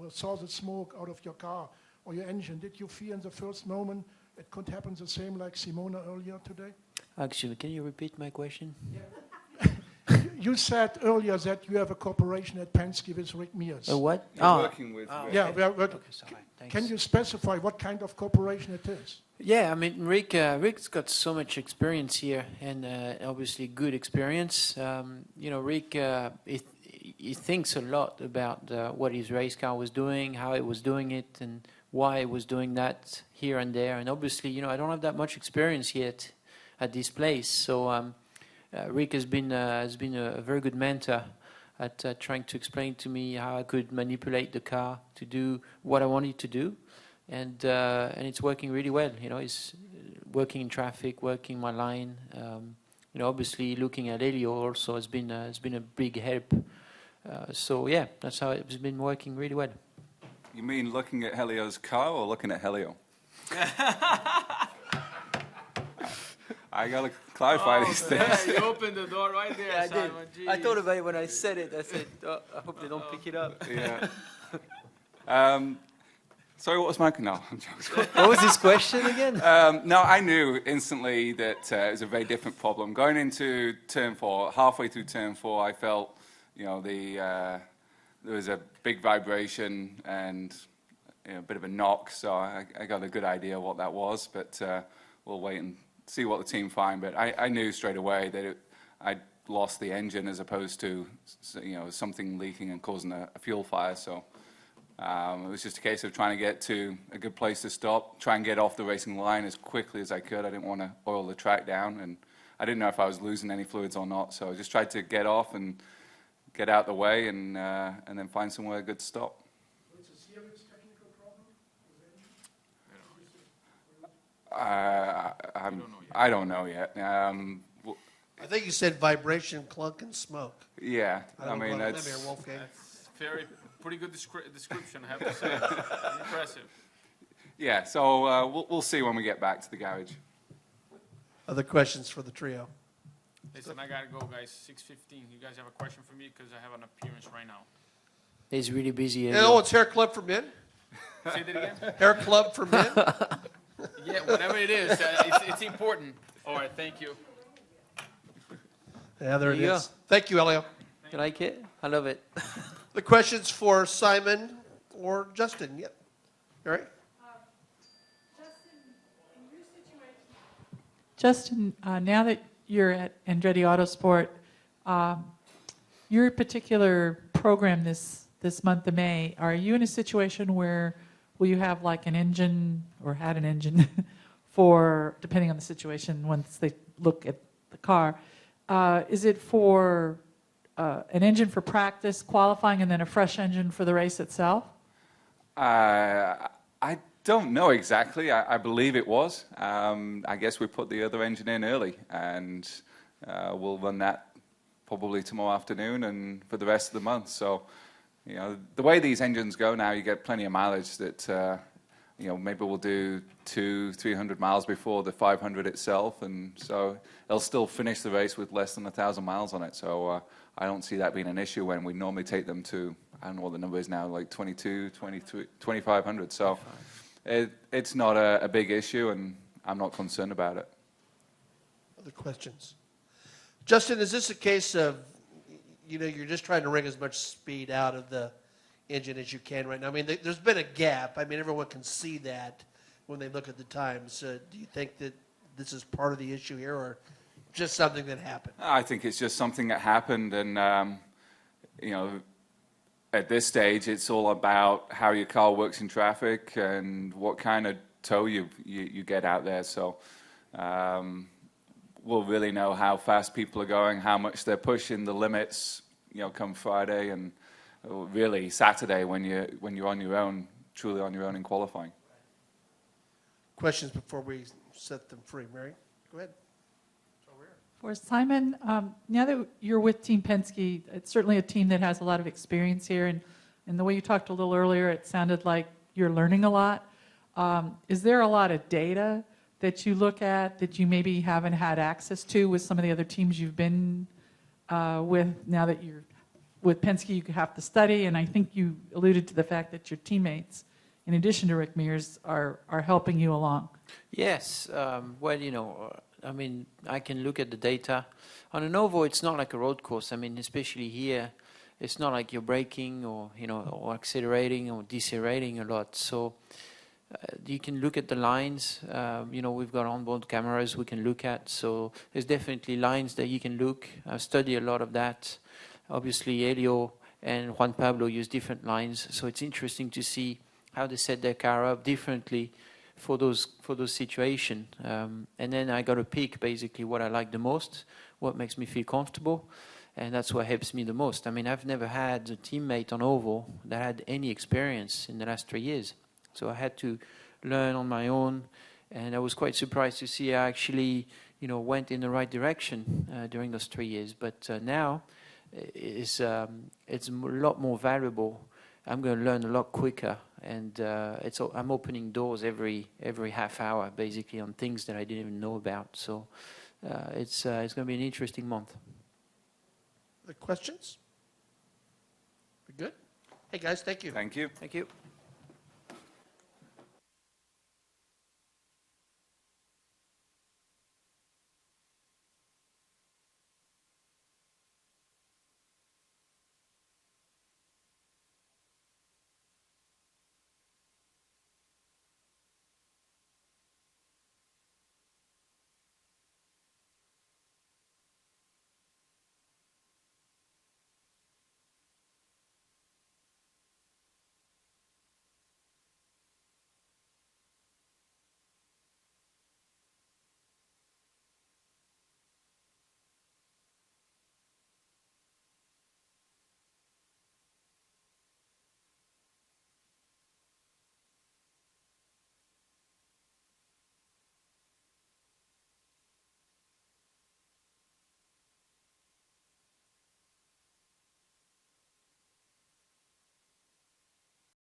saw the smoke out of your car or your engine, did you feel in the first moment it could happen the same like Simona earlier today? Actually, can you repeat my question? You said earlier that you have a cooperation at Penske with Rick Mears. What? You're working with. Yeah, Okay, sorry. Thanks. can you specify what kind of cooperation it is? Yeah, I mean, Rick's got so much experience here, and obviously good experience. Rick, he thinks a lot about what his race car was doing, how it was doing it, and why it was doing that here and there. And obviously, I don't have that much experience yet at this place, so Rick has been a very good mentor at trying to explain to me how I could manipulate the car to do what I wanted to do. And it's working really well. It's working in traffic, working my line. Obviously looking at Helio also has been a big help. So yeah, that's how it's been working really well. You mean looking at Helio's car or looking at Helio? I gotta clarify these things. Yeah, you opened the door right there, Yeah, I did. Simon. I thought Jeez. about it when I said it. I said, I hope they don't pick it up. Yeah. Sorry, what was my... No, I'm joking. What was his question again? No, I knew instantly that it was a very different problem. Going into turn 4, halfway through turn 4, I felt, there was a big vibration and a bit of a knock, so I got a good idea what that was, but we'll wait and see what the team find. But I knew straight away that I'd lost the engine as opposed to, something leaking and causing a fuel fire, so... it was just a case of trying to get to a good place to stop, try and get off the racing line as quickly as I could. I didn't want to oil the track down, and I didn't know if I was losing any fluids or not. So I just tried to get off and get out the way, and then find somewhere good to stop. It's a serious technical problem? I don't know yet. I think you said vibration, clunk, and smoke. Yeah, I don't mean know. that's. Come here, Wolfgang. Pretty good description, I have to say. Impressive. Yeah, so we'll see when we get back to the garage. Other questions for the trio? Listen, I gotta go, guys. 6:15. You guys have a question for me because I have an appearance right now. He's really busy. Oh, it's Hair Club for Men? Say that again. Hair Club for Men? Yeah, whatever it is, it's important. All right, thank you. Yeah, there it you is. Thank you, Elio. You like it? I love it. The questions for Simon or Justin? Yep. All right. Justin, in your situation. Justin, now that you're at Andretti Autosport, your particular program this month of May, are you in a situation where will you have like an engine or had an engine for, depending on the situation, once they look at the car, is it for an engine for practice, qualifying, and then a fresh engine for the race itself? I don't know exactly. I believe it was. I guess we put the other engine in early, and we'll run that probably tomorrow afternoon and for the rest of the month. So, the way these engines go now, you get plenty of mileage that, maybe we'll do 200-300 miles before the 500 itself, and so they'll still finish the race with less than 1,000 miles on it. So I don't see that being an issue when we normally take them to, I don't know what the number is now, like 22, 23, 2,500. So it's not a big issue, and I'm not concerned about it. Other questions? Justin, is this a case of, you're just trying to wring as much speed out of the engine as you can right now? I mean, there's been a gap. I mean, everyone can see that when they look at the times. Do you think that this is part of the issue here, or just something that happened? I think it's just something that happened, and at this stage, it's all about how your car works in traffic and what kind of tow you get out there. So we'll really know how fast people are going, how much they're pushing the limits, come Friday and really Saturday when you're on your own, truly on your own in qualifying. Questions before we set them free, Mary? Go ahead. For Simon, now that you're with Team Penske, it's certainly a team that has a lot of experience here, and the way you talked a little earlier, it sounded like you're learning a lot. Is there a lot of data that you look at that you maybe haven't had access to with some of the other teams you've been with now that you're with Penske, you have to study, and I think you alluded to the fact that your teammates, in addition to Rick Mears, are helping you along. Yes. Well, I mean, I can look at the data. On an oval, it's not like a road course. I mean, especially here, it's not like you're braking or, or accelerating or decelerating a lot. So you can look at the lines. We've got onboard cameras we can look at. So there's definitely lines that you can look. I've studied a lot of that. Obviously, Elio and Juan Pablo use different lines. So it's interesting to see how they set their car up differently for those situations. And then I got to pick basically what I like the most, what makes me feel comfortable, and that's what helps me the most. I mean, I've never had a teammate on oval that had any experience in the last 3 years. So I had to learn on my own, and I was quite surprised to see I actually, went in the right direction during those 3 years. But now it's a lot more valuable. I'm going to learn a lot quicker, and I'm opening doors every half hour, basically, on things that I didn't even know about. So it's going to be an interesting month. The questions? We good? Hey, guys, thank you. Thank you. Thank you.